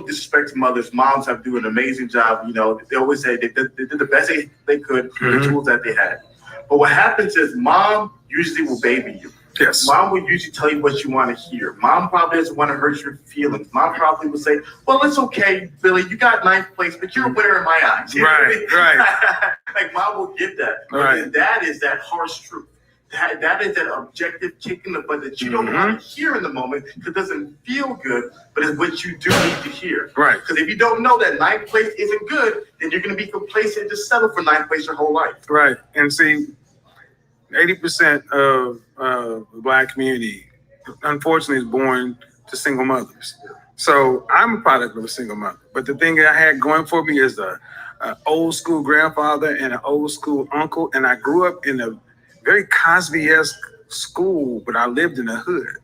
disrespect to mothers, moms have do an amazing job. You know, they always say they did the best they could with the tools that they had. But what happens is mom usually will baby you. Yes. Mom would usually tell you what you want to hear. Mom probably doesn't want to hurt your feelings. Mom probably would say, well, it's okay, Billy, you got 9th place, but you're a winner in my eyes. You know what I mean? Right. Like, mom will get that. Right. But that is that harsh truth. That is that objective kick in the butt that you don't want to hear in the moment, because it doesn't feel good, but it's what you do need to hear. Right. Because if you don't know that 9th place isn't good, then you're going to be complacent and just settle for 9th place your whole life. Right. And see, 80% of the Black community, unfortunately, is born to single mothers. So I'm a product of a single mother. But the thing that I had going for me is an old school grandfather and an old school uncle. And I grew up in a very Cosby-esque school, but I lived in the hood.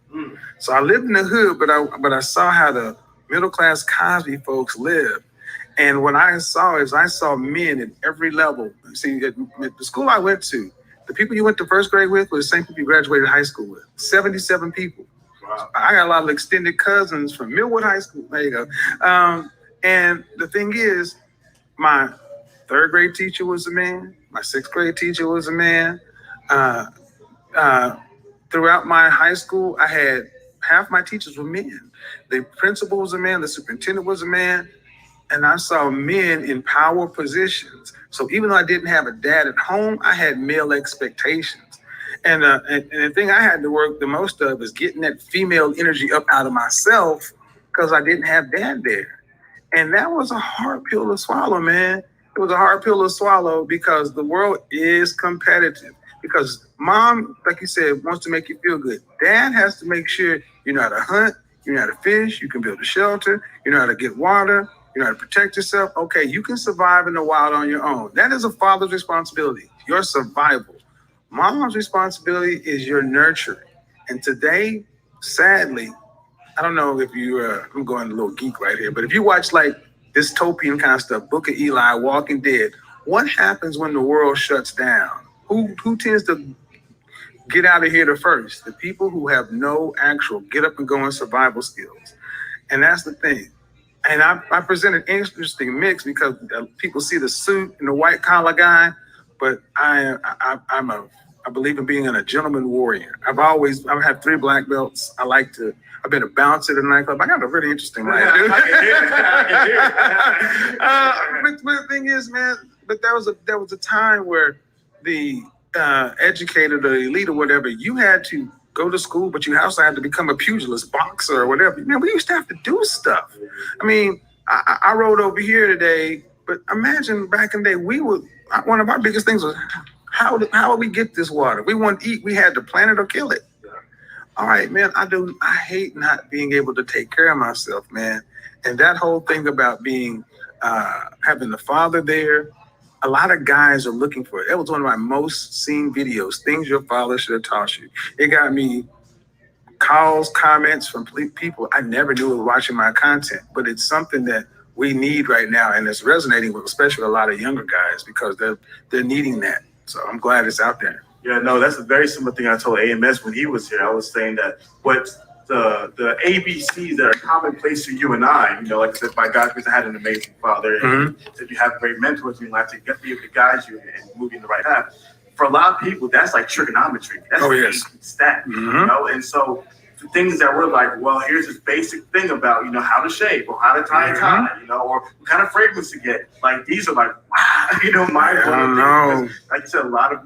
So I lived in the hood, but I saw how the middle class Cosby folks lived. And what I saw is I saw men at every level. See, at the school I went to, the people you went to first grade with were the same people you graduated high school with. 77 people. Wow. I got a lot of extended cousins from Millwood High School. There you go. And the thing is, my 3rd grade teacher was a man. My 6th grade teacher was a man. Throughout my high school, I had half my teachers were men. The principal was a man. The superintendent was a man. And I saw men in power positions. So even though I didn't have a dad at home, I had male expectations. And the thing I had to work the most of is getting that female energy up out of myself, because I didn't have dad there. And that was a hard pill to swallow, man. It was a hard pill to swallow because the world is competitive. Because mom, like you said, wants to make you feel good. Dad has to make sure you know how to hunt, you know how to fish, you can build a shelter, you know how to get water, you know how to protect yourself. Okay, you can survive in the wild on your own. That is a father's responsibility, your survival. Mom's responsibility is your nurturing. And today, sadly, I don't know if you, I'm going a little geek right here, but if you watch like dystopian kind of stuff, Book of Eli, Walking Dead, what happens when the world shuts down? Who tends to get out of here the first? The people who have no actual get up and go and survival skills. And that's the thing. And I present an interesting mix because people see the suit and the white collar guy, but I believe in being a gentleman warrior. I've had 3 black belts. I've been a bouncer at a nightclub. I got a really interesting life, dude. But the thing is, man, but there was a time where the educated or elite or whatever, you had to go to school, but you also had to become a pugilist, boxer or whatever. Man, we used to have to do stuff. I mean, I rode over here today, but imagine back in the day, one of our biggest things was, how do we get this water? We want to eat, we had to plant it or kill it. All right, man, I hate not being able to take care of myself, man. And that whole thing about being, having the father there, a lot of guys are looking for it. That was one of my most seen videos, things your father should have taught you. It got me calls, comments from people I never knew were watching my content, but it's something that we need right now, and it's resonating with especially a lot of younger guys because they're needing that. So I'm glad it's out there. Yeah, no, that's a very similar thing I told AMS when he was here. I was saying that what the ABCs that are commonplace to you and I, you know, like I said, by God, because I had an amazing father, and said you have great mentors in life to be able to guide you and move you in the right path. For a lot of people, that's like trigonometry. That's stat, you know? And so the things that we're like, well, here's this basic thing about, you know, how to shave or how to tie a tie, you know, or what kind of fragrance to get. Like, these are like, wow, you know, mind-blowing things. Like you said, a lot of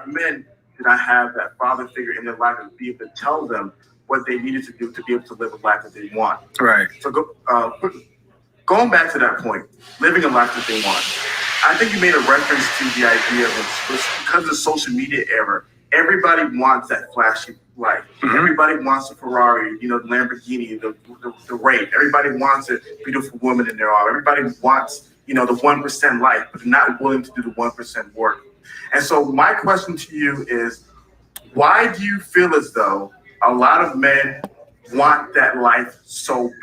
men did not have that father figure in their life to be able to tell them what they needed to do to be able to live a life that they want. Right. So going back to that point, living a life that they want. I think you made a reference to the idea of because of the social media era, everybody wants that flashy life. Everybody wants a Ferrari, you know, the Lamborghini, the Wraith. Everybody wants a beautiful woman in their arm. Everybody wants, you know, the 1% life, but they're not willing to do the 1% work. And so my question to you is, why do you feel as though a lot of men want that life so bad?